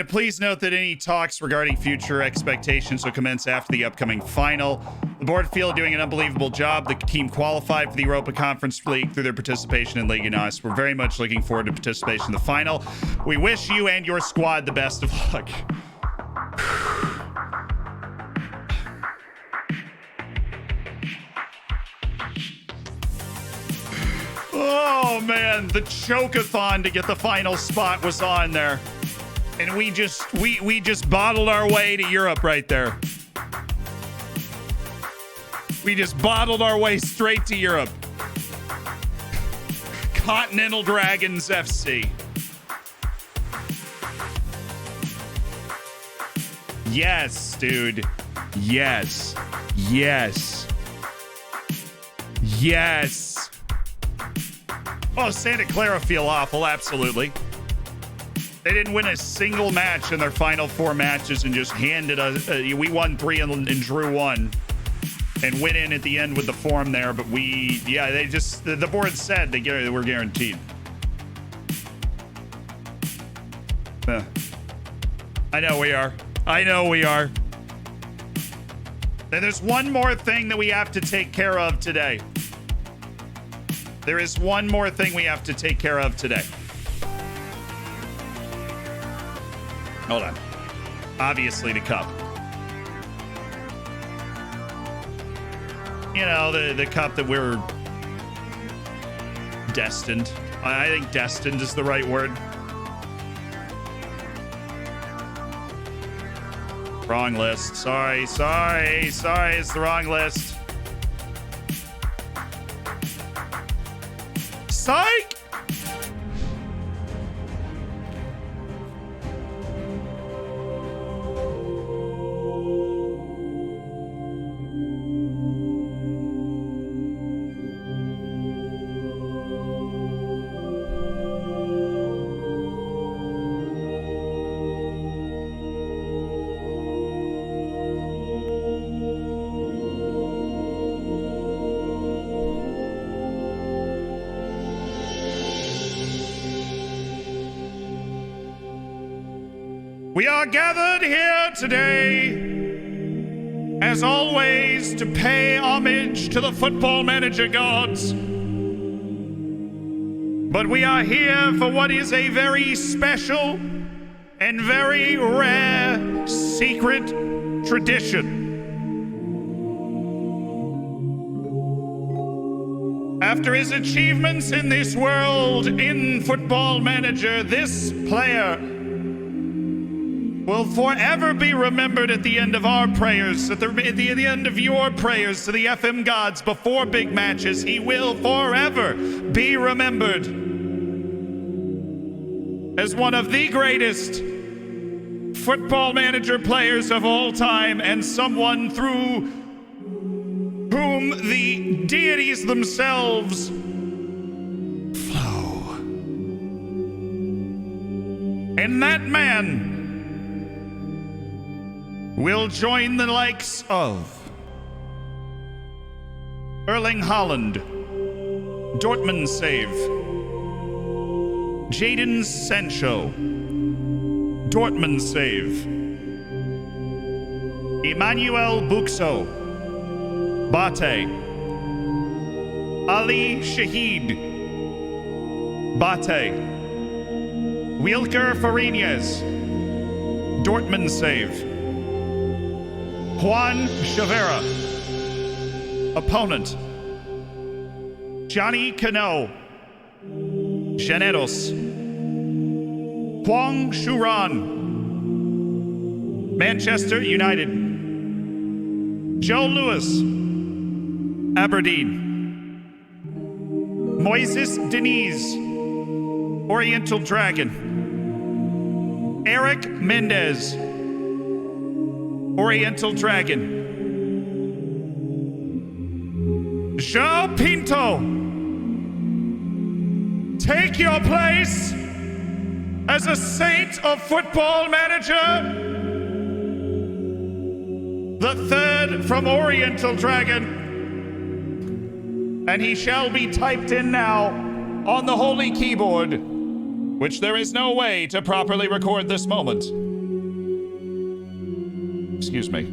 Please note that any talks regarding future expectations will commence after the upcoming final. The board feel doing an unbelievable job. The team qualified for the Europa Conference League through their participation in Liga NOS. We're very much looking forward to participation in the final. We wish you and your squad the best of luck. Oh man, the choke-a-thon to get the final spot was on there. And we just bottled our way to Europe right there. We just bottled our way straight to Europe. Continental Dragons FC. Yes, dude. Yes. Yes. Yes. Oh, Santa Clara feel awful, absolutely. They didn't win a single match in their final 4 matches and just handed us. We won 3 and drew 1, and went in at the end with the form there. But the board said they were guaranteed. I know we are. And there's one more thing that we have to take care of today. There is one more thing we have to take care of today. Hold on. Obviously, the cup. You know, the cup that we're destined. I think destined is the right word. Wrong list. Sorry, it's the wrong list. Psych! We are gathered here today, as always, to pay homage to the football manager gods. But we are here for what is a very special and very rare secret tradition. After his achievements in this world in Football Manager, this player will forever be remembered at the end of our prayers, at the end of your prayers to the FM gods before big matches. He will forever be remembered as one of the greatest Football Manager players of all time, and someone through whom the deities themselves flow. And that man will join the likes of Erling Haaland, Dortmund save, Jadon Sancho, Dortmund save, Emmanuel Buxo, Bate, Ali Shahid, Bate, Wilker Fariñez, Dortmund save, Juan Chavera, opponent, Johnny Cano, Janeros, Huang Shuran, Manchester United, Joe Lewis, Aberdeen, Moises Diniz, Oriental Dragon, Eric Mendez, Oriental Dragon, João Pinto, take your place as a saint of Football Manager, the third from Oriental Dragon, and he shall be typed in now on the holy keyboard, which there is no way to properly record this moment. Excuse me.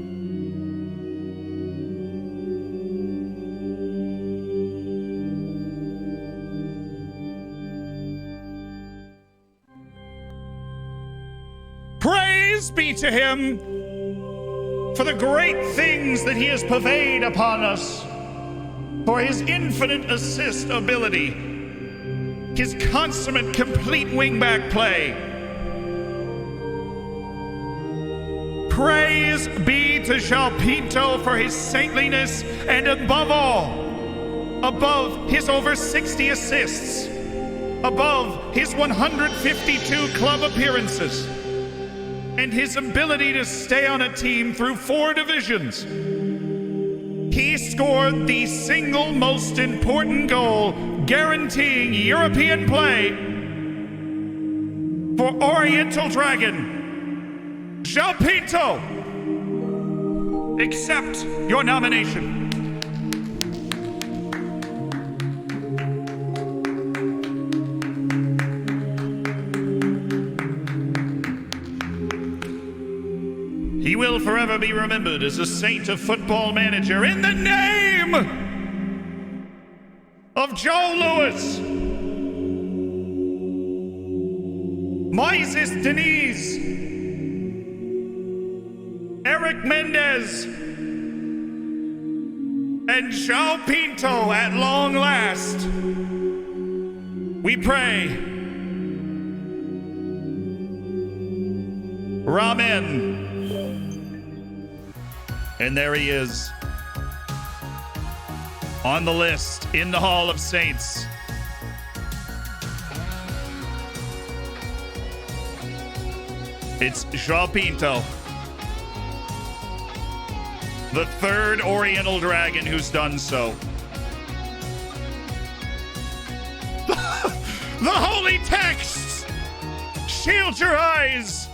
Praise be to him for the great things that he has purveyed upon us, for his infinite assist ability, his consummate complete wingback play. Praise be to João Pinto for his saintliness, and above all, above his over 60 assists, above his 152 club appearances, and his ability to stay on a team through 4 divisions, he scored the single most important goal guaranteeing European play for Oriental Dragon. João Pinto, accept your nomination. He will forever be remembered as a saint of Football Manager in the name of Joe Lewis, Moises Diniz, Eric Mendez and João Pinto at long last. We pray. Ramen. And there he is. On the list in the Hall of Saints. It's João Pinto. The third Oriental Dragon who's done so. The holy texts! Shield your eyes!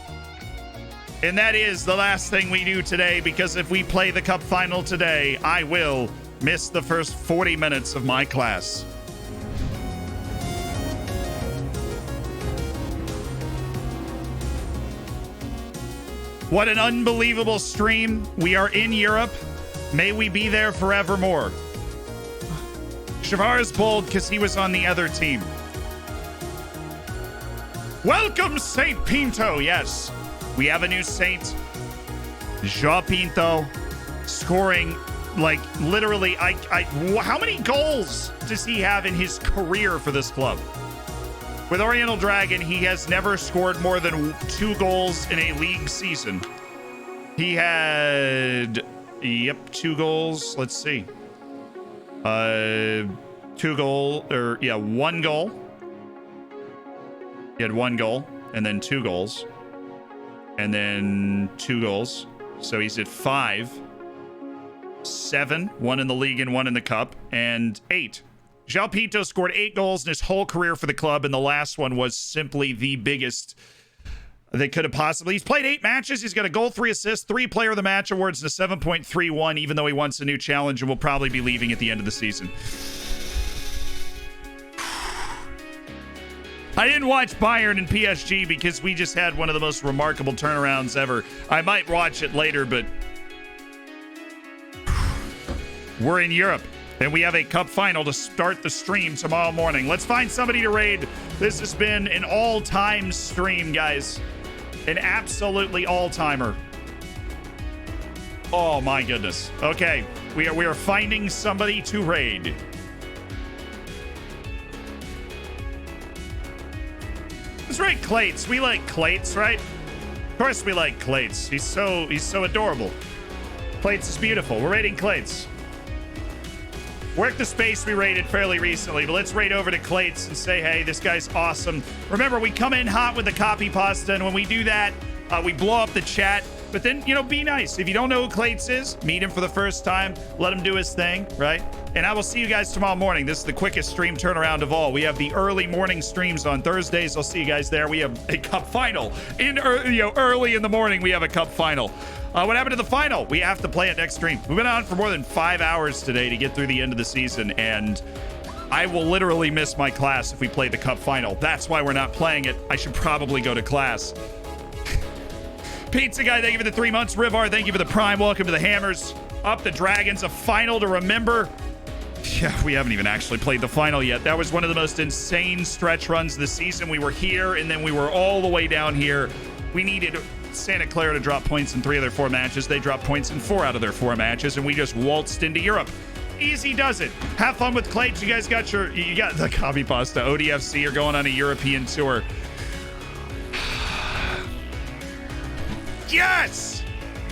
And that is the last thing we do today, because if we play the cup final today, I will miss the first 40 minutes of my class. What an unbelievable stream. We are in Europe. May we be there forevermore. Shavar is bold because he was on the other team. Welcome, Saint Pinto. Yes, we have a new saint. João Pinto scoring like literally, how many goals does he have in his career for this club? With Oriental Dragon, he has never scored more than 2 goals in a league season. He had, 2 goals. Let's see. 1 goal. He had 1 goal and then 2 goals and then 2 goals. So he's at 5, 7, 1 in the league and 1 in the cup, and 8. João Pinto scored 8 goals in his whole career for the club, and the last one was simply the biggest they could have possibly. He's played 8 matches. He's got a goal, 3 assists, 3 player of the match awards, and a 7.31, even though he wants a new challenge and will probably be leaving at the end of the season. I didn't watch Bayern and PSG because we just had one of the most remarkable turnarounds ever. I might watch it later, but we're in Europe. And we have a cup final to start the stream tomorrow morning. Let's find somebody to raid. This has been an all-time stream, guys. An absolutely all-timer. Oh, my goodness. Okay, we are finding somebody to raid. Let's raid Clates. We like Clates, right? Of course we like Clates. He's so adorable. Clates is beautiful. We're raiding Clates. Work the space we raided fairly recently, but let's raid over to Clates and say, hey, this guy's awesome. Remember, we come in hot with the copy pasta, and when we do that, we blow up the chat. But then, be nice. If you don't know who Clates is, meet him for the first time. Let him do his thing, right? And I will see you guys tomorrow morning. This is the quickest stream turnaround of all. We have the early morning streams on Thursdays. I'll see you guys there. We have a cup final. Early in the morning, we have a cup final. What happened to the final? We have to play it next stream. We've been on for more than 5 hours today to get through the end of the season, and I will literally miss my class if we play the cup final. That's why we're not playing it. I should probably go to class. Pizza Guy, thank you for the 3 months. Rivar, thank you for the prime. Welcome to the Hammers. Up the Dragons, a final to remember. Yeah, we haven't even actually played the final yet. That was one of the most insane stretch runs this season. We were here, and then we were all the way down here. We needed Santa Clara to drop points in 3 of their 4 matches. They dropped points in 4 out of their 4 matches, and we just waltzed into Europe. Easy does it. Have fun with Clates. You guys got you got the copy pasta. ODFC are going on a European tour. Yes!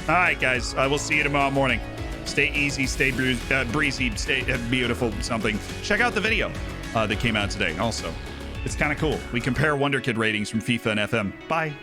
All right, guys. I will see you tomorrow morning. Stay easy, stay breezy, stay beautiful, something. Check out the video that came out today also. It's kind of cool. We compare Wonder Kid ratings from FIFA and FM. Bye.